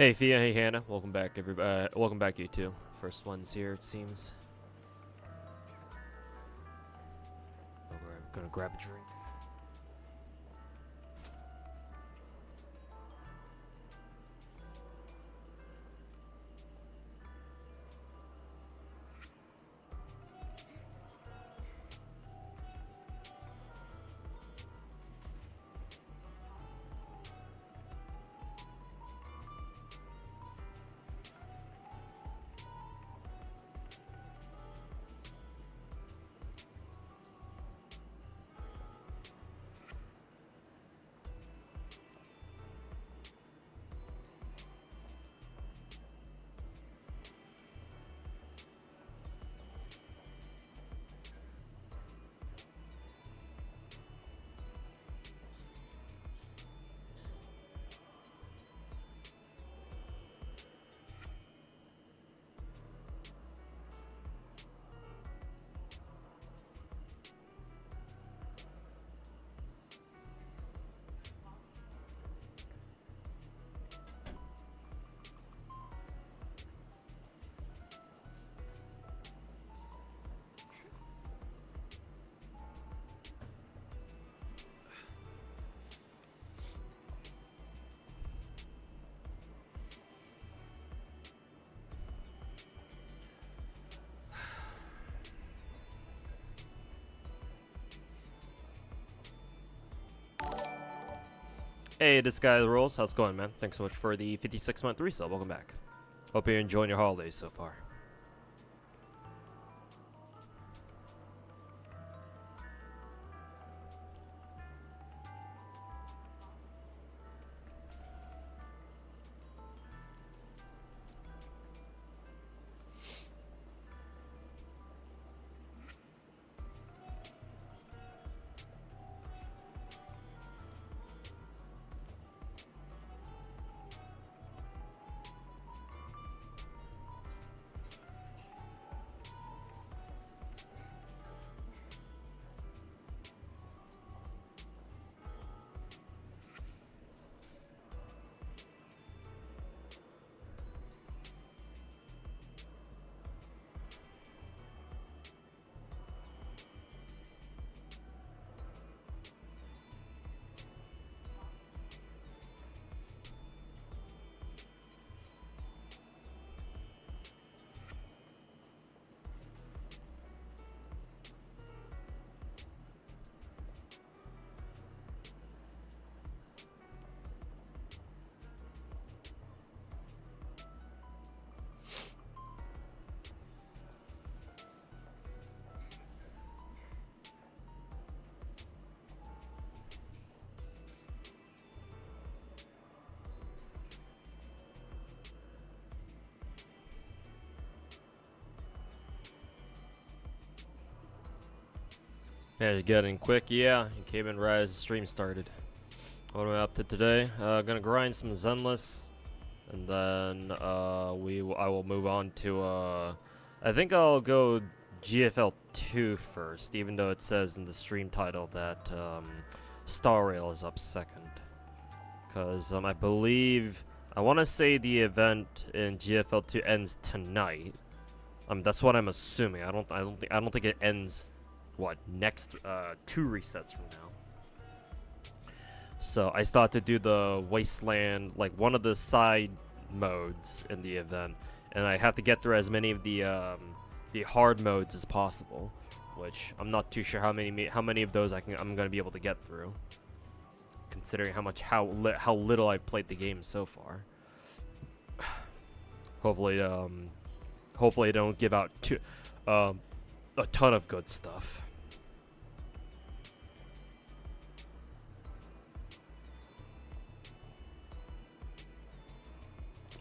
Hey Thea, hey Hannah, welcome back everybody. Welcome back you two. First ones here it seems. Oh, we're gonna grab a drink. Hey, this guy the rolls. How's it going, man? Thanks so much for the 56-month resub. Welcome back. Hope you're enjoying your holidays so far. Managed to get in quick. Yeah, you came in right as the stream started. What am I up to today? Gonna grind some Zenless, and then I will move on to I think I'll go GFL2 first, even though it says in the stream title that Star Rail is up second. Cause I believe I want to say the event in GFL2 ends tonight. That's what I'm assuming. I don't think it ends. What, next 2 resets from now. So I start to do the wasteland, like one of the side modes in the event, and I have to get through as many of the hard modes as possible, which I'm not too sure how many of those I'm gonna be able to get through, considering how little I've played the game so far. Hopefully I don't give out a ton of good stuff.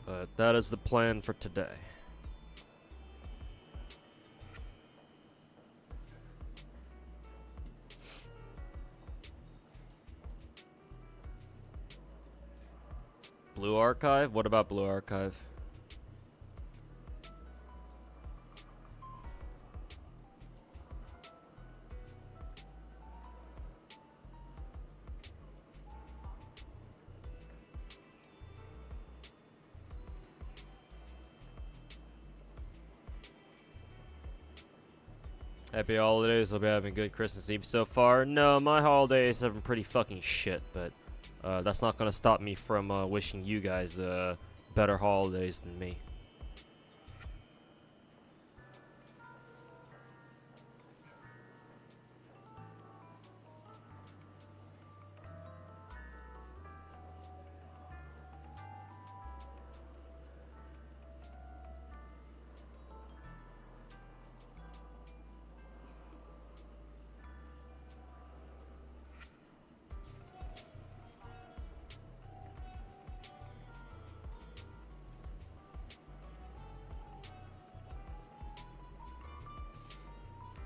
But that is the plan for today. Blue Archive? What about Blue Archive? Happy holidays. Hope you're having a good Christmas Eve so far. No, my holidays have been pretty fucking shit, but that's not gonna stop me from wishing you guys better holidays than me.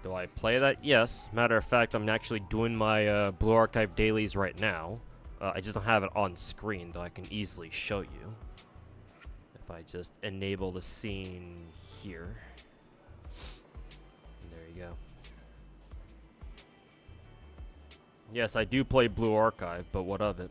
Do I play that? Yes. Matter of fact, I'm actually doing my Blue Archive dailies right now. I just don't have it on screen, though I can easily show you. If I just enable the scene here. There you go. Yes, I do play Blue Archive, but what of it?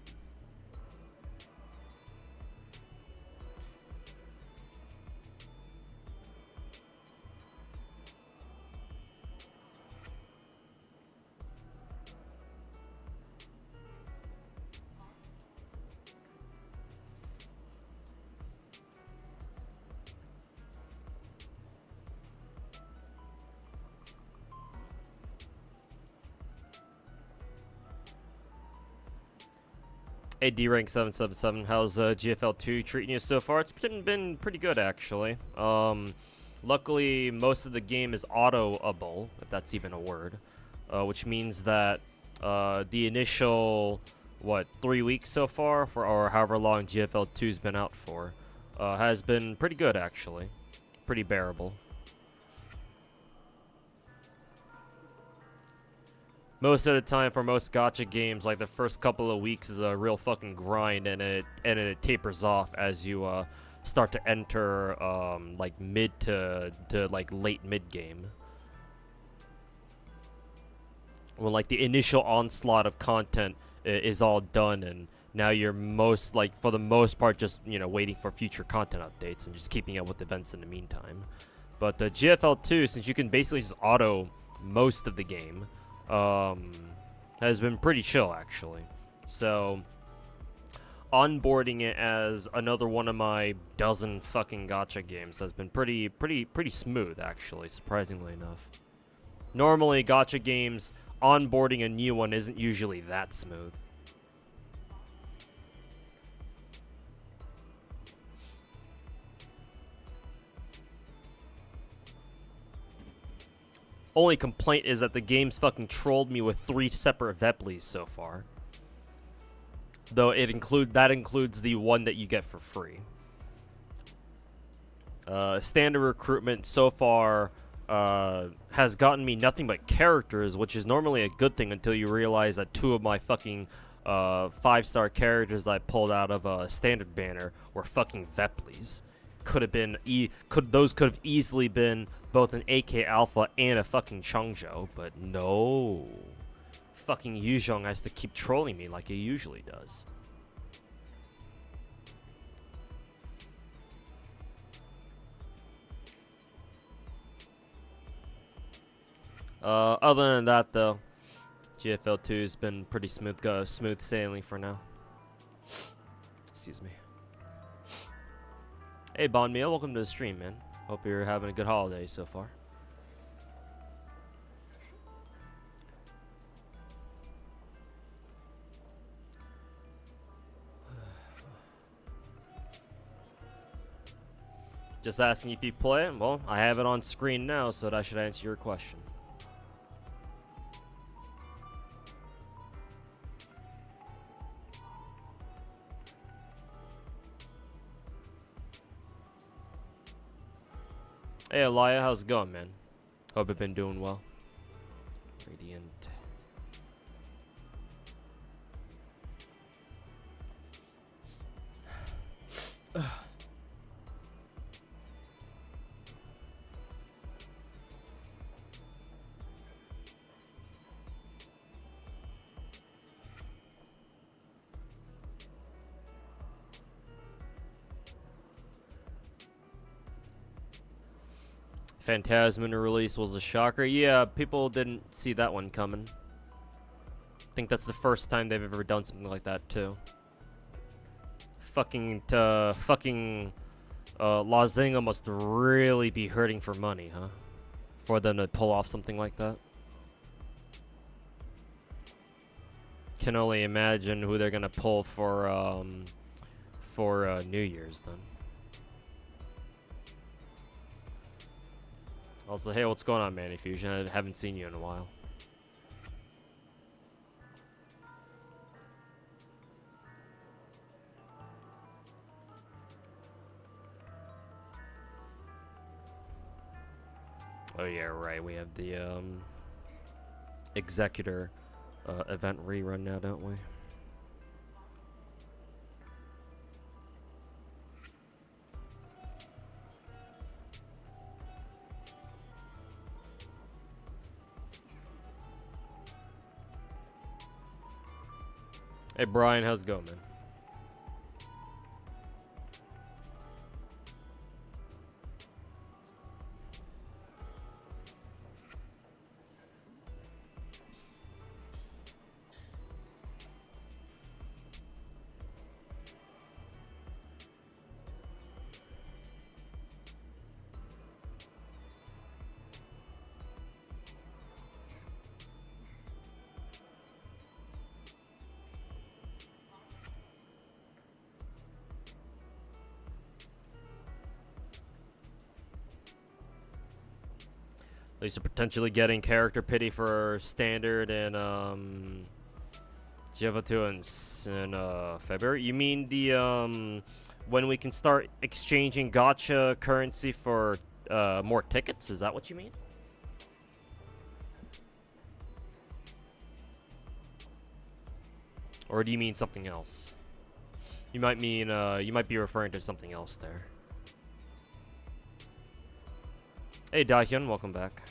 Hey, D-Rank777, how's GFL2 treating you so far? It's been pretty good, actually. Luckily, most of the game is auto-able, if that's even a word. Which means that the initial, 3 weeks so far, or however long GFL2's been out for, has been pretty good, actually. Pretty bearable. Most of the time, for most gacha games, like the first couple of weeks is a real fucking grind, and it tapers off as you start to enter like mid to like late mid game. When like the initial onslaught of content is all done, and now you're for the most part just waiting for future content updates and just keeping up with events in the meantime. But the GFL2, since you can basically just auto most of the game, has been pretty chill, actually. So onboarding it as another one of my dozen fucking gacha games has been pretty smooth, actually, surprisingly enough. Normally, gacha games, onboarding a new one isn't usually that smooth. Only complaint is that the game's fucking trolled me with 3 separate Veplis so far. Though that includes the one that you get for free. Standard recruitment so far has gotten me nothing but characters, which is normally a good thing until you realize that 2 of my fucking 5-star characters that I pulled out of a standard banner were fucking Veplis. Those could have easily been both an AK Alpha and a fucking Changzhou, but no. Fucking Yuzhong has to keep trolling me like he usually does. Other than that, though, GFL2 has been pretty smooth sailing for now. Excuse me. Hey, Bon Meal, welcome to the stream, man. Hope you're having a good holiday so far. Just asking if you play it. Well, I have it on screen now, so that should answer your question. Hey, Elia, how's it going, man? Hope you've been doing well. Radiant. Phantasm release was a shocker. Yeah, people didn't see that one coming. I think that's the first time they've ever done something like that too. Fucking Lazinga must really be hurting for money, huh? For them to pull off something like that. Can only imagine who they're gonna pull for New Year's then. Also, hey, what's going on, Manny Fusion? I haven't seen you in a while. Oh yeah, right. We have the Executor event rerun now, don't we? Hey Brian, how's it going, man? At least potentially getting character pity for standard and GFL2 in February. You mean the when we can start exchanging gacha currency for more tickets? Is that what you mean? Or do you mean something else? You might mean you might be referring to something else there. Hey Dahyun, welcome back.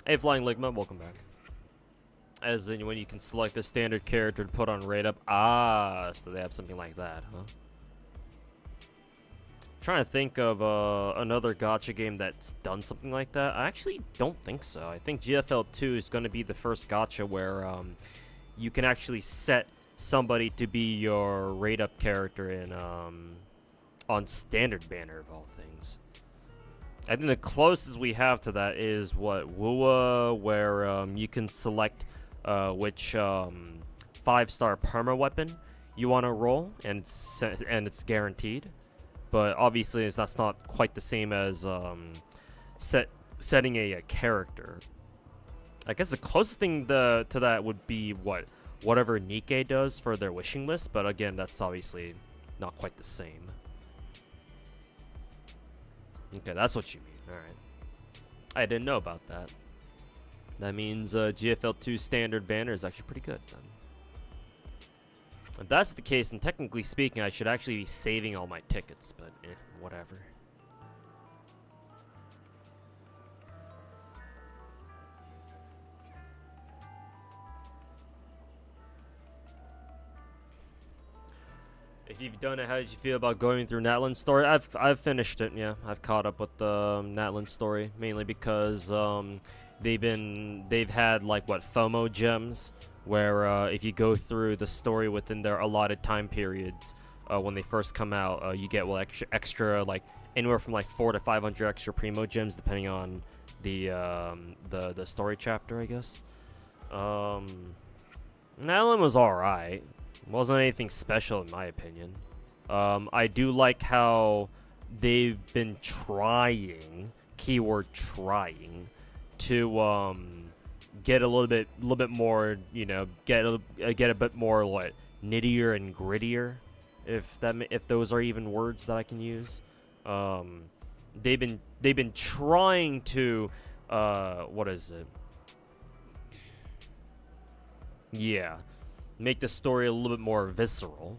Hey Flying Ligma, welcome back. As in when you can select a standard character to put on raid up. Ah, so they have something like that, huh? Trying to think of another gacha game that's done something like that. I actually don't think so. I think GFL2 is going to be the first gacha where you can actually set somebody to be your raid up character in on standard banner of all things. I think the closest we have to that is what Wua, where you can select which 5-star perma weapon you want to roll, and it's guaranteed. But obviously, that's not quite the same as setting a character. I guess the closest thing to that would be whatever Nikke does for their wishing list. But again, that's obviously not quite the same. Okay, that's what you mean. Alright. I didn't know about that. That means GFL2 standard banner is actually pretty good, then. If that's the case, then technically speaking, I should actually be saving all my tickets, but whatever. If you've done it, how did you feel about going through Natlan's story? I've finished it. Yeah, I've caught up with the Natlan's story mainly because they've had like FOMO gems where if you go through the story within their allotted time periods when they first come out, you get extra like anywhere from like 400 to 500 extra primo gems depending on the story chapter, I guess. Natlan was alright. Wasn't anything special in my opinion. I do like how they've been trying keyword trying to get a little bit more, you know, get a bit more what nittier and grittier, if those are even words that I can use. They've been trying to what is it? Yeah, make the story a little bit more visceral.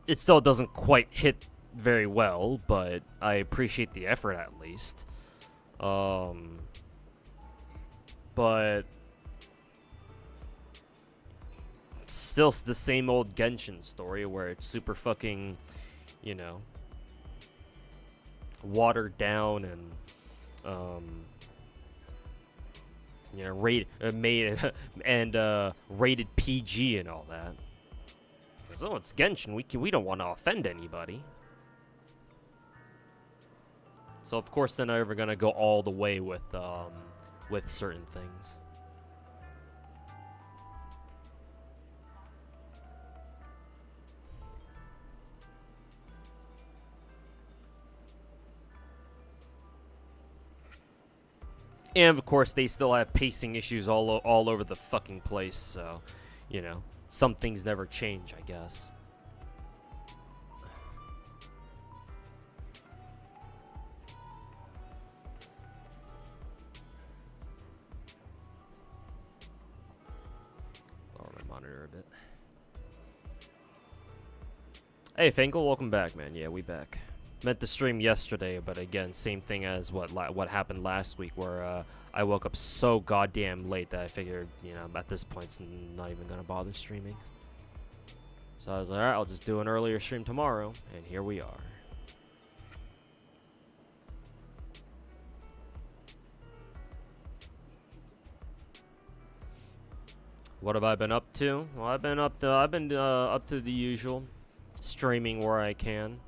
It still doesn't quite hit very well, but I appreciate the effort at least. But it's still the same old Genshin story where it's super fucking, you know, watered down and you know, made and rated PG and all that. Because oh, it's Genshin, we don't want to offend anybody. So of course they're never gonna go all the way with certain things. And of course they still have pacing issues all over the fucking place, so, you know, some things never change, I guess. Lower my monitor a bit. Hey Finkel, welcome back, man. Yeah, we back. Meant to stream yesterday, but again, same thing as what happened last week, where I woke up so goddamn late that I figured, you know, at this point, it's not even gonna bother streaming. So I was like, alright, I'll just do an earlier stream tomorrow, and here we are. What have I been up to? Well, I've been up to the usual, streaming where I can.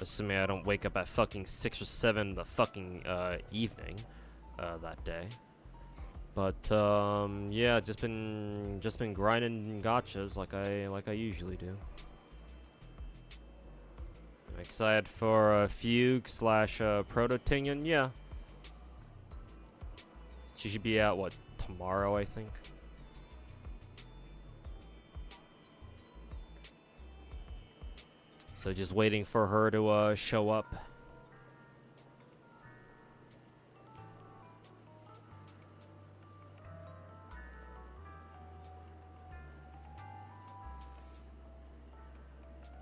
Assuming I don't wake up at fucking 6 or 7 in the fucking evening that day. But yeah, just been grinding gachas like I usually do. I'm excited for Fugue / Proto-Tingyun. Yeah, she should be out what, tomorrow, I think. So just waiting for her to show up.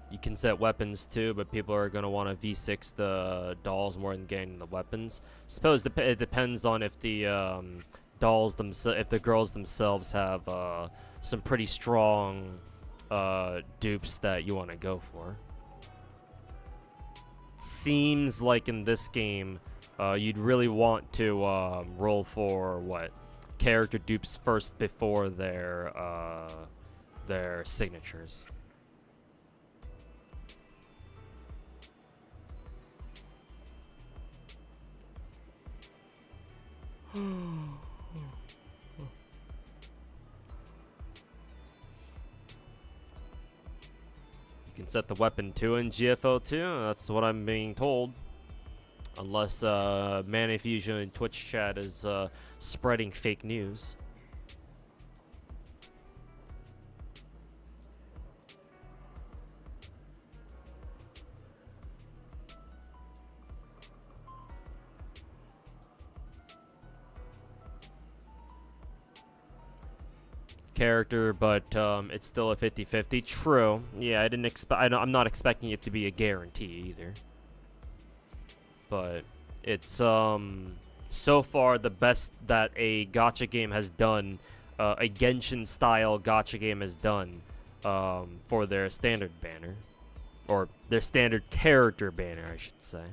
You can set weapons too, but people are gonna want to V6 the dolls more than getting the weapons. Suppose it depends on if the dolls if the girls themselves have some pretty strong dupes that you want to go for. Seems like in this game, you'd really want to roll for what, character dupes first before their signatures. You can set the weapon too in GFL2. That's what I'm being told. Unless Mana Fusion and Twitch chat is spreading fake news. Character, but it's still a 50-50. True. Yeah, I didn't expect. I'm not expecting it to be a guarantee either. But it's so far the best that a gacha game has done, a Genshin style gacha game has done, for their standard banner, or their standard character banner, I should say.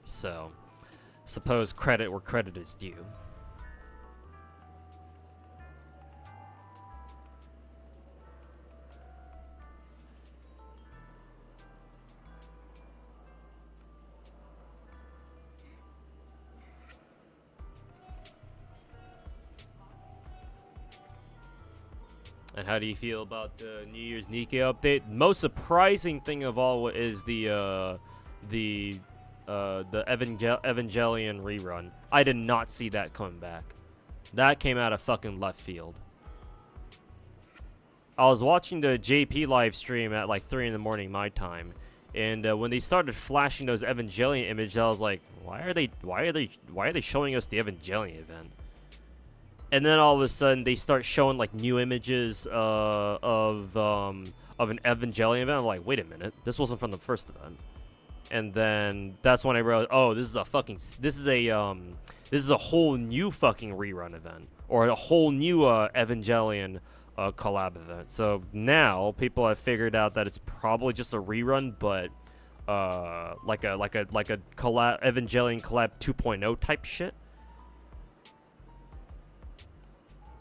So, suppose credit where credit is due. And how do you feel about the New Year's Nikke update? Most surprising thing of all is the Evangelion rerun. I did not see that coming back. That came out of fucking left field. I was watching the JP live stream at like 3 in the morning my time, and when they started flashing those Evangelion images, I was like, why are they showing us the Evangelion event? And then all of a sudden they start showing like new images of an Evangelion event. I'm like, wait a minute, this wasn't from the first event. And then that's when I realized, oh, this is a whole new fucking rerun event, or a whole new Evangelion collab event. So now people have figured out that it's probably just a rerun, but like a collab, Evangelion collab 2.0 type shit.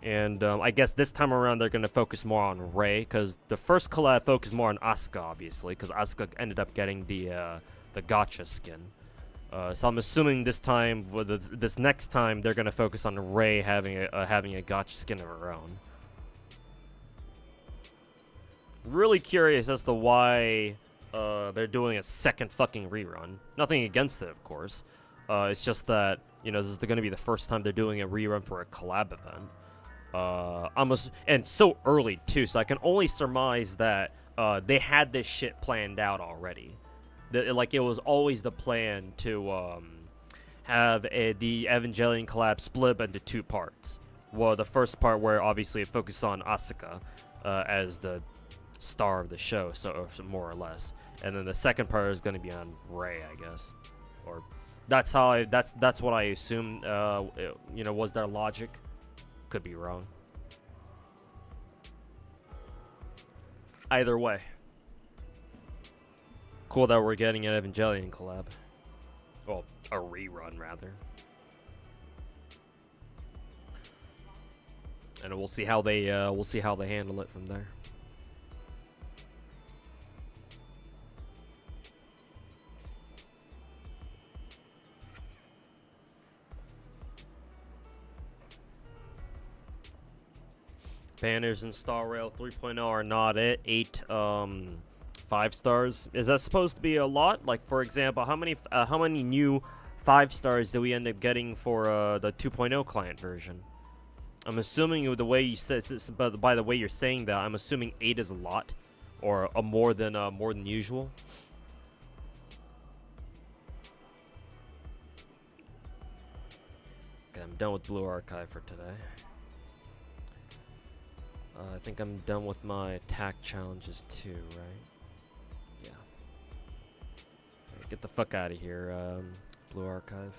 And I guess this time around they're gonna focus more on Rei, because the first collab focused more on Asuka, obviously, because Asuka ended up getting the GACHA skin. So I'm assuming this time, this next time, they're gonna focus on Rei having a GACHA skin of her own. Really curious as to why they're doing a second fucking rerun. Nothing against it, of course. It's just that, you know, this is going to be the first time they're doing a rerun for a collab event. And so early too, so I can only surmise that they had this shit planned out already. Like, it was always the plan to have the Evangelion collab split into 2 parts. Well, the first part where obviously it focused on Asuka as the star of the show, so more or less, and then the second part is going to be on Rei, I guess, or that's what I assume. You know, was their logic? Could be wrong. Either way, cool that we're getting an Evangelion collab. Well, a rerun rather. And we'll see how they handle it from there. Banners in Star Rail 3.0 are not it. 8 5 stars. Is that supposed to be a lot? Like, for example, how many new 5 stars do we end up getting for the 2.0 client version? I'm assuming the way you said, but by the way you're saying that, I'm assuming 8 is a lot, or a more than usual. Okay, I'm done with Blue Archive for today. I think I'm done with my attack challenges too, right? Yeah. Right, get the fuck out of here, Blue Archive.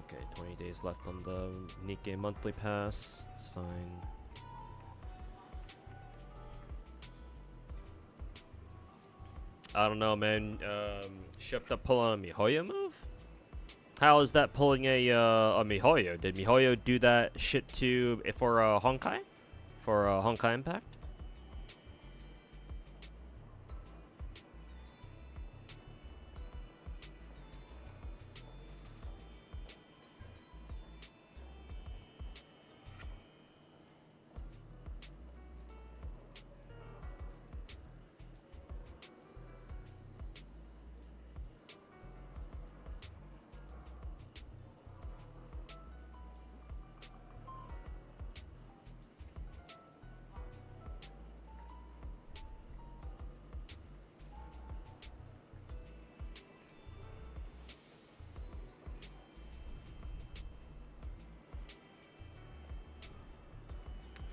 Okay, 20 days left on the Nikke monthly pass. It's fine. I don't know, man. Shift up pulling a MiHoYo move? How is that pulling a MiHoYo? Did MiHoYo do that shit for Honkai? For Honkai Impact?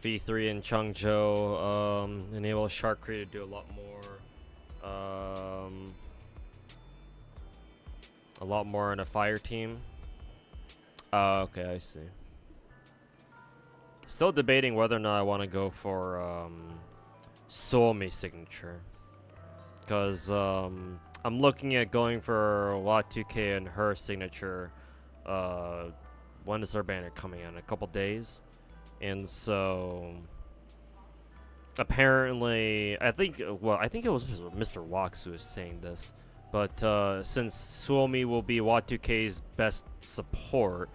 V3 and Changzhou enable Shark Crew to do a lot more in a fire team. Okay, I see. Still debating whether or not I want to go for Soulmate signature. Because I'm looking at going for Wat2K and her signature. When is our banner coming in? A couple days. And so apparently, I think it was Mr. Wax who was saying this. But since Suomi will be Wat2K's best support,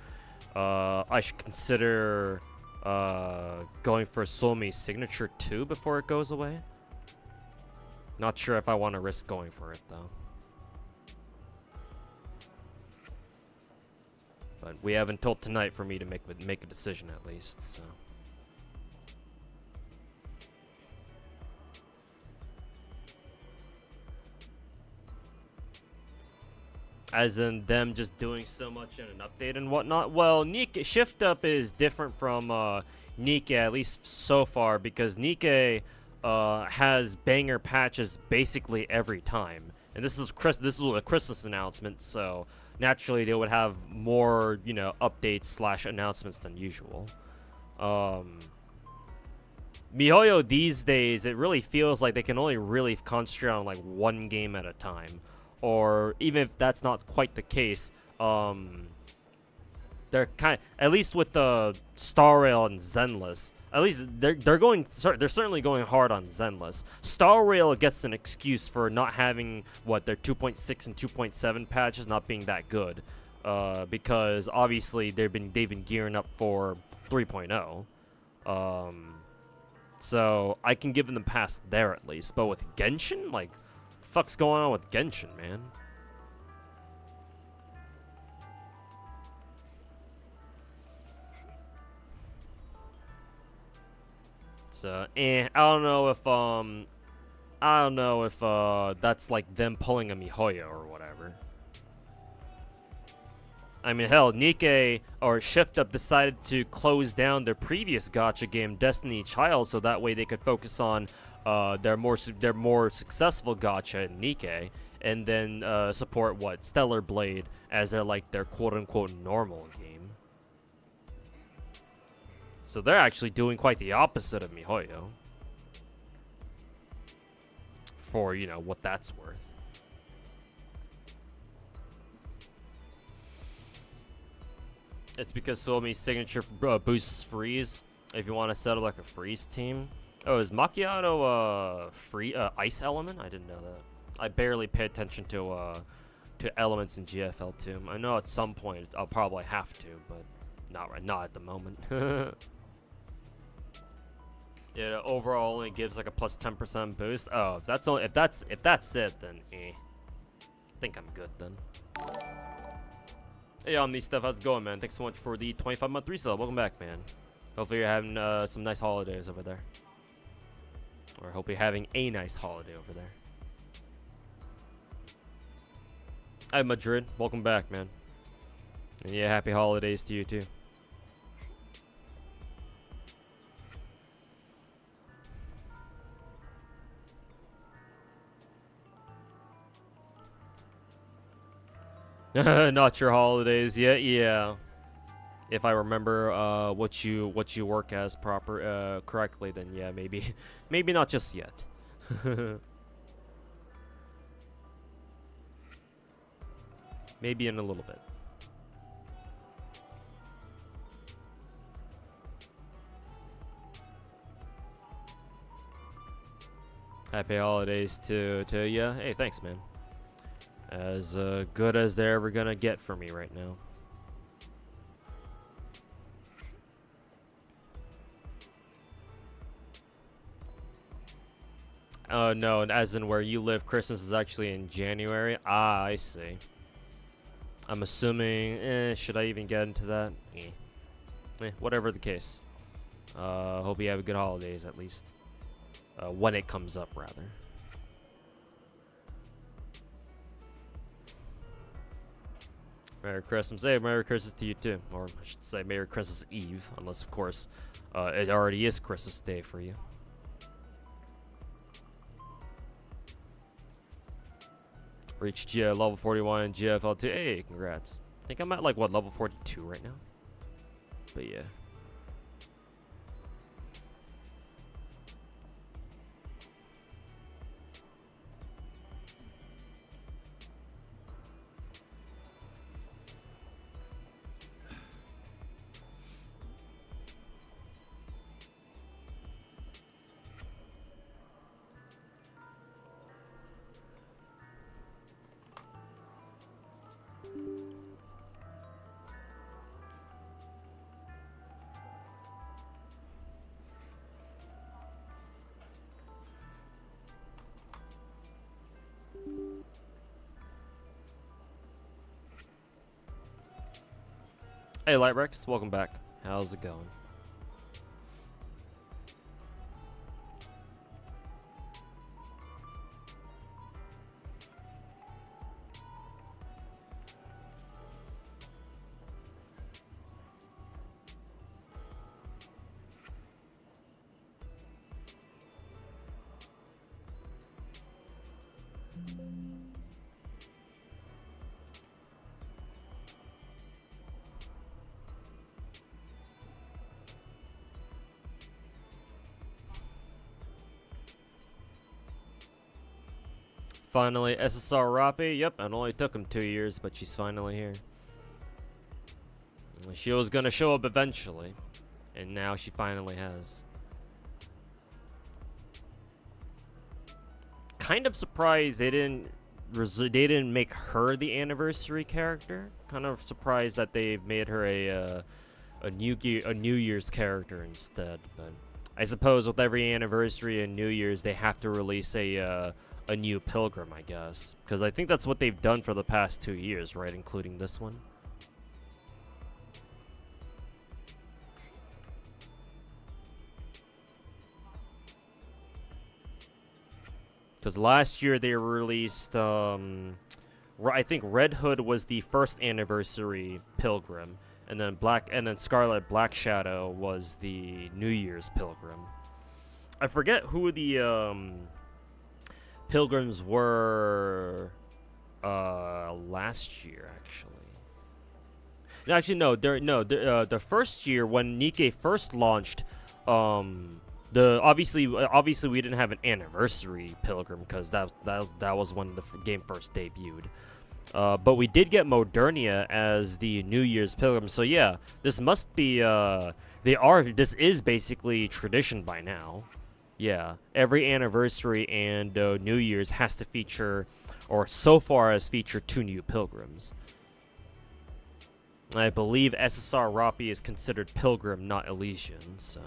I should consider going for Suomi's signature too before it goes away. Not sure if I want to risk going for it though. But we have until tonight for me to make a decision at least. So. As in them just doing so much in an update and whatnot. Well, Nikke Shift Up is different from Nikke, at least so far, because Nikke has banger patches basically every time. And this is a Christmas announcement, so naturally they would have more, you know, updates / announcements than usual. MiHoYo these days, it really feels like they can only really concentrate on like one game at a time. Or even if that's not quite the case, they're at least with the Star Rail and Zenless, at least they're certainly going hard on Zenless. Star Rail gets an excuse for not having their 2.6 and 2.7 patches not being that good, because obviously they've been gearing up for 3.0. So I can give them the pass there at least. But with Genshin, like, fuck's going on with Genshin, man? So, I don't know if that's like them pulling a MiHoYo or whatever. I mean, hell, Nikke or Shift Up decided to close down their previous gacha game, Destiny Child, so that way they could focus on their more successful gacha in Nikke, and then support Stellar Blade as their quote-unquote normal game. So they're actually doing quite the opposite of MiHoYo. For, you know, what that's worth. It's because Suomi's signature boosts freeze if you want to set up like a freeze team. Oh, is Macchiato free ice element? I didn't know that. I barely pay attention to elements in GFL2. I know at some point I'll probably have to, but not at the moment. Yeah, overall only gives like a plus 10% boost. Oh, if that's it, then I think I'm good then. Hey, Omni-Stuff, how's it going, man? Thanks so much for the 25-month resale. Welcome back, man. Hopefully you're having some nice holidays over there. Or hope you're having a nice holiday over there. Hi, Madrid. Welcome back, man. And yeah, happy holidays to you, too. Not your holidays yet, yeah. If I remember what you work as correctly, then yeah, maybe not just yet. Maybe in a little bit. Happy holidays to you. Hey, thanks, man. As good as they're ever gonna get for me right now. Oh no, as in where you live, Christmas is actually in January. Ah, I see. I'm assuming, should I even get into that? Whatever the case. Hope you have good holidays at least. When it comes up, rather. Merry Christmas. Hey, Merry Christmas to you too. Or I should say Merry Christmas Eve, unless of course it already is Christmas Day for you. Reached level 41 in GFL2. Hey, congrats. I think I'm at like level 42 right now. But yeah. Hey, Lightrex, welcome back. How's it going? Finally, SSR Roppy. Yep, it only took him 2 years, but she's finally here. She was gonna show up eventually, and now she finally has. Kind of surprised they didn't make her the anniversary character. Kind of surprised that they made her a New Year's character instead. But I suppose with every anniversary and New Year's, they have to release a new pilgrim, I guess, because I think that's what they've done for the past 2 years, right, including this one. Because last year they released, I think Red Hood was the first anniversary pilgrim, and then Scarlet Black Shadow was the New Year's pilgrim. I forget who the pilgrims were last year, actually. No, actually, the first year when Nikke first launched, obviously we didn't have an anniversary pilgrim because that was when the game first debuted. But we did get Modernia as the New Year's pilgrim. So yeah, this must be this is basically tradition by now. Yeah, every anniversary and New Year's has to feature, or so far has featured, 2 new pilgrims. I believe SSR Roppy is considered pilgrim, not Elysian, so.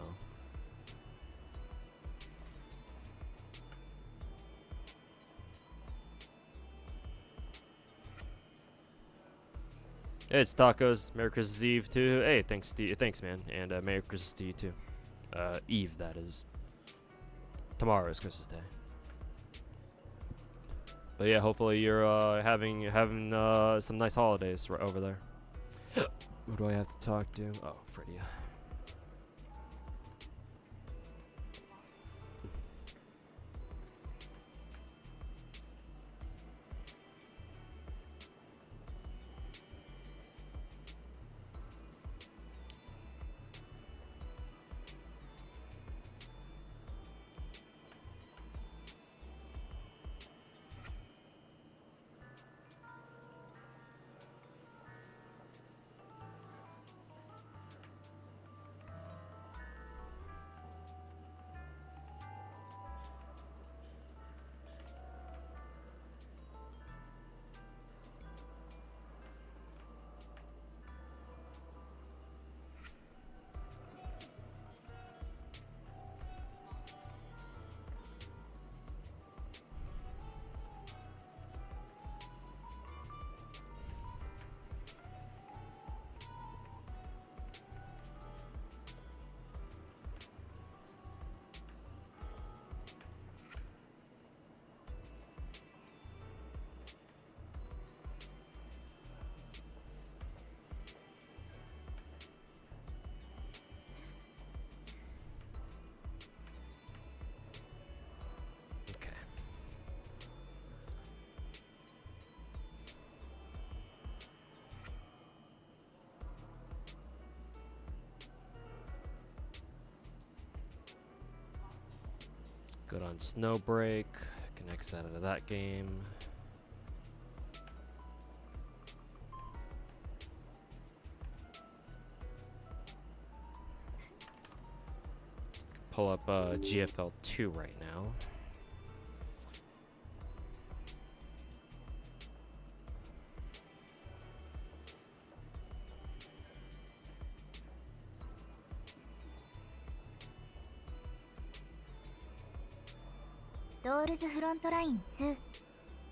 Hey, it's Tacos. Merry Christmas Eve too. Hey, thanks man, and Merry Christmas to you too. Eve, that is. Tomorrow is Christmas Day. But yeah, hopefully you're having some nice holidays right over there. Who do I have to talk to? Oh, Freddie. Good on Snowbreak. Connects that into that game. Pull up GFL2 right now. Doors Front Line 2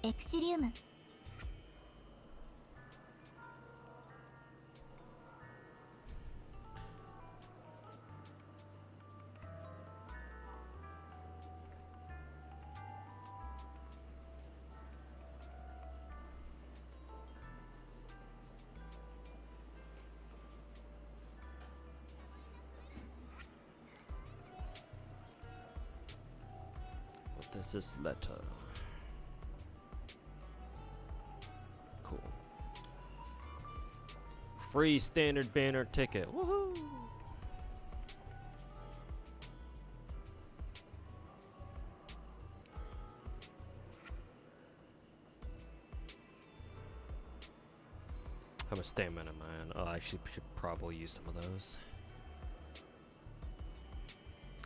Exilium is this letter? Cool. Free standard banner ticket. Woohoo! How much stamina, man? Oh, I actually should probably use some of those.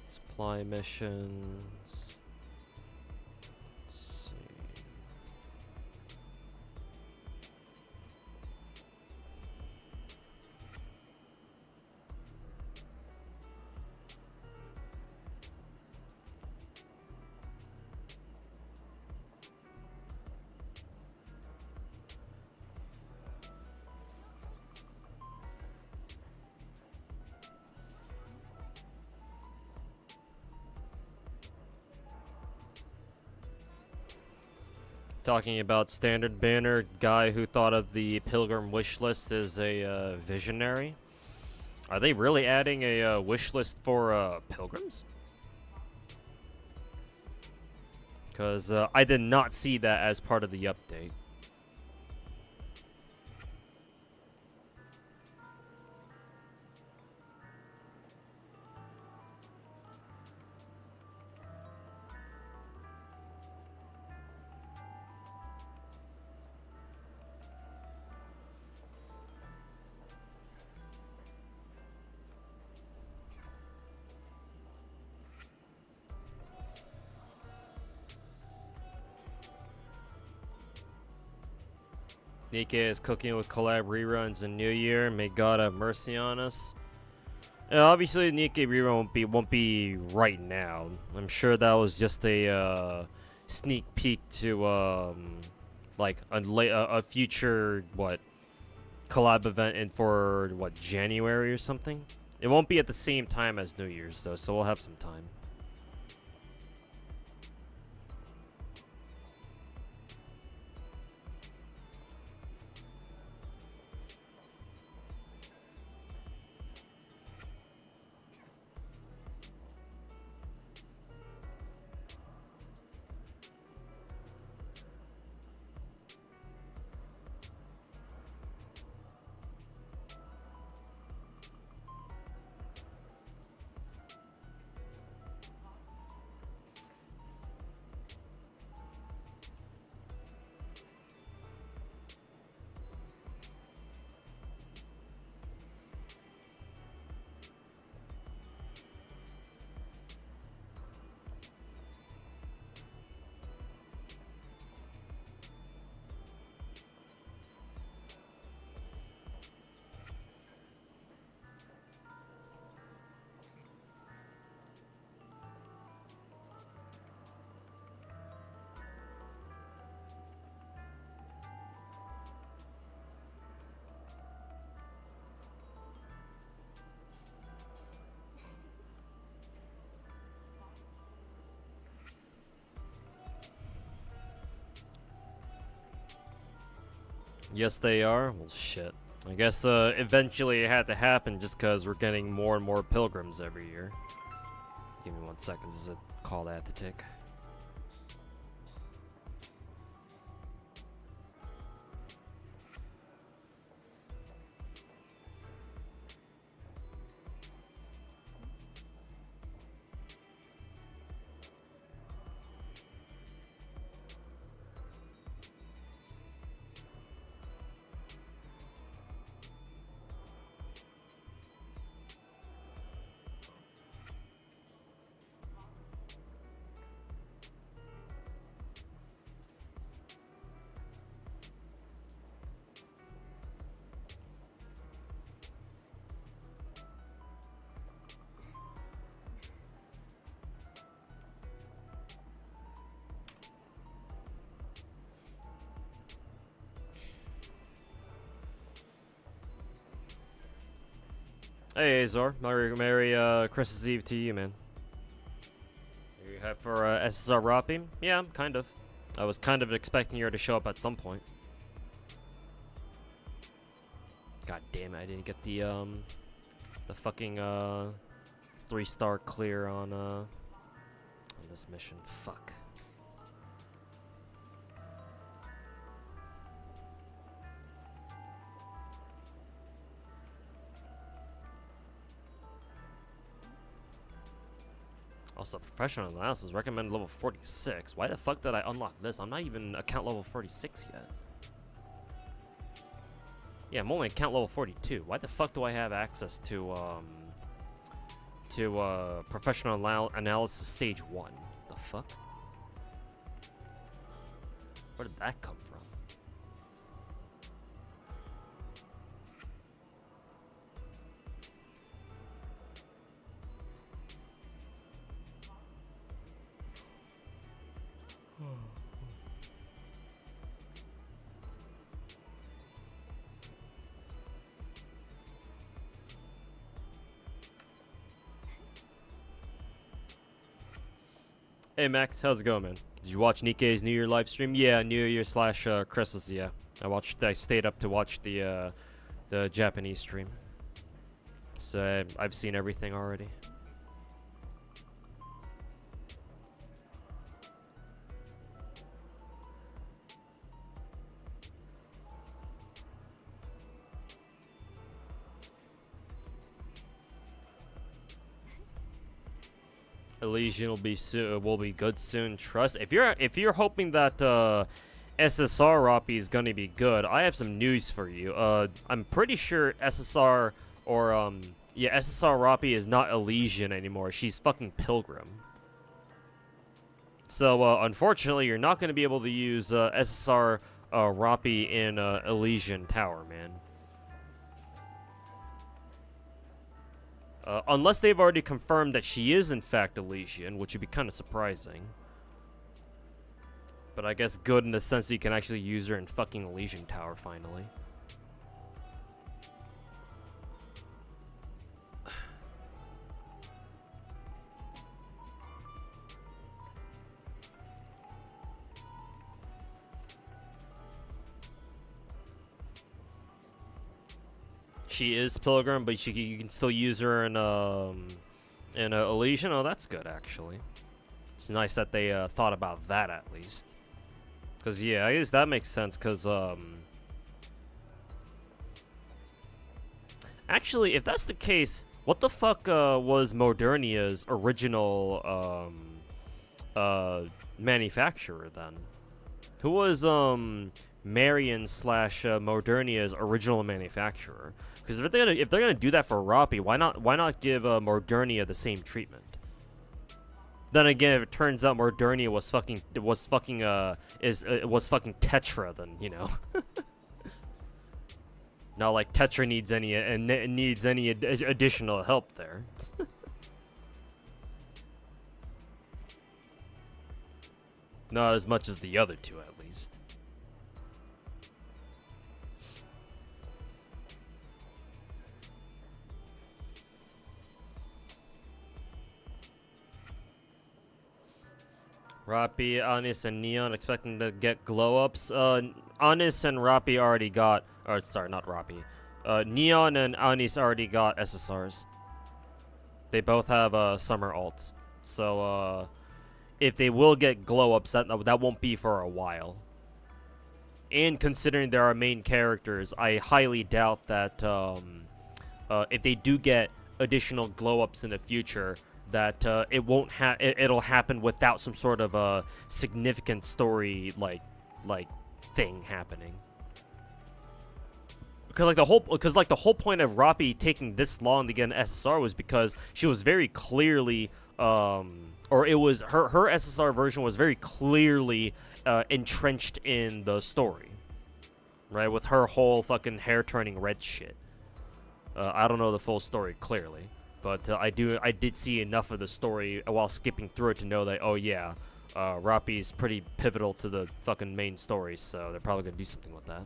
Supply missions. Let's see. Talking about standard banner, guy who thought of the pilgrim wish list is a visionary. Are they really adding a wish list for pilgrims? Because I did not see that as part of the update. Nikke is cooking with collab reruns in New Year. May God have mercy on us. Obviously, Nikke rerun won't be right now. I'm sure that was just a sneak peek to like a future collab event in for January or something. It won't be at the same time as New Year's though, so we'll have some time. Yes, they are. Well, shit. I guess eventually it had to happen just because we're getting more and more pilgrims every year. Give me 1 second. There's a call I have to take. Hey, Azor. Merry Christmas Eve to you, man. You have for SSR Roppy? Yeah, kind of. I was kind of expecting her to show up at some point. God damn it, I didn't get the fucking 3-star clear on this mission. Fuck. Also, professional analysis recommended level 46. Why the fuck did I unlock this? I'm not even account level 46 yet. Yeah, I'm only account level 42. Why the fuck do I have access to professional analysis stage 1? The fuck? Where did that come from? Hey Max, how's it going, man? Did you watch Nikke's New Year live stream? Yeah, New Year slash Christmas. Yeah, I stayed up to watch the Japanese stream. So I've seen everything already. Elysian will be good soon. Trust. If you're hoping that SSR Roppy is gonna be good, I have some news for you. I'm pretty sure SSR or yeah, SSR Roppy is not Elysian anymore. She's fucking Pilgrim. So unfortunately, you're not gonna be able to use SSR Roppy in Elysian Tower, man. Unless they've already confirmed that she is in fact Elysian, which would be kind of surprising. But I guess good in the sense that you can actually use her in fucking Elysian Tower finally. She is Pilgrim, but you can still use her in Elysian. Oh, that's good actually. It's nice that they thought about that at least. Cause yeah, I guess that makes sense. Cause actually, if that's the case, what the fuck was Modernia's original manufacturer then? Who was Marion slash Modernia's original manufacturer? Because if they're gonna do that for Roppy, why not give Modernia the same treatment? Then again, if it turns out Modernia was fucking Tetra, then you know. Not like Tetra needs any additional help there. Not as much as the other two, at least. Roppy, Anis, and Neon expecting to get glow-ups. Anis and Roppy already got... Or, sorry, not Roppy. Neon and Anis already got SSRs. They both have summer alts. So, if they will get glow-ups, that won't be for a while. And considering they're our main characters, I highly doubt that if they do get additional glow-ups in the future, that it'll happen without some sort of a significant story like thing happening. Because the whole point of Roppy taking this long to get an SSR was because she was very clearly or it was her SSR version was very clearly entrenched in the story, right? With her whole fucking hair turning red shit. I don't know the full story clearly. But I did see enough of the story while skipping through it to know that, oh yeah, Roppy's pretty pivotal to the fucking main story, so they're probably gonna do something with that.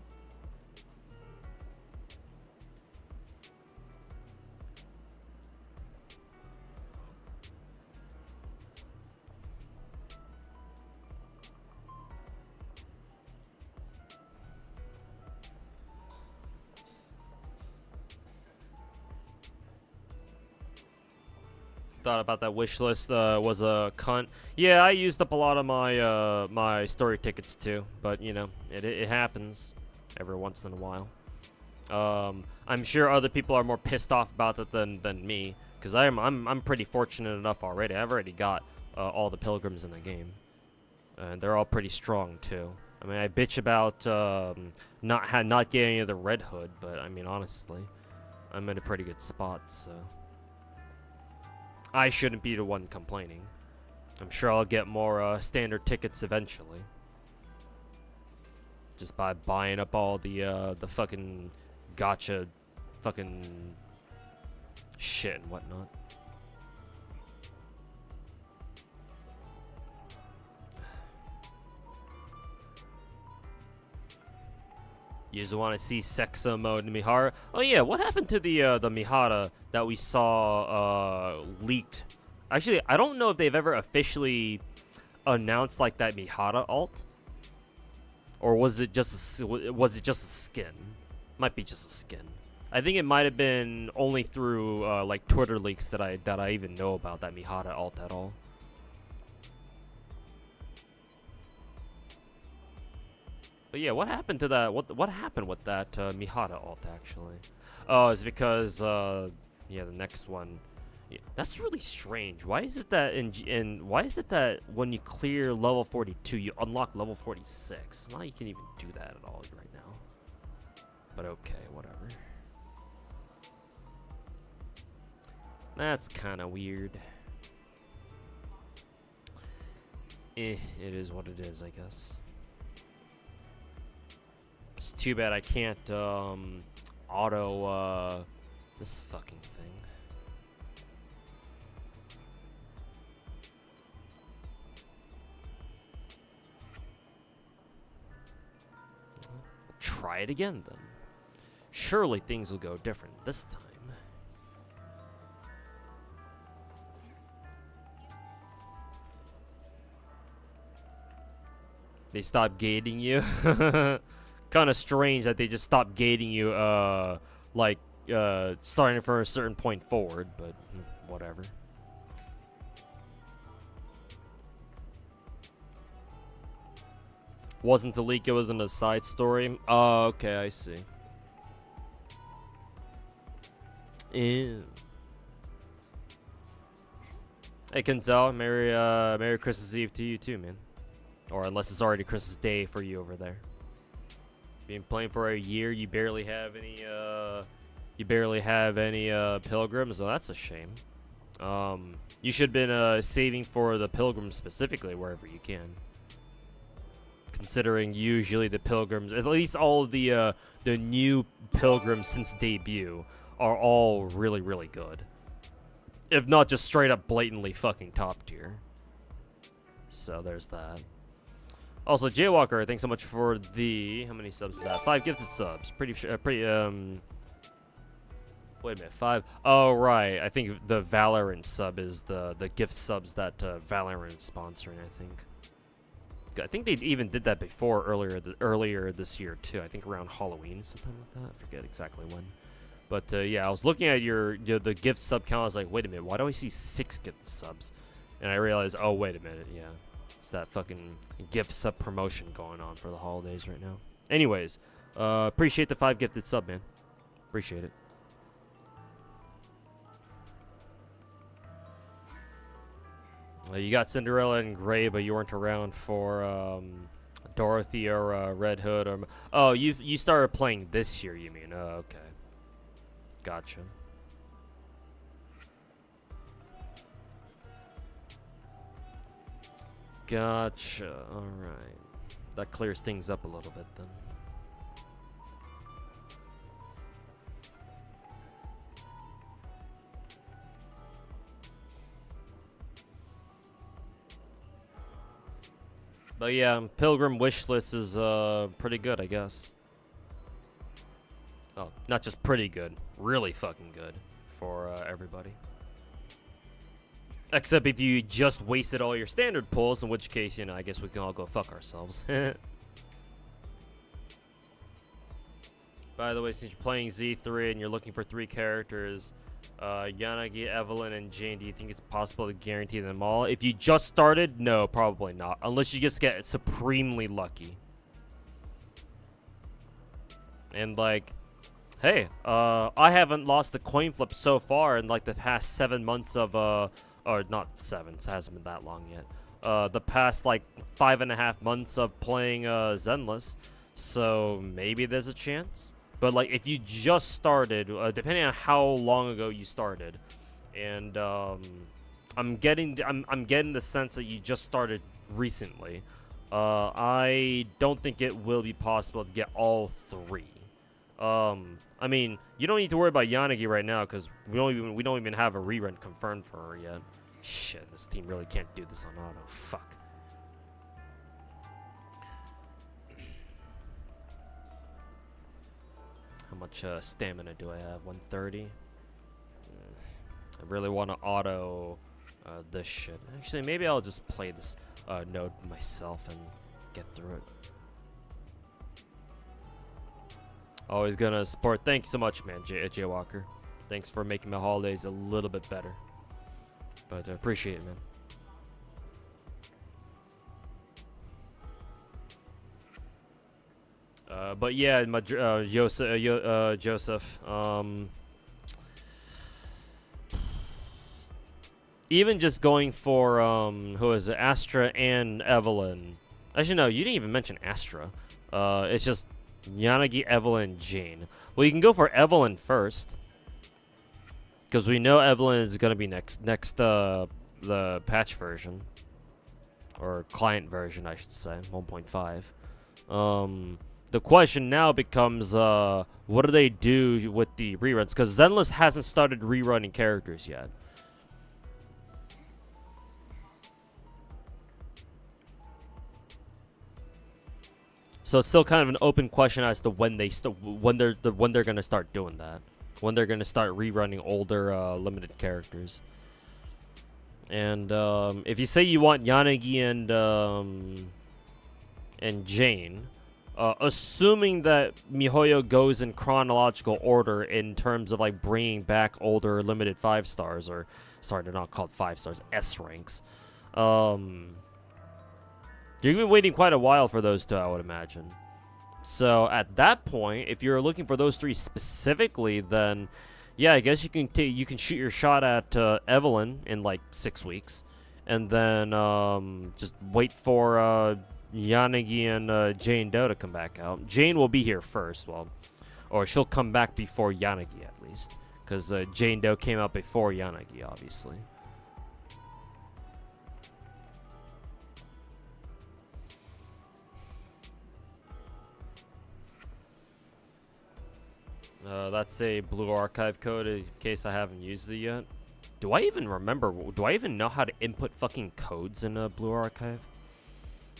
Thought about that wish list was a cunt. Yeah, I used up a lot of my my story tickets too, but you know, it happens every once in a while. I'm sure other people are more pissed off about it than me, because I'm pretty fortunate enough already. I've already got all the pilgrims in the game, and they're all pretty strong too. I mean, I bitch about not getting the red hood, but I mean, honestly, I'm in a pretty good spot, so I shouldn't be the one complaining. I'm sure I'll get more standard tickets eventually, just by buying up all the fucking gacha fucking shit and whatnot. You just want to see Sexa mode in Mihara. Oh yeah, what happened to the Mihara that we saw leaked? Actually, I don't know if they've ever officially announced like that Mihara alt, or was it just a skin? Might be just a skin. I think it might have been only through like Twitter leaks that I even know about that Mihara alt at all. But yeah, what happened to that? What happened with that Mihara alt actually? Oh, it's because yeah, the next one. Yeah, that's really strange. Why is it that why is it that when you clear level 42, you unlock level 46? It's not like you can even do that at all right now. But okay, whatever. That's kind of weird. It is what it is, I guess. It's too bad I can't auto this fucking thing. Try it again then. Surely things will go different this time. They stopped gating you. Kind of strange that they just stopped gating you, like, starting from a certain point forward, but whatever. Wasn't the leak, it wasn't a side story. Oh, okay, I see. Ew. Hey, Kenzel, Merry Christmas Eve to you too, man. Or unless it's already Christmas Day for you over there. Been playing for a year, you barely have any pilgrims, so that's a shame. You should have been saving for the pilgrims specifically wherever you can. Considering usually the pilgrims, at least all of the new pilgrims since debut, are all really, really good. If not just straight up blatantly fucking top tier. So there's that. Also, Jaywalker, thanks so much for the, how many subs is that? 5 gifted subs. Pretty sure, wait a minute, 5? Oh, right. I think the Valorant sub is the gift subs that Valorant is sponsoring, I think. I think they even did that before earlier this year too. I think around Halloween, something like that. I forget exactly when. But yeah, I was looking at the gift sub count. I was like, wait a minute, why do I see 6 gift subs? And I realized, oh wait a minute, yeah, it's that fucking gift sub promotion going on for the holidays right now. Anyways, appreciate the 5 gifted sub, man. Appreciate it. You got Cinderella and Gray, but you weren't around for Dorothy or Red Hood or. Oh, you started playing this year, you mean? Oh, okay. Gotcha. Gotcha. All right. That clears things up a little bit then. But yeah, Pilgrim Wishlist is pretty good, I guess. Oh, not just pretty good, really fucking good for everybody. Except if you just wasted all your standard pulls, in which case, you know, I guess we can all go fuck ourselves. By the way, since you're playing Z3 and you're looking for 3 characters, Yanagi, Evelyn, and Jane, do you think it's possible to guarantee them all? If you just started, no, probably not. Unless you just get supremely lucky. And, like, Hey, I haven't lost the coin flip so far in like the past 7 months of or not 7, it hasn't been that long yet. The past like 5.5 months of playing Zenless, so maybe there's a chance. But like if you just started, depending on how long ago you started, and I'm getting the sense that you just started recently. I don't think it will be possible to get all 3. I mean, you don't need to worry about Yanagi right now because we don't even have a rerun confirmed for her yet. Shit, this team really can't do this on auto. Fuck. How much stamina do I have? 130. I really want to auto this shit. Actually, maybe I'll just play this node myself and get through it. Always gonna support. Thank you so much, man, Jay Walker. Thanks for making my holidays a little bit better. But I appreciate it, man. But yeah, my Joseph. Even just going for who is it, Astra and Evelyn. Actually, no, you didn't even mention Astra. It's just Yanagi, Evelyn, Jane. Well, you can go for Evelyn first, because we know Evelyn is gonna be next the patch version, or client version, I should say, 1.5. The question now becomes, what do they do with the reruns? Because Zenless hasn't started rerunning characters yet. So it's still kind of an open question as to when they're gonna start doing that, when they're gonna start rerunning older limited characters. And if you say you want Yanagi and Jane, assuming that MiHoYo goes in chronological order in terms of like bringing back older limited 5 stars, or sorry, they're not called 5 stars, S ranks. You've been waiting quite a while for those 2, I would imagine. So at that point, if you're looking for those 3 specifically, then yeah, I guess you can shoot your shot at Evelyn in like 6 weeks, and then just wait for Yanagi and Jane Doe to come back out. Jane will be here first, well, or she'll come back before Yanagi at least, because Jane Doe came out before Yanagi, obviously. That's a blue archive code in case I haven't used it yet. Do I even remember? Do I even know how to input fucking codes in a blue archive?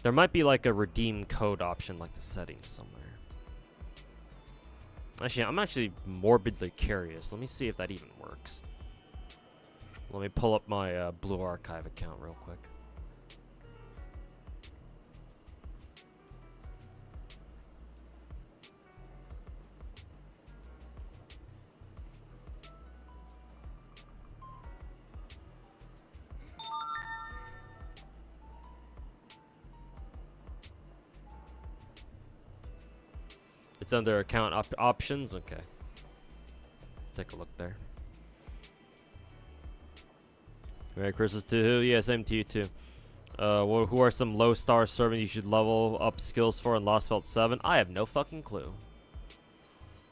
There might be like a redeem code option like the settings somewhere. Actually, I'm actually morbidly curious. Let me see if that even works. Let me pull up my blue archive account real quick. It's under account options. Okay. Take a look there. Merry Christmas to who? Yeah, same to you too. Who are some low star servants you should level up skills for in Lost Belt 7? I have no fucking clue.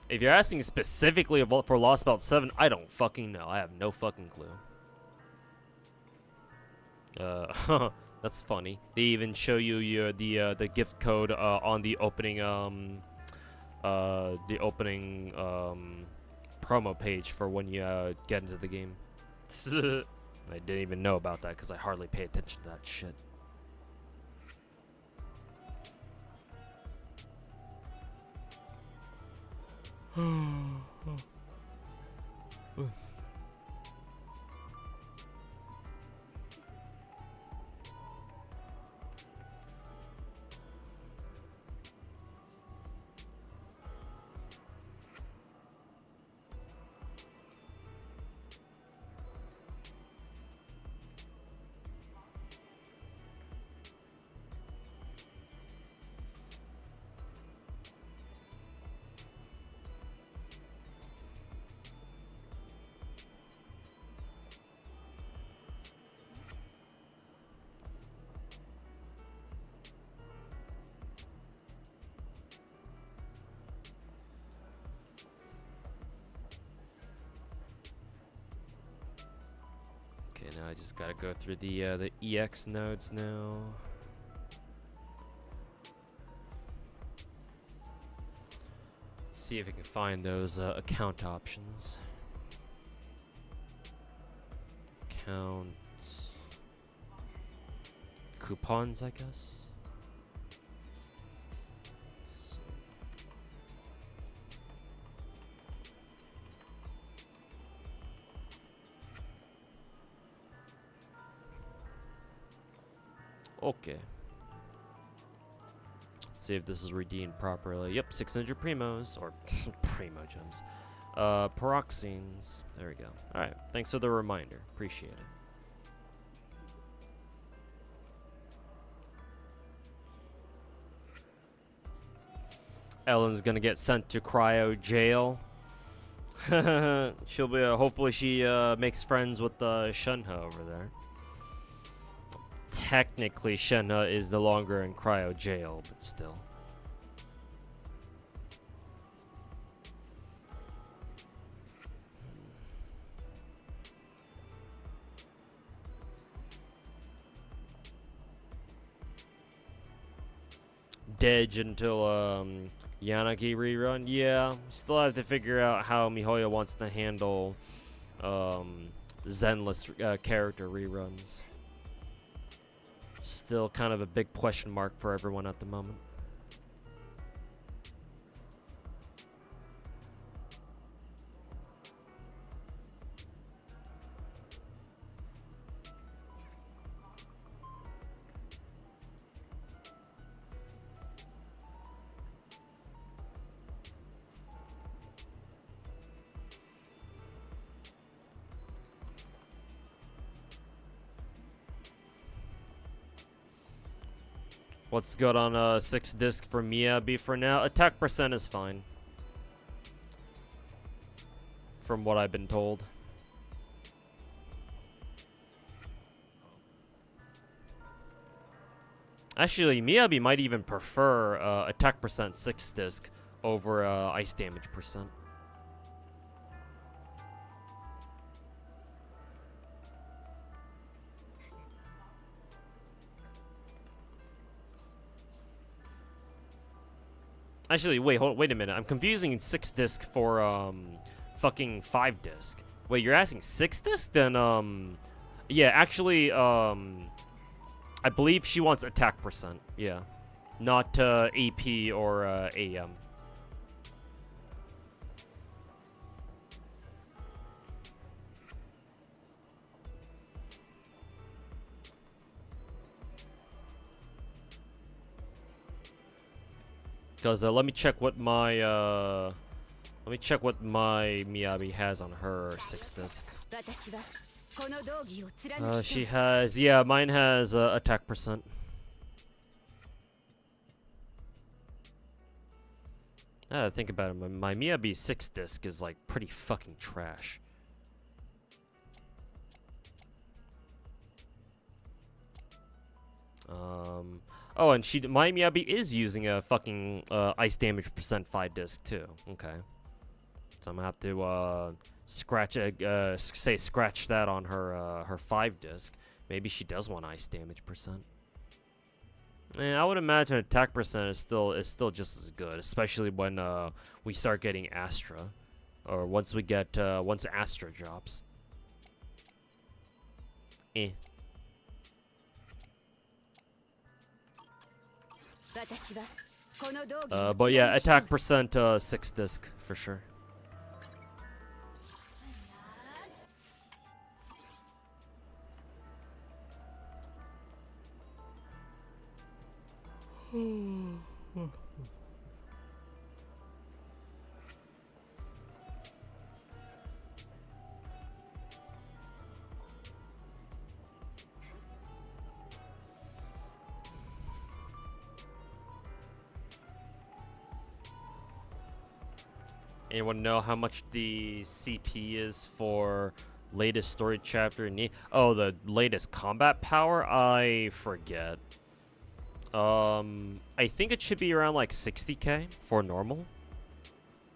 If you're asking specifically for Lost Belt 7, I don't fucking know. I have no fucking clue. That's funny. They even show you the gift code on the opening promo page for when you get into the game. I didn't even know about that because I hardly pay attention to that shit. Now I just gotta go through the EX nodes now. See if I can find those account options. Account coupons, I guess. Okay. See if this is redeemed properly. Yep, 600 primos, or primo gems. Peroxines. There we go. Alright, thanks for the reminder. Appreciate it. Ellen's gonna get sent to cryo jail. She'll be, hopefully she makes friends with Shenhe over there. Technically, Shenhe is no longer in cryo jail, but still. Dead until Yanagi rerun. Yeah, still have to figure out how Mihoyo wants to handle Zenless character reruns. Still kind of a big question mark for everyone at the moment. What's good on 6 disc for Miyabi for now? Attack percent is fine. From what I've been told. Actually, Miyabi might even prefer attack percent 6 disc over ice damage percent. Actually, wait a minute. I'm confusing 6 disc for fucking 5 disc. Wait, you're asking 6 disc? Then yeah, actually I believe she wants attack percent. Yeah. Not AP or AM. Because let me check what my Miyabi has on her 6 disc. She has, yeah, mine has attack percent. Think about it. My Miyabi 6 disc is like pretty fucking trash. Oh, and my Miyabi is using a fucking ice damage percent 5 disc too. Okay, so I'm gonna have to scratch that on her her 5 disc. Maybe she does want ice damage percent. I would imagine attack percent is still just as good, especially when we start getting Astra, or once we get once Astra drops. But yeah, attack percent 6 disc for sure. Anyone know how much the CP is for latest story chapter? Oh, the latest combat power? I forget. I think it should be around like 60k for normal.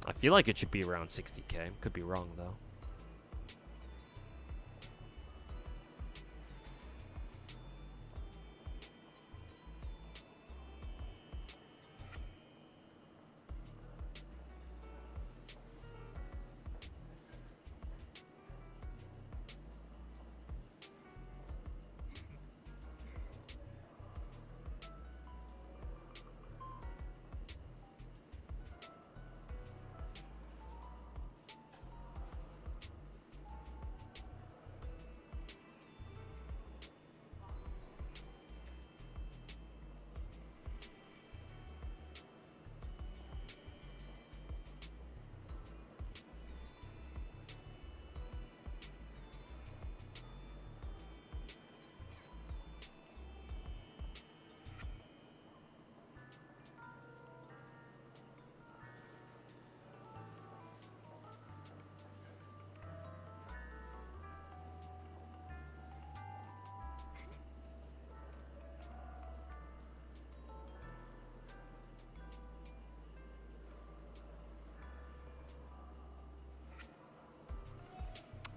I feel like it should be around 60k. Could be wrong though.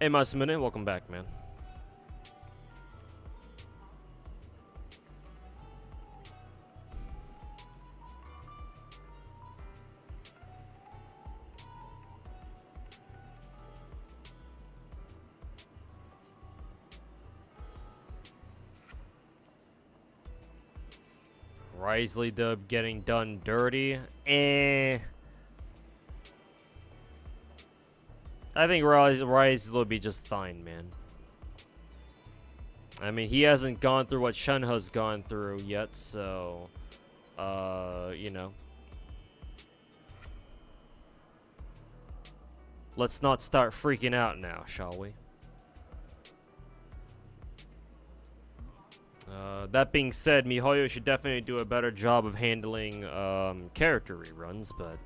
Hey, Masamune, welcome back, man. Risley Dub getting done dirty. I think Risley will be just fine, man. I mean, he hasn't gone through what Shenhe's gone through yet, so... you know. Let's not start freaking out now, shall we? That being said, MiHoYo should definitely do a better job of handling character reruns, but...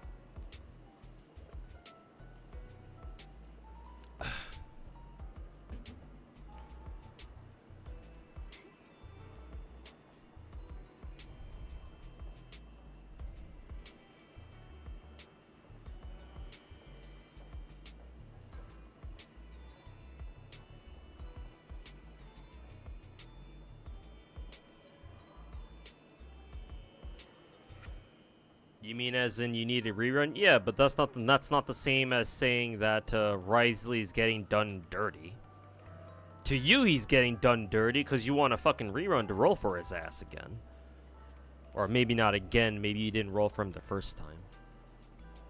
You mean as in you need a rerun? Yeah, but that's not the same as saying that Risley's getting done dirty. To you, he's getting done dirty because you want a fucking rerun to roll for his ass again. Or maybe not again, maybe you didn't roll for him the first time.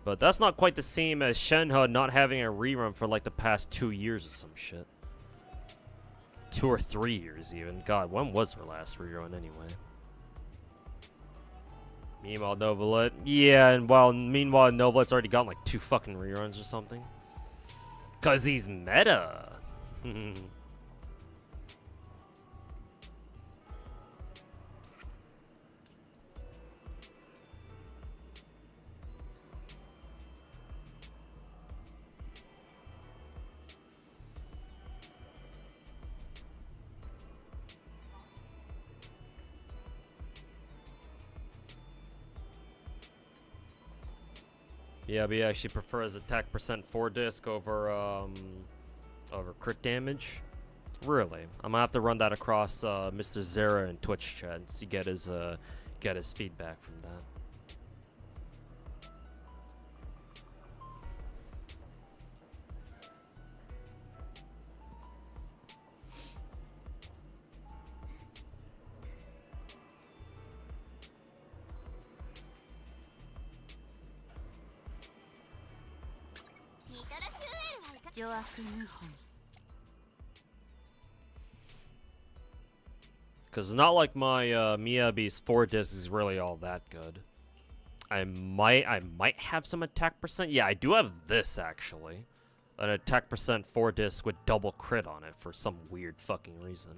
But that's not quite the same as Shenhe not having a rerun for like the past 2 years or some shit. 2 or 3 years even. God, when was her last rerun anyway? Meanwhile, Novalet. Yeah, and meanwhile, Novalet's already gotten like 2 fucking reruns or something. Cause he's meta. Yeah, but he actually prefers attack percent 4 disc over crit damage. Really, I'm gonna have to run that across Mr. Zera in Twitch chat and see get his feedback from that. Cause it's not like my Miyabi's 4 disc is really all that good. I might have some attack percent. Yeah, I do have this actually. An attack percent 4 disc with double crit on it for some weird fucking reason.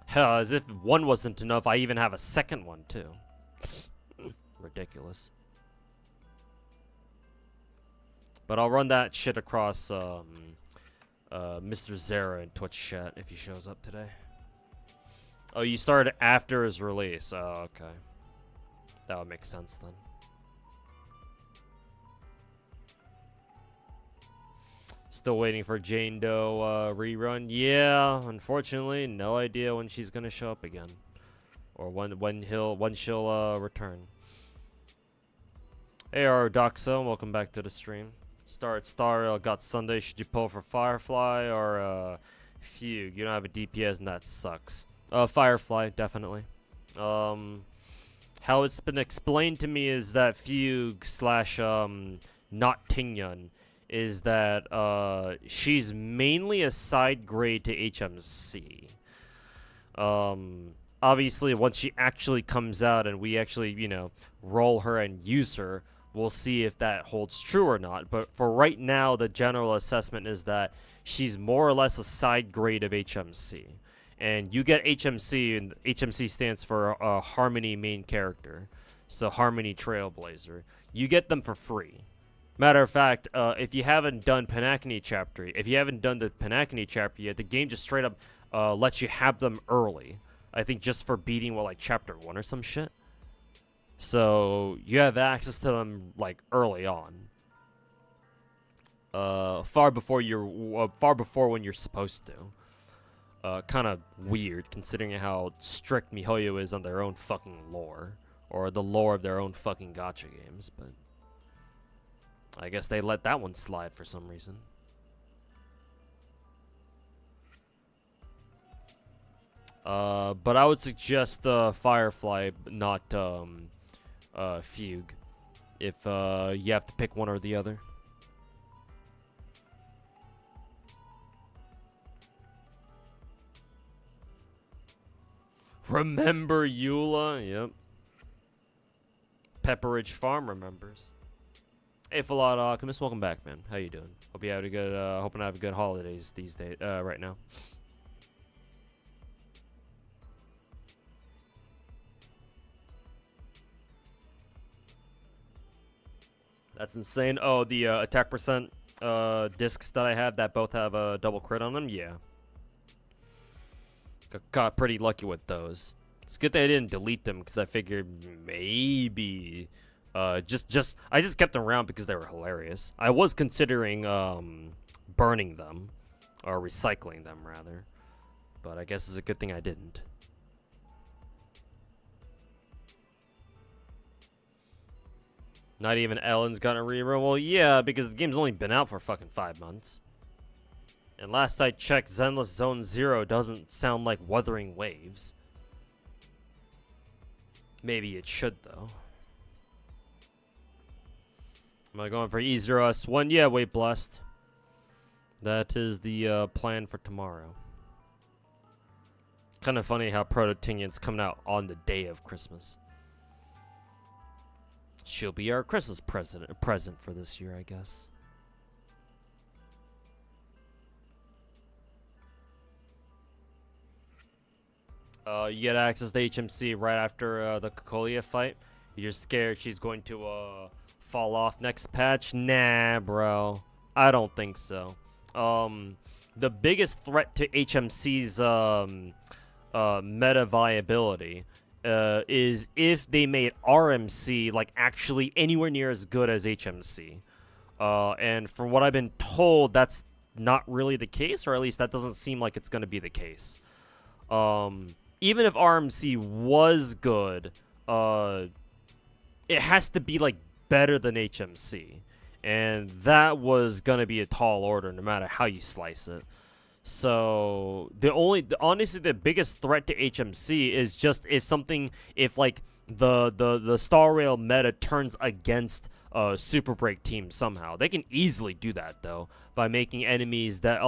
Hell, as if one wasn't enough, I even have a second one too. Ridiculous. But I'll run that shit across Mr. Zera in Twitch chat if he shows up today. Oh, you started after his release. Oh, okay. That would make sense then. Still waiting for Jane Doe rerun. Yeah, unfortunately, no idea when she's gonna show up again, or when she'll return. Hey, Doxa, welcome back to the stream. Got Sunday. Should you pull for Firefly or Fugue? You don't have a DPS and that sucks. Firefly, definitely. How it's been explained to me is that Fugue / not Tingyun is that she's mainly a side grade to HMC. Obviously, once she actually comes out and we actually, you know, roll her and use her, we'll see if that holds true or not. But for right now, the general assessment is that she's more or less a side grade of HMC. And you get HMC, and HMC stands for Harmony Main Character. So Harmony Trailblazer. You get them for free. Matter of fact, if you haven't done Panacony Chapter, if you haven't done the Panacony Chapter yet, the game just straight up lets you have them early. I think just for beating, well, like Chapter 1 or some shit. So you have access to them like early on. far before when you're supposed to. Kind of weird considering how strict MiHoYo is on their own fucking lore, or the lore of their own fucking gacha games, but I guess they let that one slide for some reason. But I would suggest Firefly, not Fugue, if you have to pick one or the other. Remember Eula? Yep. Pepperidge Farm remembers. Hey, Fallout Alchemist, welcome back, man. How you doing? Hope you had a good, hoping to have a good holidays these days, right now. That's insane. Oh, the attack percent discs that I have that both have a double crit on them. Yeah. Got pretty lucky with those. It's good that I didn't delete them because I figured maybe I just kept them around because they were hilarious. I was considering burning them or recycling them rather, but I guess it's a good thing I didn't. Not even Ellen's gonna reroll. Well, yeah, because the game's only been out for fucking 5 months. And last I checked, Zenless Zone 0 doesn't sound like Wuthering Waves. Maybe it should, though. Am I going for E0S1? Yeah, wait, blessed. That is the plan for tomorrow. Kind of funny how Proto-Tinion's coming out on the day of Christmas. She'll be our Christmas present for this year, I guess. You get access to HMC right after the Cocolia fight. You're scared she's going to fall off next patch? Nah, bro. I don't think so. The biggest threat to HMC's meta viability is if they made RMC like actually anywhere near as good as HMC. And from what I've been told, that's not really the case, or at least that doesn't seem like it's going to be the case. Even if RMC was good, it has to be like better than HMC, and that was gonna be a tall order no matter how you slice it. So honestly the biggest threat to HMC is just if like the Star Rail meta turns against Super Break teams somehow. They can easily do that though by making enemies that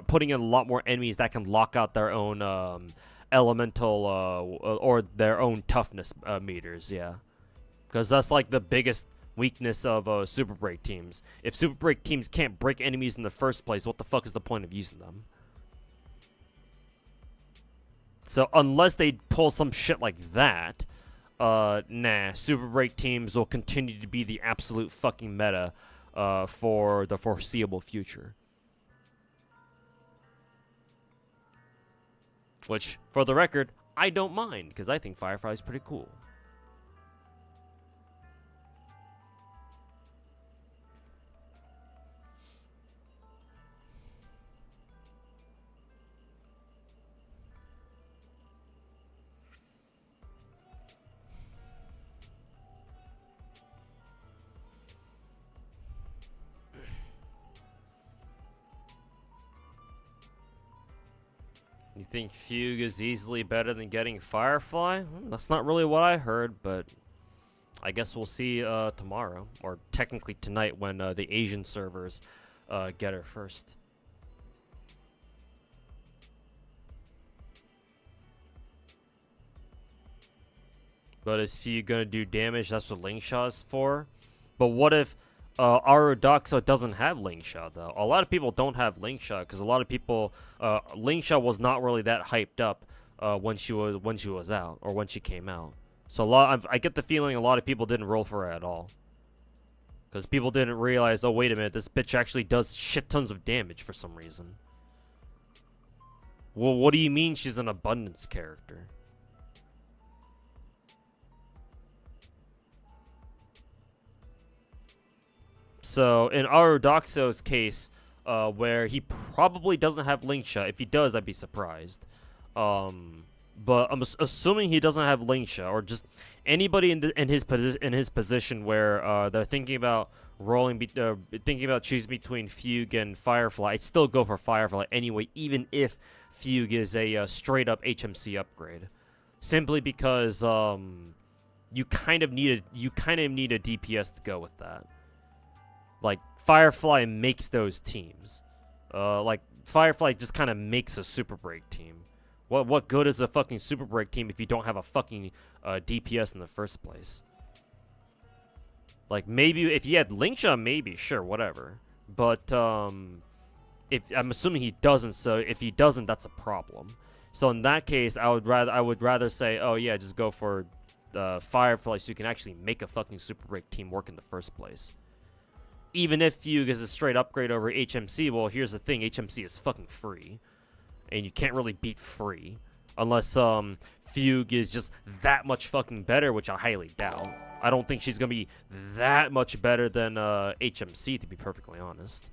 putting in a lot more enemies that can lock out their own elemental or their own toughness meters. Yeah, because that's like the biggest weakness of Super Break teams. If Super Break teams can't break enemies in the first place, what the fuck is the point of using them? So unless they pull some shit like that, nah, Super Break teams will continue to be the absolute fucking meta for the foreseeable future. Which, for the record, I don't mind, because I think Firefly is pretty cool. You think Fugue is easily better than getting Firefly? That's not really what I heard, but I guess we'll see tomorrow, or technically tonight when the Asian servers get her first. But is Fugue gonna do damage? That's what Lingshaw is for. But what if Arudoxo doesn't have Lingshaw though? A lot of people don't have Lingshaw because a lot of people Lingshaw was not really that hyped up when she was out, or when she came out. So I get the feeling a lot of people didn't roll for her at all, because people didn't realize, oh wait a minute, this bitch actually does shit tons of damage for some reason. Well, what do you mean she's an abundance character? So in Arudoxo's case, where he probably doesn't have Linkshot. If he does, I'd be surprised. But I'm assuming he doesn't have Linkshot, or just anybody in his position where they're thinking about thinking about choosing between Fugue and Firefly. I'd still go for Firefly anyway, even if Fugue is a straight up HMC upgrade, simply because you kind of need a DPS to go with that. Like, Firefly makes those teams. Like, Firefly just kind of makes a Super Break team. What good is a fucking Super Break team if you don't have a fucking DPS in the first place? Like, maybe if you had Linkshot, maybe, sure, whatever. But, if I'm assuming he doesn't, so if he doesn't, that's a problem. So in that case, I would rather say, oh yeah, just go for Firefly so you can actually make a fucking Super Break team work in the first place. Even if Fugue is a straight upgrade over HMC, well, here's the thing, HMC is fucking free. And you can't really beat free. Unless, Fugue is just that much fucking better, which I highly doubt. I don't think she's gonna be that much better than, HMC, to be perfectly honest.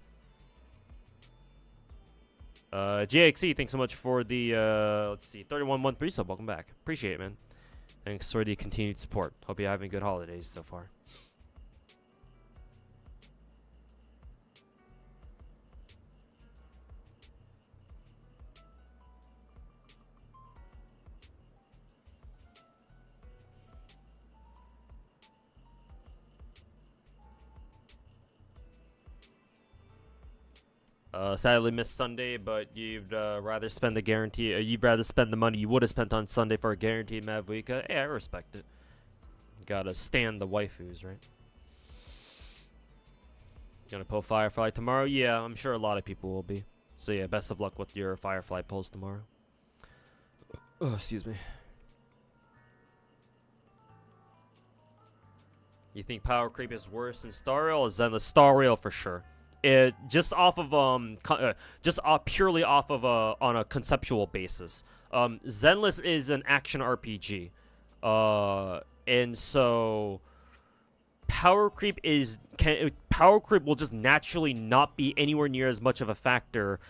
JXE, thanks so much for the, let's see, 3113 sub, welcome back. Appreciate it, man. Thanks for the continued support. Hope you're having good holidays so far. Sadly missed Sunday, but you'd rather spend you'd rather spend the money you would have spent on Sunday for a guaranteed Mavuika. Hey, I respect it. Gotta stand the waifus, right? Gonna pull Firefly tomorrow? Yeah, I'm sure a lot of people will be. So yeah, best of luck with your Firefly pulls tomorrow. Oh, excuse me. You think power creep is worse than Star Rail? Is than the Star Rail for sure. It just off of purely off of on a conceptual basis. Zenless is an action RPG, and so power creep will just naturally not be anywhere near as much of a factor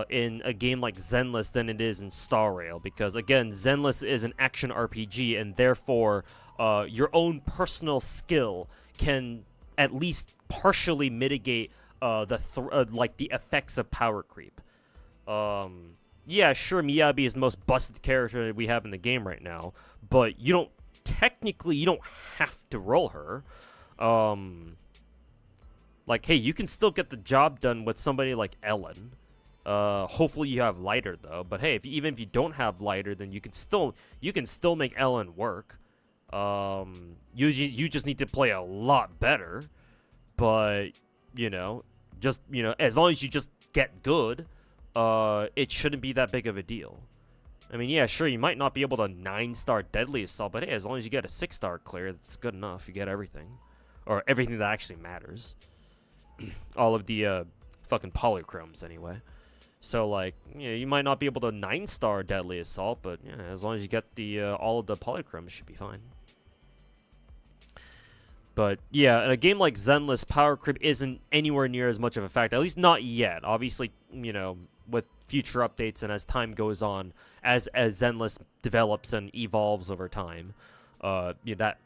in a game like Zenless than it is in Star Rail, because again, Zenless is an action RPG, and therefore your own personal skill can at least partially mitigate like the effects of power creep. Yeah, sure, Miyabi is the most busted character that we have in the game right now, but you don't have to roll her. Like, hey, you can still get the job done with somebody like Ellen. Hopefully you have lighter though, but hey, even if you don't have lighter, then you can still make Ellen work. You just need to play a lot better, but as long as you just get good, it shouldn't be that big of a deal. I mean, yeah, sure, you might not be able to 9-star Deadly Assault, but hey, as long as you get a 6-star clear, that's good enough. You get everything. Or everything that actually matters. All of the, fucking polychromes, anyway. So, like, you might not be able to 9-star Deadly Assault, but, yeah, as long as you get the, all of the polychromes, should be fine. But, yeah, in a game like Zenless, power creep isn't anywhere near as much of a factor. At least not yet. Obviously, with future updates and as time goes on, as Zenless develops and evolves over time, that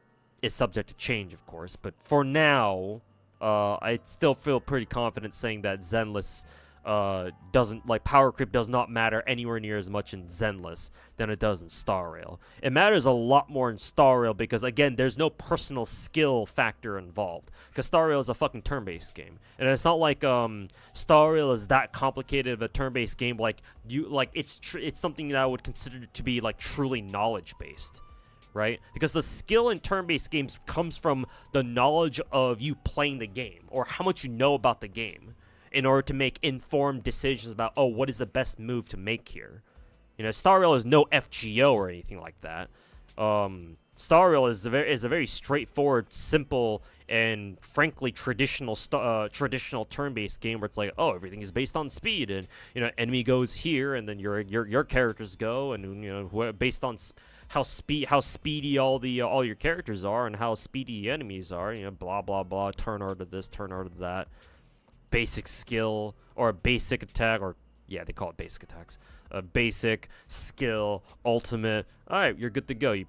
is subject to change, of course. But for now, I still feel pretty confident saying that Zenless power creep does not matter anywhere near as much in Zenless than it does in Star Rail. It matters a lot more in Star Rail because, again, there's no personal skill factor involved. Because Star Rail is a fucking turn-based game. And it's not like, Star Rail is that complicated of a turn-based game, it's something that I would consider to be, like, truly knowledge-based. Right? Because the skill in turn-based games comes from the knowledge of you playing the game, or how much you know about the game, in order to make informed decisions about, oh, what is the best move to make here. Star Rail is no FGO or anything like that. Star Rail is a very straightforward, simple, and frankly traditional turn-based game where it's like, oh, everything is based on speed, and enemy goes here, and then your characters go, and based on how speedy all your characters are and how speedy enemies are. You know, blah blah blah. Turn order this, turn order that. Basic skill or basic attack, or yeah, they call it basic attacks. Basic skill, ultimate. All right, you're good to go. You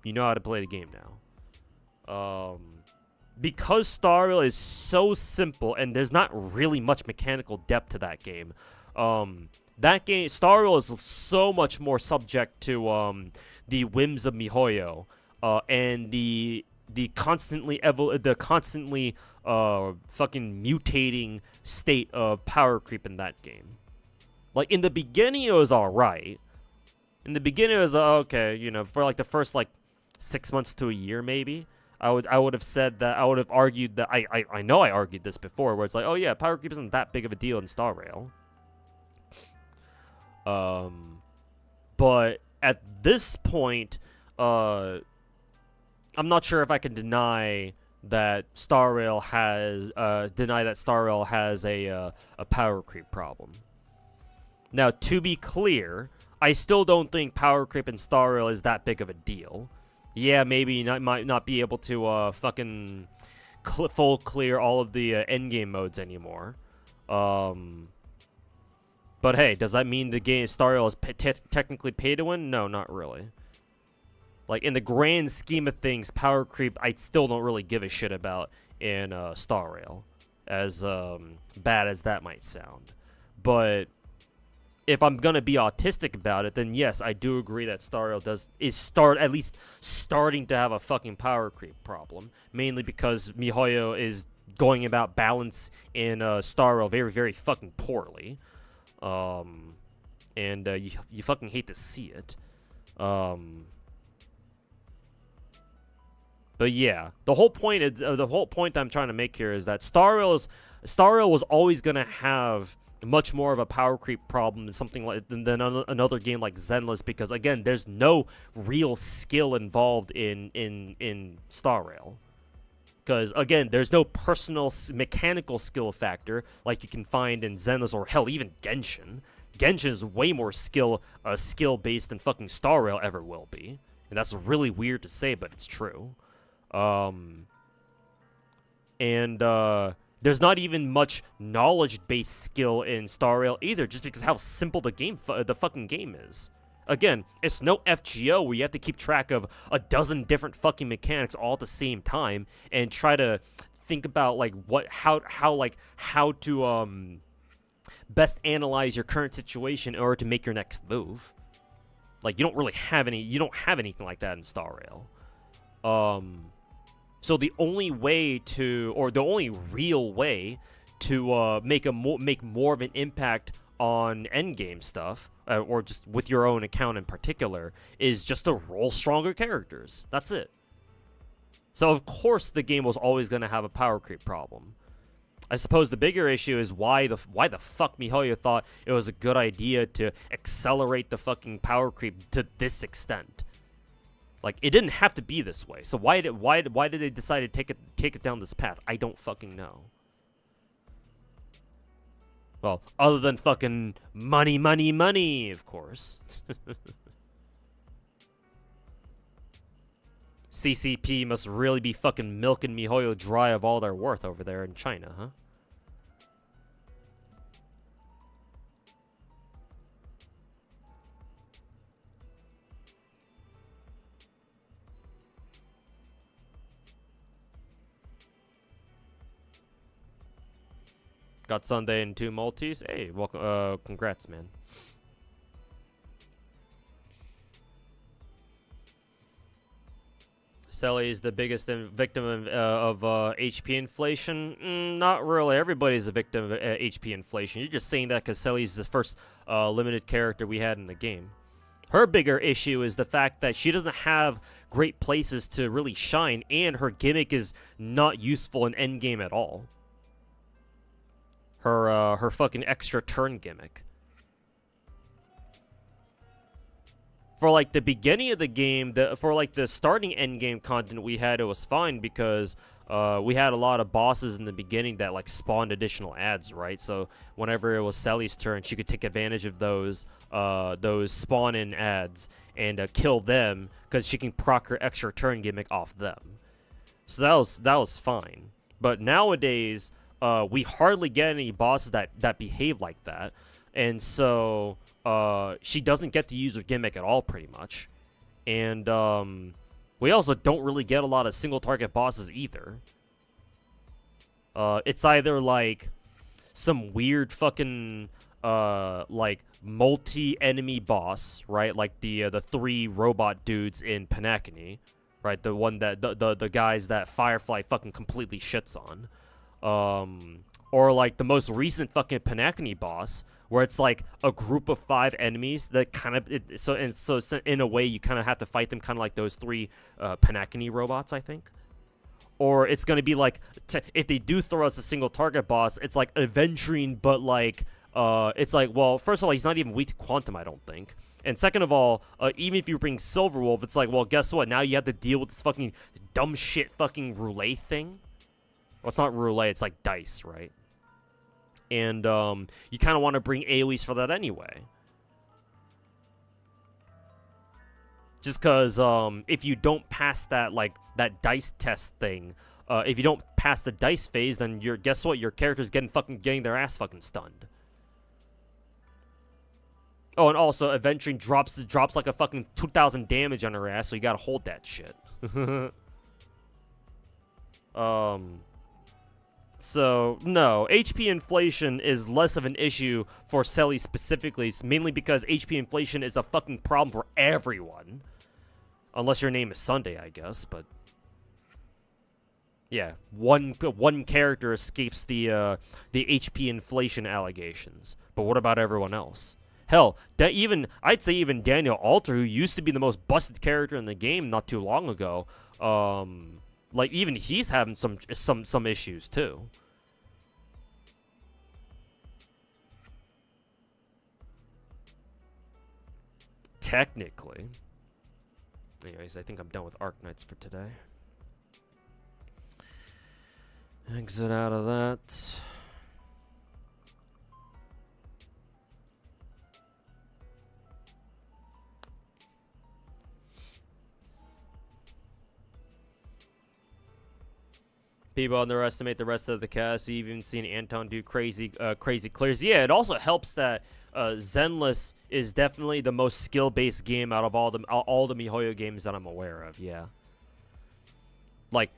know how to play the game now. Because Star Rail is so simple and there's not really much mechanical depth to that game. Star Rail is so much more subject to the whims of MiHoYo and the constantly fucking mutating state of power creep in that game. Like, in the beginning, it was alright. In the beginning, it was okay, you know, for like the first like 6 months to a year, maybe. I would have said that, I would have argued that, I know I argued this before, where it's like, oh yeah, power creep isn't that big of a deal in Star Rail. But at this point, I'm not sure if I can deny that Star Rail has a power creep problem. Now, to be clear, I still don't think power creep in Star Rail is that big of a deal. Yeah, maybe you might not be able to fucking full clear all of the endgame modes anymore. But hey, does that mean the game Star Rail is technically pay to win? No, not really. Like, in the grand scheme of things, power creep I still don't really give a shit about in Star Rail, as bad as that might sound. But if I'm gonna be autistic about it, then yes, I do agree that Star Rail is at least starting to have a fucking power creep problem, mainly because MiHoYo is going about balance in Star Rail very, very fucking poorly. And you fucking hate to see it. But yeah, the whole point I'm trying to make here is that Star Rail was always gonna have much more of a power creep problem than something like than another game like Zenless, because again, there's no real skill involved in Star Rail. Because again, there's no personal mechanical skill factor like you can find in Zenless, or hell, even Genshin. Genshin is way more skill based than fucking Star Rail ever will be, and that's really weird to say, but it's true. There's not even much knowledge-based skill in Star Rail either, just because how simple the fucking game is. Again, it's no FGO where you have to keep track of a dozen different fucking mechanics all at the same time and try to think about like how to best analyze your current situation in order to make your next move. Like, you don't have anything like that in Star Rail. So the only real way to make more of an impact on endgame stuff, or just with your own account in particular, is just to roll stronger characters. That's it. So of course the game was always going to have a power creep problem. I suppose the bigger issue is why the fuck MiHoYo thought it was a good idea to accelerate the fucking power creep to this extent. Like, it didn't have to be this way. So why did they decide to take it down this path? I don't fucking know. Well, other than fucking money, money, money, of course. CCP must really be fucking milking MiHoYo dry of all their worth over there in China, huh? Got Sunday and 2 multis. Hey, welcome. Congrats, man. Selly is the biggest victim of HP inflation. Not really. Everybody's a victim of HP inflation. You're just saying that because Selly's the first limited character we had in the game. Her bigger issue is the fact that she doesn't have great places to really shine, and her gimmick is not useful in endgame at all. Her fucking extra turn gimmick. For like the beginning of the game, for like the starting endgame content we had, it was fine because we had a lot of bosses in the beginning that like spawned additional ads, right? So whenever it was Sally's turn, she could take advantage of those spawn-in ads and kill them because she can proc her extra turn gimmick off them. So that was fine. But nowadays, we hardly get any bosses that behave like that, and so she doesn't get to use her gimmick at all, pretty much. And we also don't really get a lot of single target bosses either. It's either like some weird fucking like multi-enemy boss, right? Like the 3 robot dudes in Panakini, right? The one that the guys that Firefly fucking completely shits on. Or like the most recent fucking Panakini boss, where it's like a group of 5 enemies that kind of so in a way you kind of have to fight them kind of like those 3 Panakini robots, I think. Or it's gonna be like if they do throw us a single target boss, it's like adventuring, but like it's like, well, first of all, he's not even weak to quantum, I don't think. And second of all, even if you bring Silverwolf, it's like, well, guess what? Now you have to deal with this fucking dumb shit fucking roulette thing. Well, it's not roulette, it's like dice, right? And you kind of want to bring AoEs for that anyway. Just because if you don't pass that, like, that dice test thing, if you don't pass the dice phase, then guess what? Your character's getting their ass fucking stunned. Oh, and also, adventuring drops like a fucking 2,000 damage on her ass, so you gotta hold that shit. So, no, HP inflation is less of an issue for Selly specifically. It's mainly because HP inflation is a fucking problem for everyone. Unless your name is Sunday, I guess, but... yeah, one character escapes the HP inflation allegations. But what about everyone else? Hell, I'd say even Daniel Alter, who used to be the most busted character in the game not too long ago, like, even he's having some issues, too. Technically. Anyways, I think I'm done with Arknights for today. Exit out of that. People underestimate the rest of the cast. You've even seen Anton do crazy clears. Yeah, it also helps that Zenless is definitely the most skill-based game out of all the MiHoYo games that I'm aware of. Yeah, like,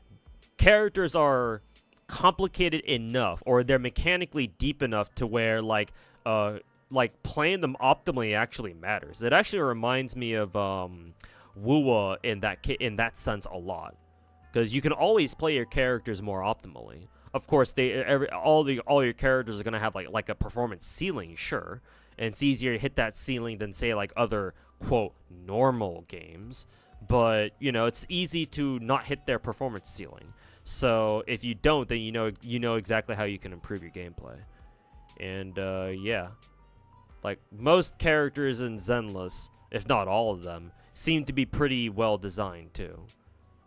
characters are complicated enough, or they're mechanically deep enough to where like playing them optimally actually matters. It actually reminds me of Wuwa in that sense a lot. Because you can always play your characters more optimally. Of course, all your characters are gonna have like a performance ceiling, sure, and it's easier to hit that ceiling than say like other quote normal games. But you know, it's easy to not hit their performance ceiling. So if you don't, then you know exactly how you can improve your gameplay. And yeah, like most characters in Zenless, if not all of them, seem to be pretty well designed too.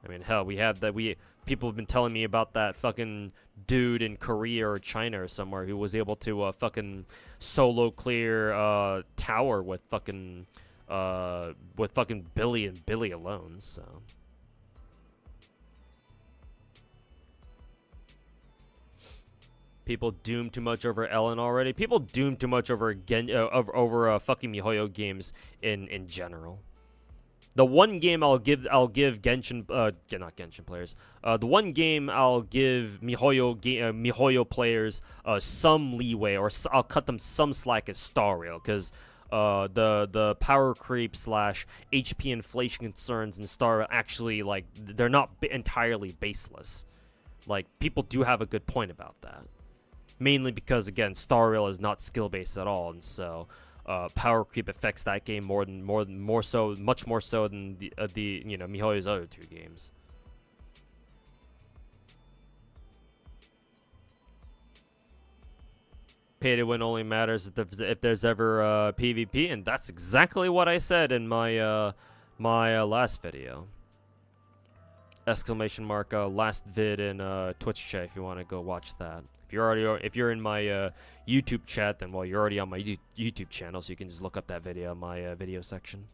I mean, hell, people have been telling me about that fucking dude in Korea or China or somewhere who was able to fucking solo clear tower with fucking Billy and Billy alone. So people doomed too much over Ellen already. People doomed too much over fucking MiHoYo games in general. The one game I'll give Genshin, not Genshin players. The one game I'll give MiHoYo players some leeway, or I'll cut them some slack is Star Rail, because the power creep / HP inflation concerns in Star Rail actually, like, they're not entirely baseless. Like, people do have a good point about that. Mainly because, again, Star Rail is not skill based at all, and so power creep affects that game much more so than the MiHoYo's other 2 games. Pay to win only matters if there's ever PvP, and that's exactly what I said in my my last video. exclamation mark last vid in Twitch chat if you want to go watch that. If you're in my YouTube chat, then well, you're already on my YouTube channel, so you can just look up that video in my video section.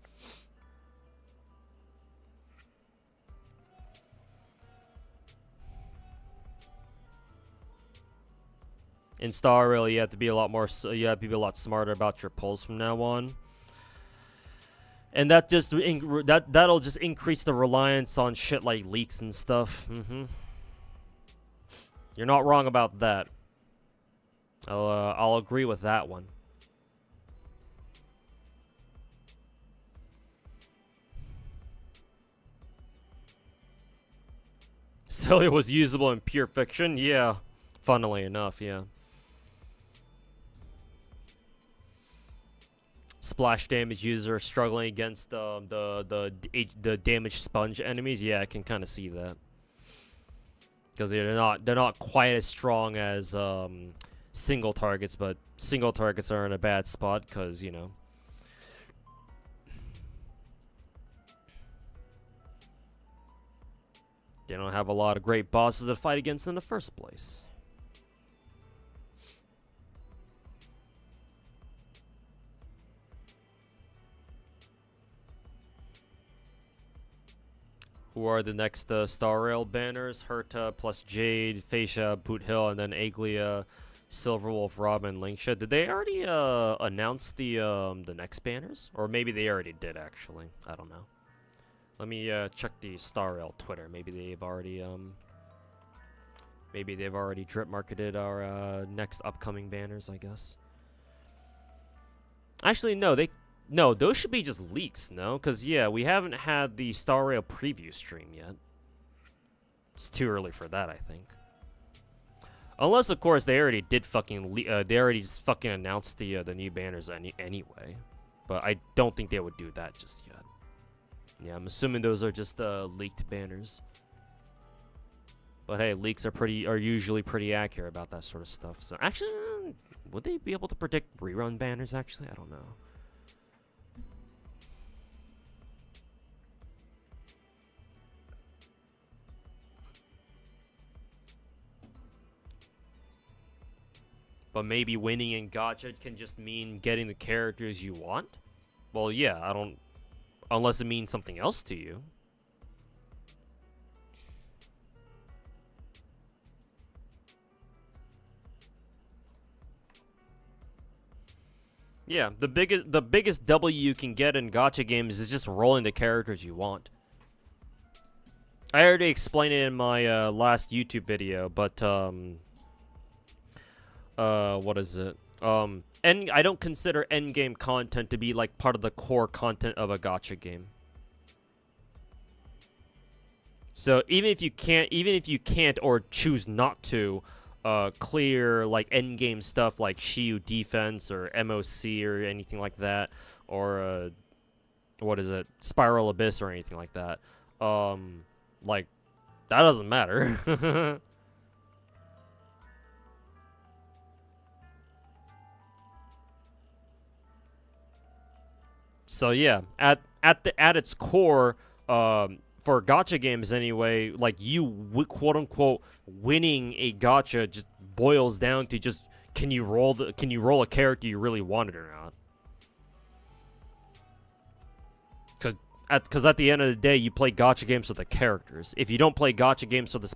In Star Rail, you have to be a lot more. You have to be a lot smarter about your pulls from now on, and that just that'll just increase the reliance on shit like leaks and stuff. You're not wrong about that. I'll agree with that one. Celia was usable in pure fiction, yeah. Funnily enough, yeah. Splash damage user struggling against the damage sponge enemies. Yeah, I can kind of see that, because they're not quite as strong as single targets, but single targets are in a bad spot because, you know, they don't have a lot of great bosses to fight against in the first place. Who are the next Star Rail banners? Herta plus Jade, Fascia, Boot Hill, and then Aglia, Silverwolf, Robin, Linksha. Did they already announce the next banners? Or maybe they already did, actually. I don't know. Let me check the Star Rail Twitter. Maybe they've already drip marketed our next upcoming banners, I guess. Actually, no, those should be just leaks, no? Because, yeah, we haven't had the Star Rail preview stream yet. It's too early for that, I think. Unless, of course, they already did fucking they already just fucking announced the new banners anyway. But I don't think they would do that just yet. Yeah, I'm assuming those are just leaked banners. But hey, leaks are usually pretty accurate about that sort of stuff. So actually, would they be able to predict rerun banners? Actually, I don't know. But maybe winning in gacha can just mean getting the characters you want? Well, yeah, I don't... Unless it means something else to you. Yeah, the biggest W you can get in gacha games is just rolling the characters you want. I already explained it in my last YouTube video, but what is it? And I don't consider endgame content to be like part of the core content of a gacha game. So even if you can't or choose not to clear like endgame stuff like Shiyu defense or MOC or anything like that, or what is it, Spiral Abyss or anything like that, like that doesn't matter. So yeah, at its core, for gacha games anyway, like you quote unquote winning a gacha just boils down to just can you roll a character you really wanted or not? Because at the end of the day, you play gacha games for the characters. If you don't play gacha games for the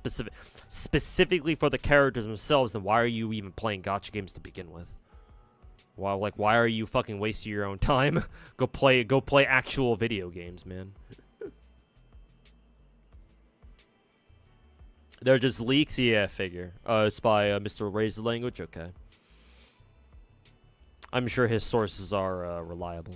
specifically for the characters themselves, then why are you even playing gacha games to begin with? Well, like, why are you fucking wasting your own time? Go play actual video games, man. They're just leaks? Yeah, figure. It's by Mr. Raise the Language? Okay. I'm sure his sources are reliable.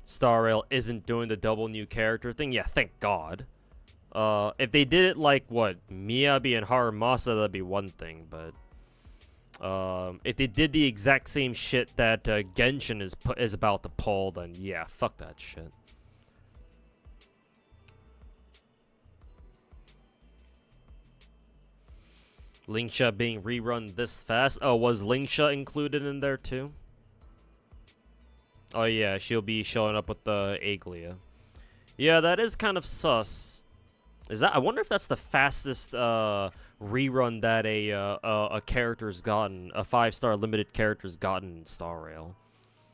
Star Rail isn't doing the double new character thing. Yeah, thank God. If they did it like, what, Miyabi and Haramasa, that'd be one thing, but... if they did the exact same shit that Genshin is about to pull, then yeah, fuck that shit. Lingsha being rerun this fast. Oh, was Lingsha included in there too? Oh yeah, she'll be showing up with the Aglia. Yeah, that is kind of sus. Is that? I wonder if that's the fastest rerun that a character's gotten, a 5-star limited character's gotten in Star Rail.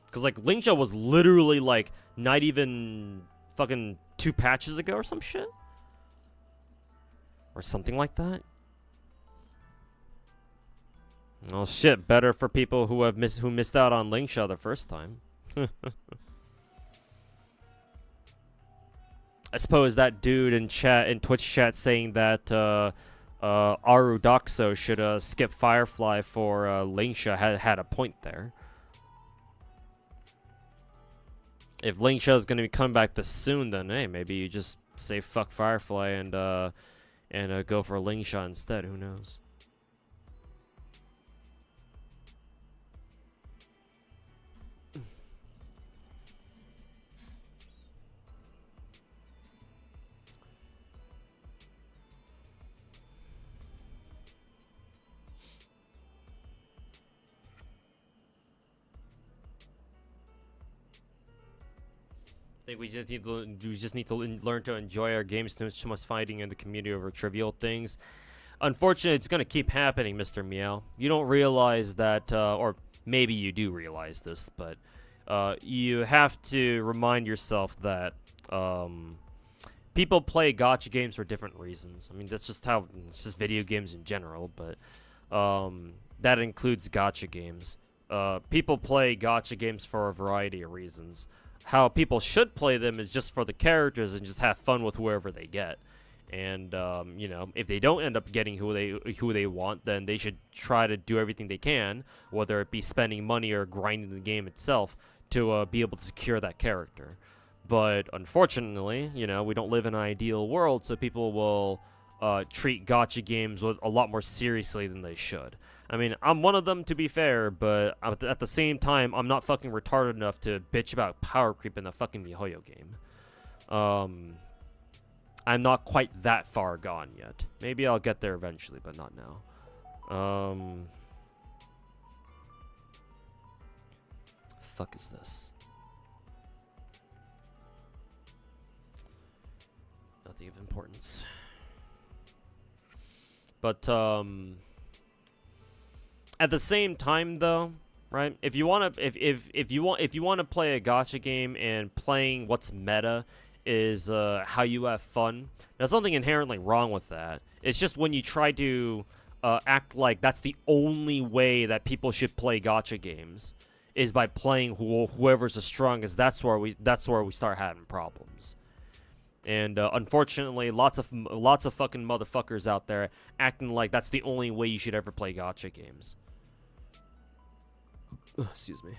Because like Lingsha was literally like not even fucking 2 patches ago or some shit, or something like that. Oh shit! Better for people who missed out on Lingsha the first time. I suppose that dude in Twitch chat saying that Arudoxo should skip Firefly for Lingsha had a point there. If Lingsha is gonna be coming back this soon, then hey, maybe you just say fuck Firefly and go for Lingsha instead. Who knows? I think we just need to learn to enjoy our games. Too much fighting in the community over trivial things. Unfortunately, it's gonna keep happening, Mr. Meow. You don't realize that, or maybe you do realize this, but you have to remind yourself that people play gacha games for different reasons. I mean, that's just how it's just video games in general, but that includes gacha games. People play gacha games for a variety of reasons. How people should play them is just for the characters and just have fun with whoever they get. And you know, if they don't end up getting who they want, then they should try to do everything they can, whether it be spending money or grinding the game itself, to be able to secure that character. But unfortunately, you know, we don't live in an ideal world, so people will treat gacha games with a lot more seriously than they should. I mean, I'm one of them, to be fair, but at the same time, I'm not fucking retarded enough to bitch about power creep in a fucking MiHoYo game. I'm not quite that far gone yet. Maybe I'll get there eventually, but not now. Fuck is this? Nothing of importance. But, at the same time, though, right? If you want to play a gacha game and playing what's meta is how you have fun, there's nothing inherently wrong with that. It's just when you try to act like that's the only way that people should play gacha games is by playing whoever's the strongest. That's where we start having problems. And unfortunately, lots of fucking motherfuckers out there acting like that's the only way you should ever play gacha games. Excuse me.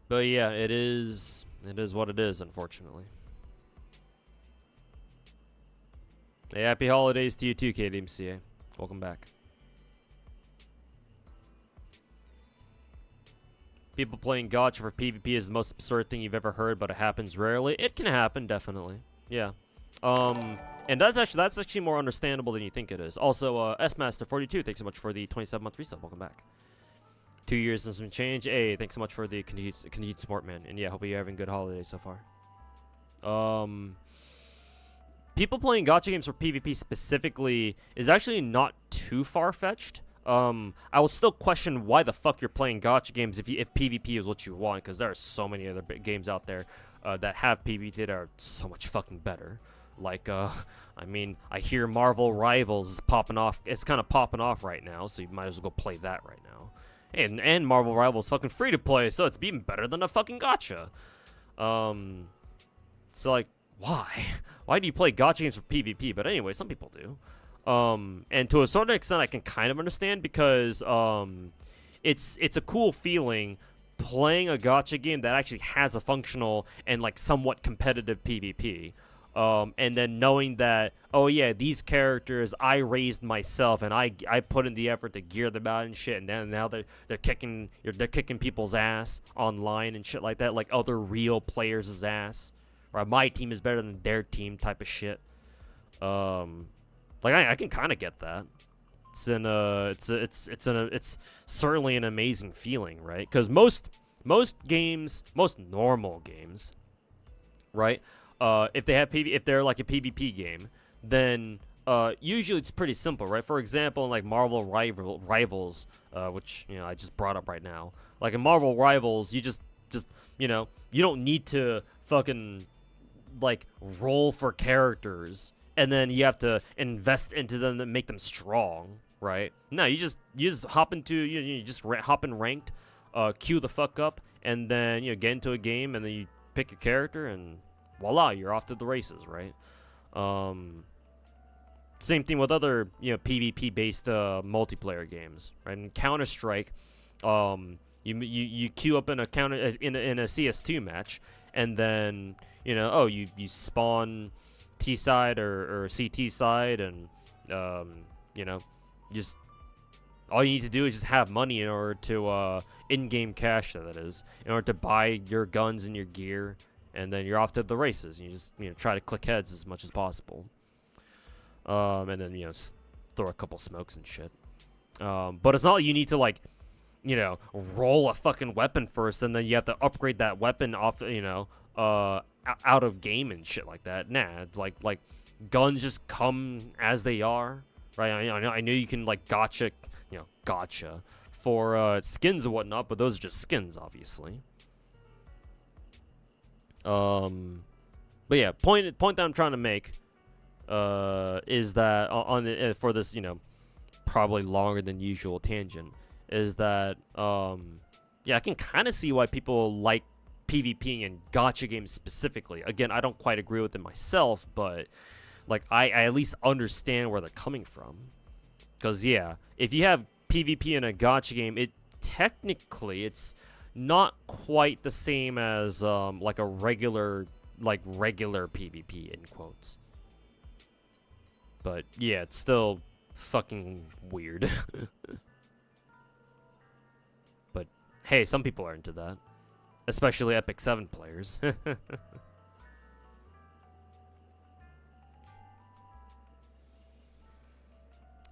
But yeah, it is what it is, unfortunately. Hey, happy holidays to you too, KDMCA. Welcome back. People playing gacha for PvP is the most absurd thing you've ever heard, but it happens rarely. It can happen, definitely. Yeah. And that's actually more understandable than you think it is. Also, SMaster42, thanks so much for the 27-month resub. Welcome back. 2 years since some change. Hey, thanks so much for the continued support, man. And yeah, hope you're having good holidays so far. People playing gacha games for PvP specifically is actually not too far-fetched. I will still question why the fuck you're playing gacha games if PvP is what you want, because there are so many other games out there that have PvP that are so much fucking better. Like, I mean, I hear Marvel Rivals is popping off. It's kind of popping off right now, so you might as well go play that right now. And Marvel Rivals fucking free to play, so it's even better than a fucking gacha. So like, why? Why do you play gacha games for PvP? But anyway, some people do. And to a certain extent, I can kind of understand, because it's a cool feeling playing a gacha game that actually has a functional and like somewhat competitive PvP. And then knowing that, oh yeah, these characters I raised myself and I put in the effort to gear them out and shit, and then now they're kicking people's ass online and shit like that, like other real players' ass, Right, my team is better than their team type of shit. Like I can kind of get that. It's certainly an amazing feeling, right? Because most games, most normal games, right? If they're like a PvP game, then usually it's pretty simple, right? For example, in like Marvel Rivals, which I just brought up right now. Like in Marvel Rivals, you just you don't need to fucking like roll for characters and then you have to invest into them to make them strong, right? No, you just hop into you just hop in ranked, queue the fuck up, and then get into a game, and then you pick your character, and voila, you're off to the races, right? Same thing with other PvP based multiplayer games, right? In Counter Strike, you queue up in a in a CS2 match, and then you spawn T side or CT side, and just all you need to do is just have money in order to in-game cash, that is, in order to buy your guns and your gear, and then you're off to the races. You just try to click heads as much as possible, and then throw a couple smokes and shit. But it's not like you need to like roll a fucking weapon first, and then you have to upgrade that weapon off out of game and shit like that. Nah, like guns just come as they are, right? I know you can like gotcha for skins and whatnot, but those are just skins, obviously. But yeah, point that I'm trying to make is that for this probably longer than usual tangent, is that yeah, I can kind of see why people like PvPing and gacha games specifically. Again, I don't quite agree with it myself, but like I at least understand where they're coming from. Because yeah, if you have PvP in a gacha game, it's not quite the same as like a regular PvP in quotes. But yeah, it's still fucking weird. But hey, some people are into that. Especially Epic 7 players.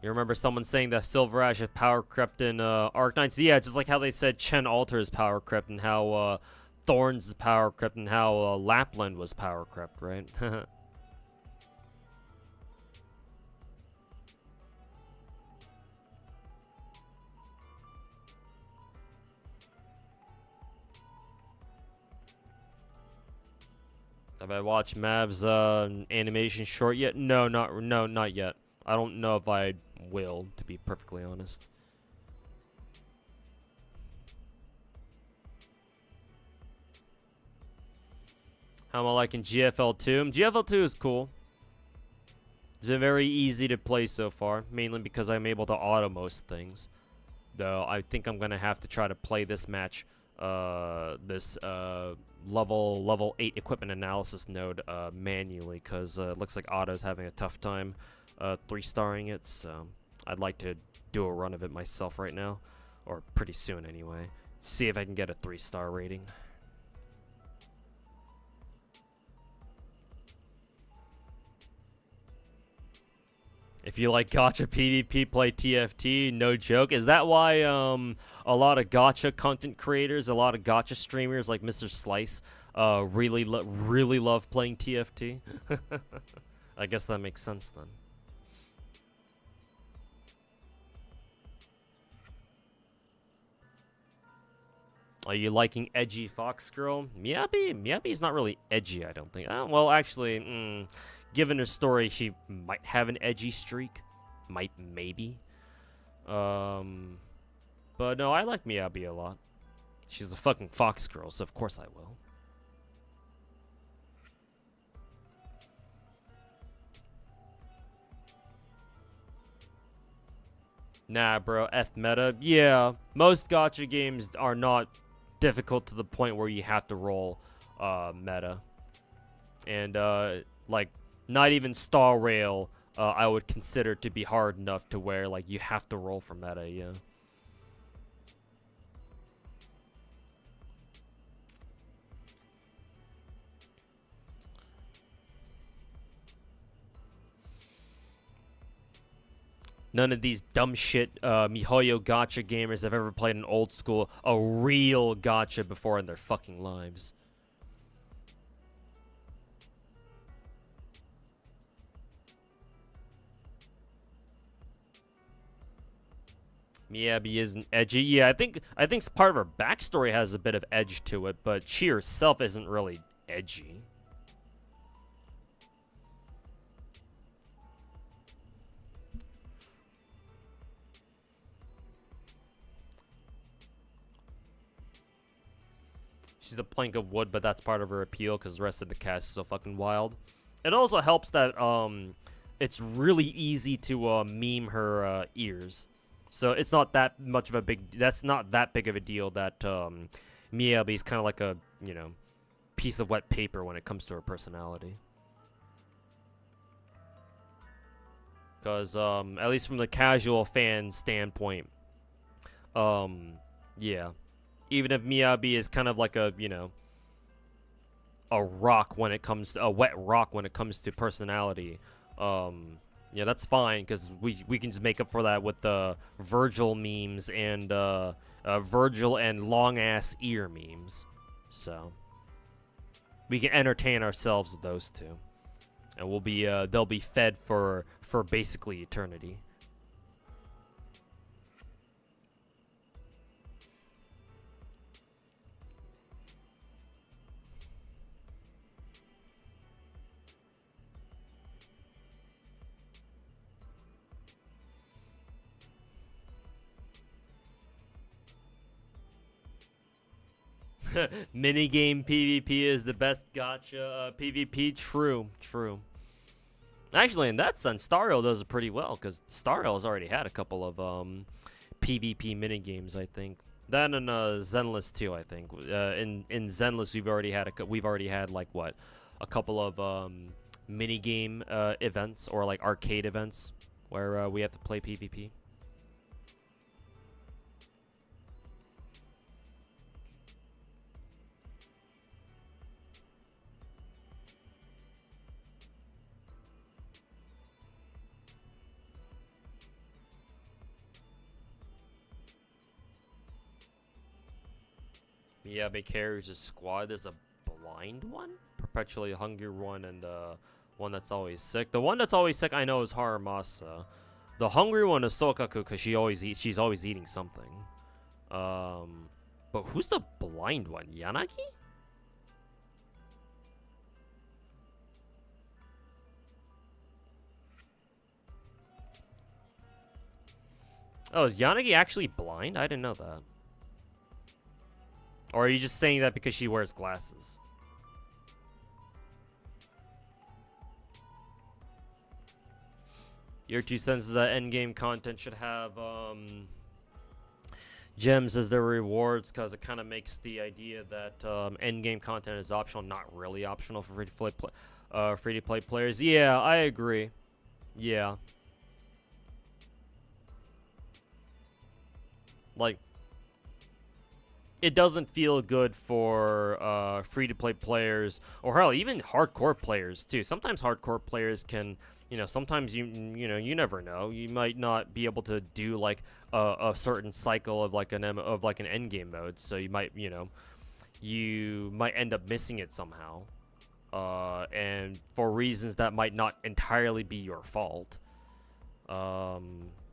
You remember someone saying that Silver Ash is power crept in Arc Knights? Yeah, just like how they said Chen Alter is power crept, and how Thorns is power crept, and how Lapland was power crept, right? Have I watched Mav's animation short yet? No, not yet. I don't know if I will, to be perfectly honest. How am I liking GFL2? GFL2 is cool. It's been very easy to play so far, mainly because I'm able to auto most things. Though I think I'm gonna have to try to play this match, this level 8 equipment analysis node manually, because it looks like Otto's having a tough time 3-starring it, so I'd like to do a run of it myself right now, or pretty soon anyway. See if I can get a 3-star rating. If you like gacha PvP, play TFT, no joke. Is that why a lot of gacha content creators, a lot of gacha streamers like Mr. Slice really love playing TFT? I guess that makes sense then. Are you liking edgy Fox Girl? Miyabi's not really edgy, I don't think. Well, actually, given her story, she might have an edgy streak. Maybe. But no, I like Miyabi a lot. She's a fucking Fox Girl, so of course I will. Nah, bro, F meta. Yeah, most gacha games are not difficult to the point where you have to roll meta. And, like, not even Star Rail I would consider to be hard enough to where, like, you have to roll for meta, yeah. None of these dumb shit MiHoYo gacha gamers have ever played an old school, a real gacha before in their fucking lives. Miyabi isn't edgy. Yeah, I think part of her backstory has a bit of edge to it, but she herself isn't really edgy. She's a plank of wood, but that's part of her appeal because the rest of the cast is so fucking wild. It also helps that it's really easy to meme her ears. So it's not that much of a that's not that big of a deal that Miyabi is kind of like a, you know, piece of wet paper when it comes to her personality. Because at least from the casual fan standpoint, yeah, even if Miyabi is kind of like a, you know, a rock when it comes to, a wet rock when it comes to personality, yeah, that's fine because we can just make up for that with the Virgil memes and Virgil and long ass ear memes. So we can entertain ourselves with those two, and we'll be they'll be fed for basically eternity. Minigame PvP is the best gacha PvP. True. Actually, in that sense, Starro does it pretty well because Starro has already had a couple of PvP minigames, I think. That and Zenless too, I think. In Zenless, we've already had like what, a couple of minigame events or like arcade events where we have to play PvP. Yeah, big carries a squad. There's a blind one, perpetually hungry one, and one that's always sick. The one that's always sick I know is Haramasa. The hungry one is Sokaku because she's always eating something. But who's the blind one? Yanagi? Oh, is Yanagi actually blind? I didn't know that. Or are you just saying that because she wears glasses? Your 2 cents is that endgame content should have gems as their rewards, because it kind of makes the idea that endgame content is optional, not really optional for free-to-play players. Yeah, I agree. Yeah. Like, it doesn't feel good for free-to-play players, or hell, even hardcore players too. Sometimes hardcore players can, you know, sometimes you never know. You might not be able to do like a certain cycle of like an endgame mode, so you might end up missing it somehow, and for reasons that might not entirely be your fault.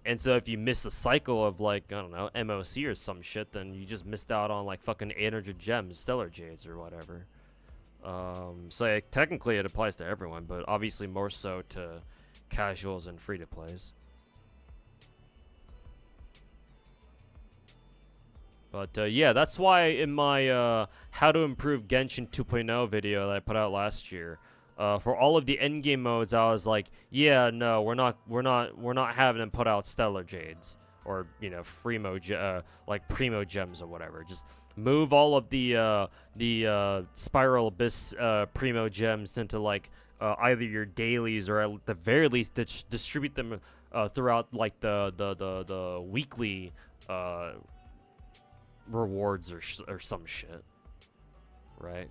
And so if you miss a cycle of like, I don't know, MOC or some shit, then you just missed out on like fucking 800 gems, stellar jades or whatever. So yeah, technically it applies to everyone, but obviously more so to casuals and free-to-plays. But yeah, that's why in my how to improve Genshin 2.0 video that I put out last year, for all of the endgame modes, I was like, yeah, no, we're not having them put out stellar jades or, you know, like primo gems or whatever. Just move all of the spiral abyss primo gems into like either your dailies, or at the very least distribute them throughout like the weekly rewards or some shit, right?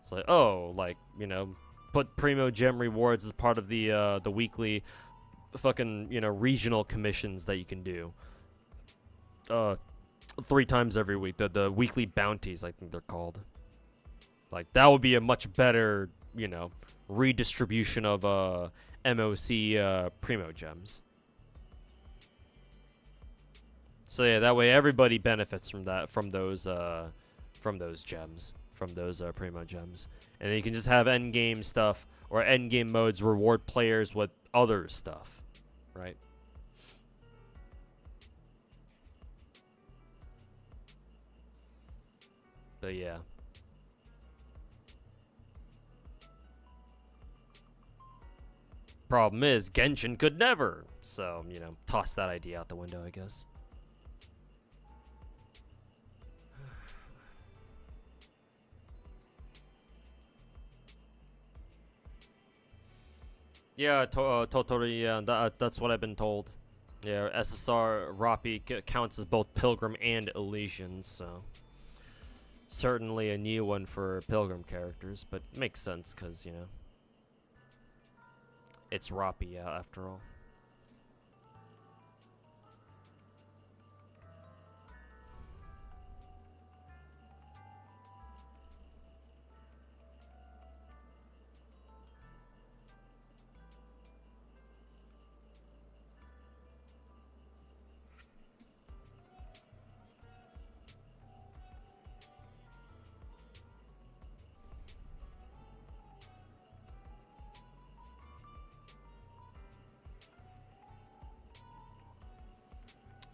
It's like, oh, like, you know, put primo gem rewards as part of the weekly fucking, you know, regional commissions that you can do. 3 times every week. The weekly bounties, I think they're called. Like, that would be a much better, you know, redistribution of MOC Primo gems. So yeah, that way everybody benefits from that, from those gems, from those Primo gems. And then you can just have endgame stuff or endgame modes reward players with other stuff, right? But yeah. Problem is, Genshin could never. So, you know, toss that idea out the window, I guess. Yeah, totally. Yeah, that's what I've been told. Yeah, SSR Roppy counts as both Pilgrim and Elysian, so certainly a new one for Pilgrim characters, but makes sense because, you know, it's Roppy after all.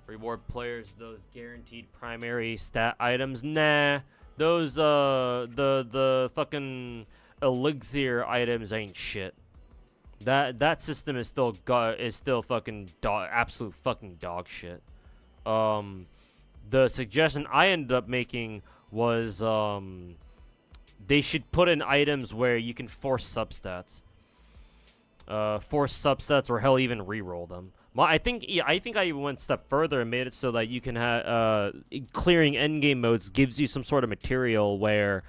Reward players those guaranteed primary stat items. Nah, those the fucking elixir items ain't shit. That system is still fucking absolute fucking dog shit. The suggestion I ended up making was they should put in items where you can force substats. Force subsets or hell even re-roll them. I think I even went a step further and made it so that you can have clearing endgame modes gives you some sort of material where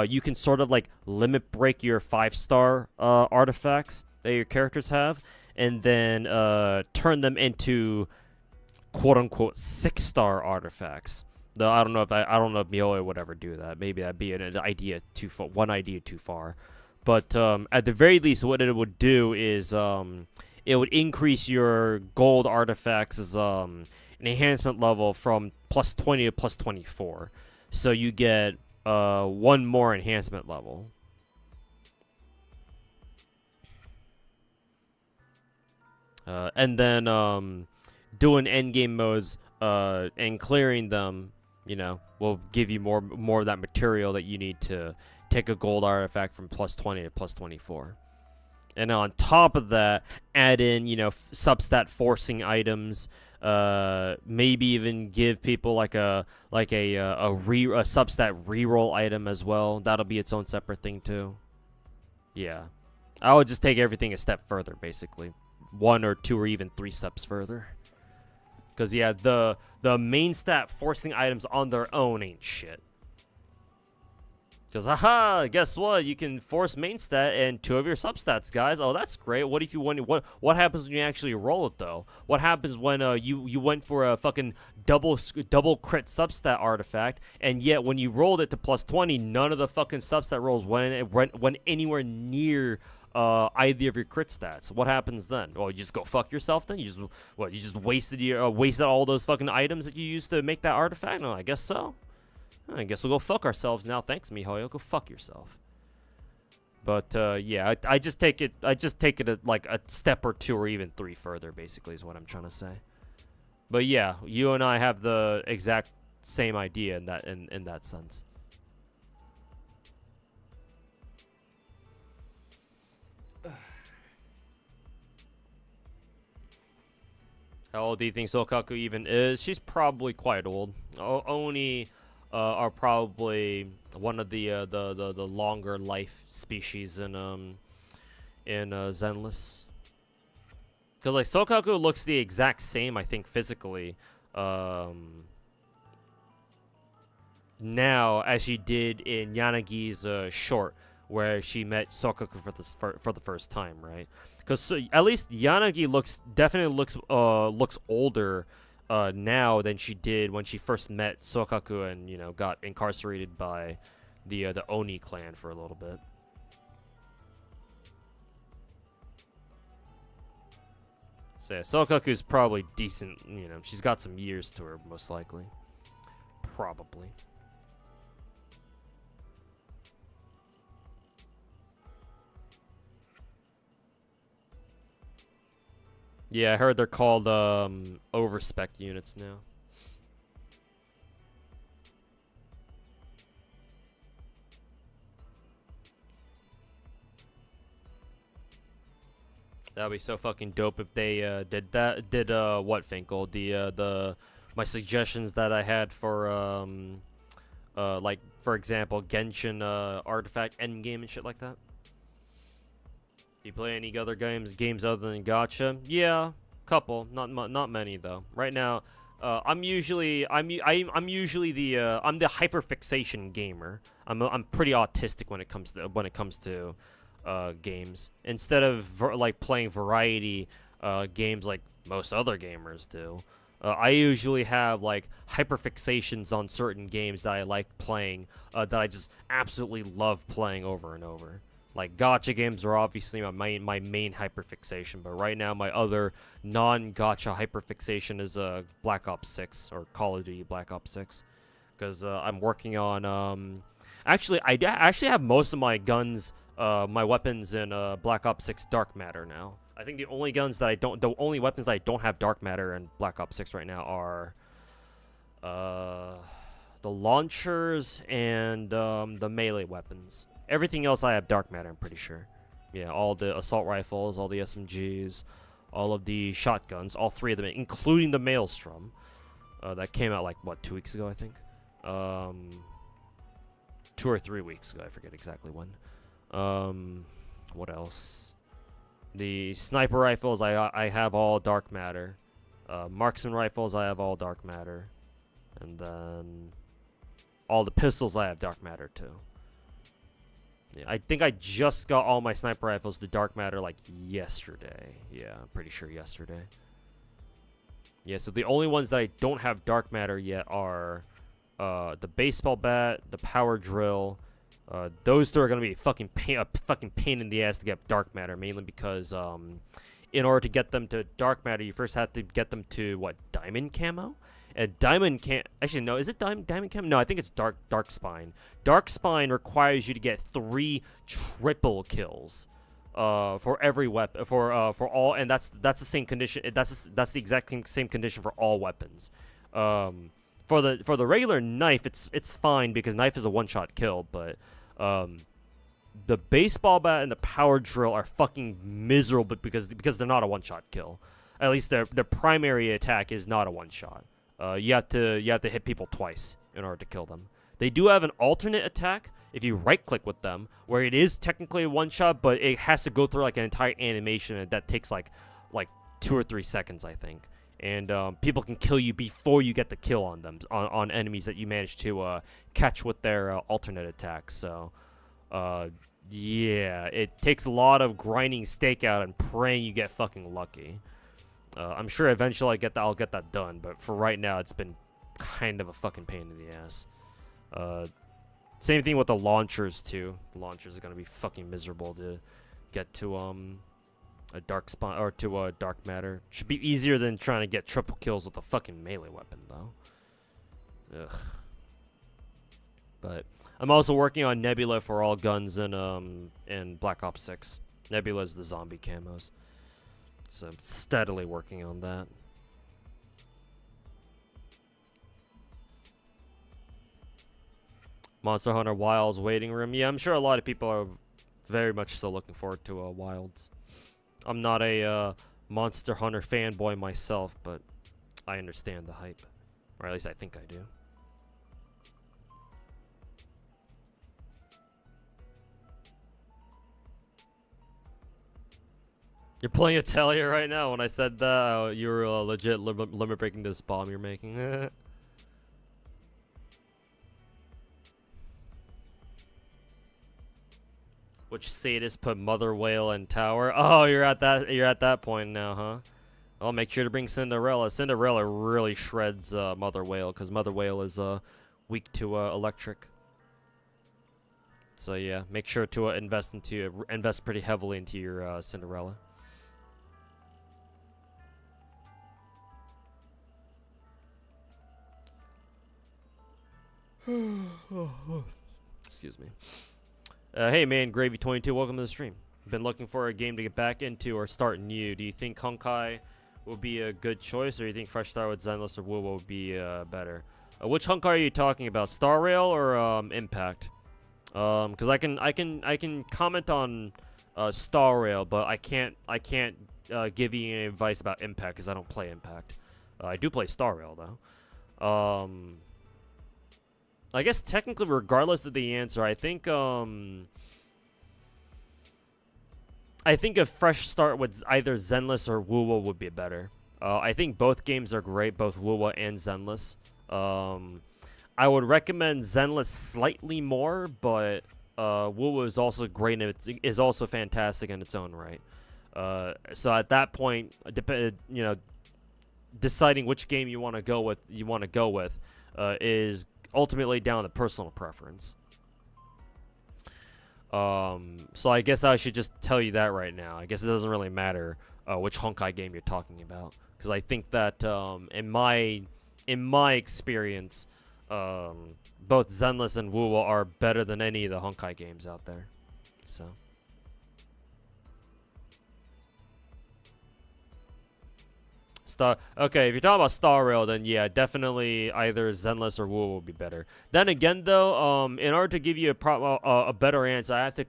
you can sort of like limit break your 5-star artifacts that your characters have, and then turn them into quote unquote 6-star artifacts. Though I don't know if Miole would ever do that. Maybe that'd be an idea too far. One idea too far. But at the very least, what it would do is it would increase your gold artifacts as an enhancement level from plus 20 to plus 24. So you get one more enhancement level. And then doing endgame modes and clearing them, you know, will give you more of that material that you need to take a gold artifact from plus 20 to plus 24. And on top of that, add in, you know, substat forcing items. Maybe even give people like a substat reroll item as well. That'll be its own separate thing too. Yeah, I would just take everything a step further, basically, 1 or 2 or even 3 steps further. Cause yeah, the main stat forcing items on their own ain't shit. Because, haha, guess what? You can force main stat and 2 of your substats, guys. Oh, that's great. What if you want? What happens when you actually roll it, though? What happens when you went for a fucking double crit substat artifact, and yet when you rolled it to plus 20, none of the fucking substat rolls went anywhere near either of your crit stats? What happens then? Oh, you just go fuck yourself then? You just wasted all those fucking items that you used to make that artifact? No, I guess so. I guess we'll go fuck ourselves now. Thanks, MiHoYo. Go fuck yourself. But yeah, I just take it like a step or 2 or even 3 further. Basically, is what I'm trying to say. But yeah, you and I have the exact same idea in that sense. How old do you think Sokaku even is? She's probably quite old. Oni are probably one of the longer life species in Zenless. Because like Sokaku looks the exact same, I think, physically now as she did in Yanagi's short, where she met Sokaku for the first time, right? Cause at least Yanagi definitely looks older now than she did when she first met Sokaku and got incarcerated by the Oni clan for a little bit. So yeah, Sokaku's probably decent. She's got some years to her, most likely. Probably. Yeah, I heard they're called overspec units now. That'd be so fucking dope if they did that. Did what, Finkel? The my suggestions that I had for like for example Genshin artifact endgame and shit like that. You play any other games other than Gacha? Yeah, couple, not many though. Right now, I'm usually the I'm the hyperfixation gamer. I'm pretty autistic when it comes to games. Instead of like playing variety games like most other gamers do, I usually have like hyperfixations on certain games that I like playing, that I just absolutely love playing over and over. Like, gacha games are obviously my main hyperfixation, but right now my other non-gacha hyperfixation is Black Ops 6, or Call of Duty Black Ops 6. Because I'm working on, actually, I actually have most of my guns, my weapons in Black Ops 6 Dark Matter now. I think the only weapons that I don't have Dark Matter in Black Ops 6 right now are the launchers and the melee weapons. Everything else I have Dark Matter, I'm pretty sure. Yeah, all the assault rifles, all the SMGs, all of the shotguns, all three of them, including the Maelstrom. That came out like, what, 2 weeks ago, I think? 2 or 3 weeks ago, I forget exactly when. What else? The sniper rifles, I have all Dark Matter. Marksman rifles, I have all Dark Matter. And then all the pistols, I have Dark Matter too. Yeah, I think I just got all my sniper rifles to Dark Matter like yesterday. Yeah, I'm pretty sure yesterday. Yeah, so the only ones that I don't have Dark Matter yet are the baseball bat, the power drill. Those two are gonna be a fucking pain in the ass to get Dark Matter, mainly because in order to get them to Dark Matter, you first have to get them to what, Diamond Camo? And Diamond can't actually, no, is it Diamond Camo? No, I think it's Dark Spine. Dark Spine requires you to get 3 triple kills for every weapon, for all, and that's the same condition. That's the exact same condition for all weapons. For the regular knife, it's fine because knife is a one-shot kill, but the baseball bat and the power drill are fucking miserable because they're not a one-shot kill. At least their primary attack is not a one-shot. You have to hit people twice in order to kill them. They do have an alternate attack if you right-click with them, where it is technically a one-shot, but it has to go through like an entire animation, and that takes like 2 or 3 seconds, I think. And people can kill you before you get the kill on them, on enemies that you manage to catch with their alternate attacks. So, yeah, it takes a lot of grinding stakeout and praying you get fucking lucky. I'm sure eventually I'll get that done, but for right now, it's been kind of a fucking pain in the ass. Same thing with the launchers too. The launchers are gonna be fucking miserable to get to a dark spot or to a Dark Matter. Should be easier than trying to get triple kills with a fucking melee weapon though. Ugh. But I'm also working on Nebula for all guns in Black Ops 6. Nebula is the zombie camos. So I'm steadily working on that. Monster Hunter Wilds waiting room. Yeah, I'm sure a lot of people are very much still looking forward to Wilds. I'm not a Monster Hunter fanboy myself, but I understand the hype. Or at least I think I do. You're playing Italia right now. When I said that, you were legit limit breaking this bomb you're making. Which sadist put Mother Whale in tower? Oh, you're at that point now, huh? I'll make sure to bring Cinderella. Cinderella really shreds Mother Whale because Mother Whale is weak to electric. So yeah, make sure to invest pretty heavily into your Cinderella. Excuse me. Hey man, Gravy22, welcome to the stream. Been looking for a game to get back into or start new. Do you think Honkai will be a good choice, or do you think Fresh Start with Zenless or Wu will be better? Which Honkai are you talking about, Star Rail or Impact? Because I can comment on Star Rail, but I can't give you any advice about Impact because I don't play Impact. I do play Star Rail though. I guess technically, regardless of the answer, I think a fresh start with either Zenless or Wuwa would be better. I think both games are great, both Wuwa and Zenless. I would recommend Zenless slightly more, but Wuwa is also great and it is also fantastic in its own right. So at that point, deciding which game you want to go with, is ultimately down to personal preference. So I guess I should just tell you that right now. I guess it doesn't really matter which Honkai game you're talking about, because I think that in my experience, both Zenless and Wuwa are better than any of the Honkai games out there. So. Okay, if you're talking about Star Rail, then yeah, definitely either Zenless or Wu will be better. Then again, though, in order to give you a better answer, I have to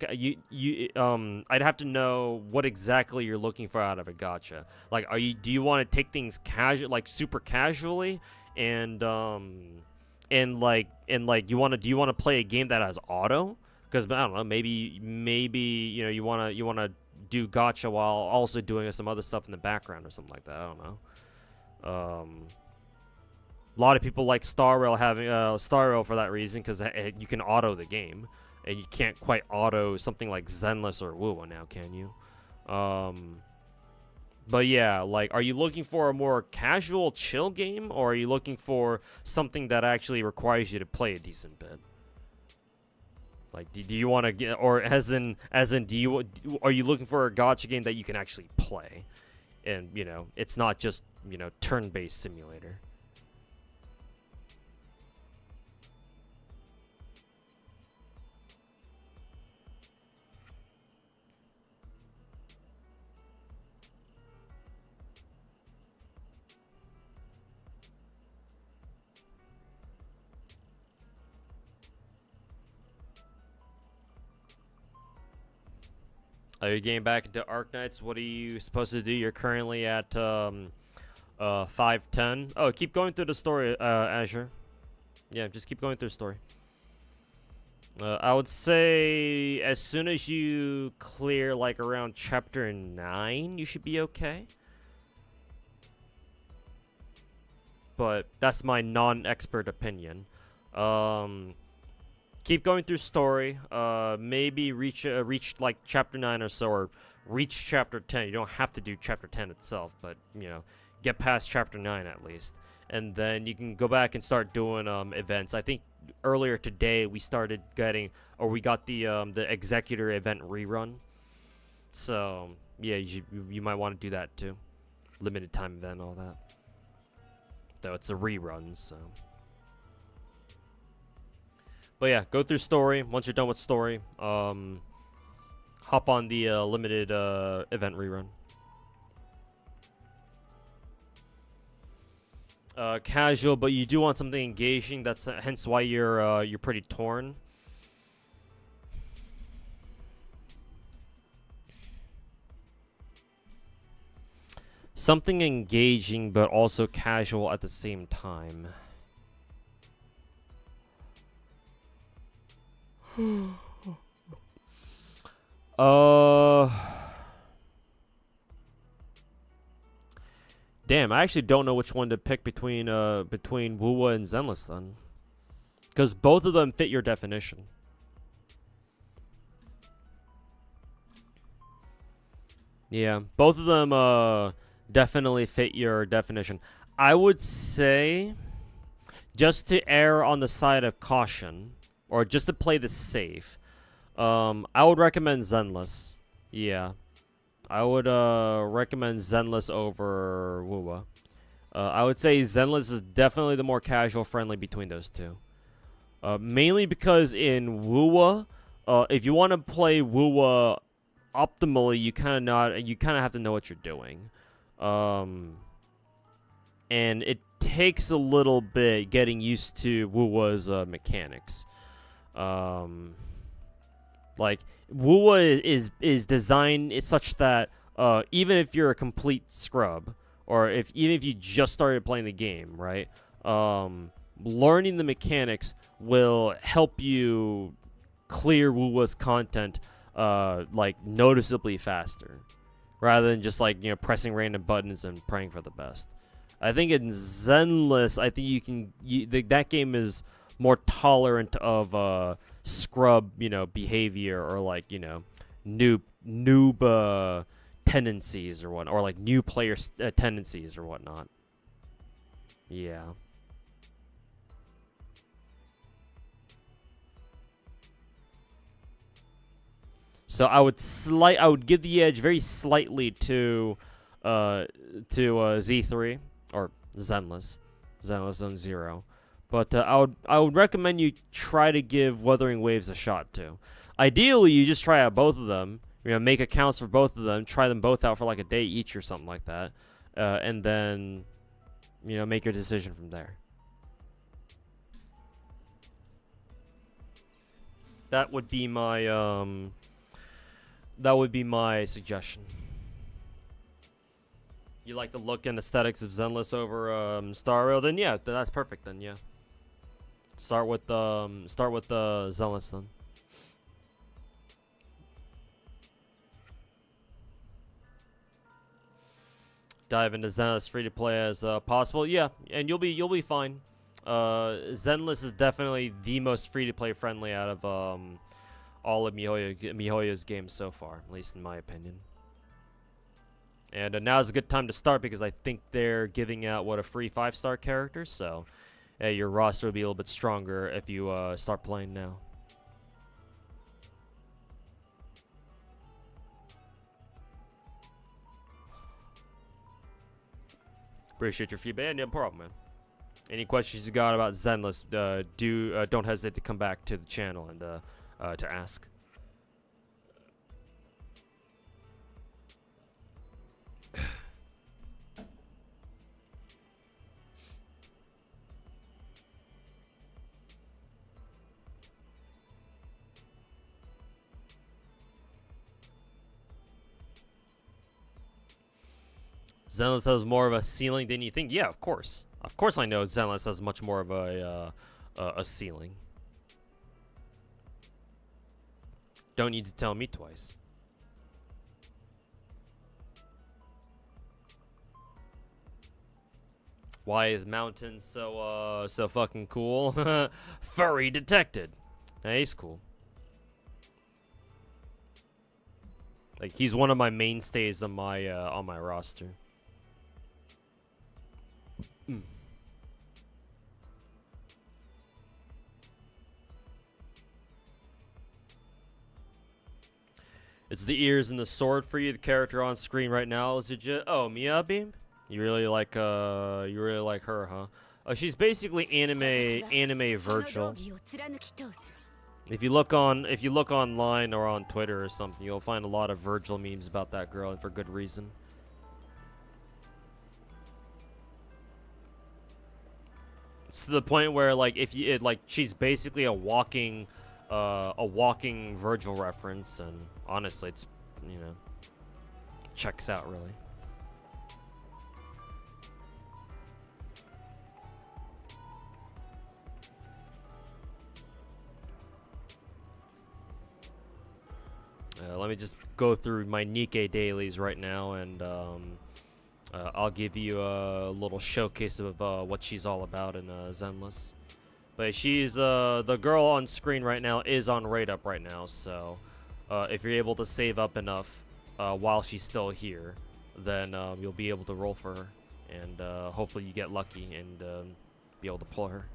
I'd have to know what exactly you're looking for out of a gacha. Like, do you want to take things casual, like super casually, and do you want to play a game that has auto? Because I don't know, maybe you wanna do gacha while also doing some other stuff in the background or something like that. I don't know. A lot of people like Star Rail for that reason, because you can auto the game, and you can't quite auto something like Zenless or Wuwa now, can you? But yeah, like, are you looking for a more casual, chill game, or are you looking for something that actually requires you to play a decent bit? Like, do you want to get, or are you looking for a gacha game that you can actually play? And, it's not just, turn-based simulator. You're getting back into Arknights. What are you supposed to do? You're currently at 510. Oh, keep going through the story, Azure. Yeah, just keep going through the story. I would say as soon as you clear like around chapter 9, you should be okay. But that's my non-expert opinion. Keep going through story. Maybe reach like chapter 9 or so, or reach chapter 10. You don't have to do chapter 10 itself, but get past chapter 9 at least, and then you can go back and start doing events. I think earlier today we got the Executor event rerun. So yeah, you might want to do that too. Limited time event, all that. Though it's a rerun, so. But yeah, go through story. Once you're done with story, hop on the limited event rerun. Casual, but you do want something engaging. That's hence why you're pretty torn. Something engaging, but also casual at the same time. Damn, I actually don't know which one to pick between Wuwa and Zenless then, because both of them fit your definition. Yeah, both of them definitely fit your definition. I would say, just to err on the side of caution, or just to play this safe, I would recommend Zenless. Yeah, I would recommend Zenless over Wuwa. I would say Zenless is definitely the more casual friendly between those two. Mainly because in Wuwa, if you want to play Wuwa optimally, you kind of have to know what you're doing. And it takes a little bit getting used to Wuwa's mechanics. Like Wuwa is designed such that even if you're a complete scrub, or even if you just started playing the game, right? Learning the mechanics will help you clear Wuwa's content like noticeably faster, rather than just like pressing random buttons and praying for the best. I think in Zenless, I think that game is more tolerant of scrub behavior, or like noob tendencies or what, or like new player tendencies or whatnot. Yeah. So I would give the edge very slightly to Z3 or Zenless Zone 0. But I would recommend you try to give Wuthering Waves a shot too. Ideally, you just try out both of them. Make accounts for both of them. Try them both out for like a day each or something like that, and then make your decision from there. That would be my suggestion. You like the look and aesthetics of Zenless over Star Rail? Then yeah, that's perfect. Then yeah. Start with the Zenless then. Dive into Zenless free to play as possible. Yeah, and you'll be fine. Zenless is definitely the most free to play friendly out of all of MiHoYo's games so far, at least in my opinion. And now is a good time to start because I think they're giving out a free 5-star character, so your roster will be a little bit stronger if you start playing now. Appreciate your feedback. No problem, man. Any questions you got about Zenless, don't hesitate to come back to the channel and to ask. Zenless has more of a ceiling than you think. Yeah, of course. Of course I know Zenless has much more of a ceiling. Don't need to tell me twice. Why is Mountain so fucking cool? Furry detected. Hey, he's cool. Like he's one of my mainstays on my roster. It's the ears and the sword for you. The character on screen right now is legit. Oh, Miyabi? You really like her, huh? She's basically anime Virgil. If you look online or on Twitter or something, you'll find a lot of Virgil memes about that girl, and for good reason. It's to the point where she's basically a walking Virgil reference, and honestly, it's checks out really. Let me just go through my Nikke dailies right now, and I'll give you a little showcase of what she's all about in Zenless. But she's the girl on screen right now is on rate up right now, so if you're able to save up enough, while she's still here, then you'll be able to roll for her, and hopefully you get lucky and be able to pull her.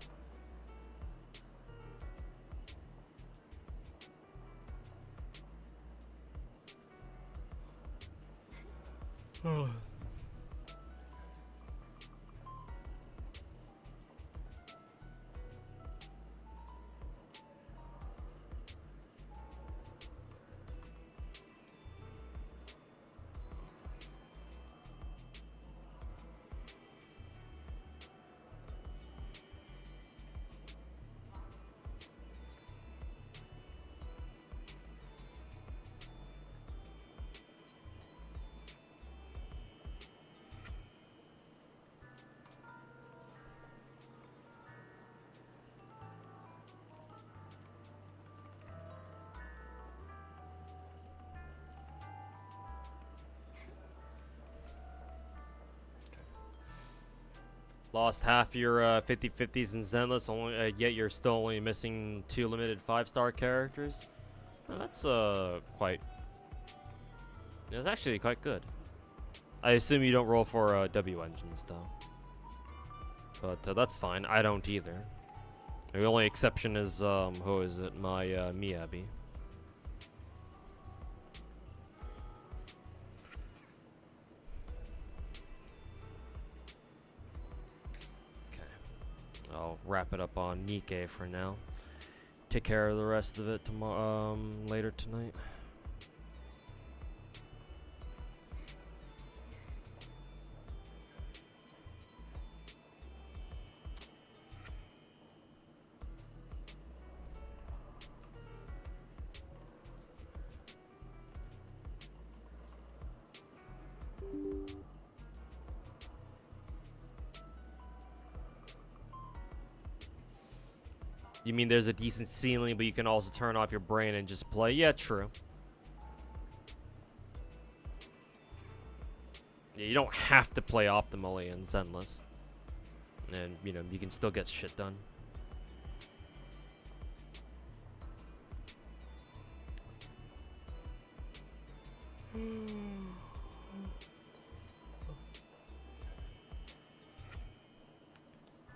Lost half your 50/50s in Zenless, only, yet you're still only missing 2 limited 5-star characters. Well, that's quite. It's actually quite good. I assume you don't roll for W engines though, but that's fine. I don't either. The only exception is who is it? My Miyabi. I'll wrap it up on Nikke for now. Take care of the rest of it tomorrow, later tonight. You mean there's a decent ceiling, but you can also turn off your brain and just play? Yeah, true. Yeah, you don't have to play optimally in Zenless. And, you know, you can still get shit done.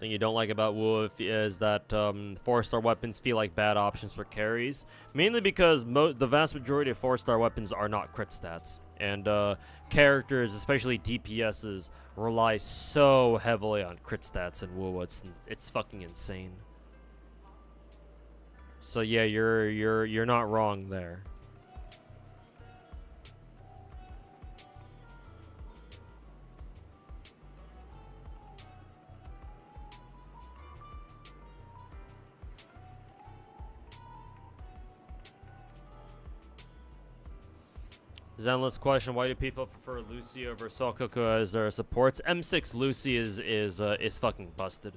Thing you don't like about Wolf is that 4-star weapons feel like bad options for carries, mainly because the vast majority of 4-star weapons are not crit stats, and characters, especially DPSs, rely so heavily on crit stats in WoW. It's fucking insane. So yeah, you're not wrong there. Zenless question: why do people prefer Lucy over Sokoku as their supports? M6 Lucy is fucking busted.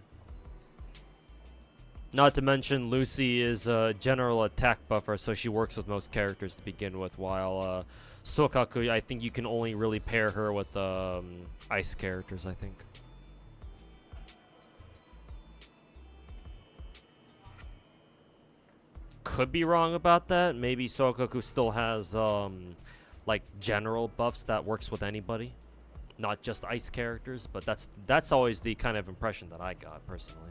Not to mention Lucy is a general attack buffer, so she works with most characters to begin with. While Sokaku, I think you can only really pair her with ice characters, I think. Could be wrong about that. Maybe Sokaku still has like general buffs that works with anybody, not just ice characters, but that's always the kind of impression that I got personally.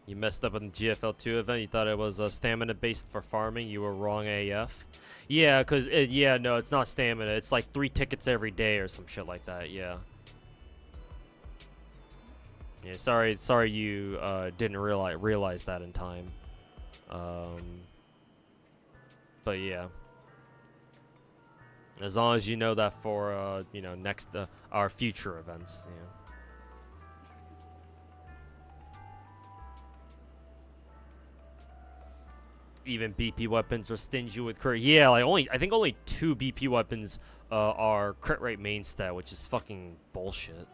You messed up on the GFL2 event. You thought it was stamina based for farming. You were wrong AF. Yeah, cause no, it's not stamina. It's like 3 tickets every day or some shit like that. Yeah. Yeah, sorry you didn't realize that in time. But yeah. As long as you know that for you know, next our future events, yeah. Even BP weapons are stingy with crit. Yeah, like I think only 2 BP weapons are crit rate main stat, which is fucking bullshit.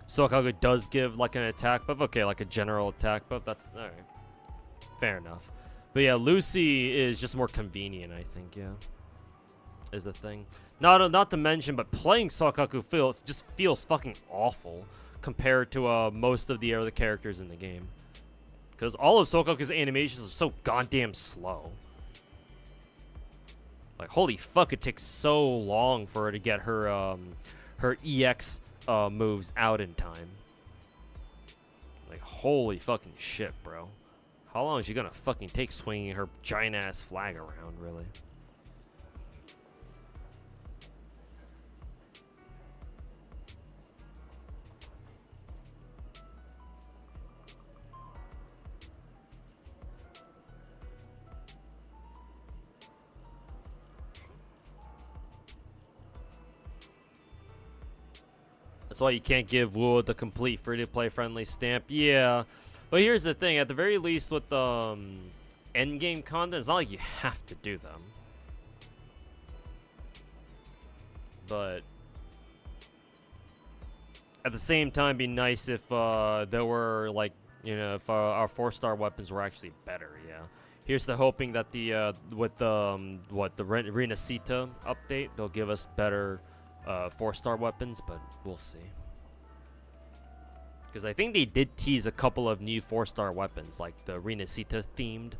Sokaku does give like an attack buff. Okay, like a general attack buff. That's alright. Fair enough. But yeah, Lucy is just more convenient, I think. Yeah, is the thing. Not to mention, but playing Sokaku just feels fucking awful compared to most of the other characters in the game. Because all of Sokaku's animations are so goddamn slow. Like, holy fuck, it takes so long for her to get her her EX moves out in time. Like, holy fucking shit, bro. How long is she gonna fucking take swinging her giant ass flag around, really? That's why you can't give Wool the complete free-to-play friendly stamp. Yeah, but here's the thing. At the very least, with endgame content, it's not like you have to do them. But at the same time, it'd be nice if there were, like, you know, if our 4-star weapons were actually better. Yeah. Here's the hoping that the with the Renacita update, they'll give us better 4-star weapons, but we'll see. Because I think they did tease a couple of new 4-star weapons, like the Renacita themed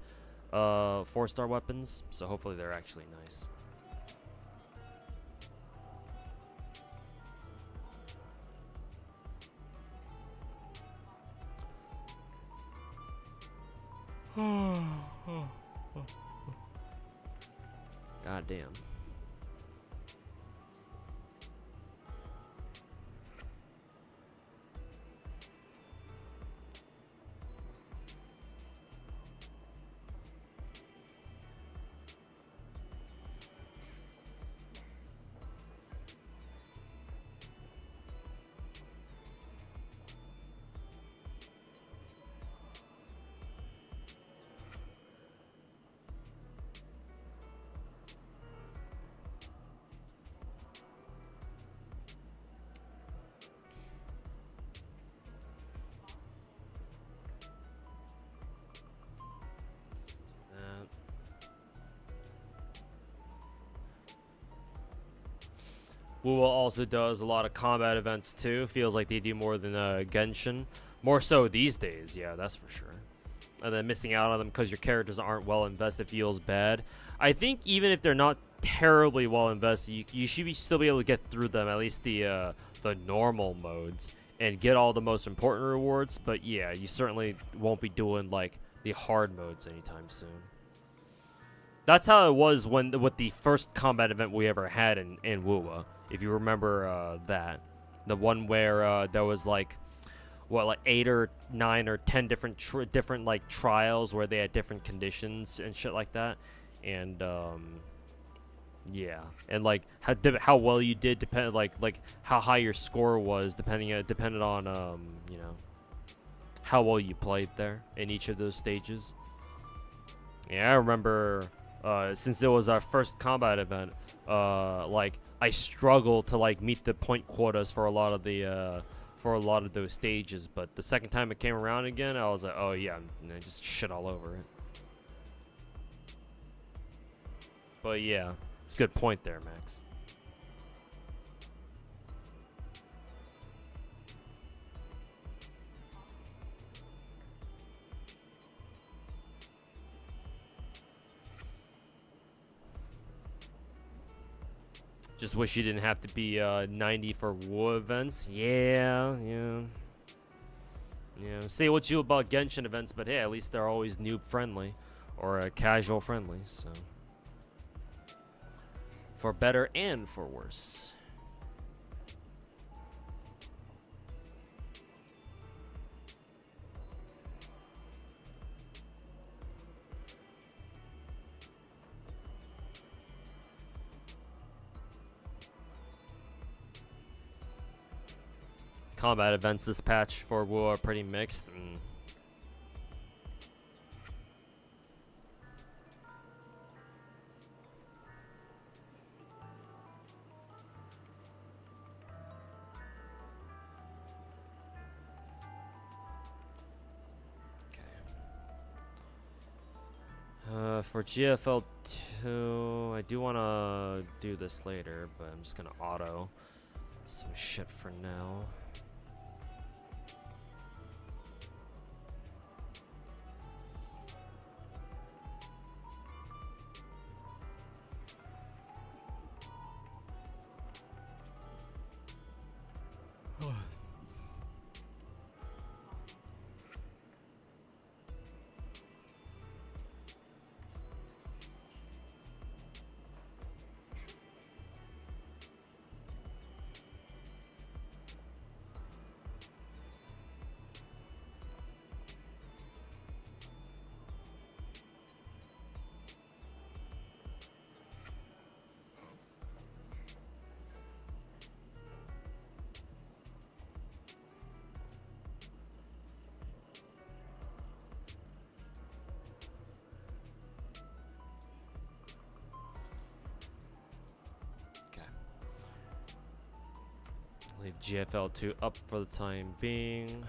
4-star weapons. So hopefully they're actually nice. God damn. Wuwa also does a lot of combat events too. Feels like they do more than Genshin. More so these days, yeah, that's for sure. And then missing out on them because your characters aren't well invested feels bad. I think even if they're not terribly well invested, you should still be able to get through them, at least the normal modes, and get all the most important rewards. But yeah, you certainly won't be doing like the hard modes anytime soon. That's how it was with the first combat event we ever had in Wuwa. If you remember that, the one where there was like, what, like 8 or 9 or 10 different like trials where they had different conditions and shit like that, and yeah, and like how well you did depended like how high your score was depended on you know, how well you played there in each of those stages. Yeah, I remember since it was our first combat event, like I struggled to like meet the point quotas for a lot of those stages, but the second time it came around again, I was like, oh yeah, and I just shit all over it. But yeah, it's a good point there, Max. Just wish you didn't have to be 90 for war events. Yeah. Say what you about Genshin events, but hey, at least they're always noob friendly or casual friendly. So, for better and for worse. Combat events this patch for WoW are pretty mixed. For GFL2, I do want to do this later, but I'm just gonna auto some shit for now. Leave GFL2 up for the time being.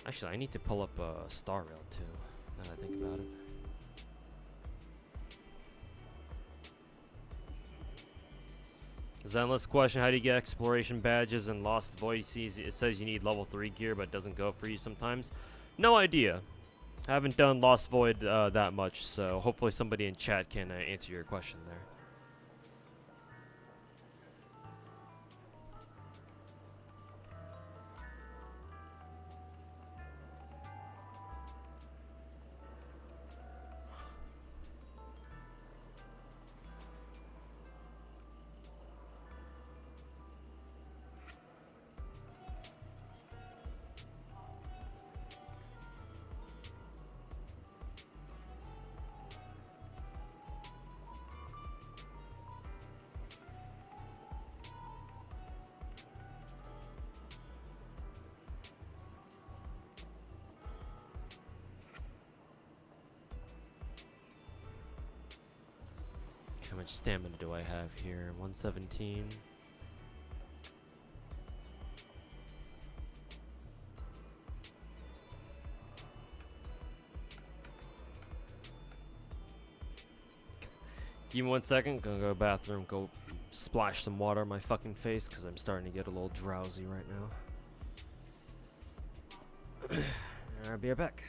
Actually, I need to pull up Star Rail too, now that I think about it. Zenless question, how do you get exploration badges in Lost Void? It says you need level 3 gear, but it doesn't go for you sometimes. No idea. I haven't done Lost Void that much, so hopefully somebody in chat can answer your question there. How much stamina do I have here? 117. Give me 1 second. Gonna go to the bathroom, go splash some water on my fucking face because I'm starting to get a little drowsy right now. I'll be right back.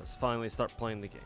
Let's finally start playing the game.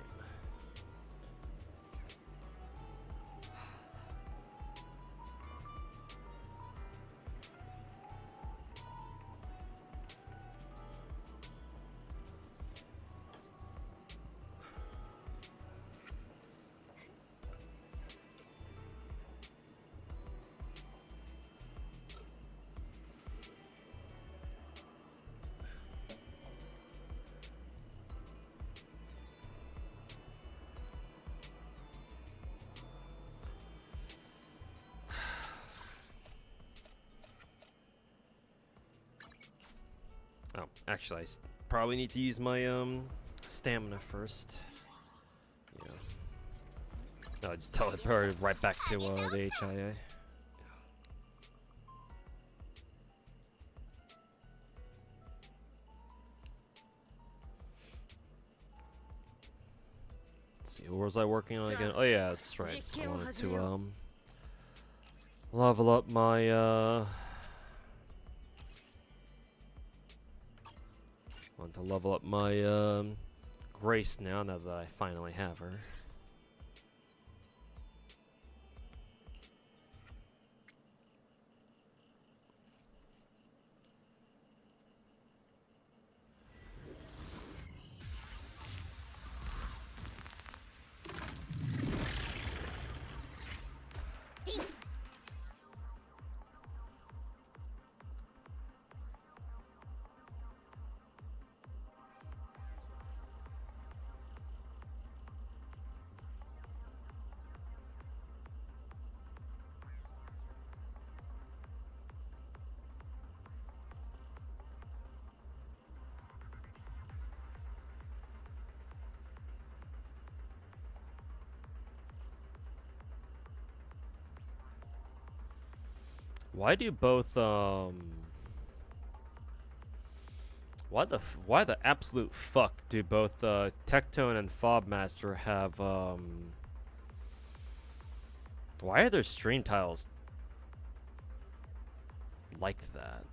Oh, actually, I probably need to use my stamina first. Yeah. No, just teleport right back to the HIA. Let's see, what was I working on again? Oh yeah, that's right. I wanted to level up my want to level up my Grace now that I finally have her. Why do both why the absolute fuck do both Tectone and Fobmaster have why are their stream titles like that?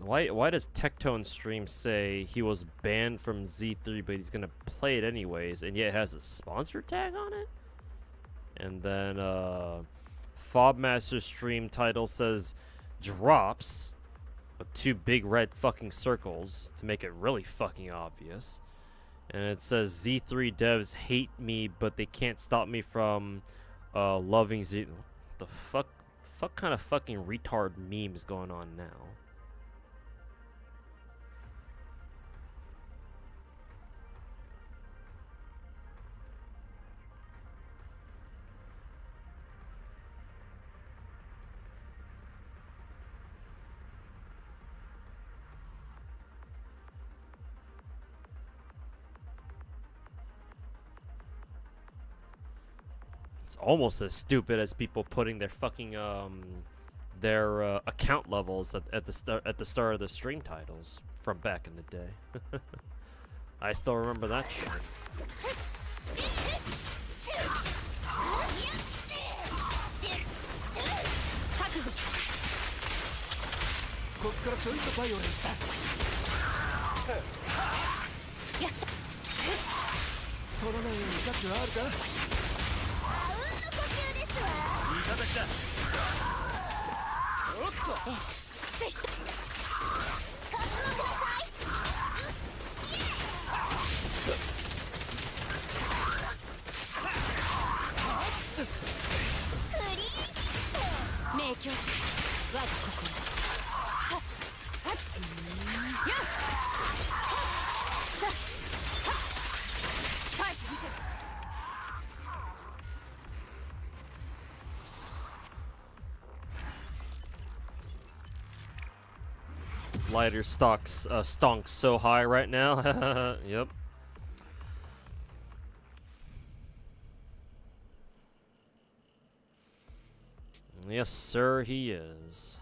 Why does Tectone stream say he was banned from Z3 but he's gonna play it anyways, and yet it has a sponsor tag on it? And then Fobmaster stream title says drops with 2 big red fucking circles to make it really fucking obvious. And it says Z3 devs hate me, but they can't stop me from loving Z. What the fuck kind of fucking retard meme is going on now? It's almost as stupid as people putting their fucking their account levels at the start of the stream titles from back in the day. I still remember that shit. Lighter stonks so high right now. Yep. Yes, sir, he is.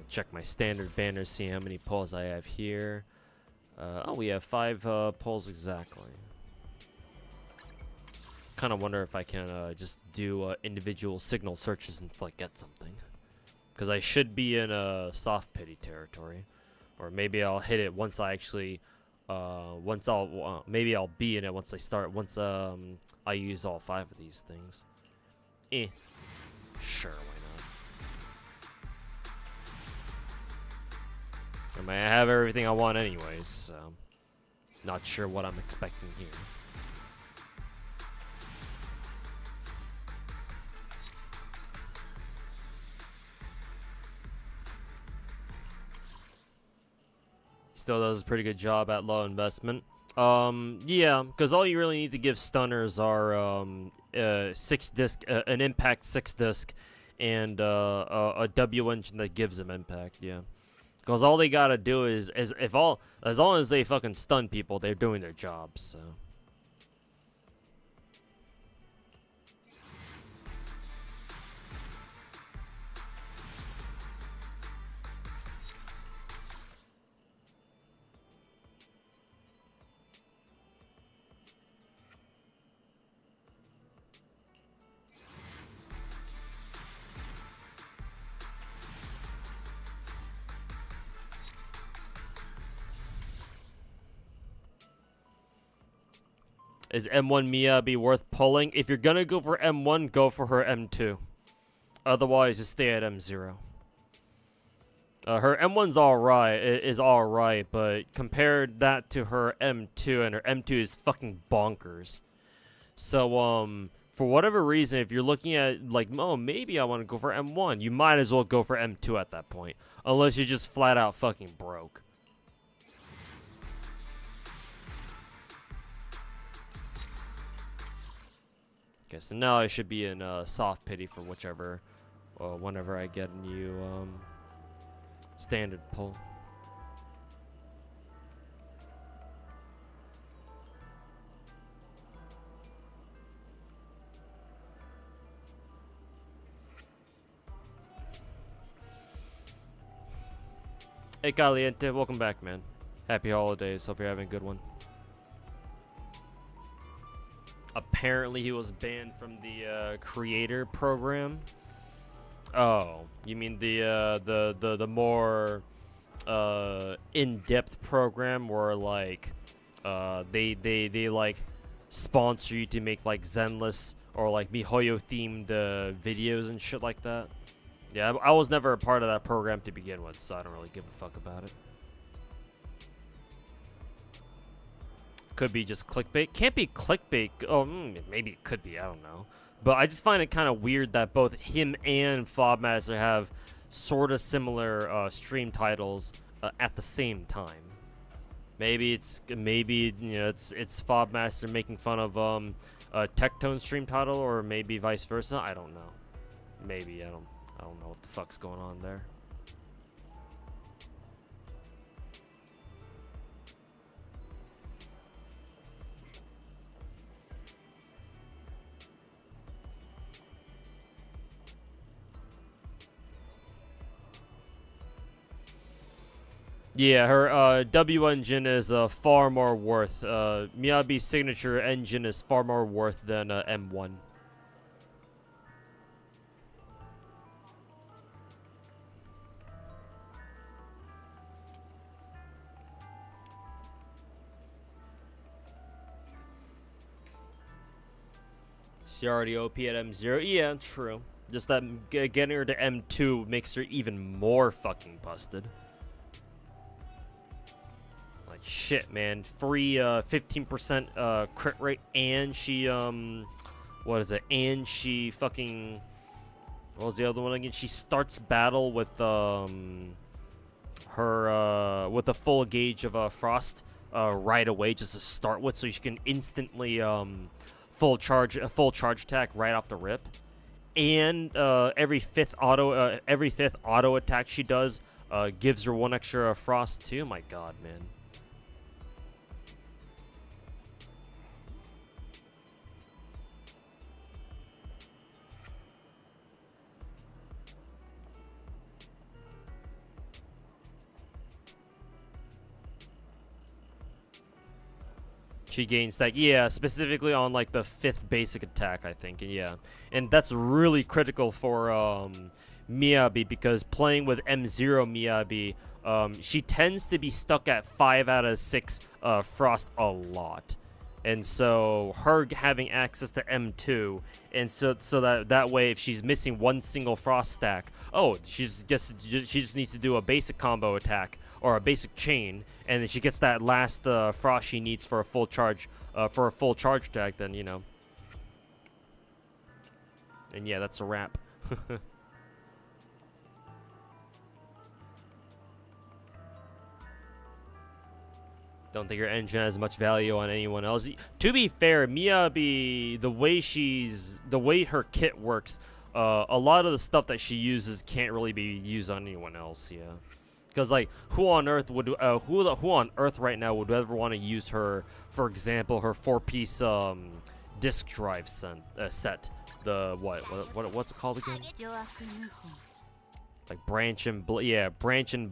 check my standard banner, see how many pulls I have here. Oh, we have 5 pulls exactly. Kind of wonder if I can just do individual signal searches and like get something. Because I should be in a soft pity territory. Or maybe I'll hit it once I actually... maybe I'll be in it once once I use all 5 of these things. Sure, why not? I mean, I have everything I want anyways, so... Not sure what I'm expecting here. Still does a pretty good job at low investment. Yeah, because all you really need to give stunners are 6 disc, an impact 6 disc, and a W engine that gives them impact. Yeah, because all they gotta do is as long as they fucking stun people, they're doing their job. So. Is M1 Mia be worth pulling? If you're gonna go for M1, go for her M2. Otherwise, just stay at M0. Her M1's alright, but compared that to her M2, and her M2 is fucking bonkers. So, for whatever reason, if you're looking at, like, oh, maybe I want to go for M1, you might as well go for M2 at that point. Unless you're just flat out fucking broke. Okay, so now I should be in soft pity for whichever, whenever I get a new standard pull. Hey Caliente, welcome back, man. Happy holidays. Hope you're having a good one. Apparently he was banned from the creator program. Oh, you mean the more in-depth program where like they like sponsor you to make like Zenless or like MiHoYo themed videos and shit like that. Yeah, I was never a part of that program to begin with, so I don't really give a fuck about it. Could be just clickbait. Can't be clickbait. Oh, maybe it could be. I don't know. But I just find it kind of weird that both him and Fobmaster have sort of similar stream titles at the same time. Maybe it's you know it's Fobmaster making fun of a Tectone stream title, or maybe vice versa. I don't know. Maybe I don't know what the fuck's going on there. Yeah, her W engine is far more worth. Miyabi's signature engine is far more worth than M1. She already OP at M0. Yeah, true. Just that getting her to M2 makes her even more fucking busted. Like shit, man. Free 15% crit rate, and she what is it? And she fucking, what was the other one again? She starts battle with her with a full gauge of frost right away, just to start with, so she can instantly full charge attack right off the rip. And every fifth auto attack she does gives her 1 extra frost too. My god, man. She gains stack. Yeah, specifically on like the 5th basic attack, I think. And yeah, and that's really critical for Miyabi, because playing with M0 Miyabi, she tends to be stuck at 5 out of 6 frost a lot. And so her having access to M2, and so that way, if she's missing one single frost stack, oh, she just needs to do a basic combo attack or a basic chain, and then she gets that last frost she needs for a full charge attack. Then, you know, and yeah, that's a wrap. Don't think her engine has much value on anyone else. To be fair, Miyabi, the way her kit works, a lot of the stuff that she uses can't really be used on anyone else. Yeah, because like who on earth right now would ever want to use her? For example, her 4-piece disk drive set. The what's it called again? Like branch and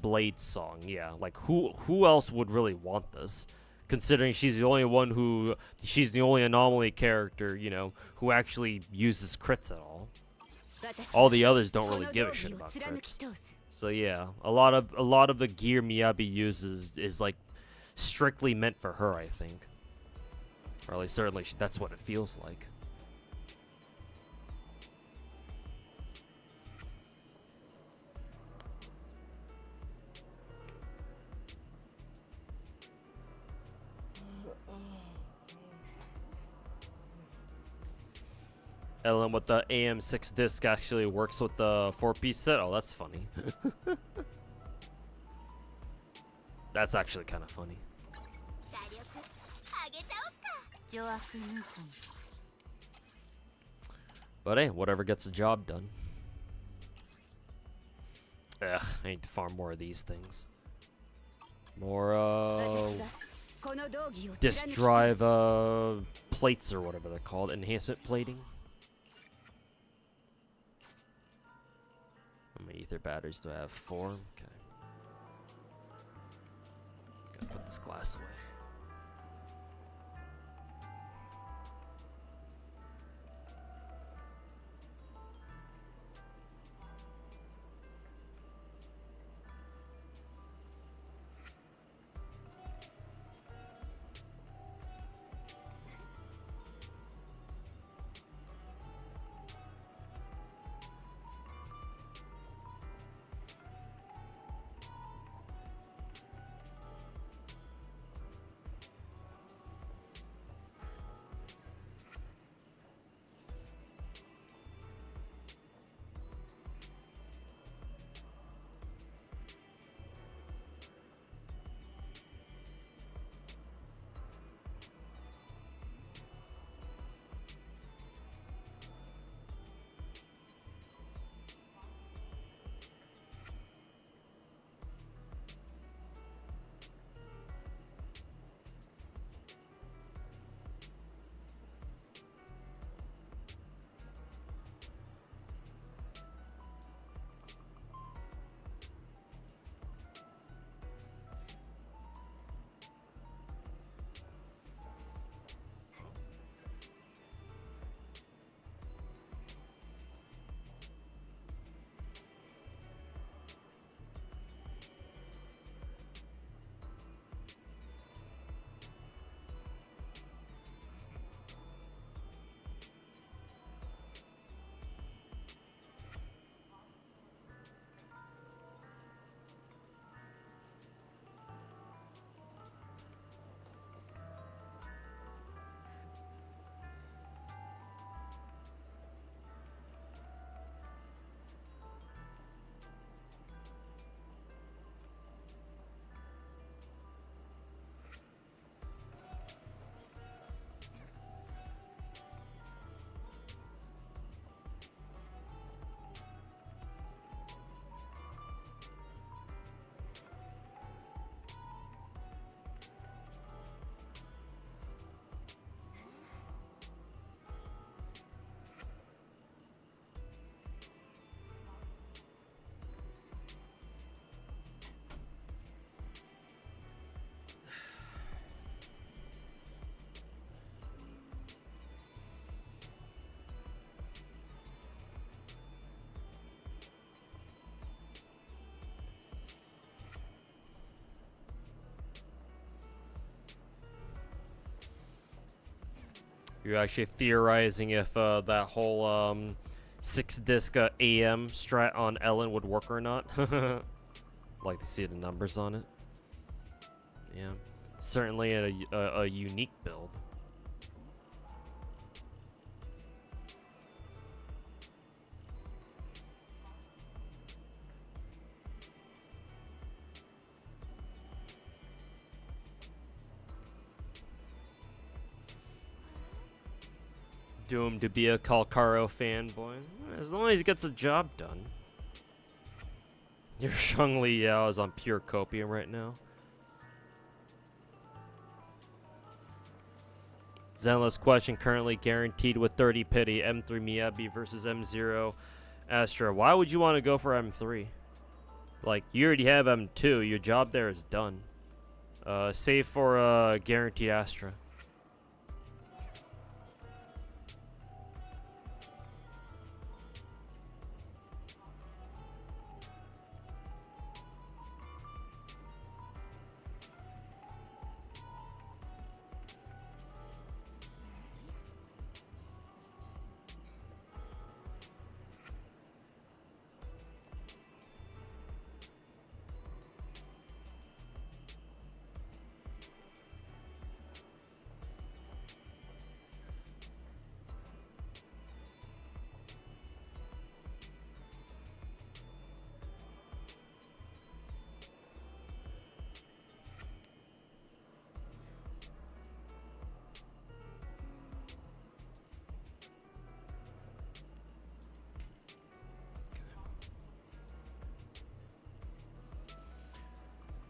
blade song. Yeah, like who else would really want this? Considering she's the only anomaly character, you know, who actually uses crits at all. All the others don't really give a shit about crits. So yeah, a lot of the gear Miyabi uses is like strictly meant for her, I think. Or at least certainly that's what it feels like. And with the AM6 disc actually works with the 4-piece set. Oh, that's funny. That's actually kind of funny. But hey, whatever gets the job done. Ugh, I need to farm more of these things. More disk drive plates or whatever they're called. Enhancement plating. How many ether batteries do I have? 4? Okay. Gotta put this glass away. You're actually theorizing if that whole 6-disc AM strat on Ellen would work or not. Like to see the numbers on it. Yeah, certainly a unique build. Doomed to be a Calcaro fanboy. As long as he gets the job done. Your Shangli Yao is on pure copium right now. Zenless question currently guaranteed with 30 pity. M3 Miyabi versus M0 Astra. Why would you want to go for M3? Like, you already have M2. Your job there is done. Save for guaranteed Astra.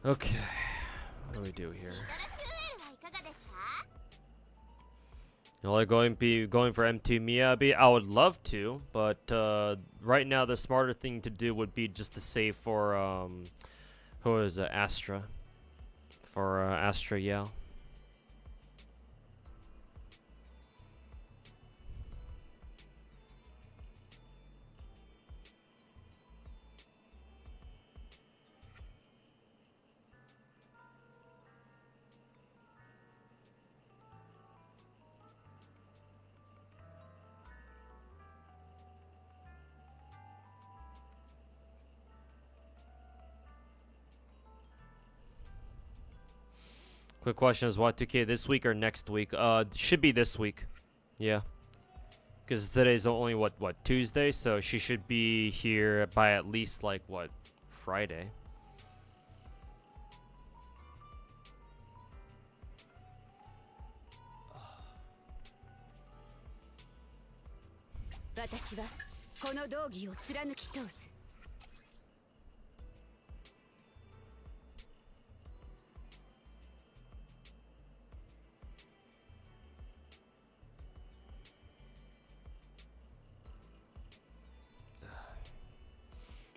Okay, what do we do here? You know, like going for M2 Miyabi? I would love to, but right now the smarter thing to do would be just to save for who is it? Astra, for Astra Yao. Quick question is Y2K this week or next week? Should be this week. Yeah. Because today's only what, Tuesday? So she should be here by at least like what, Friday.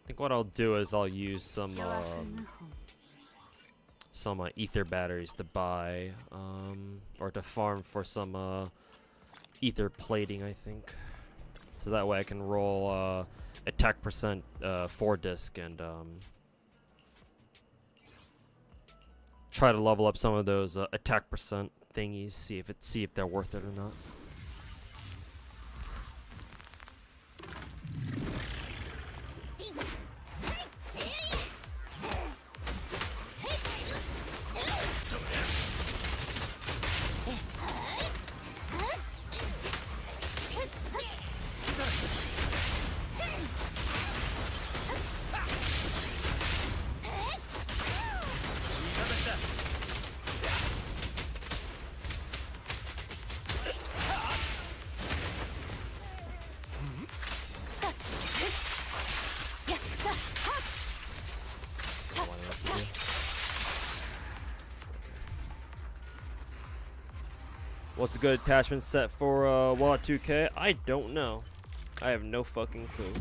I think what I'll do is I'll use some ether batteries to buy or to farm for some ether plating, I think, so that way I can roll attack percent 4-disc and try to level up some of those attack percent thingies, see if they're worth it or not. What's a good attachment set for Y2K? I don't know. I have no fucking clue.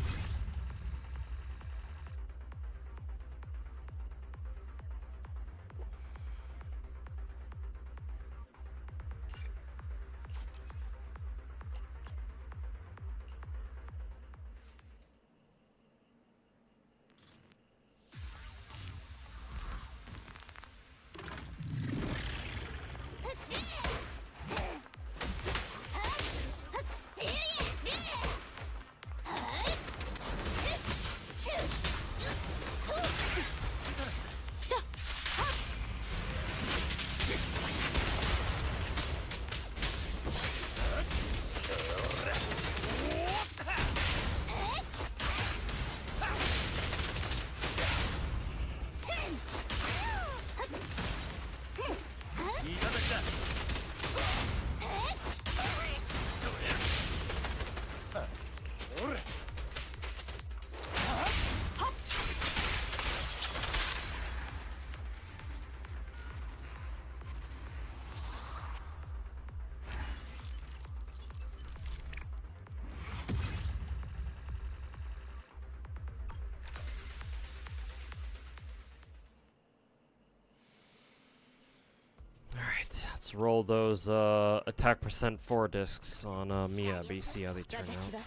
Let's roll those attack percent 4 discs on Miyabi, see how they turn out.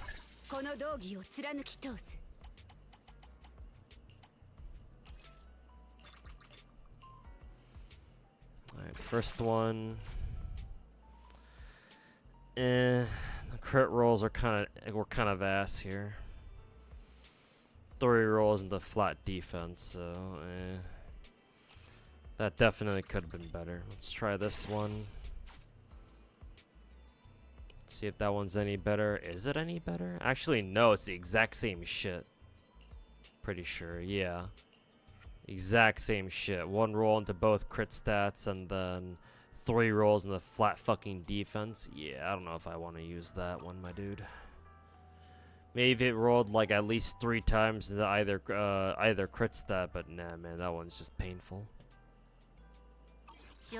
Alright, first one. The crit rolls are kind of ass here. 3 rolls into flat defense, so that definitely could have been better. Let's try this one. See if that one's any better. Is it any better? Actually, no, it's the exact same shit. Pretty sure, yeah. Exact same shit. 1 roll into both crit stats and then 3 rolls into flat fucking defense. Yeah, I don't know if I want to use that one, my dude. Maybe it rolled like at least 3 times into either crit stat, but nah, man, that one's just painful. Okay,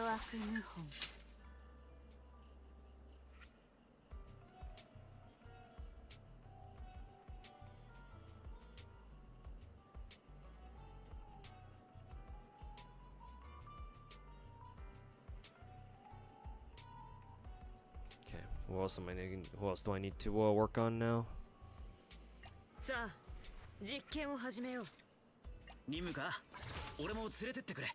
what else do I need to work on now? さあ、実験を始めよう。任務か？俺も連れてってくれ。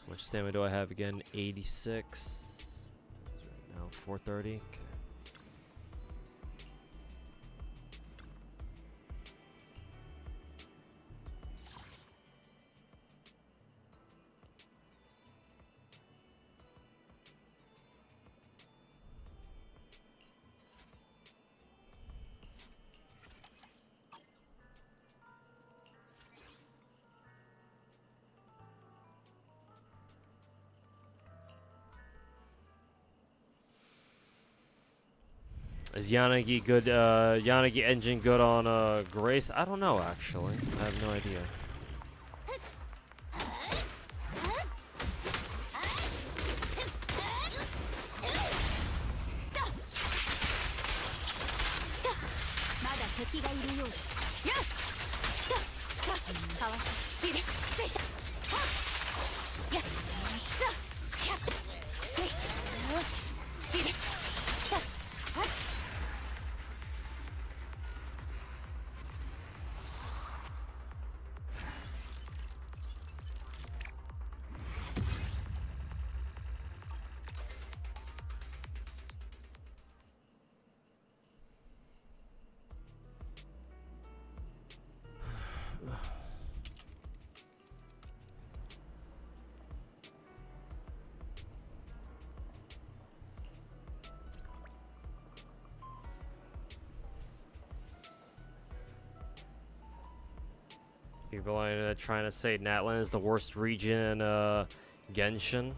How much stamina do I have again? 86. Now 430. Okay. Is Yanagi good? Yanagi engine good on Grace? I don't know actually. I have no idea. People are trying to say Natlan is the worst region in Genshin.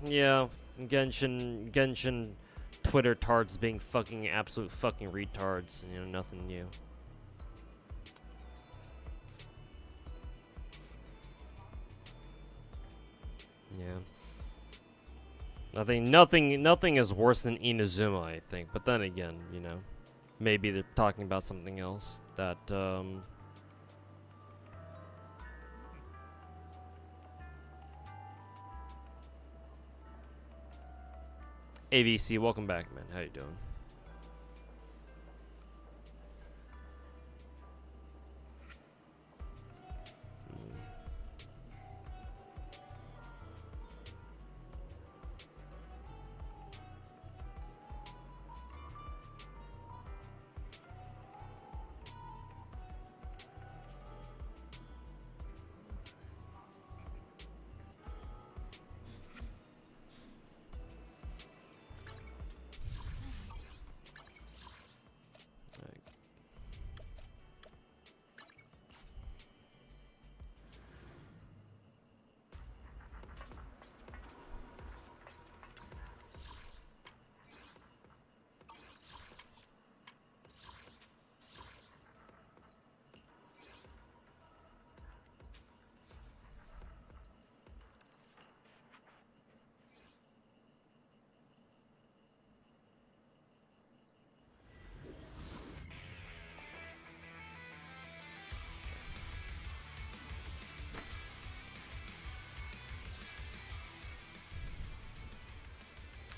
Yeah, Genshin Twitter tards being fucking absolute fucking retards. You know, nothing new. Yeah. Nothing is worse than Inazuma, I think. But then again, you know, maybe they're talking about something else that AVC, welcome back, man. How you doing?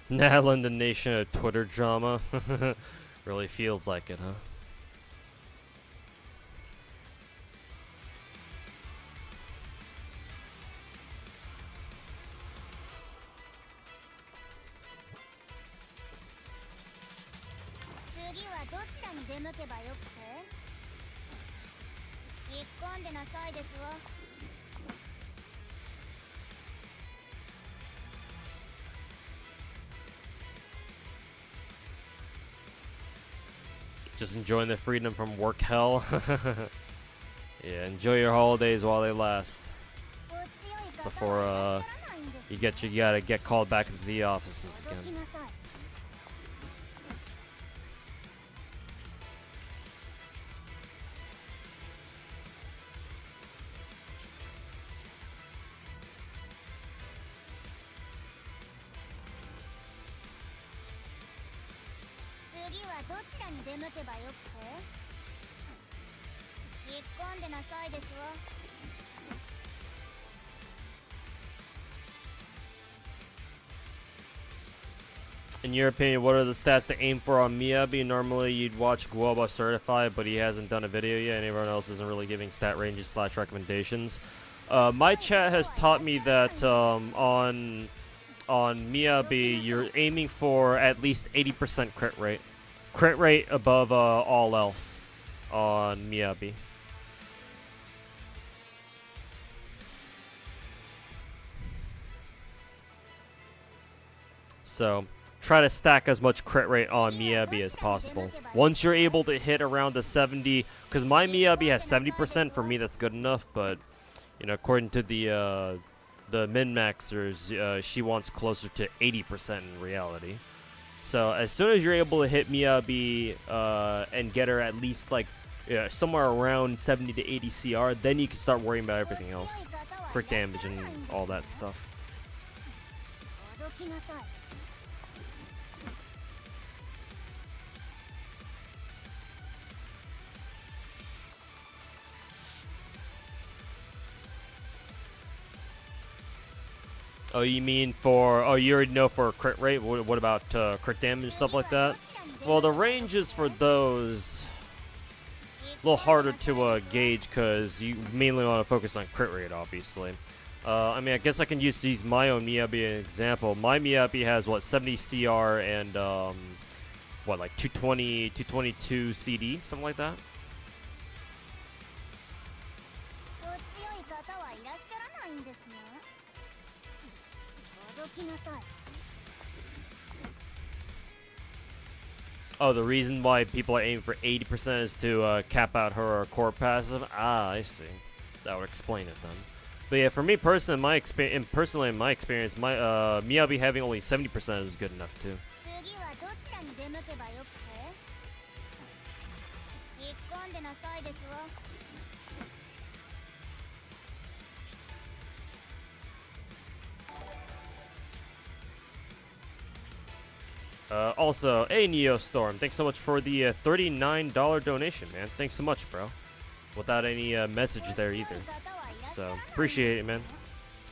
Natalie, the nation of Twitter drama. Really feels like it, huh? Just enjoying the freedom from work hell. Yeah, enjoy your holidays while they last. Before you gotta get called back into the offices again. In your opinion, what are the stats to aim for on Miyabi? Normally you'd watch Guoba Certified, but he hasn't done a video yet, and everyone else isn't really giving stat ranges / recommendations. My chat has taught me that on Miyabi, you're aiming for at least 80% crit rate. Crit rate above all else on Miyabi. So try to stack as much crit rate on Miyabi as possible. Once you're able to hit around the 70, because my Miyabi has 70%, for me that's good enough, but you know, according to the min-maxers, she wants closer to 80% in reality. So as soon as you're able to hit Miyabi and get her at least like somewhere around 70 to 80 CR, then you can start worrying about everything else. Crit damage and all that stuff. Oh, you mean for... Oh, you already know for crit rate? What about crit damage and stuff like that? Well, the ranges for those... a little harder to gauge because you mainly want to focus on crit rate, obviously. I mean, I guess I can use my own Miyabi as an example. My Miyabi has, what, 70 CR and, what, like 220, 222 CD? Something like that? Oh, the reason why people are aiming for 80% is to cap out her core passive? Ah, I see. That would explain it then. But yeah, for me personally, in my experience, my Miyabi having only 70% is good enough too. Also, hey Neostorm, thanks so much for the $39 donation, man. Thanks so much, bro. Without any message there either. So, appreciate it, man.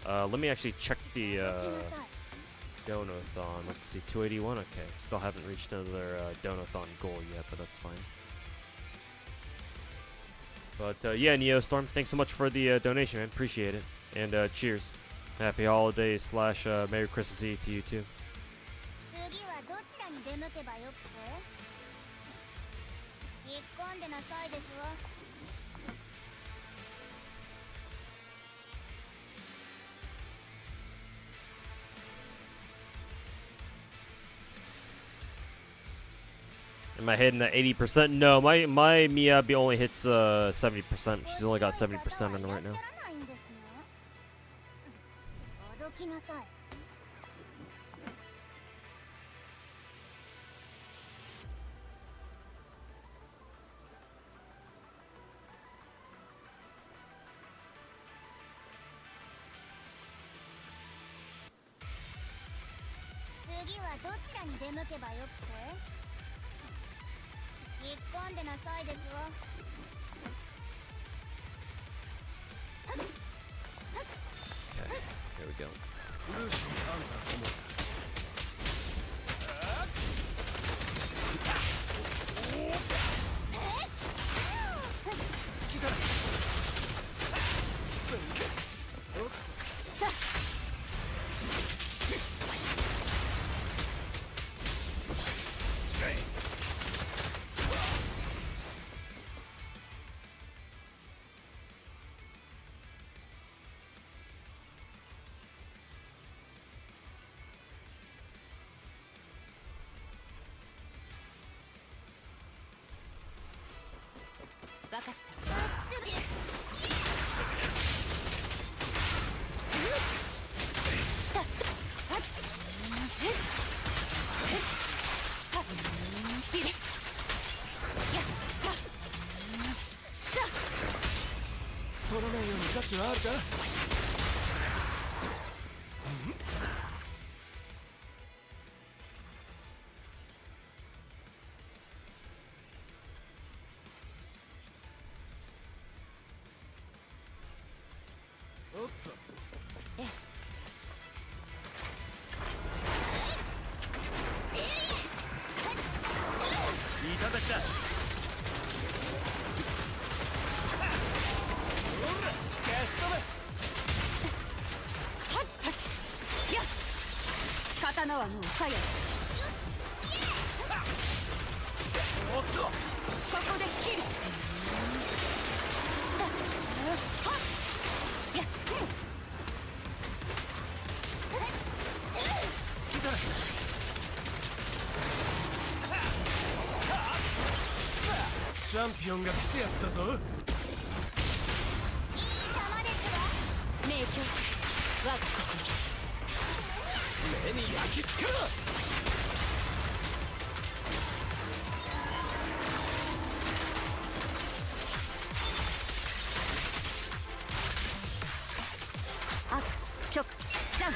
Let me actually check the donathon. Let's see, 281, okay. Still haven't reached another donathon goal yet, but that's fine. But yeah, Neostorm, thanks so much for the donation, man. Appreciate it. And cheers. Happy holidays / Merry Christmas Eve to you too. Am I hitting at 80%? No, my Miyabi only hits 70%. She's only got 70% in right now. Okay, here we go. スはあるか。おっと。いただきだ。刀はもう鞘。おっと。ここで切る。好きだ。チャンピオンが来てやったぞ。いい球ですわ。名教師我がここに。目に焼き付けろ。あ、直、ダウン。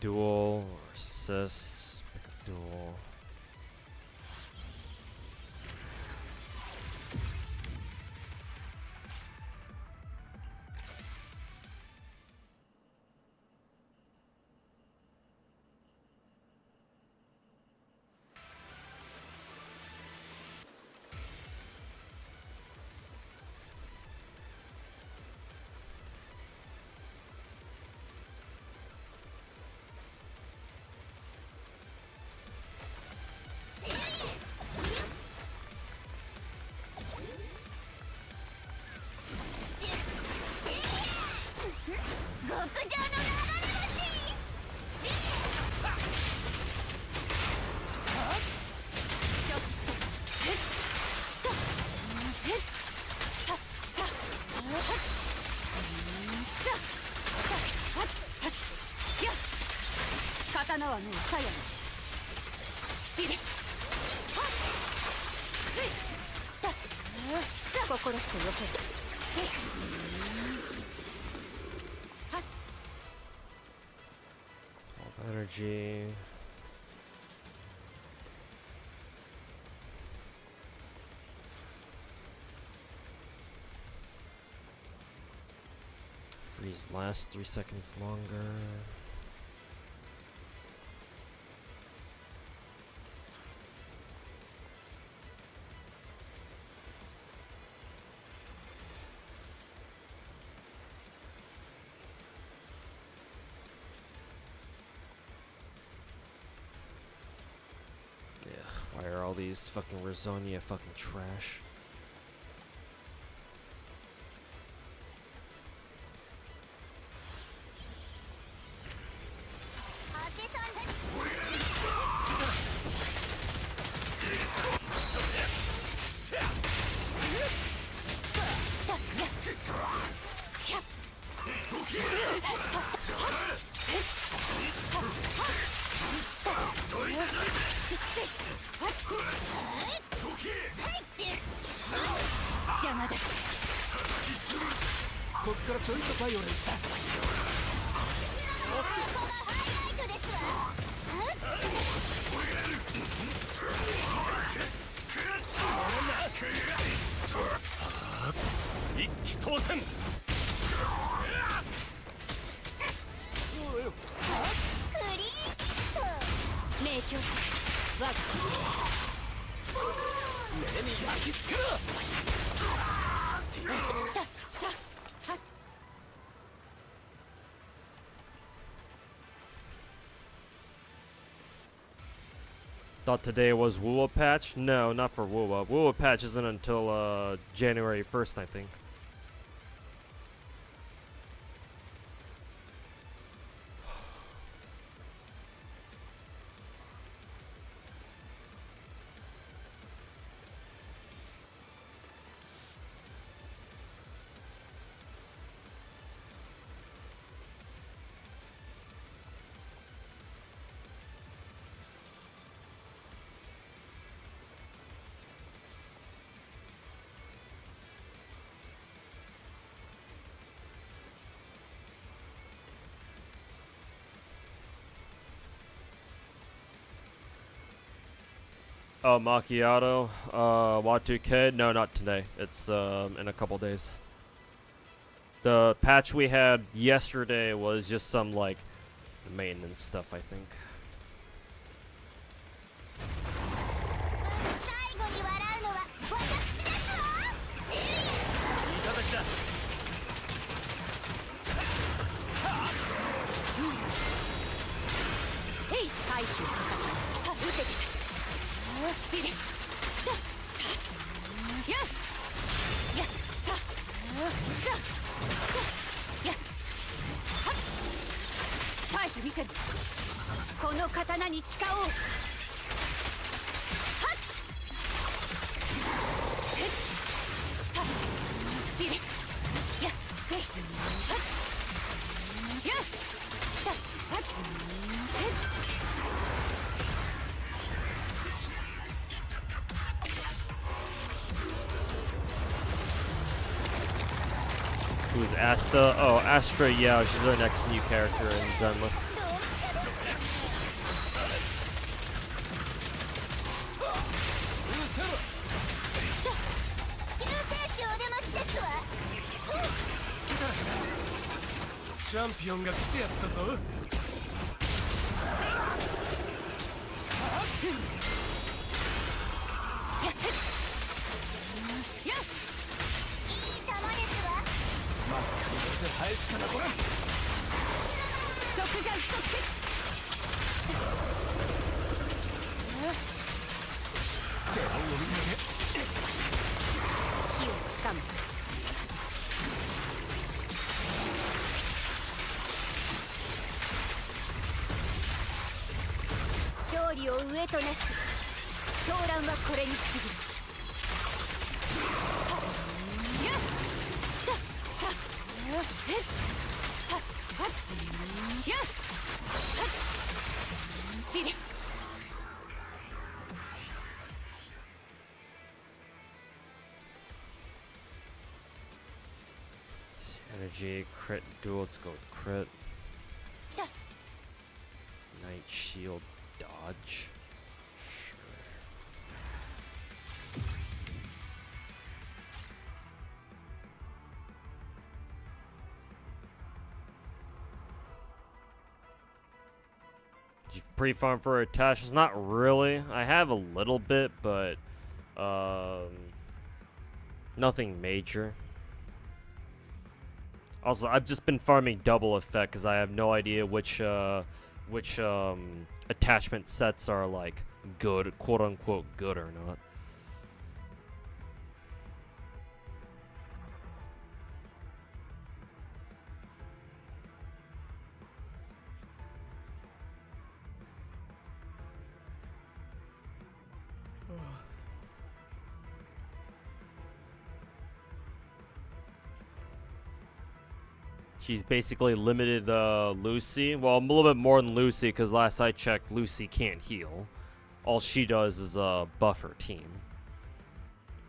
Duel or sis? Pick a duel.刀はもう鞘だ。死ね。心してよける。Energy. Freeze lasts 3 seconds longer. Why are all these fucking Rosanna fucking trash? Thought today was Woowa patch? No, not for Woowa. Woowa patch isn't until January 1st, I think. Oh, macchiato. Y2K? No, not today. It's in a couple days. The patch we had yesterday was just some like maintenance stuff, I think. 最後に笑うのは私ですわ。いただきだ。えい、回避をかかった。撃ててた。チリ。やっ。やっ。さ。さ。やっ。はっ。耐えてみせる。この刀に誓おう。はっ。えっ。はっ。チリ。やっ。せい。はっ。やっ。さ。はっ。えっ。Who's Asta? Oh, Astra, yeah, she's our next new character in Zenless. Champion が来てやったぞ。返すかなこれ。即断即決。手を読み上げ。火をつかむ。勝利を上となし、狂乱はこれに過ぎる。やっ。さ。えっ。はっ。はっ。やっ。はっ。チリ。Energy, crit, duel, let's go with crit. Night shield, dodge. Sure. Did you pre-farm for attachments? Not really. I have a little bit, but nothing major. Also, I've just been farming double effect because I have no idea which attachment sets are like good, quote unquote good or not. She's basically limited Lucy. Well, a little bit more than Lucy because last I checked, Lucy can't heal. All she does is buff her team.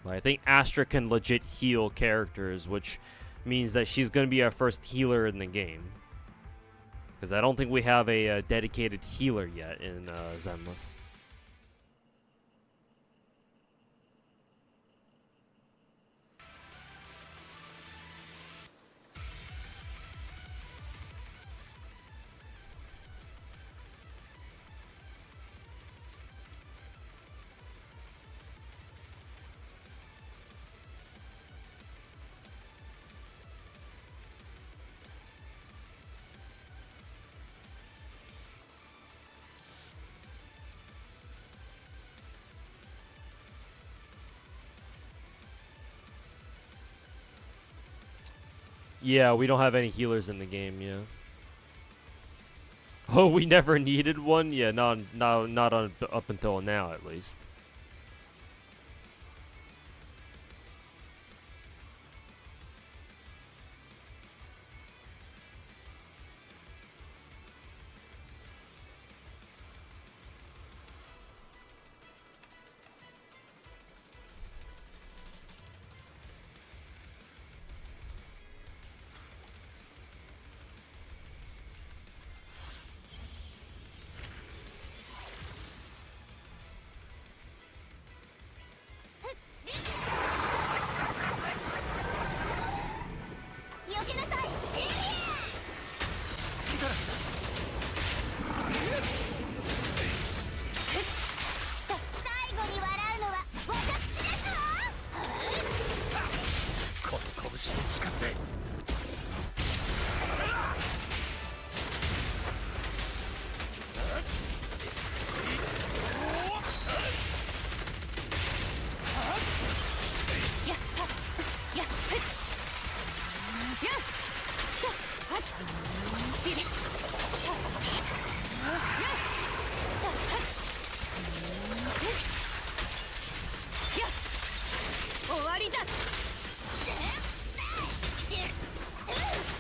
But I think Astra can legit heal characters, which means that she's going to be our first healer in the game. Because I don't think we have a dedicated healer yet in Zenless. Yeah, we don't have any healers in the game, yeah. Oh, we never needed one? Yeah, not up until now, at least.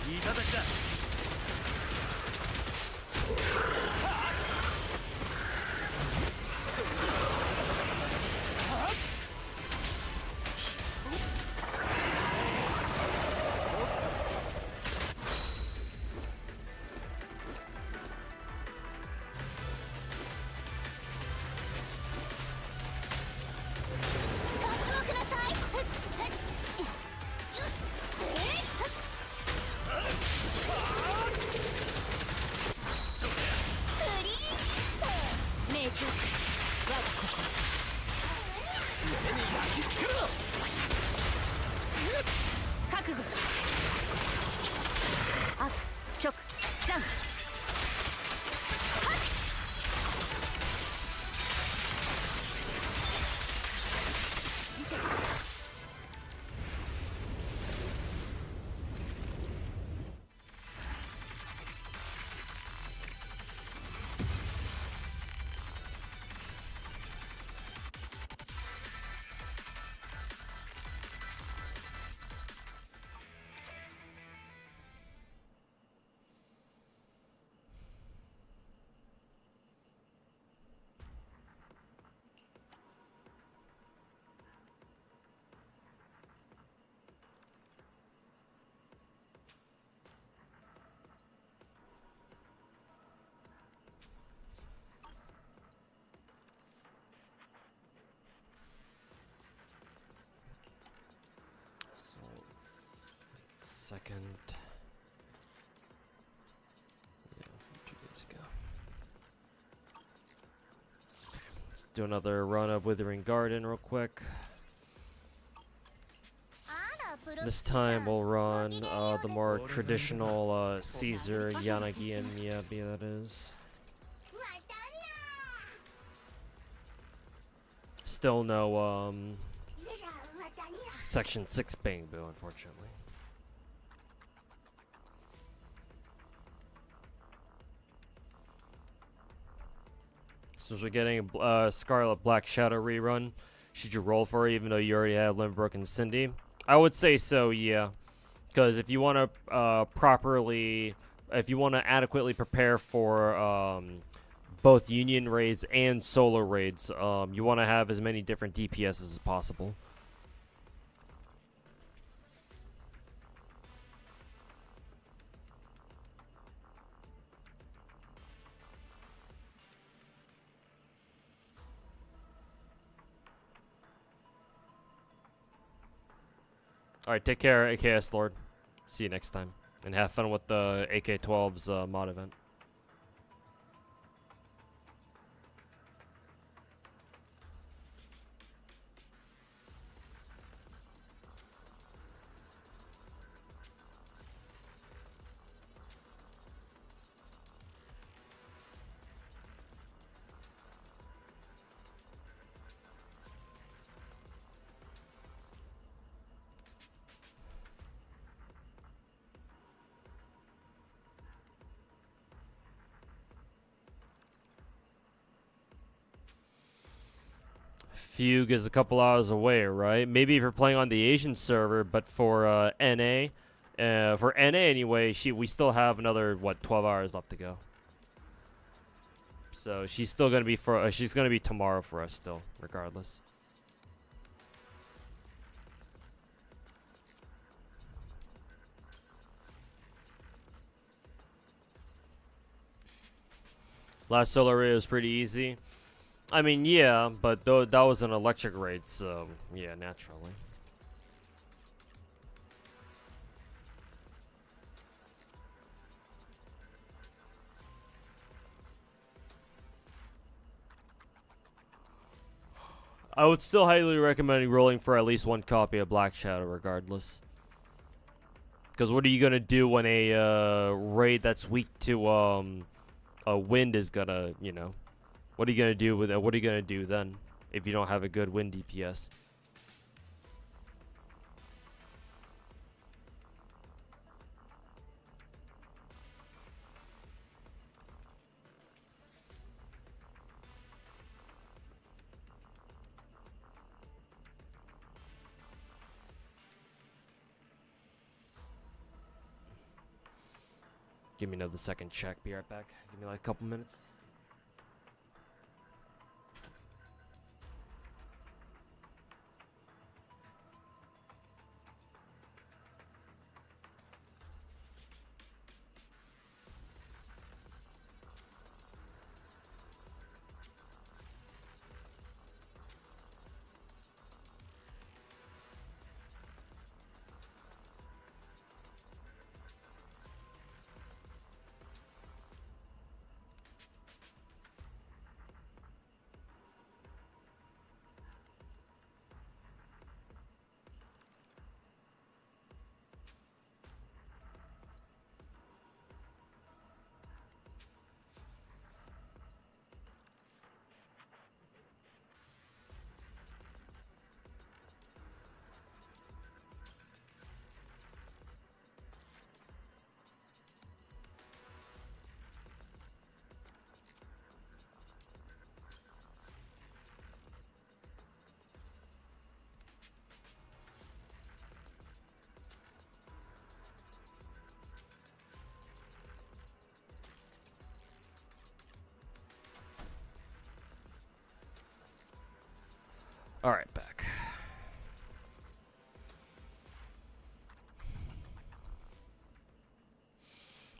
いい叩きだ。覚悟。悪直残。Second. Yeah, 2 days ago. Let's do another run of Withering Garden real quick. This time we'll run the more traditional Caesar, Yanagi, and Miyabi, that is. Still no Section 6 Bangbu, unfortunately. Since we're getting a Scarlet Black Shadow rerun, should you roll for it even though you already have Limberbrook and Cindy? I would say so, yeah. Because if you want to adequately prepare for both Union raids and solo raids, you want to have as many different DPSs as possible. Alright, take care, AKS Lord. See you next time. And have fun with the AK-12's mod event. Fugue is a couple hours away, right? Maybe if you're playing on the Asian server, but for NA anyway, we still have another 12 hours left to go. So she's still gonna be she's gonna be tomorrow for us still, regardless. Last solo raid was pretty easy. I mean, yeah, but that was an electric raid, so yeah, naturally. I would still highly recommend rolling for at least one copy of Black Shadow, regardless. Because what are you gonna do when a raid that's weak to a wind is gonna, you know? What are you gonna do with it? What are you gonna do then if you don't have a good wind DPS? Give me another second check. Be right back. Give me like a couple minutes. Alright, back.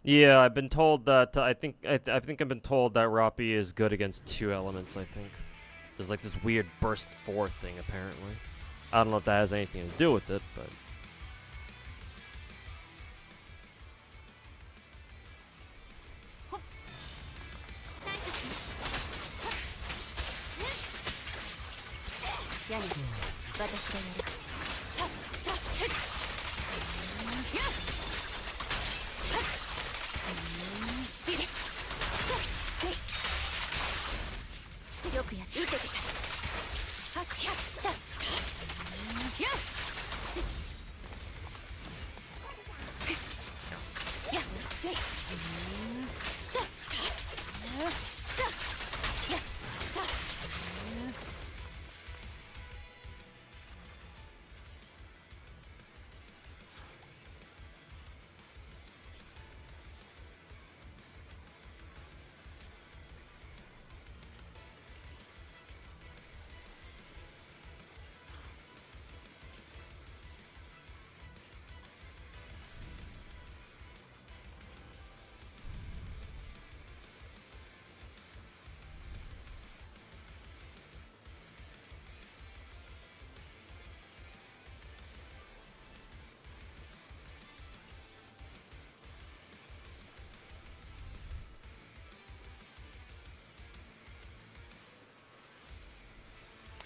Yeah, I've been told that I think I've been told that Roppy is good against 2 elements, I think. There's like this weird burst 4 thing apparently. I don't know if that has anything to do with it, but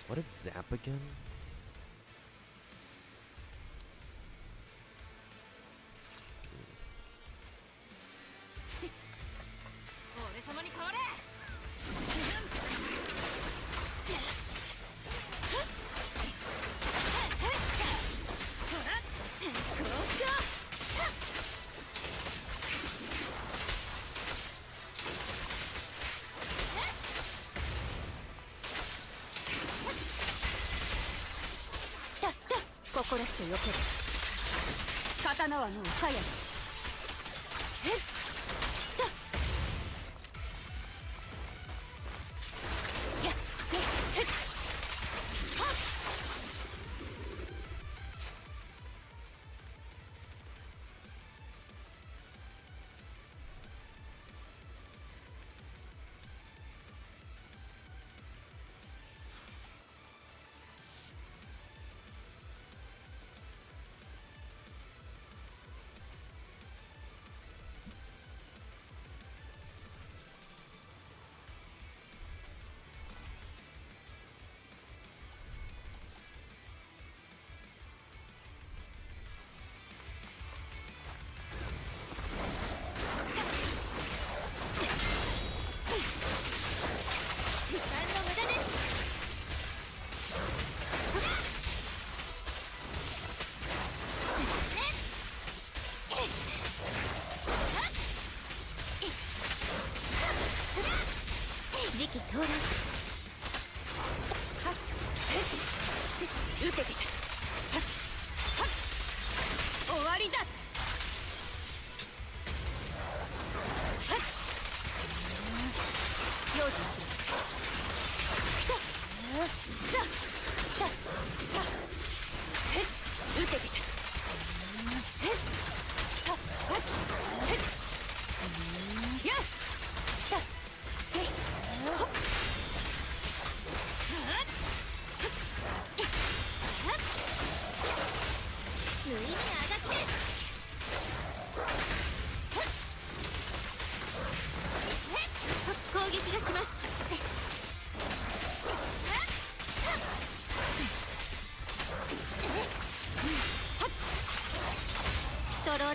what is Zap again?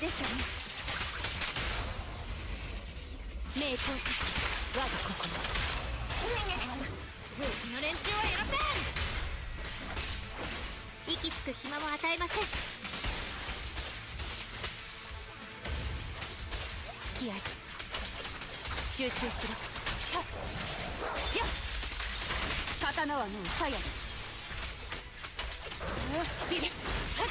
でしたね。名行者我が心。うちの連中は許せん。息つく暇も与えません。隙あり。集中しろ。はっやっ刀はもう鞘です。散れ。はっ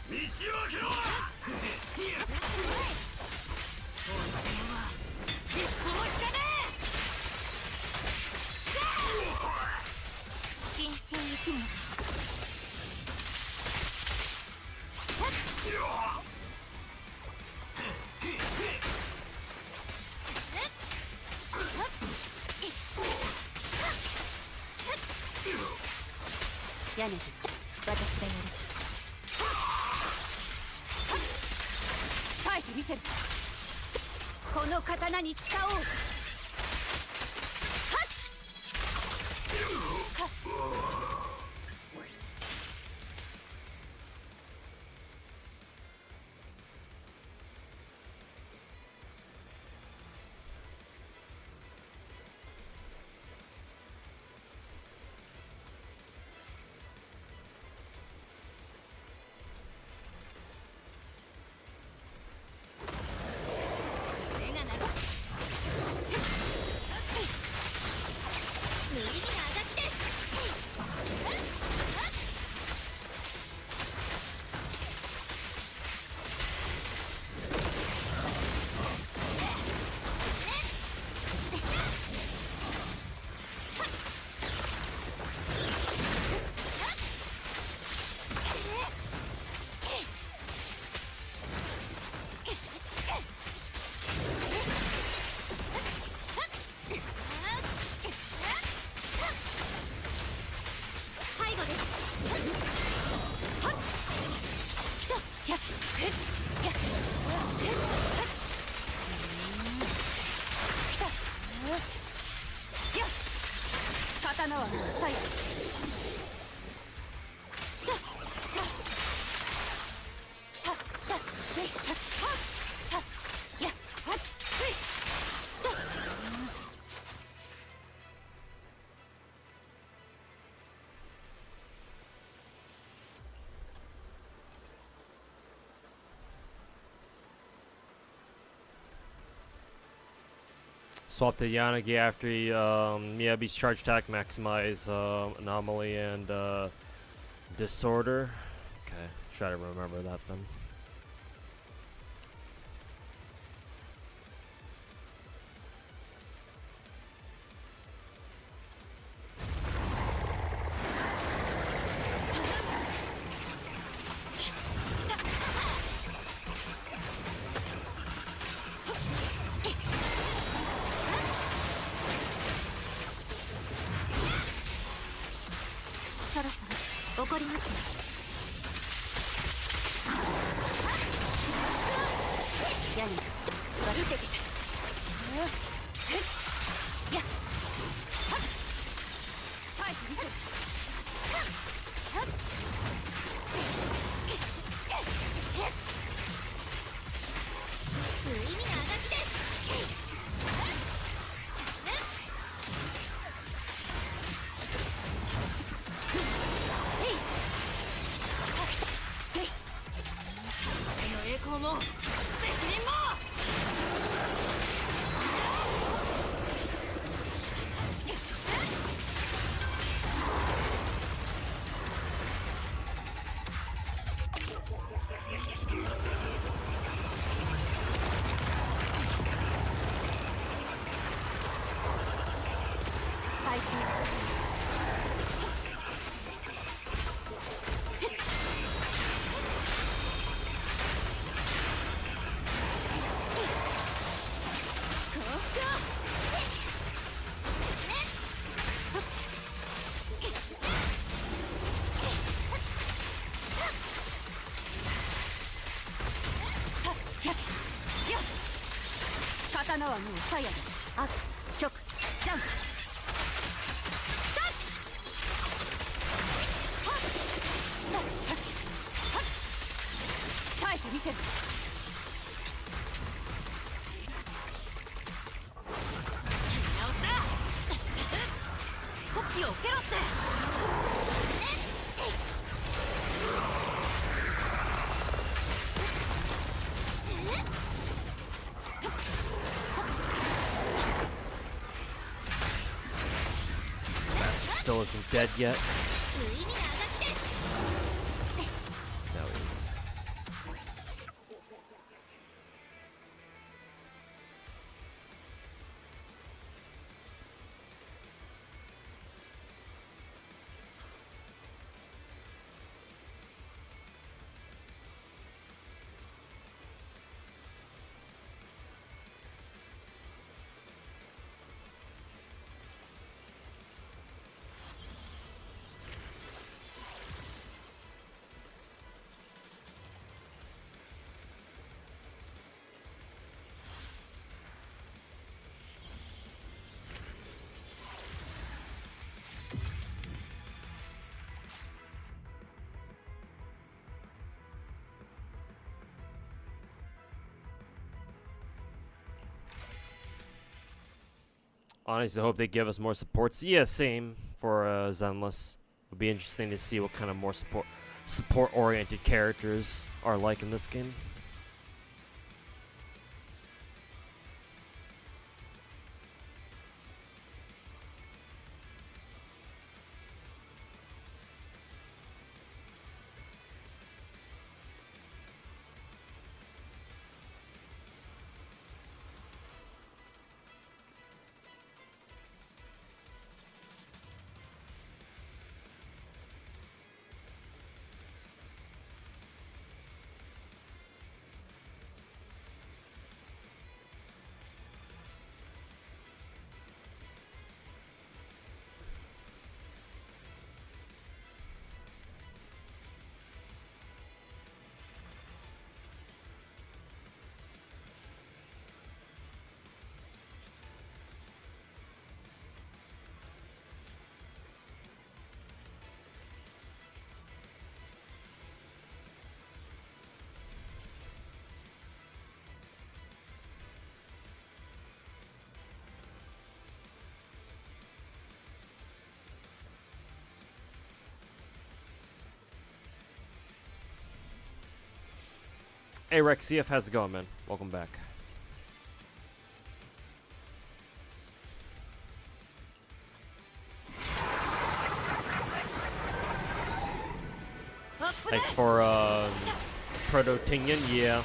道を開けろ。心身一念。屋根私がやる。耐えてみせる。この刀に誓おう。はっ刀はもう鞘。Swap to Yanagi after he, Miyabi's charge attack, maximize anomaly and disorder. Okay, try to remember that then. 刀はもう鞘だ。あ、直、ジャンプ。耐えてみせる。直すな。こっちを受けろって。Still isn't dead yet. No, he is. Honestly, I hope they give us more supports. Yeah, same for Zenless. It would be interesting to see what kind of more support-oriented characters are like in this game. Hey Rex, CF, how's it going, man? Welcome back. Thanks for Proto Tingen, yeah.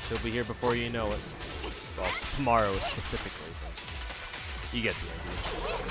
She'll be here before you know it. Well, tomorrow specifically, but you get the idea.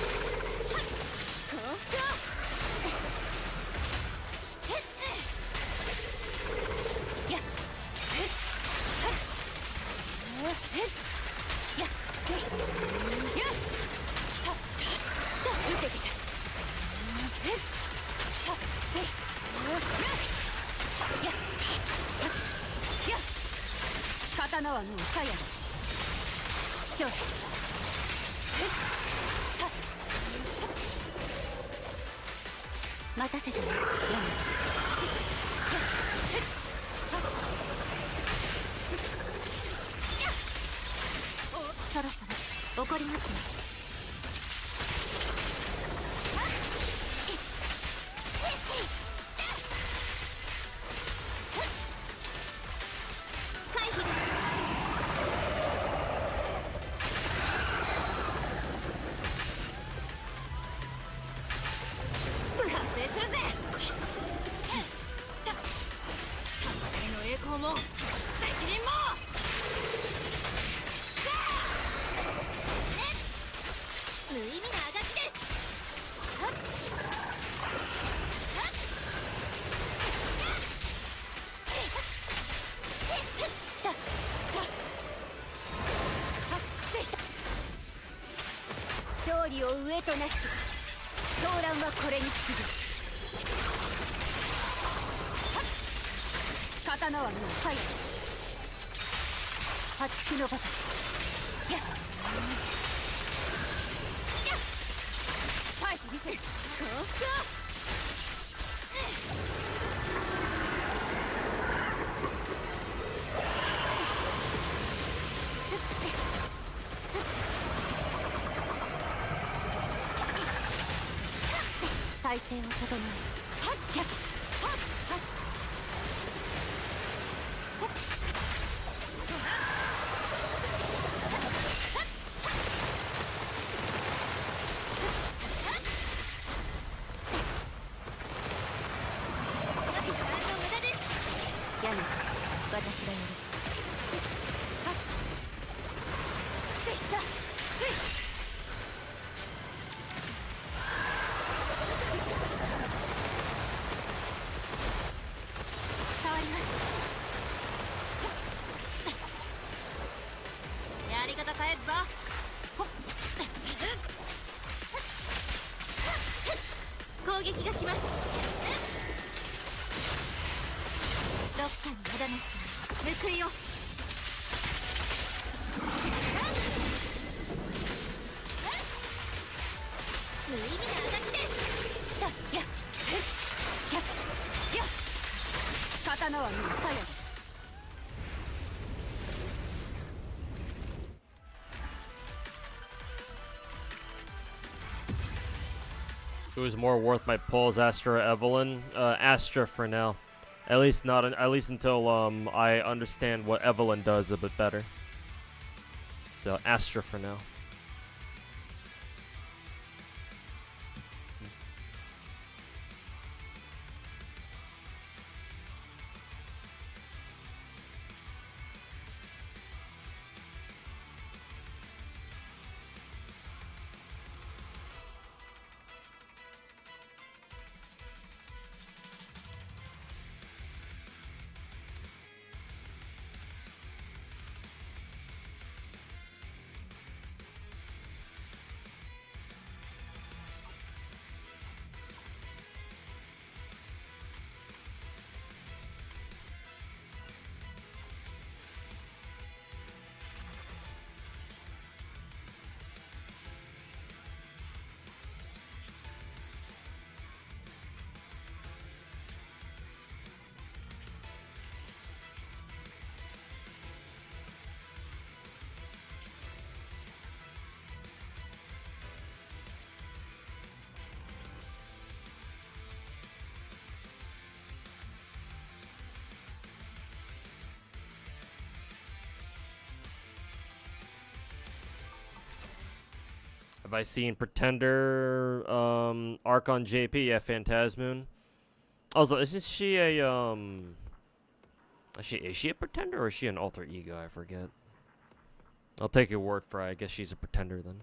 を上となし狂乱はこれに次ぐ刀はもうファイア破竹の場たちやっ耐えてみせるこうか体勢を整えるはっやっはっはっやめ私がやるせっはっせっだせっ変わりますやり方変えるぞほっ攻撃が来ますロッカーに無駄なし報いを無意味なアタックですやっやっやっやっ刀はもう鞘です Who is more worth my pulls, Astra or Evelyn? Astra for now. At least until I understand what Evelyn does a bit better. So Astra for now. Have I seen Pretender arc on JP? Yeah, Phantasmoon. Also, isn't she a is she a pretender or is she an alter ego? I forget. I'll take your word for it. I guess she's a pretender then.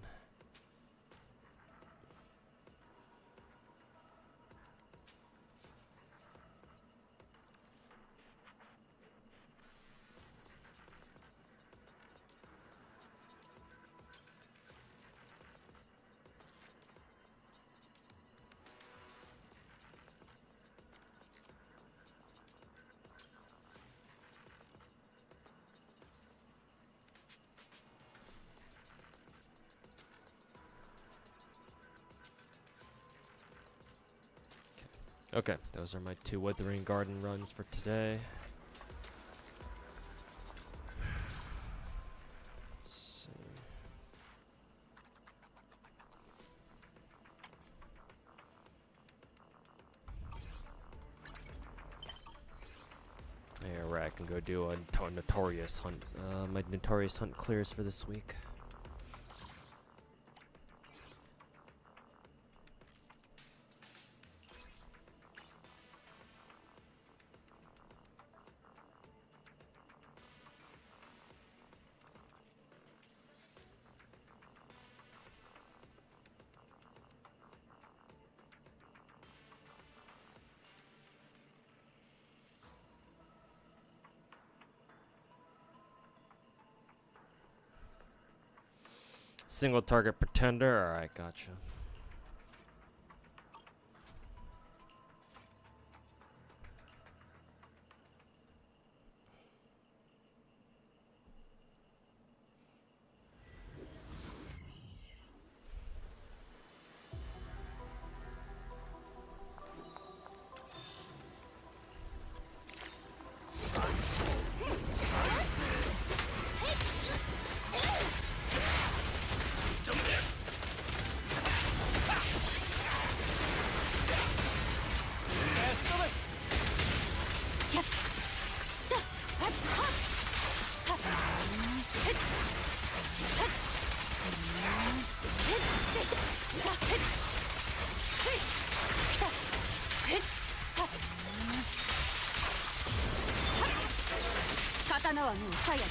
Okay, those are my 2 Withering Garden runs for today. Let's see. Yeah, right, I can go do a notorious hunt. My notorious hunt clears for this week. Single target pretender. Alright, gotcha.刀はもう鞘だ。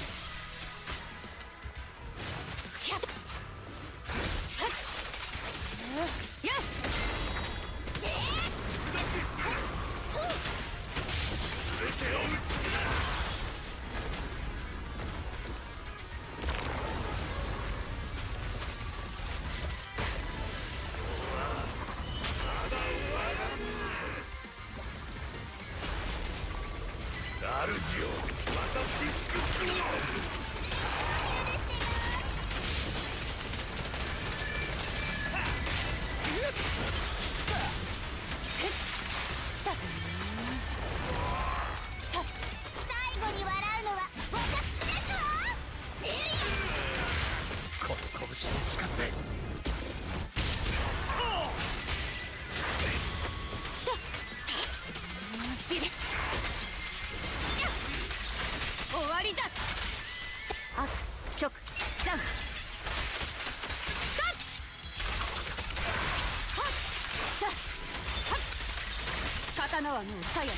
刀はもう鞘だ。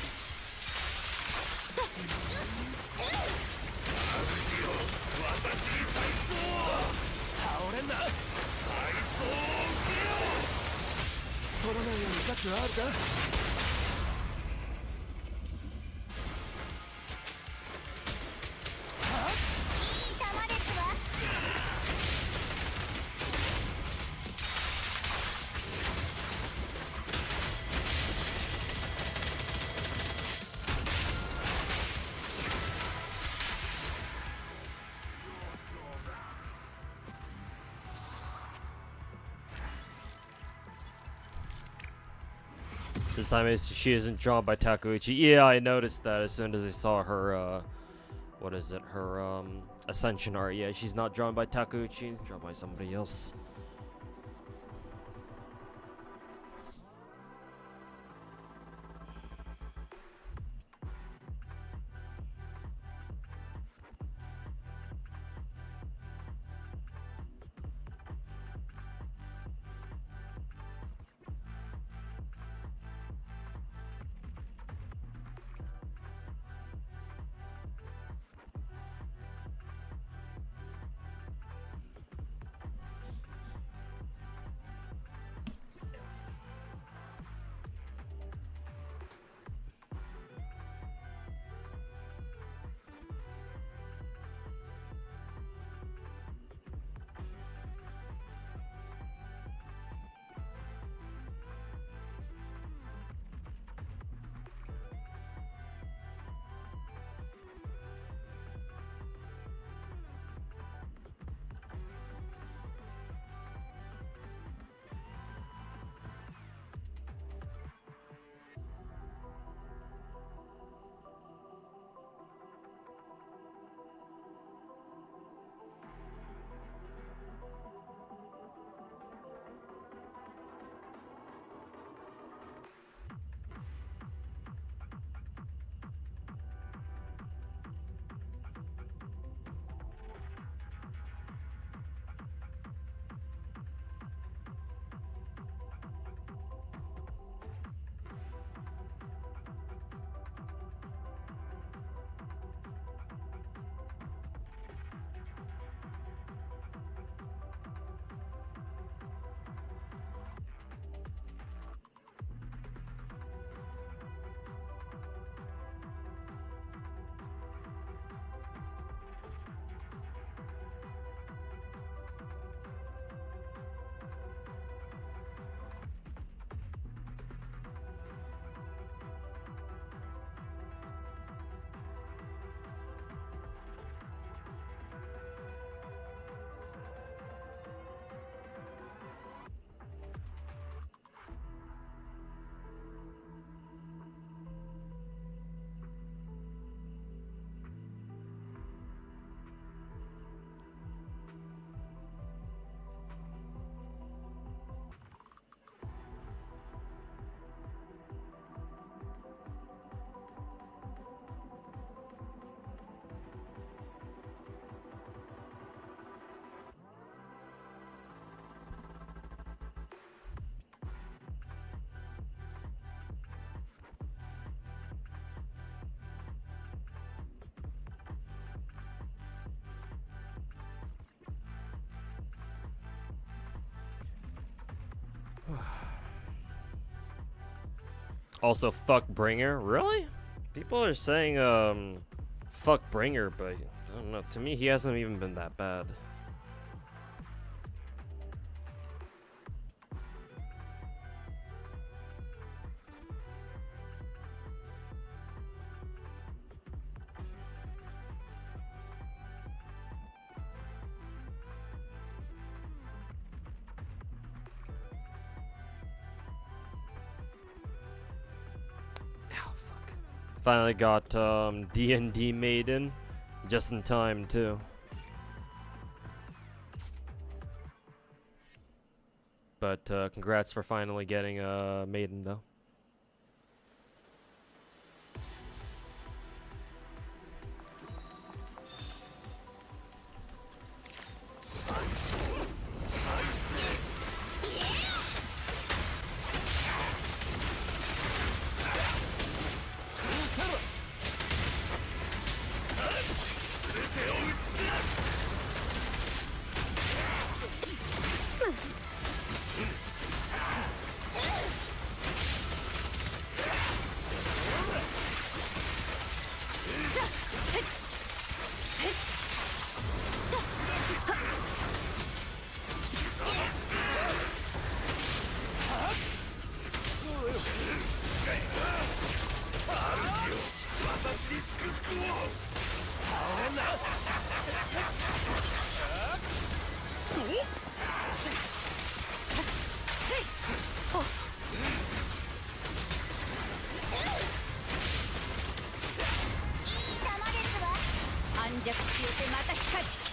倒れんな。そのように価値はあるか。This time she isn't drawn by Takeuchi. Yeah, I noticed that as soon as I saw her, what is it, her, Ascension art. Yeah, she's not drawn by Takeuchi, drawn by somebody else. Also, fuck Bringer. Really? People are saying fuck Bringer, but I don't know. To me, he hasn't even been that bad. Finally got D&D Maiden, just in time too. But congrats for finally getting Maiden though.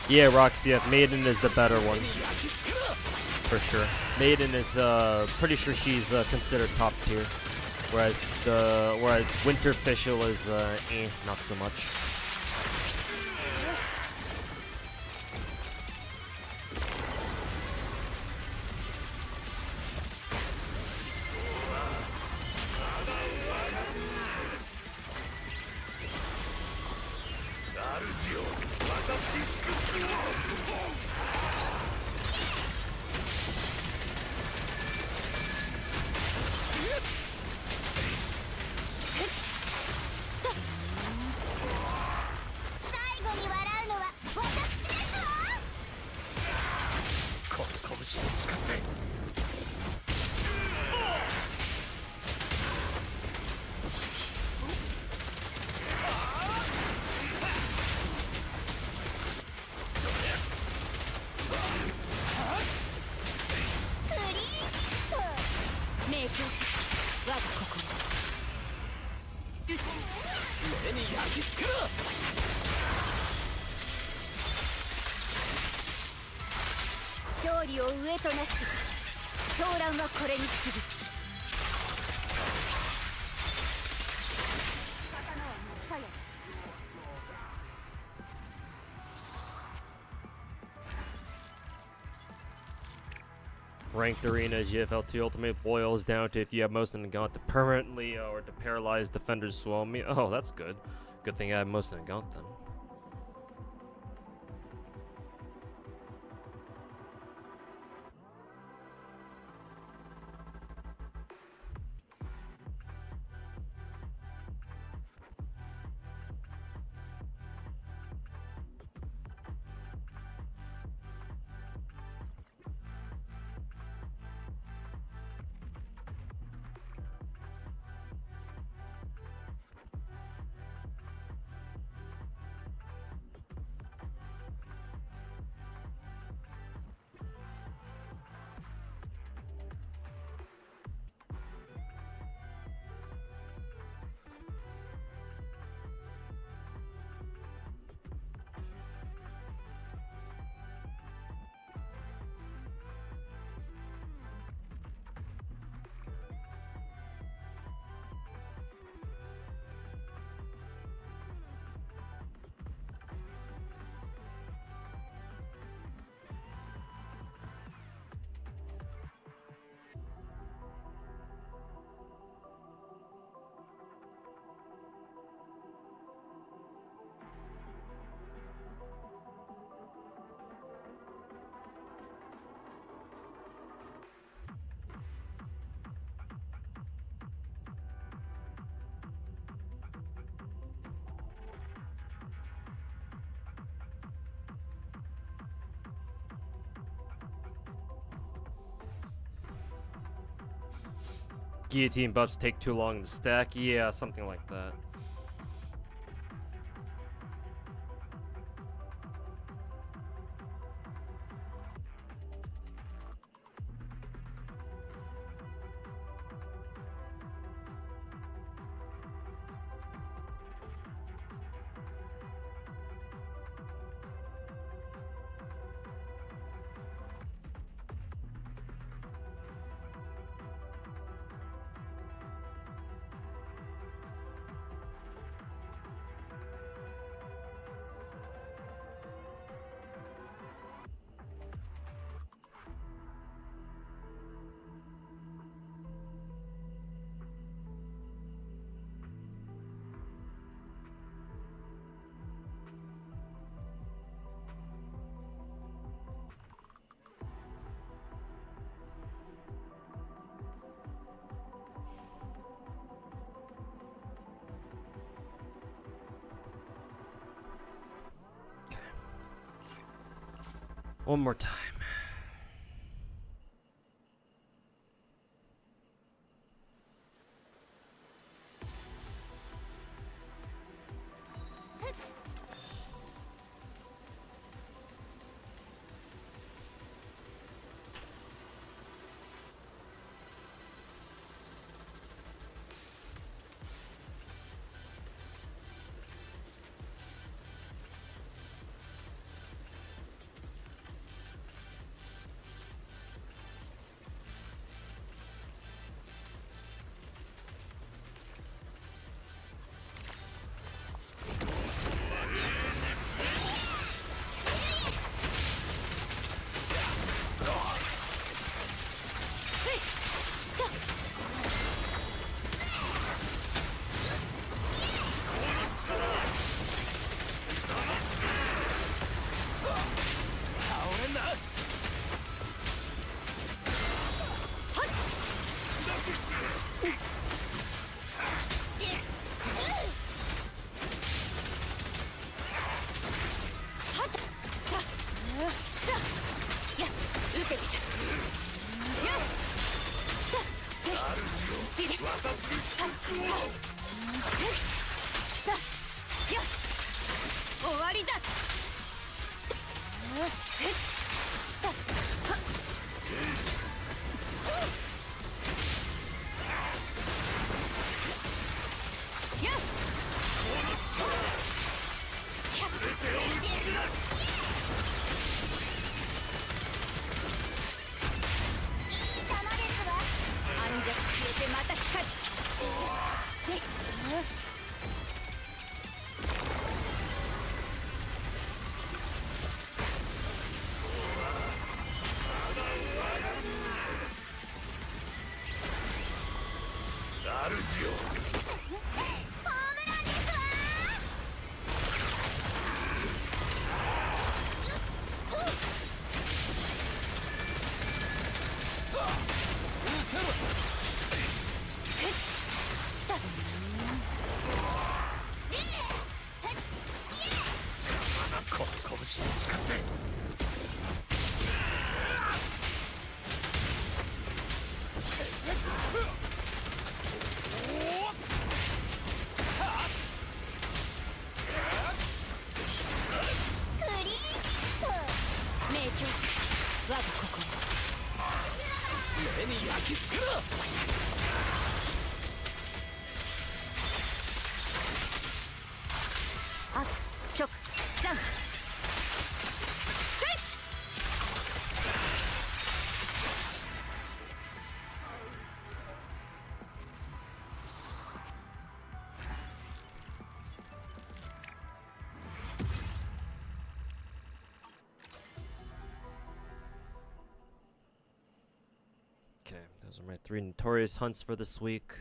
Yeah, Roxy, yeah, Maiden is the better one. For sure. Maiden is, pretty sure she's, considered top tier. Whereas Winterfischl is, not so much. Ranked Arena GFL2 Ultimate boils down to if you have most in the gaunt to permanently or to paralyze defenders swallow me. Oh, that's good. Good thing I have most in the gaunt then. guillotine buffs take too long to stack. Yeah, something like that. One more time. Okay, those are my 3 notorious hunts for this week.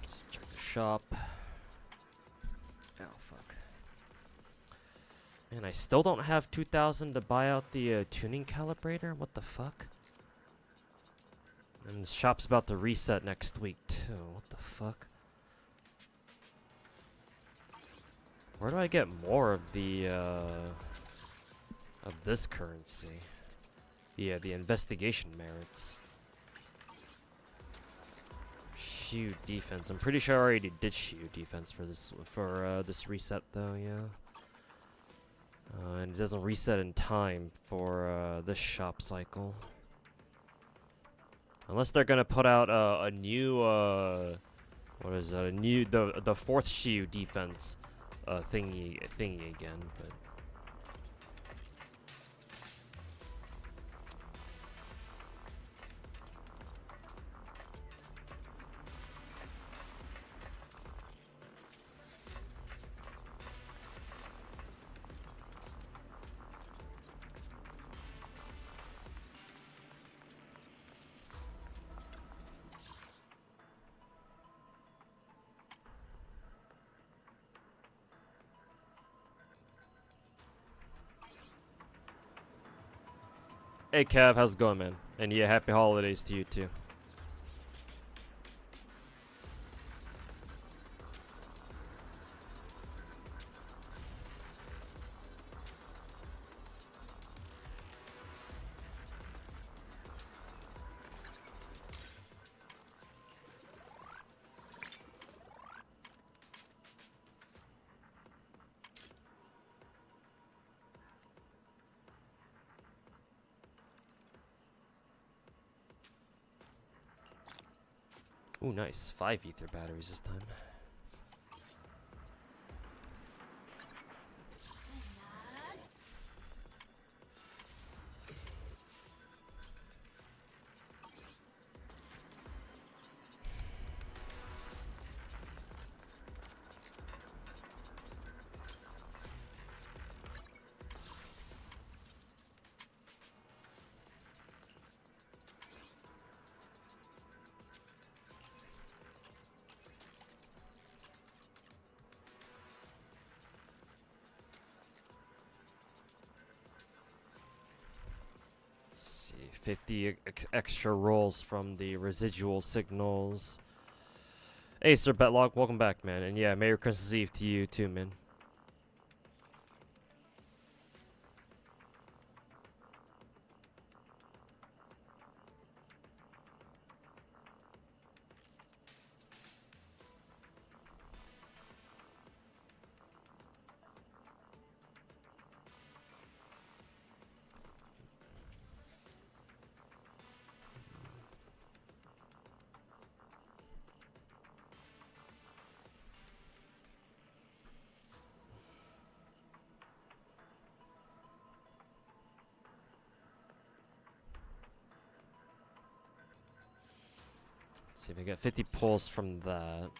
Let's check the shop. Oh, fuck. Man, I I still don't have 2,000 to buy out the tuning calibrator? What the fuck? And the shop's about to reset next week too. What the fuck? Where do I get more of the of this currency? Yeah, the investigation merits. Shield defense. I'm pretty sure I already did shield defense for this reset though, yeah. And it doesn't reset in time for this shop cycle. Unless they're gonna put out a new what is that? The fourth shield defense thingy again, but hey Cav, how's it going, man? And yeah, happy holidays to you too. Ooh, nice. 5 ether batteries this time. See, 50 extra rolls from the residual signals. Hey, Sir Betlog, welcome back, man. And yeah, Merry Christmas Eve to you too, man. See if I get 50 pulls from that.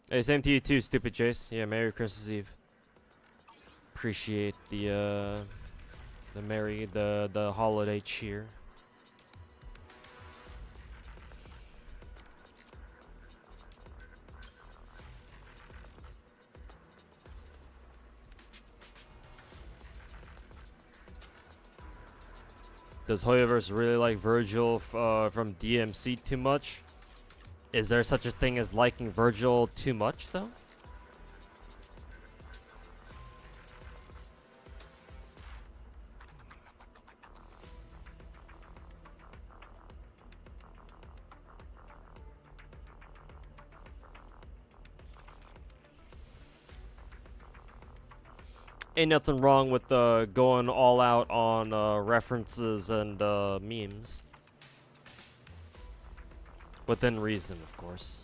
Hey, same to you too, stupid Chase. Yeah, Merry Christmas Eve. Appreciate the holiday cheer. Does Hoyoverse really like Virgil from DMC too much? Is there such a thing as liking Virgil too much, though? Ain't nothing wrong with going all out on references and memes. Within reason, of course.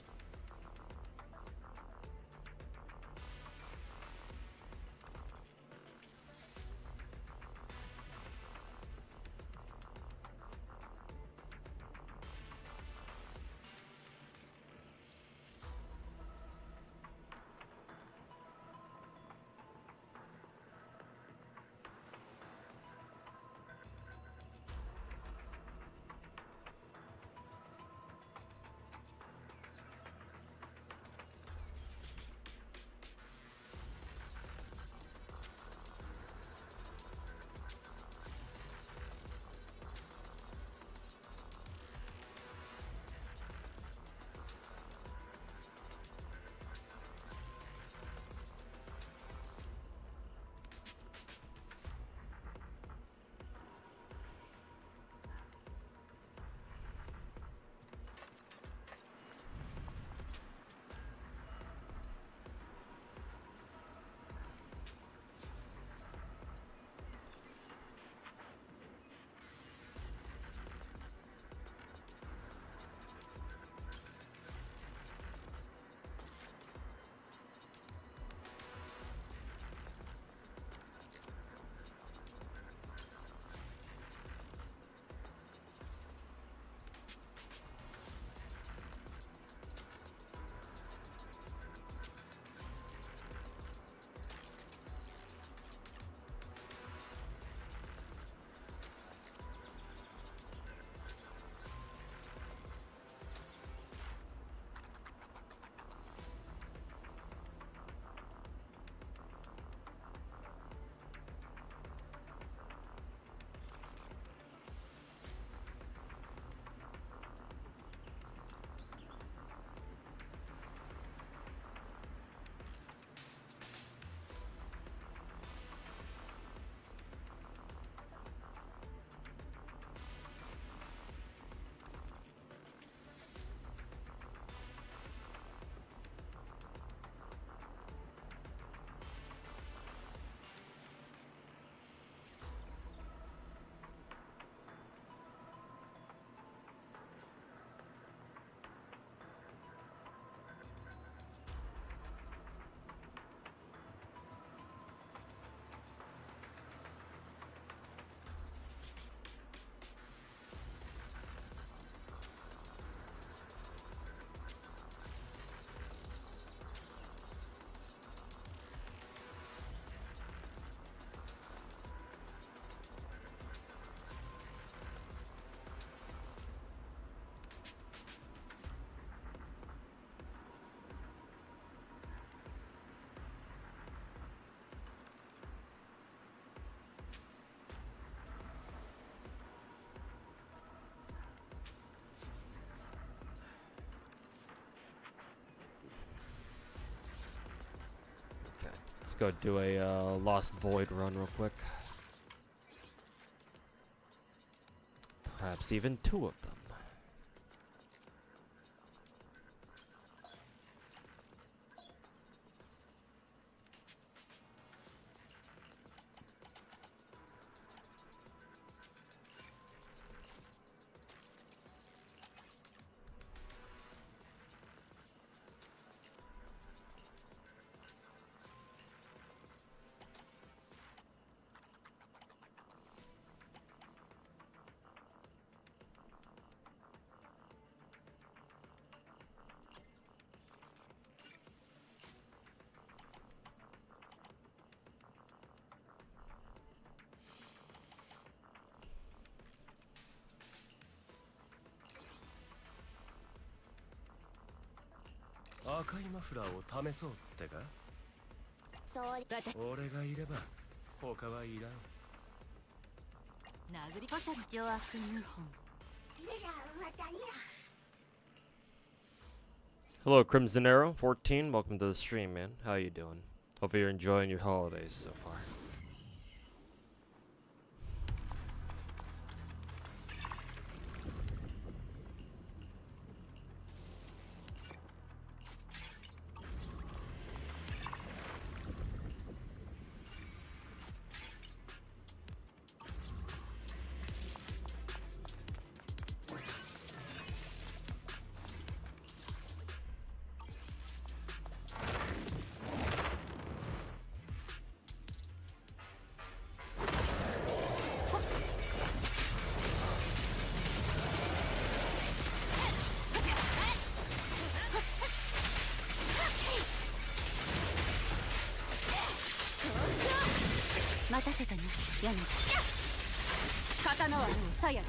Let's go do a Lost Void run real quick. Perhaps even 2 of them.赤いマフラーを試そうってか。そう俺がいれば他はいらん。殴りこそ邪悪2本。 Hello, Crimson Arrow 14. Welcome to the stream, man. How you doing? Hope you're enjoying your holidays so far. せたねヤナ刀はもう鞘だ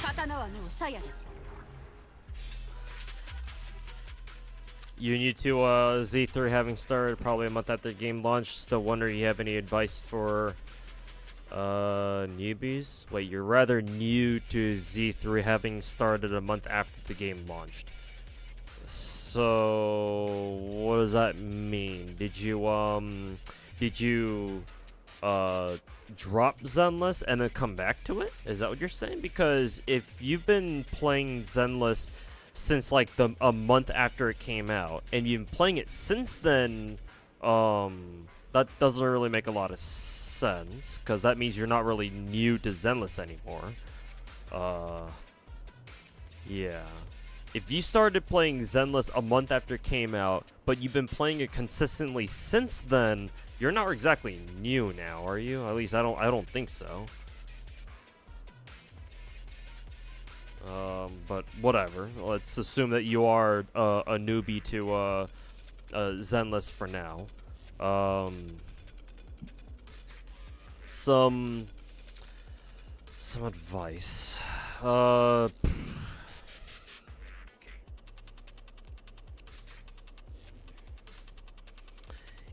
刀はもう鞘だ You need to Z3 having started probably a month after the game launched. Still wonder you have any advice for newbies? Wait, you're rather new to Z3 having started a month after the game launched. So what does that mean? Did you drop Zenless and then come back to it? Is that what you're saying? Because if you've been playing Zenless since like a month after it came out, and you've been playing it since then, that doesn't really make a lot of sense, because that means you're not really new to Zenless anymore. Yeah. If you started playing Zenless a month after it came out, but you've been playing it consistently since then, you're not exactly new now, are you? At least I don't think so. But whatever. Let's assume that you are a newbie to Zenless for now. Some advice.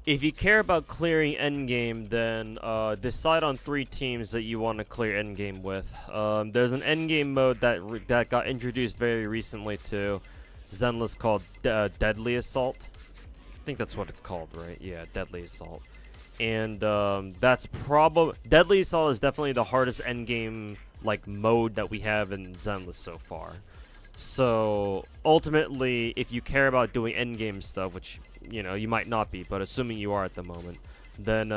If you care about clearing endgame, then decide on 3 teams that you want to clear endgame with. There's an endgame mode that got introduced very recently to Zenless called Deadly Assault. I think that's what it's called, right? Yeah, Deadly Assault. And that's probably Deadly Assault is definitely the hardest endgame like mode that we have in Zenless so far. So ultimately, if you care about doing endgame stuff, which you know you might not be, but assuming you are at the moment, then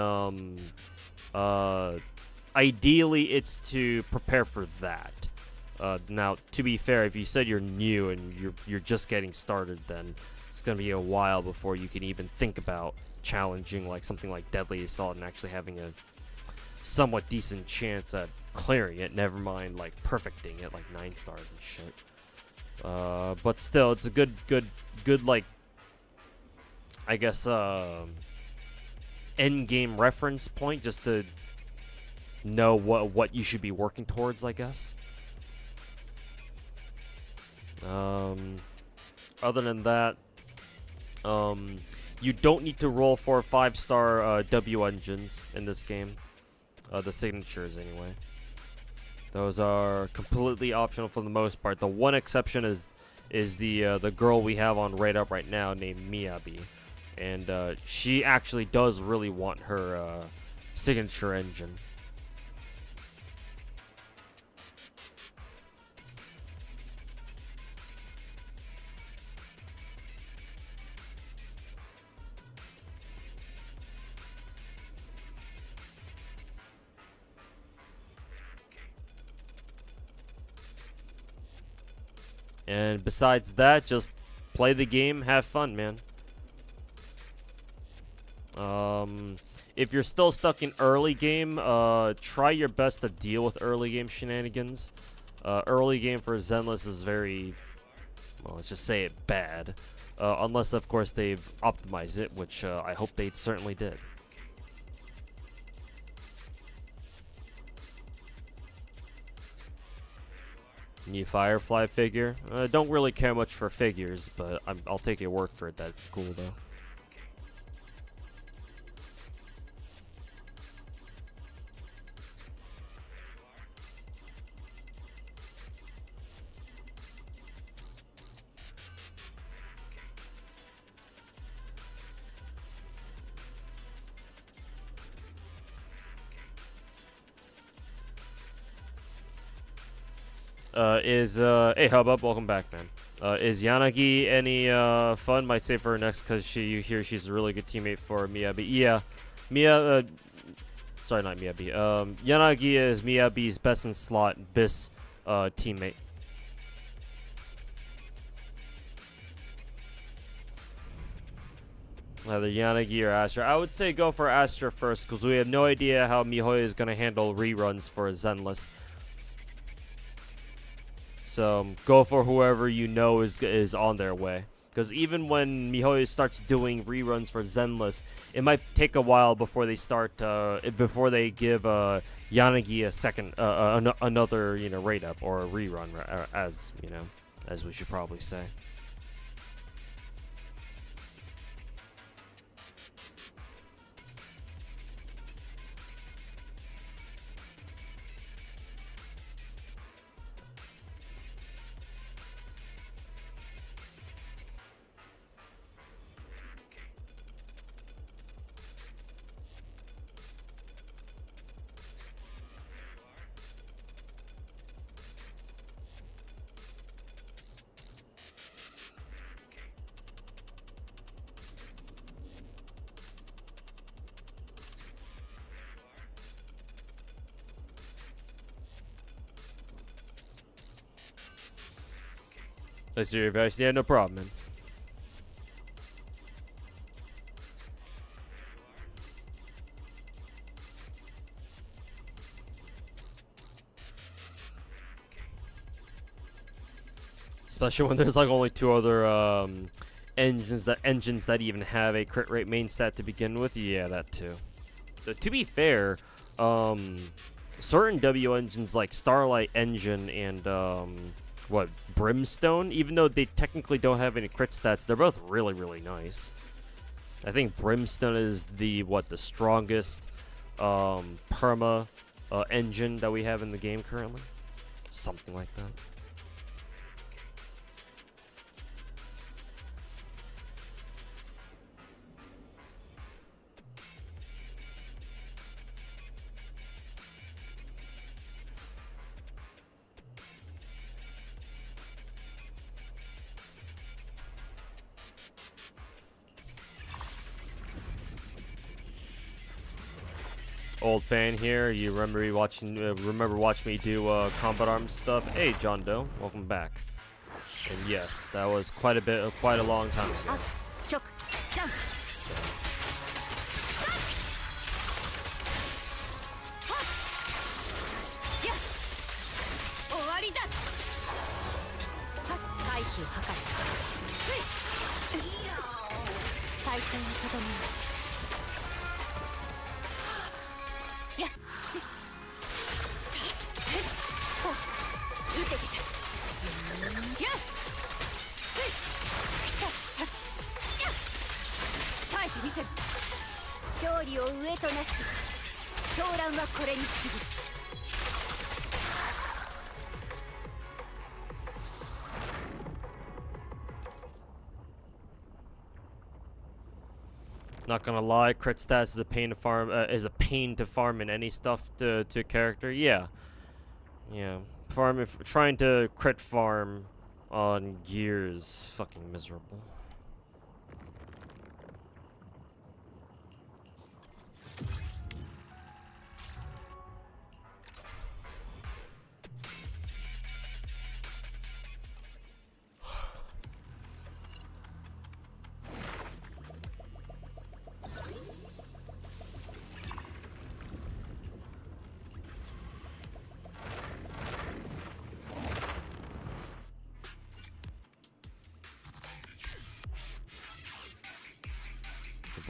ideally it's to prepare for that. Now, to be fair, if you said you're new and you're just getting started, then it's gonna be a while before you can even think about challenging like something like Deadly Assault and actually having a somewhat decent chance at clearing it. Never mind like perfecting it, like 9 stars and shit. But still, it's a good like, I guess, end game reference point just to know what you should be working towards, I guess. Other than that, you don't need to roll for 5-star W engines in this game. The signatures, anyway. Those are completely optional for the most part. The one exception is the girl we have on radar right now named Miyabi, and she actually does really want her signature engine. And besides that, just play the game, have fun, man. If you're still stuck in early game, try your best to deal with early game shenanigans. Early game for Zenless is very, well, let's just say it, bad. Unless, of course, they've optimized it, which I hope they certainly did. New Firefly figure. Don't really care much for figures, but I'll take your word for it that it's cool, though. Hey Hubbub, welcome back, man. Is Yanagi any fun? Might say for her next because you hear she's a really good teammate for Miyabi. Yeah, sorry, not Miyabi. Yanagi is Miyabi's best in slot bis teammate. Either Yanagi or Astra. I would say go for Astra first because we have no idea how Mihoyo is gonna handle reruns for Zenless. So go for whoever you know is on their way. Because even when Mihoyo starts doing reruns for Zenless, it might take a while before they start before they give Yanagi a second another rate up or a rerun, as as we should probably say. Let's hear your advice. Yeah, no problem, man. Especially when there's like only two other engines that even have a crit rate main stat to begin with. Yeah, that too. To be fair, certain W engines like Starlight Engine and Brimstone, even though they technically don't have any crit stats, they're both really, really nice. I think Brimstone is the strongest perma engine that we have in the game currently. Something like that. Old fan here. You remember me watching? Remember watching me do combat arms stuff? Hey, John Doe, welcome back. And yes, that was quite a long time ago. Not gonna lie, crit stats is a pain to farm. In any stuff to character. Yeah. Trying to crit farm on gear is fucking miserable.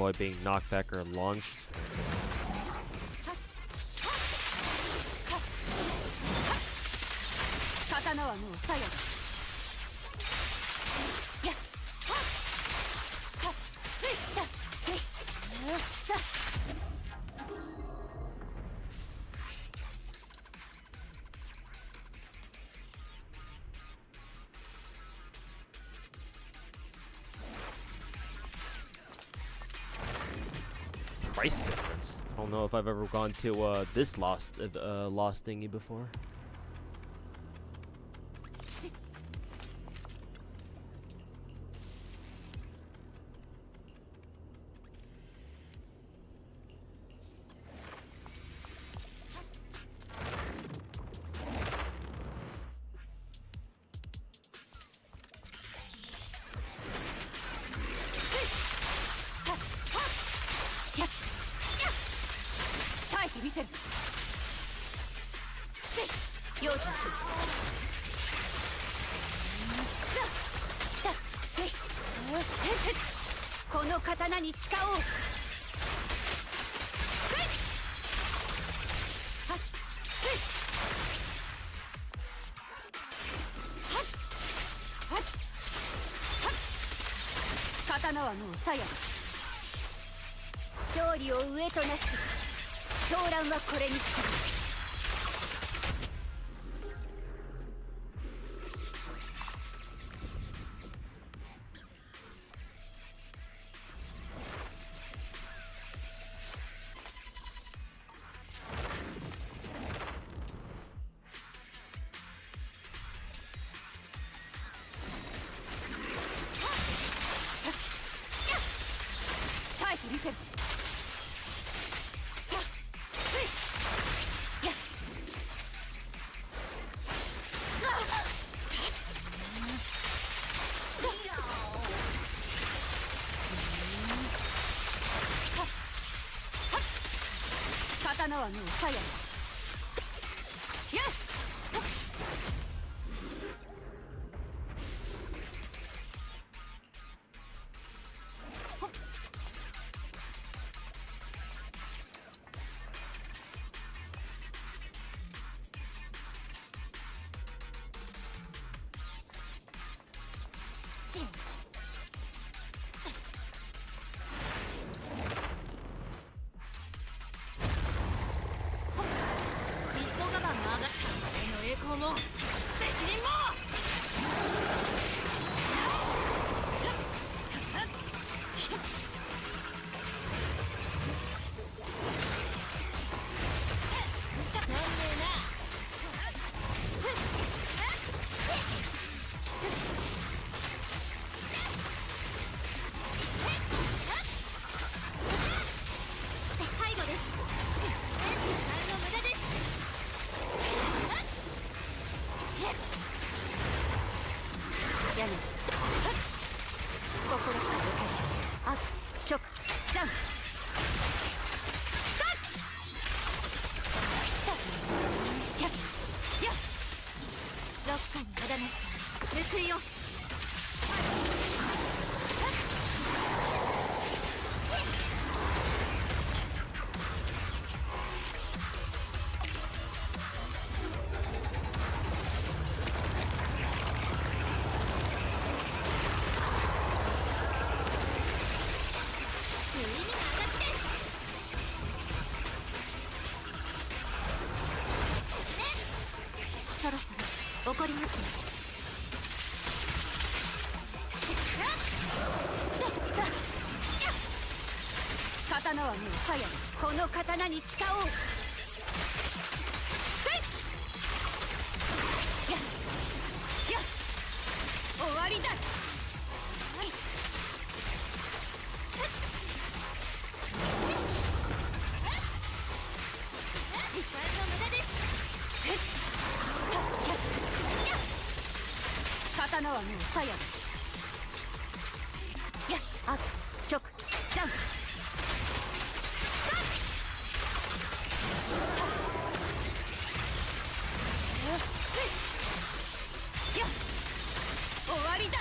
avoid being knocked back or launched. Price difference. I don't know if I've ever gone to this lost thingy before.勝利を上となし、狂乱はこれに過ぎ。刀はもうファイア。怒りますね。刀はもうファイア。この刀に誓おう。終わりだ。時間の無駄です。刀はもうファイアです。アク直ジャンプ。終わりだ。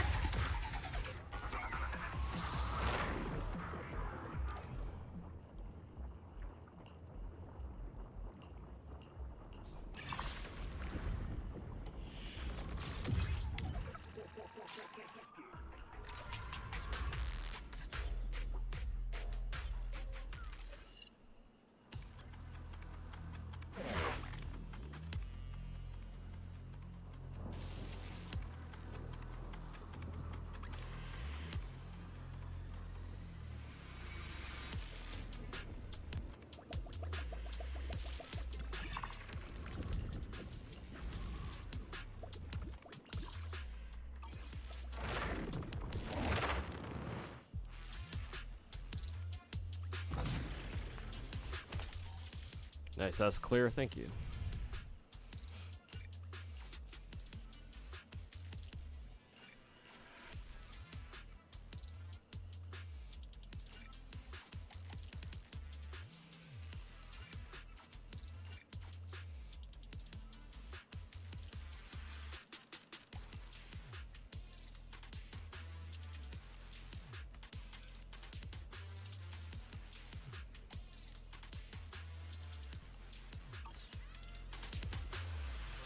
Nice, that's clear. Thank you.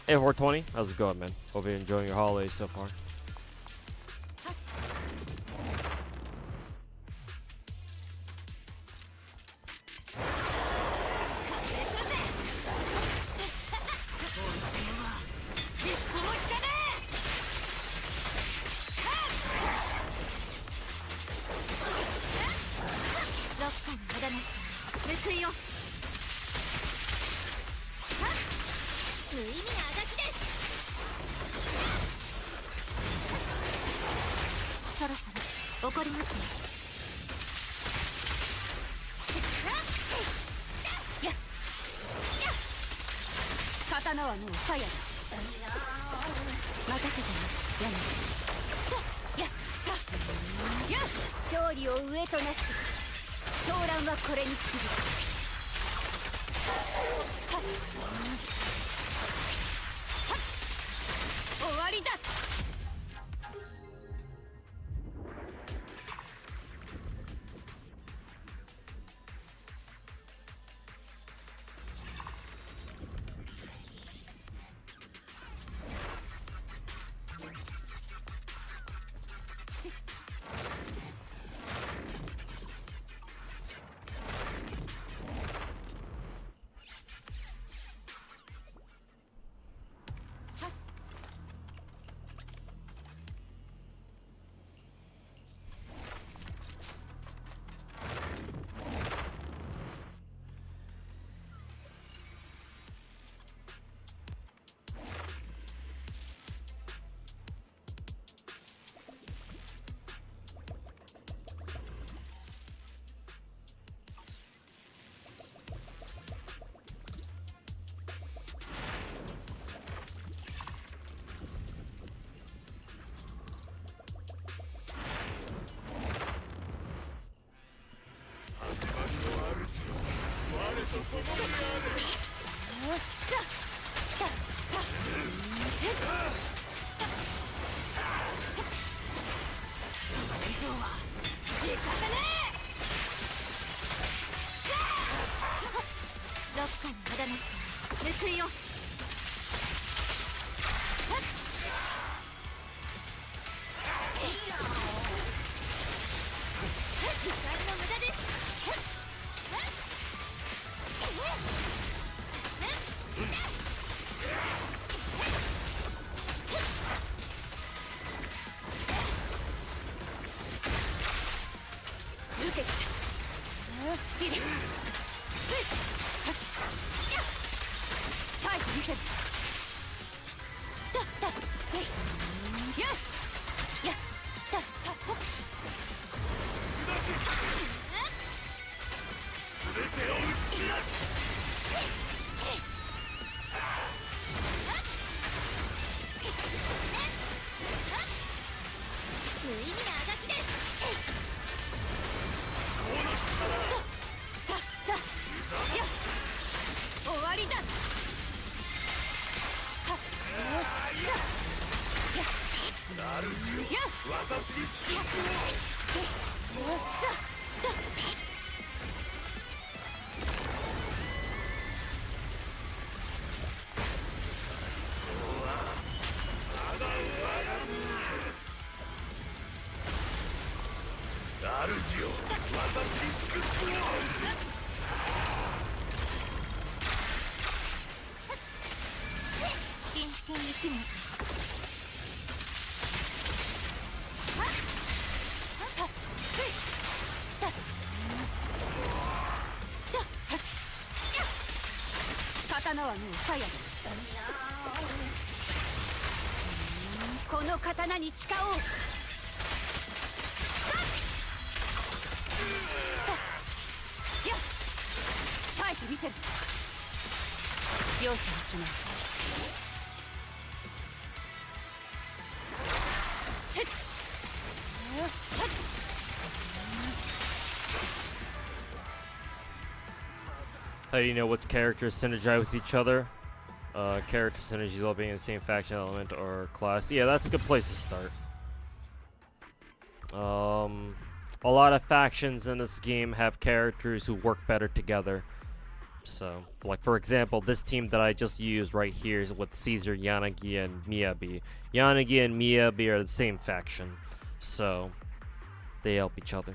Hey 420, how's it going, man? Hope you're enjoying your holidays so far.この刀に誓おう。耐えてみせる。容赦はしない。How do you know which characters synergize with each other? Character synergies all being in the same faction element or class. Yeah, that's a good place to start. A lot of factions in this game have characters who work better together. So, like for example, this team that I just used right here is with Caesar, Yanagi, and Miyabi. Yanagi and Miyabi are the same faction, so they help each other.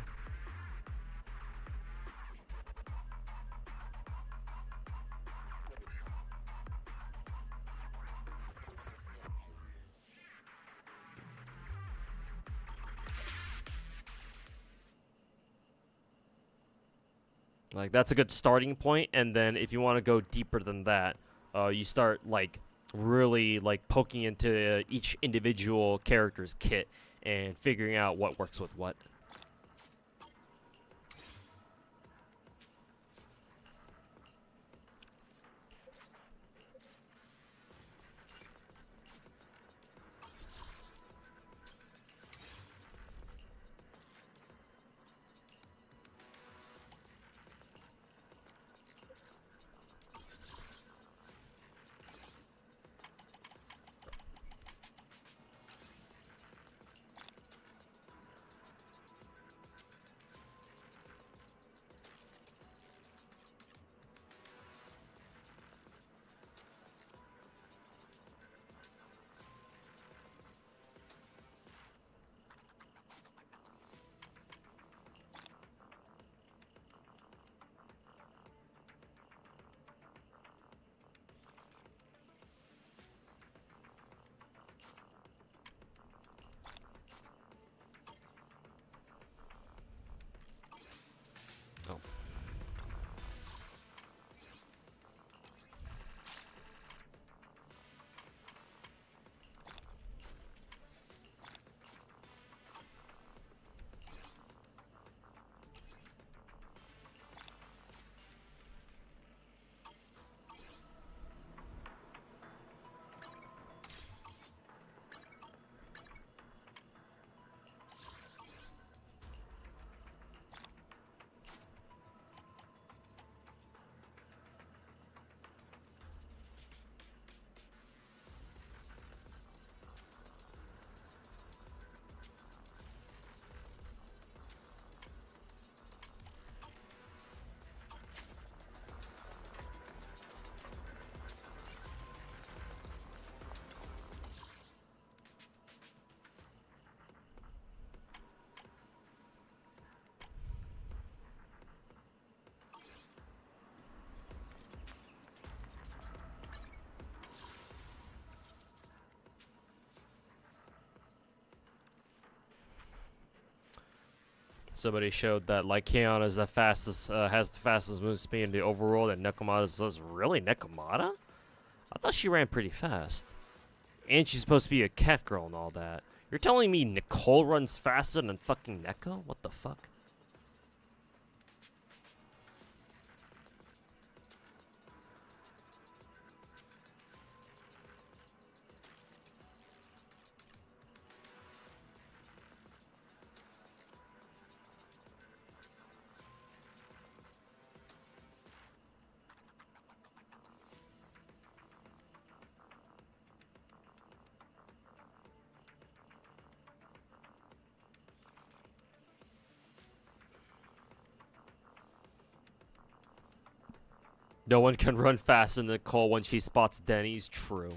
Like, that's a good starting point, and then if you want to go deeper than that, you start, like, really, like, poking into each individual character's kit and figuring out what works with what. Somebody showed that Lycaon is the fastest, has the fastest move speed in the overworld, and Nekomata does. Really, Nekomata? I thought she ran pretty fast. And she's supposed to be a cat girl and all that. You're telling me Nicole runs faster than fucking Neko? What the fuck? No one can run faster than Nicole when she spots Denny's. True.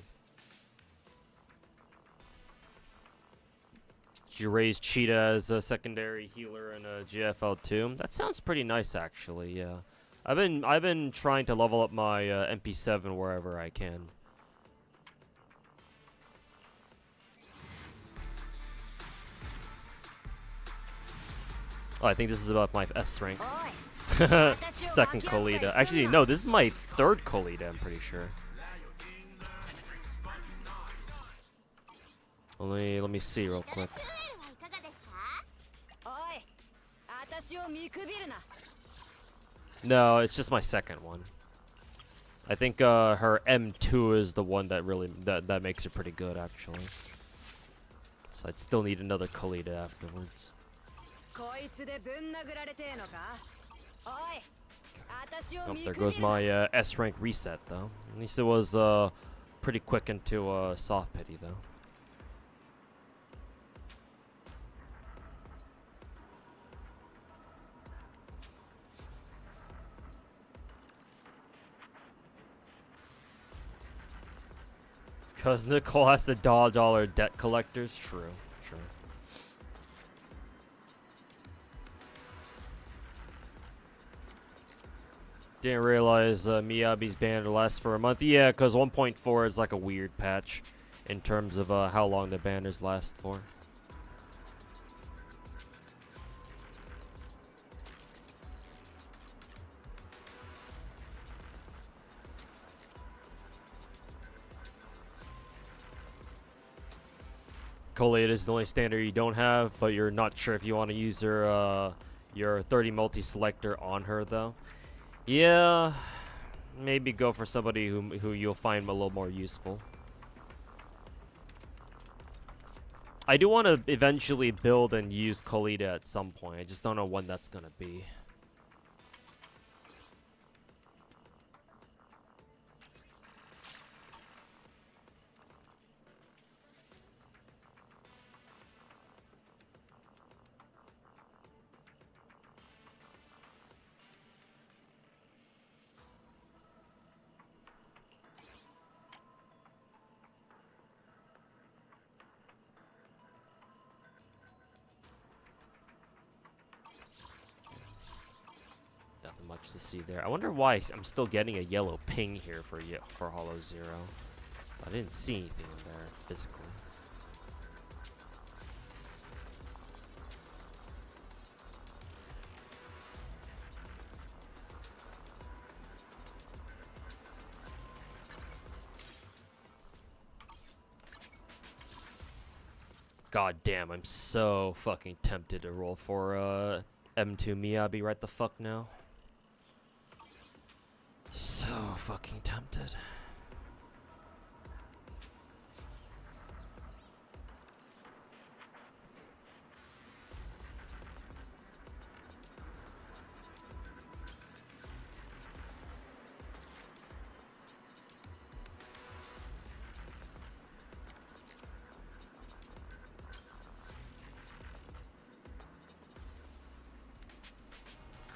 She raised Cheetah as a secondary healer in a GFL2. That sounds pretty nice, actually. Yeah, I've been trying to level up my MP7 wherever I can. Oh, I think this is about my S rank. Second Colita. Actually, no, this is my third Colita, I'm pretty sure. Let me see real quick. No, it's just my second one. I think her M2 is the one that really that makes her pretty good actually. So I'd still need another Kalita afterwards. Oh, there goes my S rank reset though. At least it was pretty quick into soft pity though. Because Nicole has to dodge all her debt collectors. True, true. Didn't realize Miyabi's banner lasts for a month. Yeah, because 1.4 is like a weird patch in terms of how long the banners last for. Collate is the only standard you don't have, but you're not sure if you want to use your 30 multi-selector on her though. Yeah, maybe go for somebody who you'll find a little more useful. I do want to eventually build and use Kolita at some point. I just don't know when that's gonna be. Nothing much to see there. I wonder why I'm still getting a yellow ping here for Hollow Zero. I didn't see anything there physically. God damn, I'm so fucking tempted to roll for M2 Miyabi right the fuck now. So fucking tempted.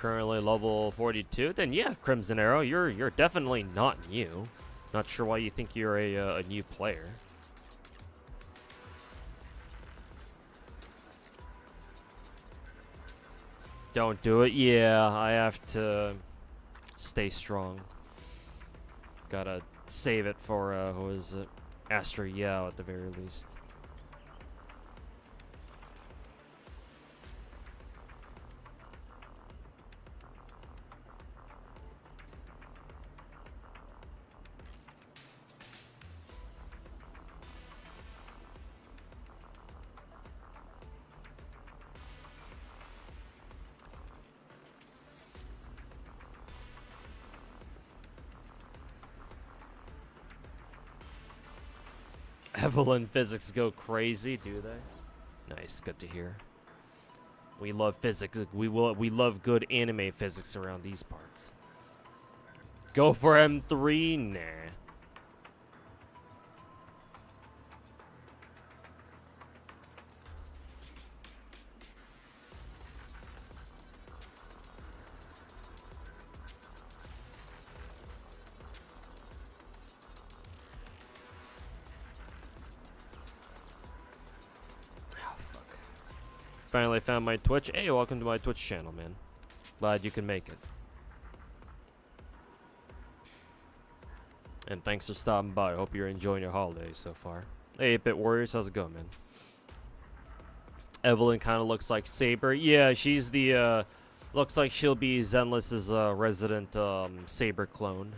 Currently level 42, then yeah, Crimson Arrow, you're definitely not new. Not sure why you think you're a new player. Don't do it. Yeah, I have to stay strong. Gotta save it for who is it? Astra Yao at the very least. Evelyn physics go crazy, do they? Nice, good to hear. We love physics. We love good anime physics around these parts. Go for M3? Nah. Finally found my Twitch. Hey, welcome to my Twitch channel, man. Glad you can make it. And thanks for stopping by. Hope you're enjoying your holidays so far. Hey, 8-Bit Warriors, how's it going, man? Evelyn kind of looks like Saber. Yeah, she's the, looks like she'll be Zenless's resident Saber clone.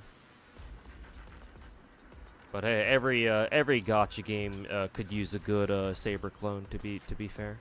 But hey, every gacha game could use a good Saber clone, to be fair.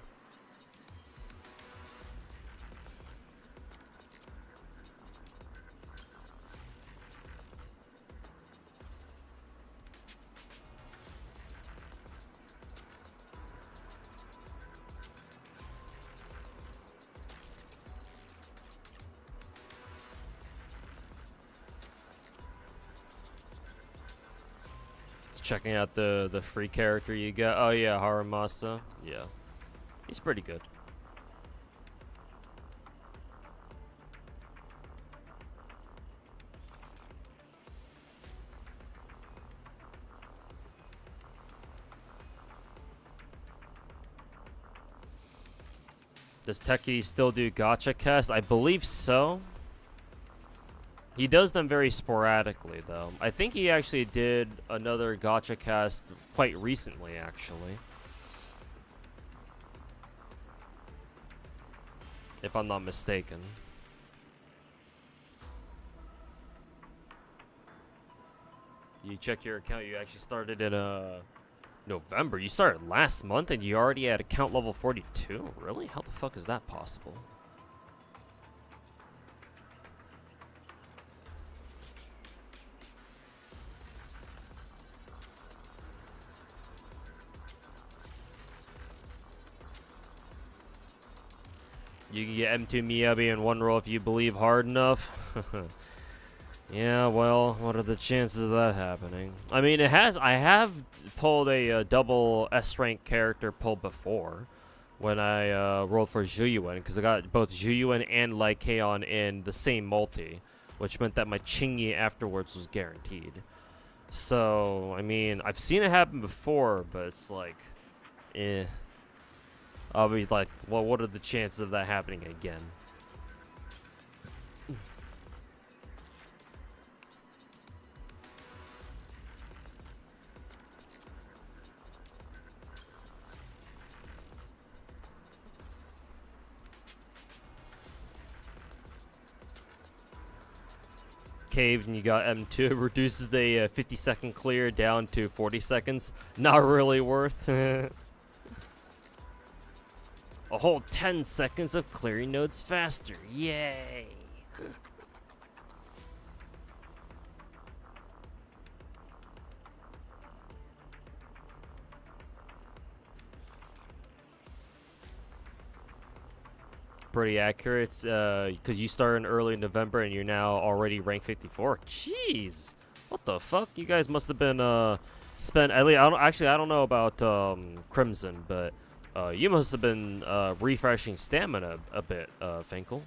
checking out the free character you got. Oh yeah, Haramasa. Yeah, he's pretty good. Does Techie still do gacha casts? I believe so. He does them very sporadically, though. I think he actually did another gacha cast quite recently, actually. If I'm not mistaken. You check your account, you actually started in November. You started last month and you already had account level 42? Really? How the fuck is that possible? You can get M2 Miyabi in one roll if you believe hard enough. Yeah, well, what are the chances of that happening? I mean, I have pulled a double S rank character pull before when I rolled for Zhuyuan, because I got both Zhuyuan and Lycaon in the same multi, which meant that my Chingy afterwards was guaranteed. So, I mean, I've seen it happen before, but it's like, eh. I'll be like, well, what are the chances of that happening again? Caved and you got M2. It reduces the 50-second clear down to 40 seconds. Not really worth. A whole 10 seconds of clearing nodes faster. Yay! Pretty accurate, because you started in early November and you're now already ranked 54. Jeez, what the fuck? You guys must have been spent at least. I don't know about Crimson, but you must have been refreshing stamina a bit, Finkel.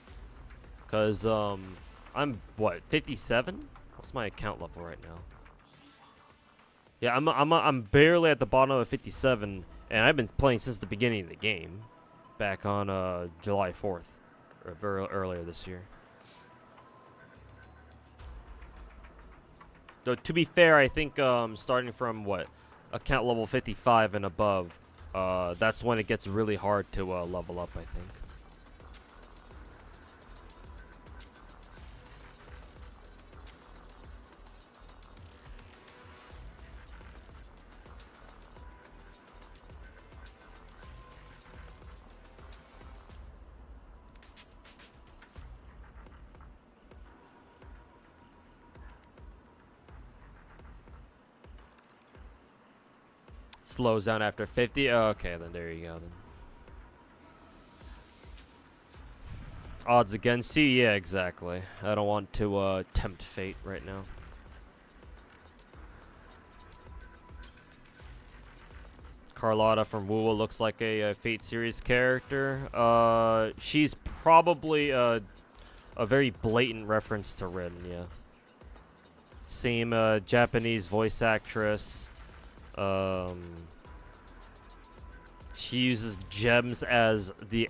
Cause I'm what 57? What's my account level right now? Yeah, I'm barely at the bottom of 57, and I've been playing since the beginning of the game. Back on July 4th, or very earlier this year. So to be fair, I think starting from what account level 55 and above, that's when it gets really hard to level up, I think. Slows down after 50. Oh, okay, then there you go. Then odds against you. Yeah, exactly. I don't want to tempt fate right now. Carlotta from Woowa looks like a Fate series character. She's probably a very blatant reference to Rin. Yeah. Same Japanese voice actress. She uses gems as the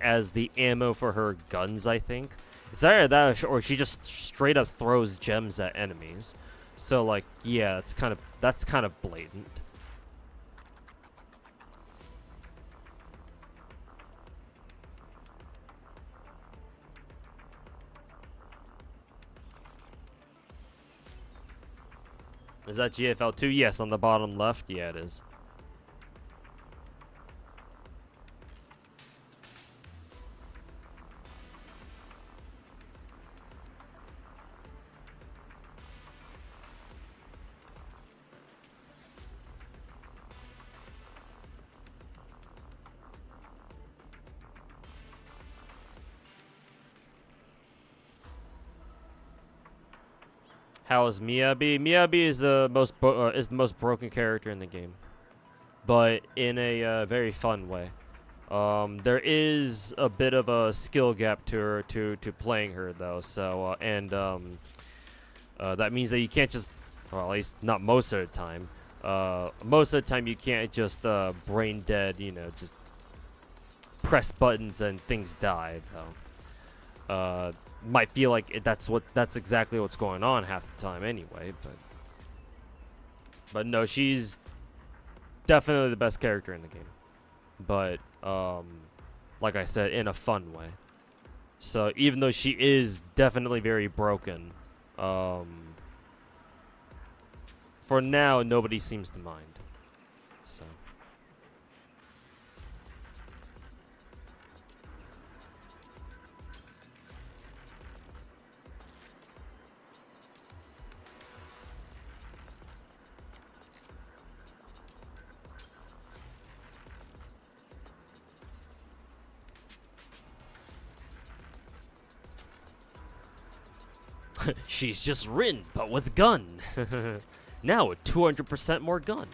ammo for her guns, I think. It's either that or she just straight up throws gems at enemies. So like, yeah, that's kind of blatant. Is that GFL2? Yes, on the bottom left. Yeah, it is. How is Miyabi? Miyabi is the most broken character in the game, but in a very fun way. There is a bit of a skill gap to her to playing her though. So that means that you can't just, well, at least not most of the time. Most of the time you can't just brain dead, you know, just press buttons and things die though. Might feel like that's exactly what's going on half the time anyway, but no, she's definitely the best character in the game. But like I said, in a fun way. So even though she is definitely very broken, for now nobody seems to mind. So she's just Rin, but with gun. Now with 200% more gun.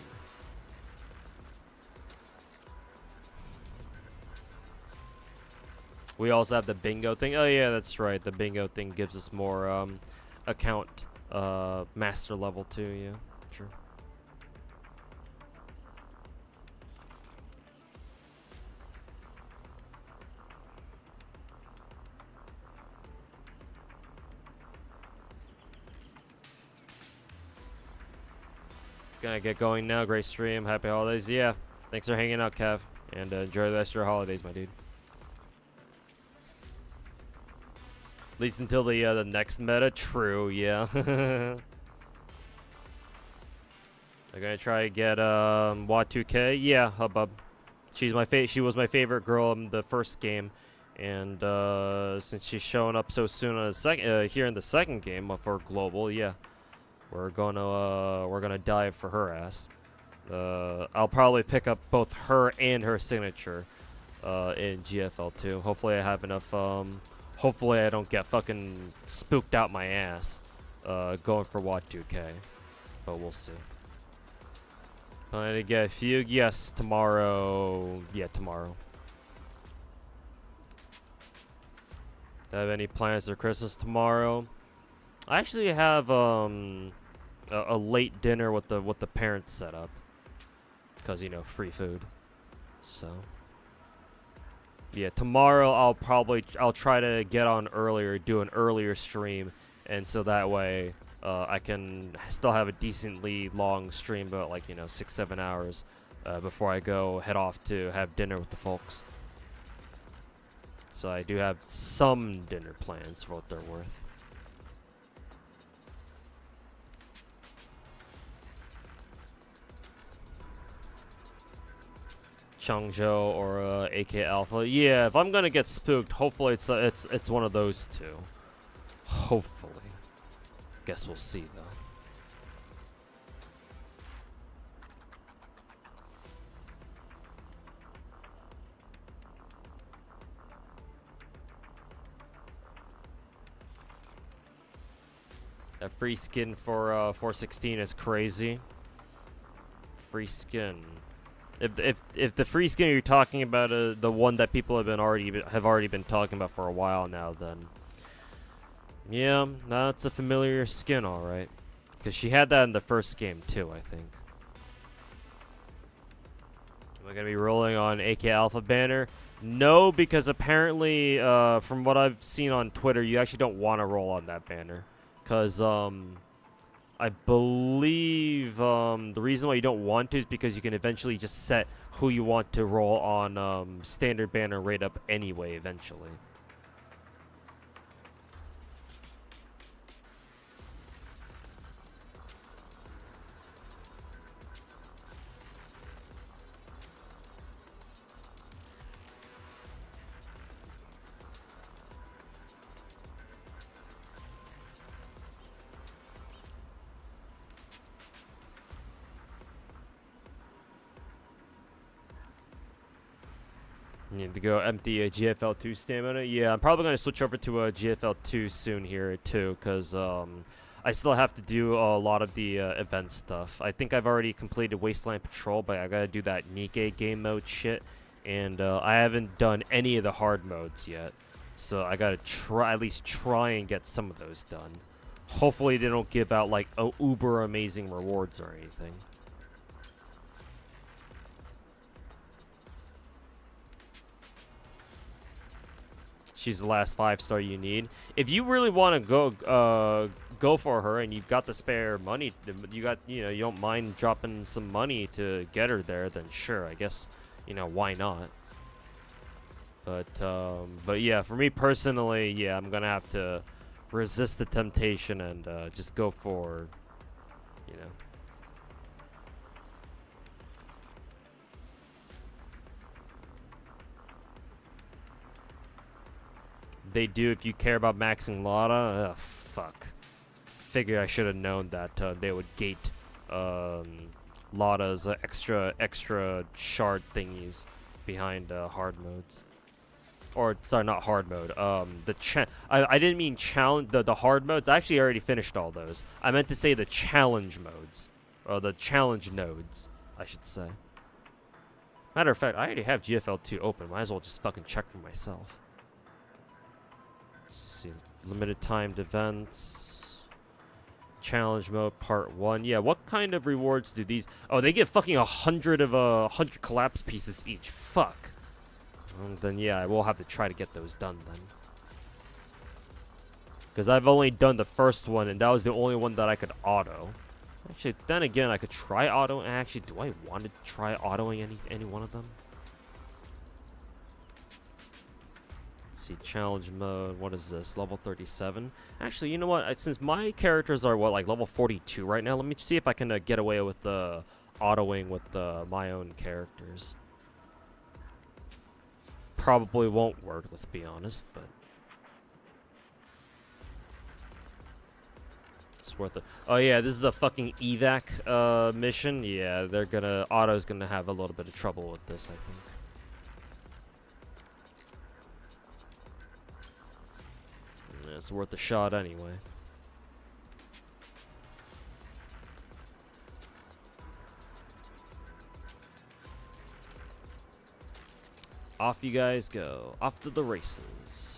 We also have the bingo thing. Oh yeah, that's right. The bingo thing gives us more account master level too. Yeah, true. Gonna get going now. Great stream. Happy holidays. Yeah. Thanks for hanging out, Kev. And enjoy the rest of your holidays, my dude. At least until the next meta. True. Yeah. I'm gonna try to get Wat2K. Yeah, Hubbub. She was my favorite girl in the first game, and since she's showing up so soon on the second here in the second game for global, yeah. We're gonna dive for her ass. I'll probably pick up both her and her signature in GFL2. Hopefully I have enough. Hopefully I don't get fucking spooked out my ass going for Wat2K, but we'll see. Planning to get Fugue? Yes, tomorrow. Yeah, tomorrow. Do I have any plans for Christmas tomorrow? I actually have a late dinner with the parents set up, because you know, free food. So yeah, tomorrow I'll try to get on earlier, do an earlier stream, and so that way I can still have a decently long stream, about like, you know, 6-7 hours before I head off to have dinner with the folks. So I do have some dinner plans for what they're worth. Changzhou or AK Alpha. Yeah, if I'm gonna get spooked, hopefully it's one of those two. Hopefully. Guess we'll see though. That free skin for 416 is crazy. Free skin. If the free skin you're talking about the one that people have already been talking about for a while now, then yeah, that's a familiar skin, all right. Because she had that in the first game too, I think. Am I gonna be rolling on AK Alpha banner? No, because apparently, from what I've seen on Twitter, you actually don't want to roll on that banner. Because I believe the reason why you don't want to is because you can eventually just set who you want to roll on standard banner rate up anyway eventually. Need to go empty a GFL2 stamina. Yeah, I'm probably going to switch over to a GFL2 soon here too, because I still have to do a lot of the event stuff. I think I've already completed Wasteland Patrol, but I gotta do that Nikke game mode shit. And I haven't done any of the hard modes yet. So I gotta at least try and get some of those done. Hopefully they don't give out like uber amazing rewards or anything. She's the last 5-star you need. If you really want to go for her and you've got the spare money, you don't mind dropping some money to get her there, then sure, I guess, why not? But yeah, for me personally, yeah, I'm gonna have to resist the temptation and just go for, They do if you care about maxing Lada. Ugh, fuck. Figure I should have known that they would gate Lada's extra shard thingies behind hard modes. Or sorry, not hard mode. I didn't mean challenge the hard modes. I actually already finished all those. I meant to say the challenge modes, or the challenge nodes, I should say. Matter of fact, I already have GFL2 open. Might as well just fucking check for myself. Let's see, limited timed events, challenge mode part 1. Yeah, what kind of rewards do these? Oh, they get fucking 100 collapse pieces each. Fuck. Then yeah, I will have to try to get those done then. Because I've only done the first one, and that was the only one that I could auto. Actually, then again, I could try auto. And actually, do I want to try autoing any one of them? Let's see, challenge mode. What is this? Level 37. Actually, you know what? Since my characters are like level 42 right now, let me see if I can get away with autoing with my own characters. Probably won't work, let's be honest, but it's worth it. Oh yeah, this is a fucking evac mission. Yeah, auto's gonna have a little bit of trouble with this, I think. Yeah, it's worth a shot anyway. Off you guys go. Off to the races.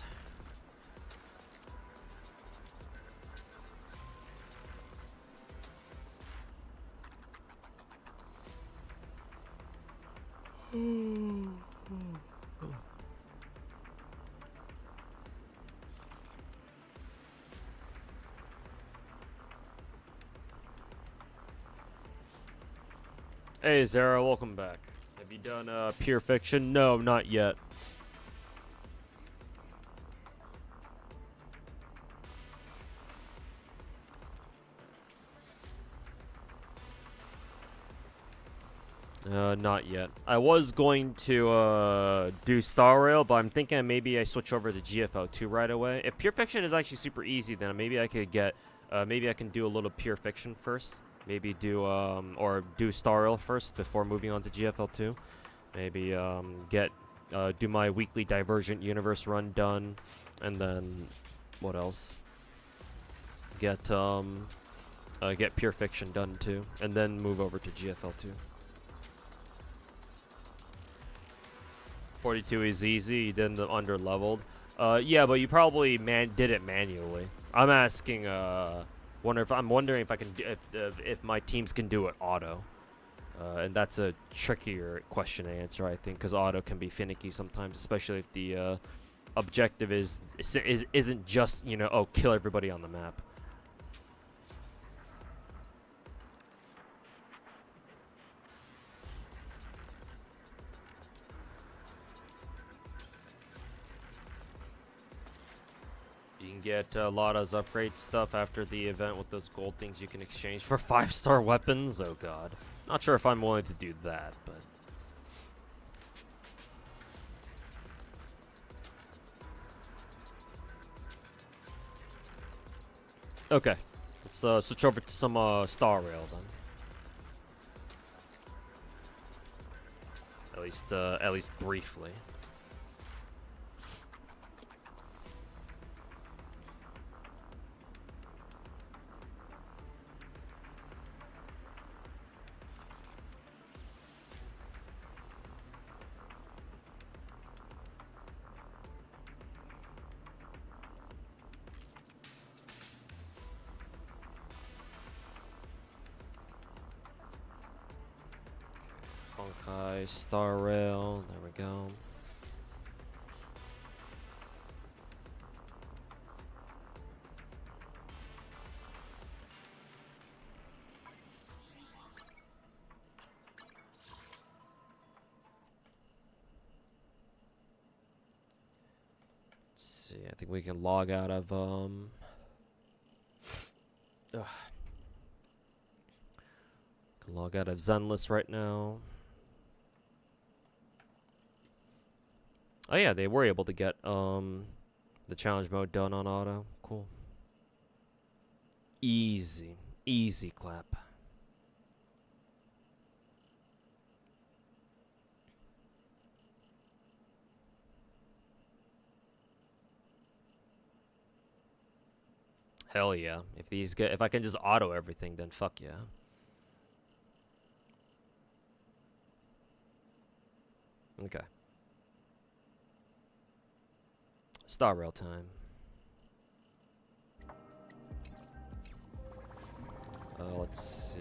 Hey Zara, welcome back. Have you done Pure Fiction? No, not yet. Not yet. I was going to do Star Rail, but I'm thinking maybe I switch over to GFL2 right away. If Pure Fiction is actually super easy, then maybe I could get, maybe I can do a little Pure Fiction first. Maybe do, or do Star Rail first before moving on to GFL2. Maybe, do my weekly Divergent Universe run done, and then, what else? Get Pure Fiction done too, and then move over to GFL2. 42 is easy, then the under-leveled. Yeah, but you probably did it manually. I'm asking, I'm wondering if I can, if my teams can do it auto. And that's a trickier question to answer, I think, because auto can be finicky sometimes, especially if the objective isn't just, oh, kill everybody on the map. You can get Lada's upgrade stuff after the event with those gold things you can exchange for 5-star weapons. Oh god. Not sure if I'm willing to do that, but... Okay. Let's switch over to some Star Rail then. At least briefly. Honkai Star Rail. There we go. See, I think we can log out of can log out of Zenless right now. Oh yeah, they were able to get the challenge mode done on auto. Cool. Easy. Easy clap. Hell yeah. If I can just auto everything, then fuck yeah. Okay. Star Rail time. Let's see.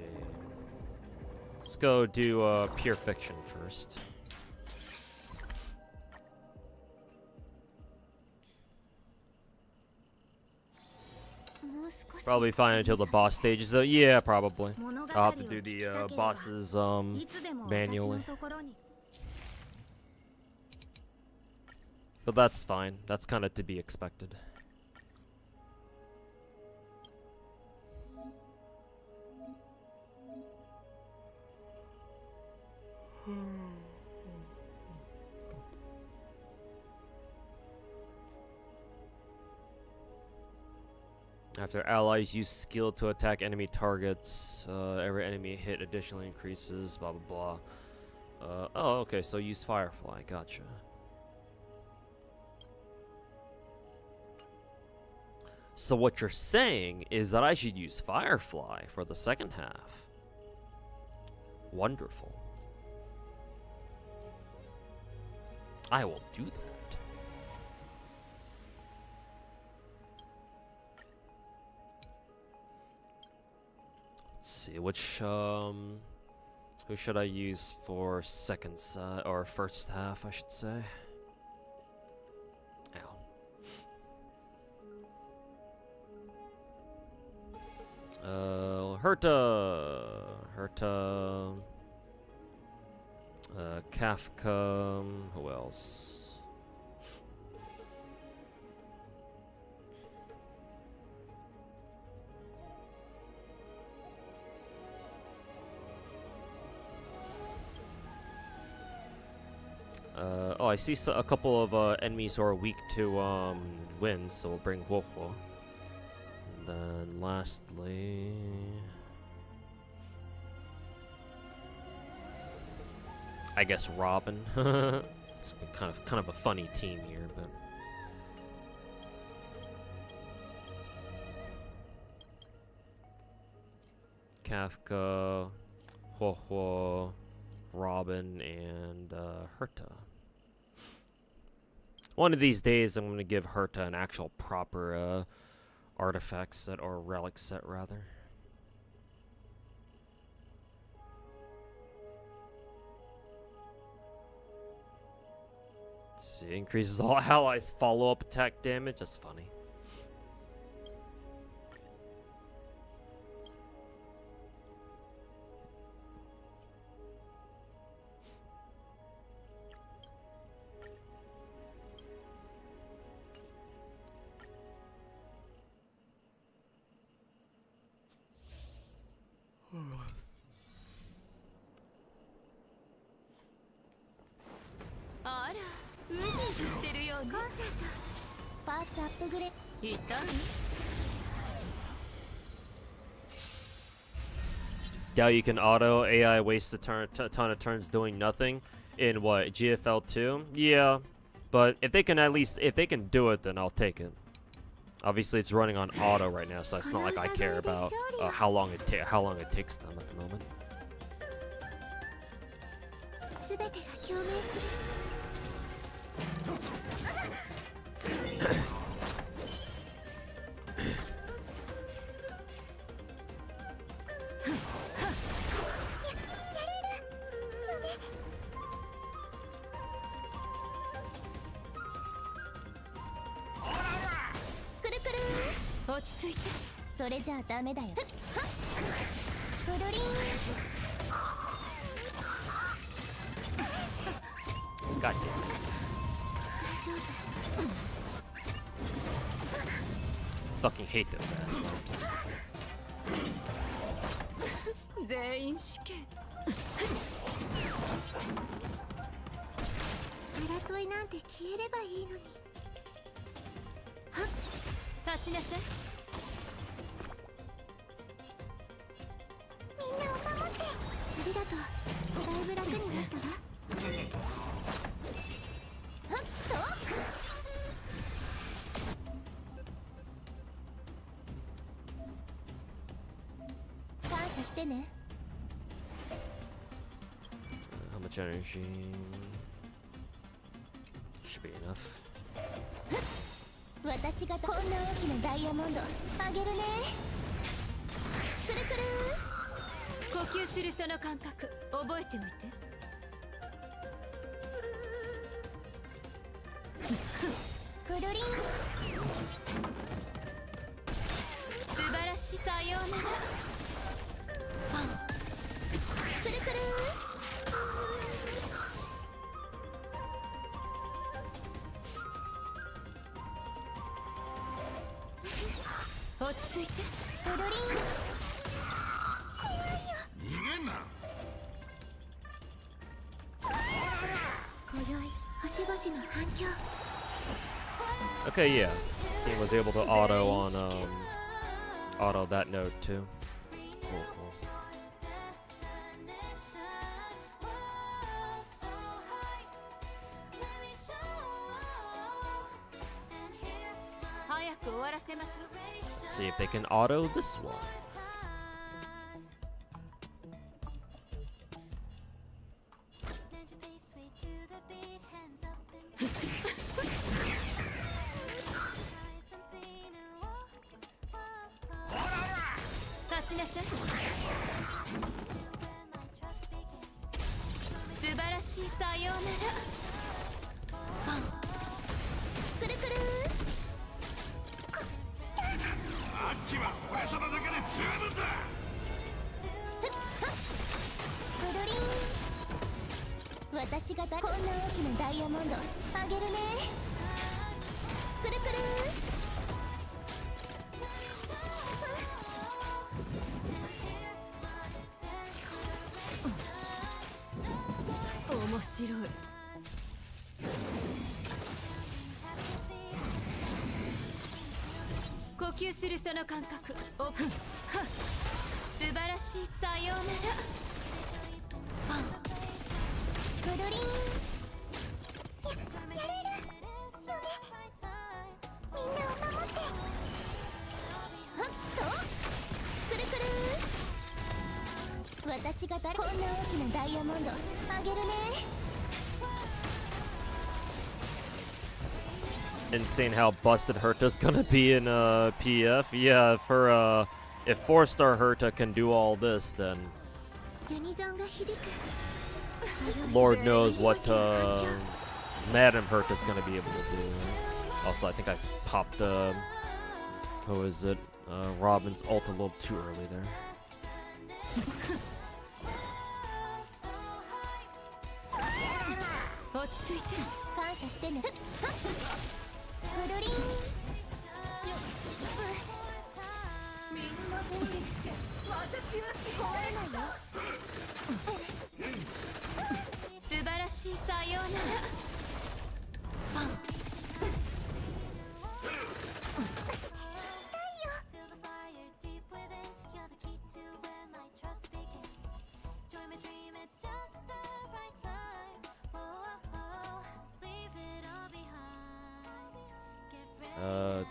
Let's go do Pure Fiction first. Probably fine until the boss stages though. Yeah, probably. I'll have to do the bosses manually. But that's fine. That's kind of to be expected. After allies use skill to attack enemy targets, every enemy hit additionally increases, blah blah blah. Oh, okay, so use Firefly, gotcha. So what you're saying is that I should use Firefly for the second half. Wonderful. I will do that. Let's see, which, who should I use for second side, or first half, I should say? Ow. Herta, Kafka, who else? Oh, I see a couple of enemies who are weak to wind, so we'll bring Huohuo. And then lastly, I guess Robin. It's kind of a funny team here, but Kafka, Huohuo, Robin, and Herta. One of these days, I'm going to give Herta an actual proper artifact set, or relic set, rather. Let's see, increases all allies' follow-up attack damage. That's funny. Doubt you can auto. AI wastes a ton of turns doing nothing. In what, GFL2? Yeah, but if they can do it, then I'll take it. Obviously, it's running on auto right now, so it's not like I care about how long it takes them at the moment. 落ち着いて。それじゃあダメだよ。くるりん。 God damn. Fucking hate those ass whoops. 全員死刑。争いなんて消えればいいのに。はっ、立ちなさい。みんなを守って。ありがとう。だいぶ楽になったわ。はっと。感謝してね。 How much energy? Should be enough. 私がこんな大きなダイヤモンドあげるね。くるくる。呼吸するその感覚覚えておいて。くるりん。素晴らしい。さようなら。パン。くるくる。 落ち着いて。踊りん。怖いよ。逃げんな。今宵星々の反響。 Okay, yeah. He was able to auto on auto that note too. Cool, cool. 早く終わらせましょう。 See if they can auto this one.呼吸するその感覚。素晴らしい。さようなら。パン。くるりん。やれる。みんなを守って。はっと。くるくる。私がこんな大きなダイヤモンドあげるね。 Insane how busted Herta's gonna be in PF. Yeah, for if 4-star Herta can do all this, then Lord knows what Madam Herta's gonna be able to do. Also, I think I popped who is it? Robin's ult a little too early there. Let's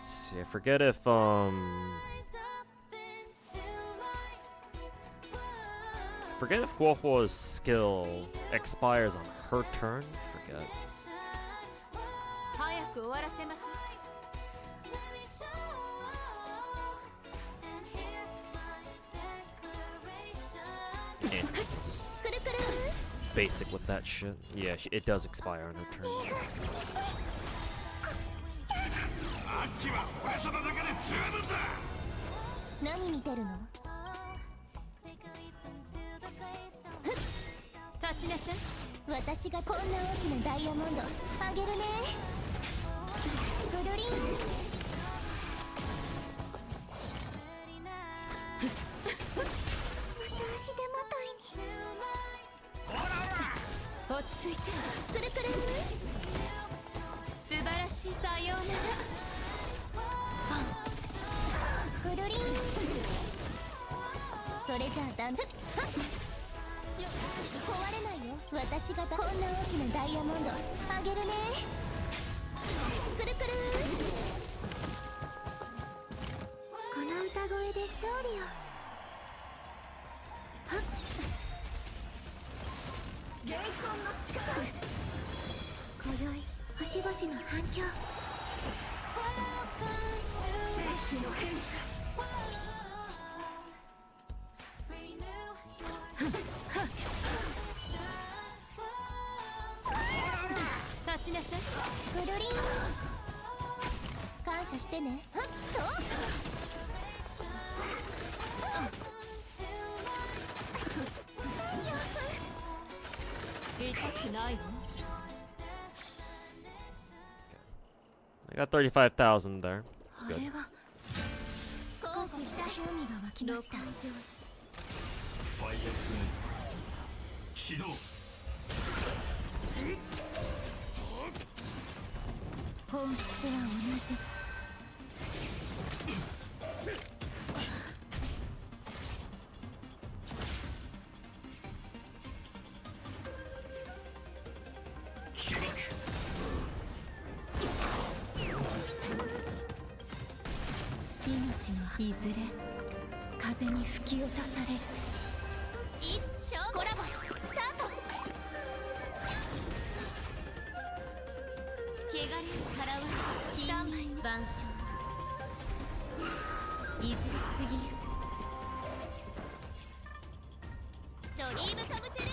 see. I forget if Huohuo's skill expires on her turn. Forget. Yeah, just basic with that shit. Yeah, it does expire on her turn. 秋は俺様だけで十分だ。何見てるの？立ちなさい。私がこんな大きなダイヤモンドあげるね。ぐるりん。また足手まといに。落ち着いて。くるくる。素晴らしい。さようなら。ぐるりん。それじゃあだんはっ。壊れないよ。私がこんな大きなダイヤモンドあげるね。くるくる。この歌声で勝利を。はっ。現存の力。今宵星々の反響。生死の変化。立ちなさい。ぐるりん。感謝してね。はっと。痛くないのI got 35,000 there. That's あ good. れは少し興味が湧きました。ファイアフライ起動。本質は同じ。起爆。命のいずれ風に吹き落とされる。一生コラボスタート。汚れを払う金輪の万象。いずれ過ぎゆ。ドリームカムトゥルー。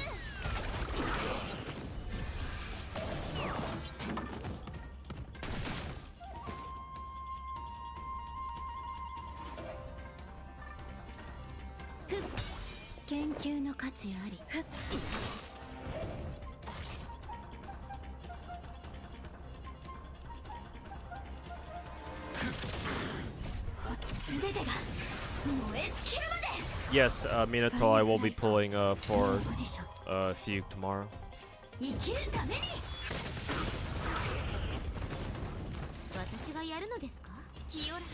研究の価値あり。ふっ。全てが燃え尽きるまで。 Yes, Minato, I will be pulling for ポジション。 Fugue tomorrow. 生きるために。私がやるのですか？清らか。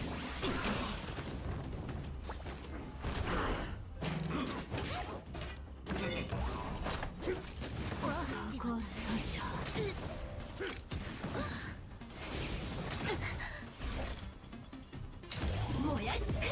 総合損傷。燃やし尽くす。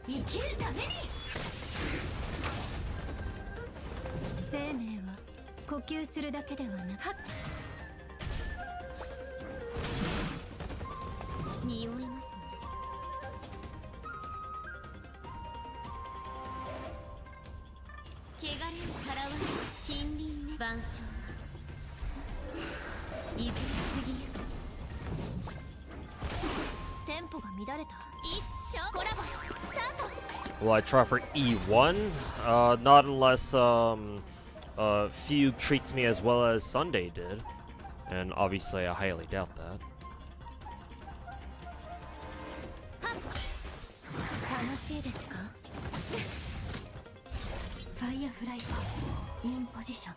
生きるために。生命は呼吸するだけではなく、匂いますね。汚れを払わぬ近隣の万象。いずれ過ぎゆ。テンポが乱れた。一生コラボスタート。 Will I try for E1? Not unless Fugue treats me as well as Sunday did. And obviously I highly doubt that. 楽しいですか？ファイアフライインポジショ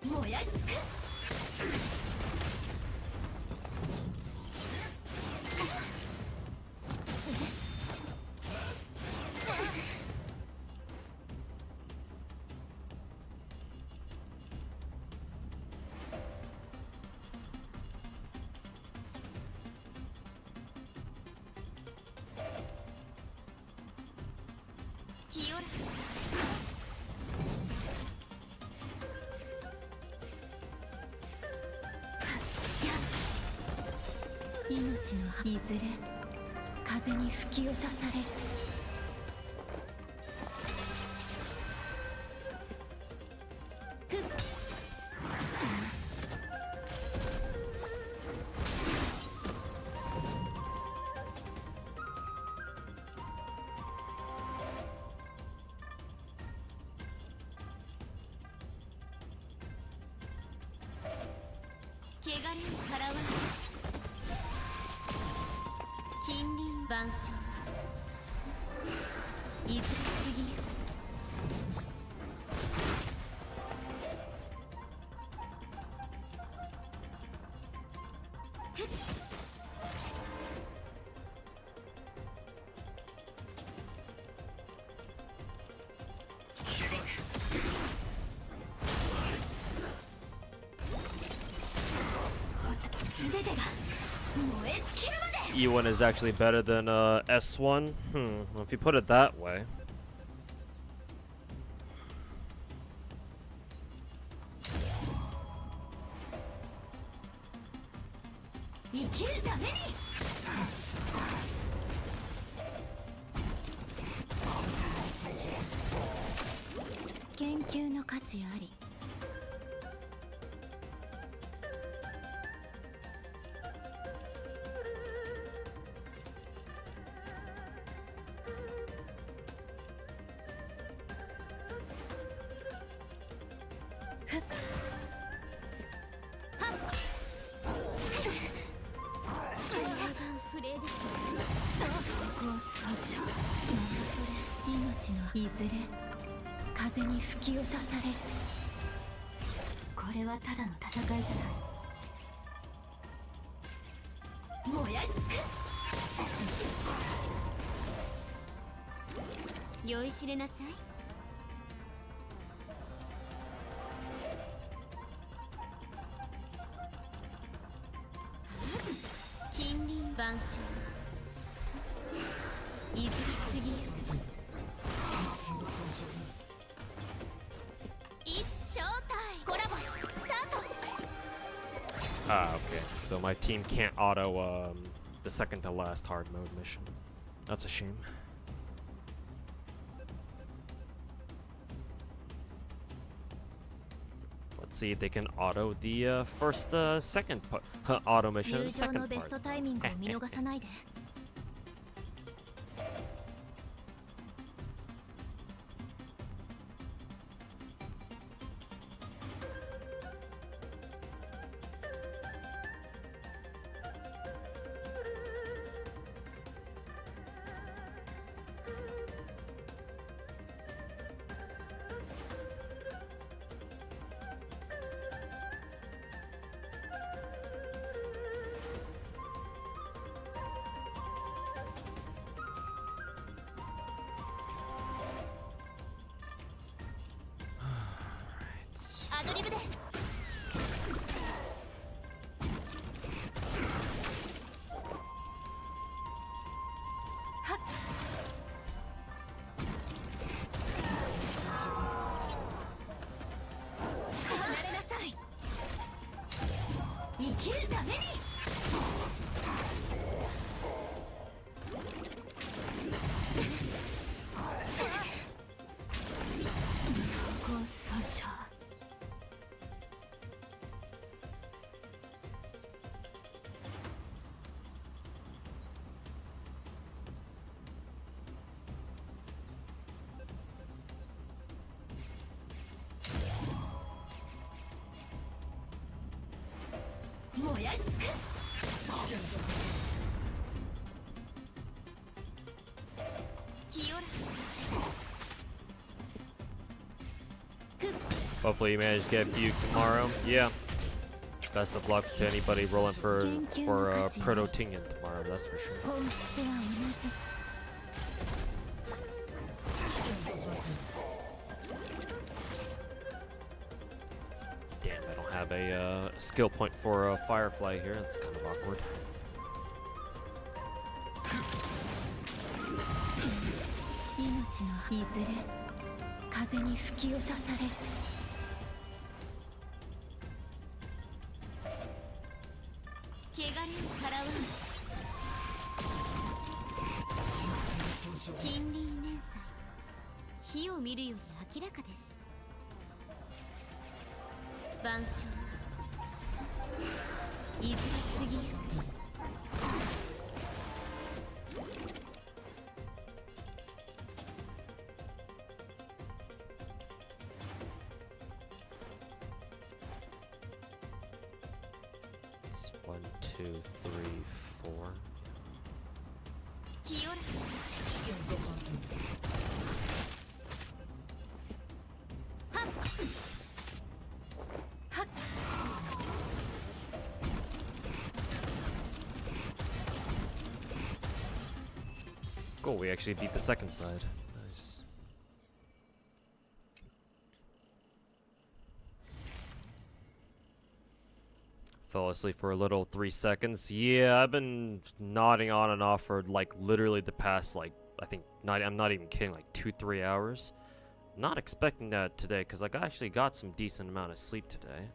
ン。燃やし尽くす。清らか。命命のいずれ風に吹き落とされる。汚れを払わない。近隣万象いずれすぎる。全てが燃え尽きるまで。 E1 is actually better than S1. Well, if you put it that way. 生きるために。研究の価値あり。命のいずれ風に吹き落とされる。これはただの戦いじゃない。燃やし尽く。酔いしれなさい。近隣万象いずれすぎる。Ah, okay. So my team can't auto the second to last hard mode mission. That's a shame. Let's see if they can auto the second auto mission, the second part. Hopefully you manage to get Fugue tomorrow. Yeah. Best of luck to anybody rolling for Proto-Tingen tomorrow, that's for sure. Damn, I don't have a skill point for Firefly here. That's kind of awkward. 火を見るより明らかです。万象いずれ過ぎゆく。1, 2, 3, 4. 清らか。はっはっ。Cool, we actually beat the second side. Nice. Fell asleep for a little 3 seconds. Yeah, I've been nodding on and off for like literally the past like I'm not even kidding, like 2-3 hours. Not expecting that today because I actually got some decent amount of sleep today.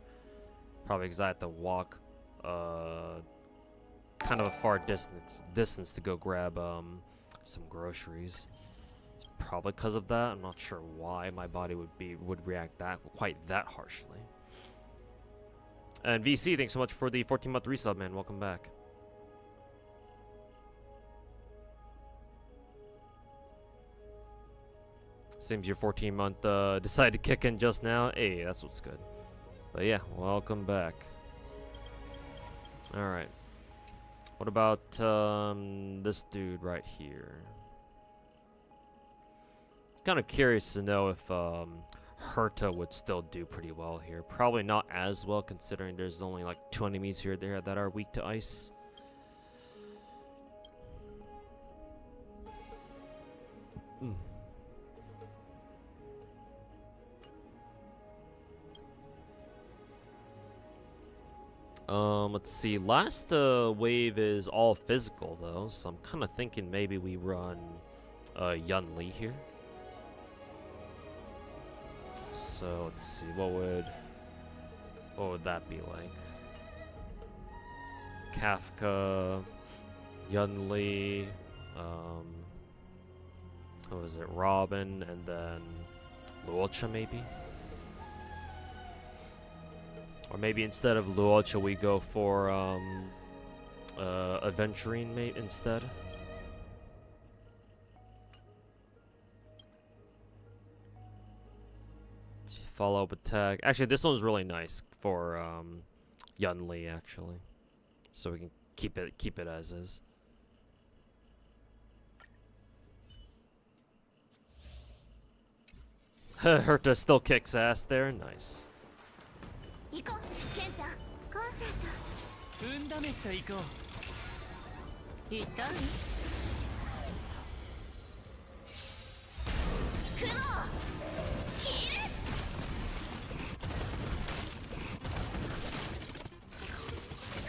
Probably because I had to walk kind of a far distance to go grab some groceries. Probably because of that. I'm not sure why my body would react quite that harshly. And VC, thanks so much for the 14-month resub, man. Welcome back. Seems your 14-month decided to kick in just now. Hey, that's what's good. But yeah, welcome back. Alright. What about this dude right here? Kind of curious to know if Herta would still do pretty well here. Probably not as well considering there's only like 2 enemies here there that are weak to ice. Let's see. Last wave is all physical though, so I'm kind of thinking maybe we run Yunli here. So let's see, what would that be like? Kafka, Yunli, who is it? Robin, and then Luocha maybe? Or maybe instead of Luocha we go for Aventurine mate instead. Follow-up attack. Actually, this one's really nice for Yunli actually, so we can keep it as is. Herta still kicks ass there. Nice. 行こう、ケンちゃん。コンセント。運試しと行こう。行ったん？雲切る。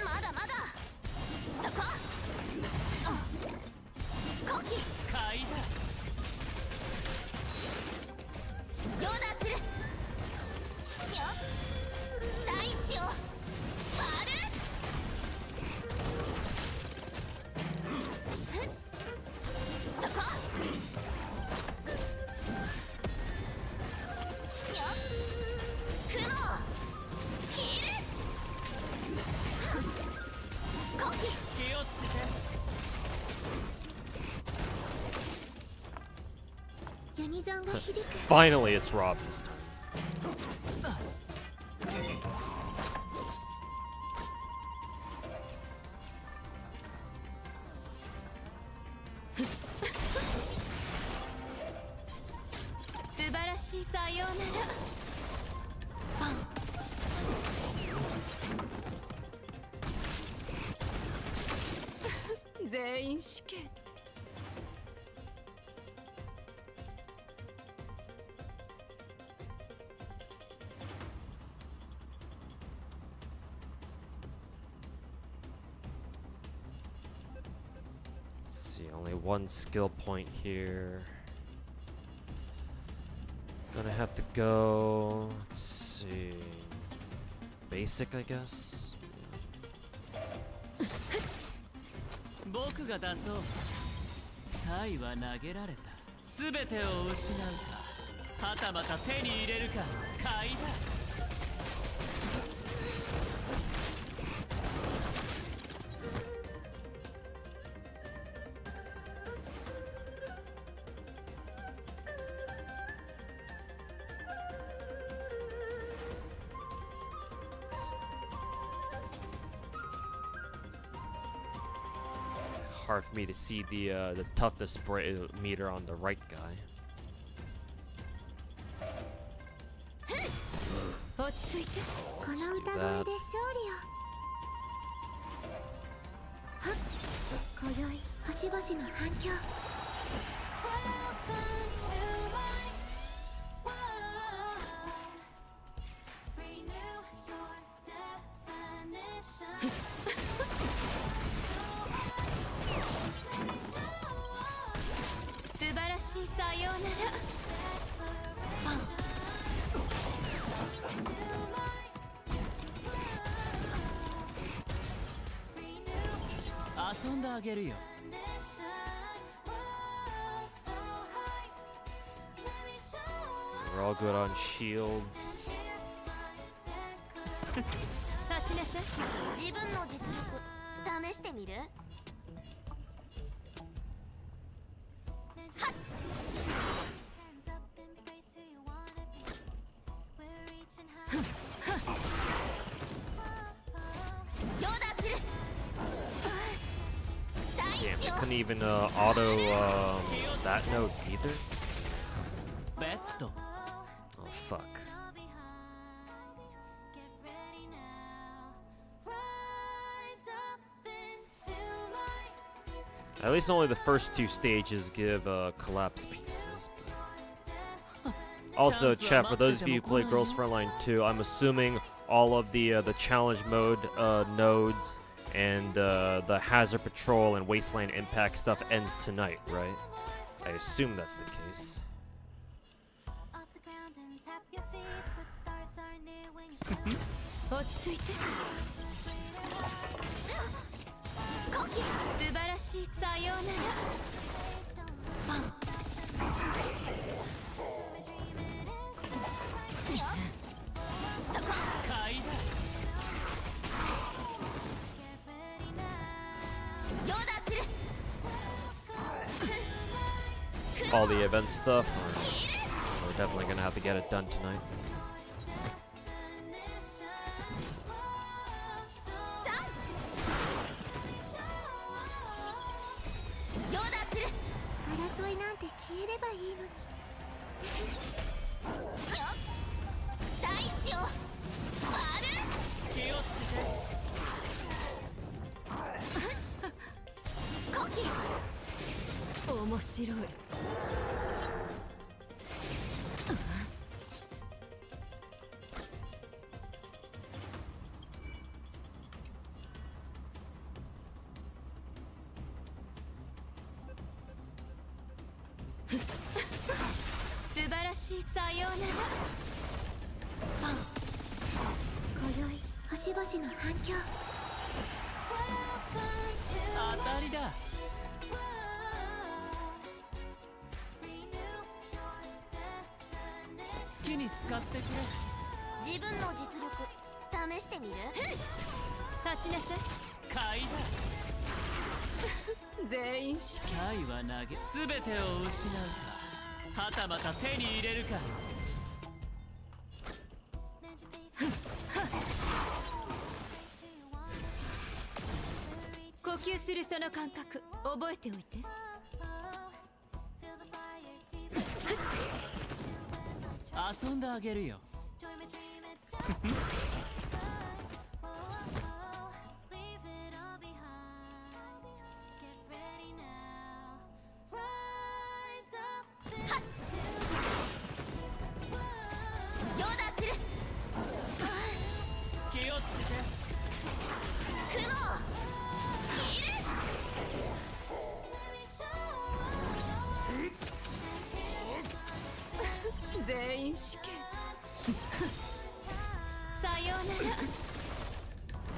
まだまだ。そこ。コキ。買いだ。両断する。よっ。大地を割る。そこ。よっ。雲切る。コキ。気をつけて。ユニゾンが響く。 Finally, it's Robin's turn. 素晴らしい。さようなら。パン。全員試験。See, only 1 skill point here. Gonna have to go. Let's see. Basic, I guess. 僕が出そう。サイは投げられた。全てを失うか。はたまた手に入れるか買いだ。Hard for me to see the toughness meter on the right guy. 落ち着いて。この歌声で勝利を。はっ。今宵星々の反響。素晴らしい。さようなら。遊んであげるよ。So we're all good on shields. 立ちなさい。自分の実力試してみる？はっ。Damn, it couldn't even auto that node either. ベッド。Oh fuck. At least only the first two stages give collapse pieces. Also, chat, for those of you who play Girls Frontline 2, I'm assuming all of the challenge mode nodes and the hazard patrol and wasteland impact stuff ends tonight, right? I assume that's the case. All the event stuff, we're definitely gonna have to get it done tonight.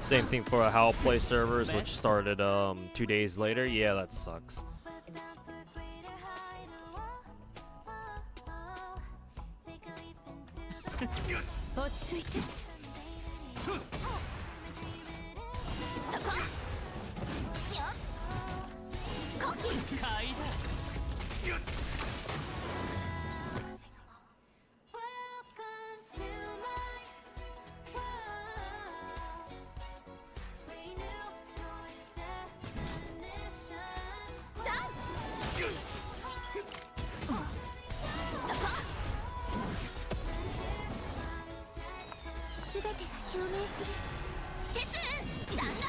Same thing for How Play servers, which started 2 days later. Yeah, that sucks. 落ち着いて。そこ。よっ。コキ。買いだ。全てが共鳴する。節運弾楽。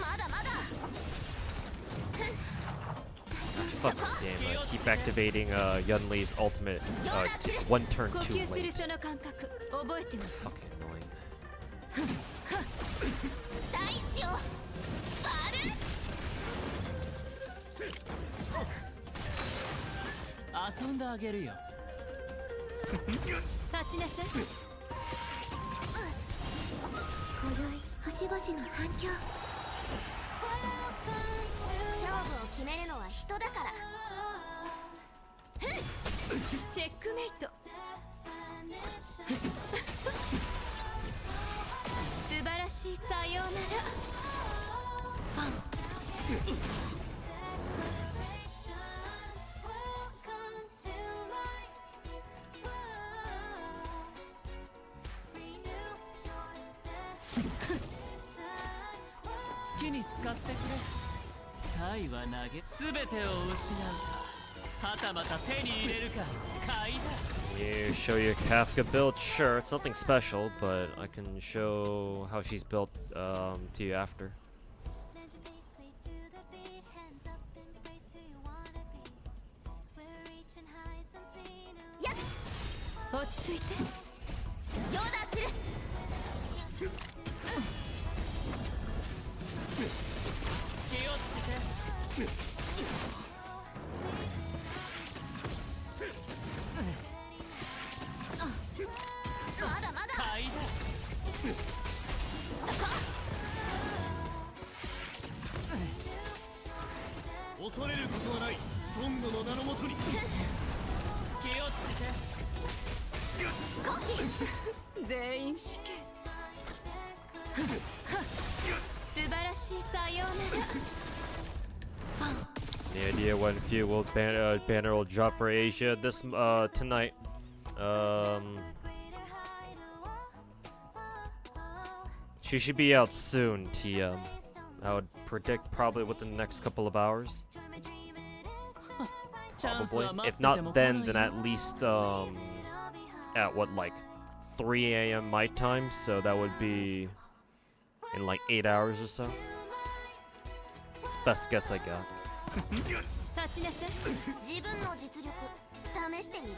まだまだ。 Fucking damn, keep activating Yunli's ultimate one turn 呼 too 吸する late. その感覚覚えてます。 Fucking annoying. 大地を割る。遊んであげるよ。立ちなさい。今宵星々の反響。勝負を決めるのは人だから。チェックメイト。素晴らしい。さようなら。好きに使ってくれ。サイは投げ全てを失うか、はたまた手に入れるか。買いだ。 You show your Kafka build? Sure, it's nothing special, but I can show how she's built to you after. やっ。落ち着いて。ヨーダする。気をつけて。まだまだ。買いだ。そこ。恐れることはない。孫悟の名のもとに。気をつけて。コキ。全員死刑。素晴らしい。さようなら。 Any idea when Fugue will banner will drop for Asia this tonight? She should be out soon, TM. I would predict probably within the next couple of hours. Probably. If not then at least at what, like 3 a.m. my time, so that would be in like 8 hours or so. It's the best guess I got. 立ちなさい。自分の実力試してみる。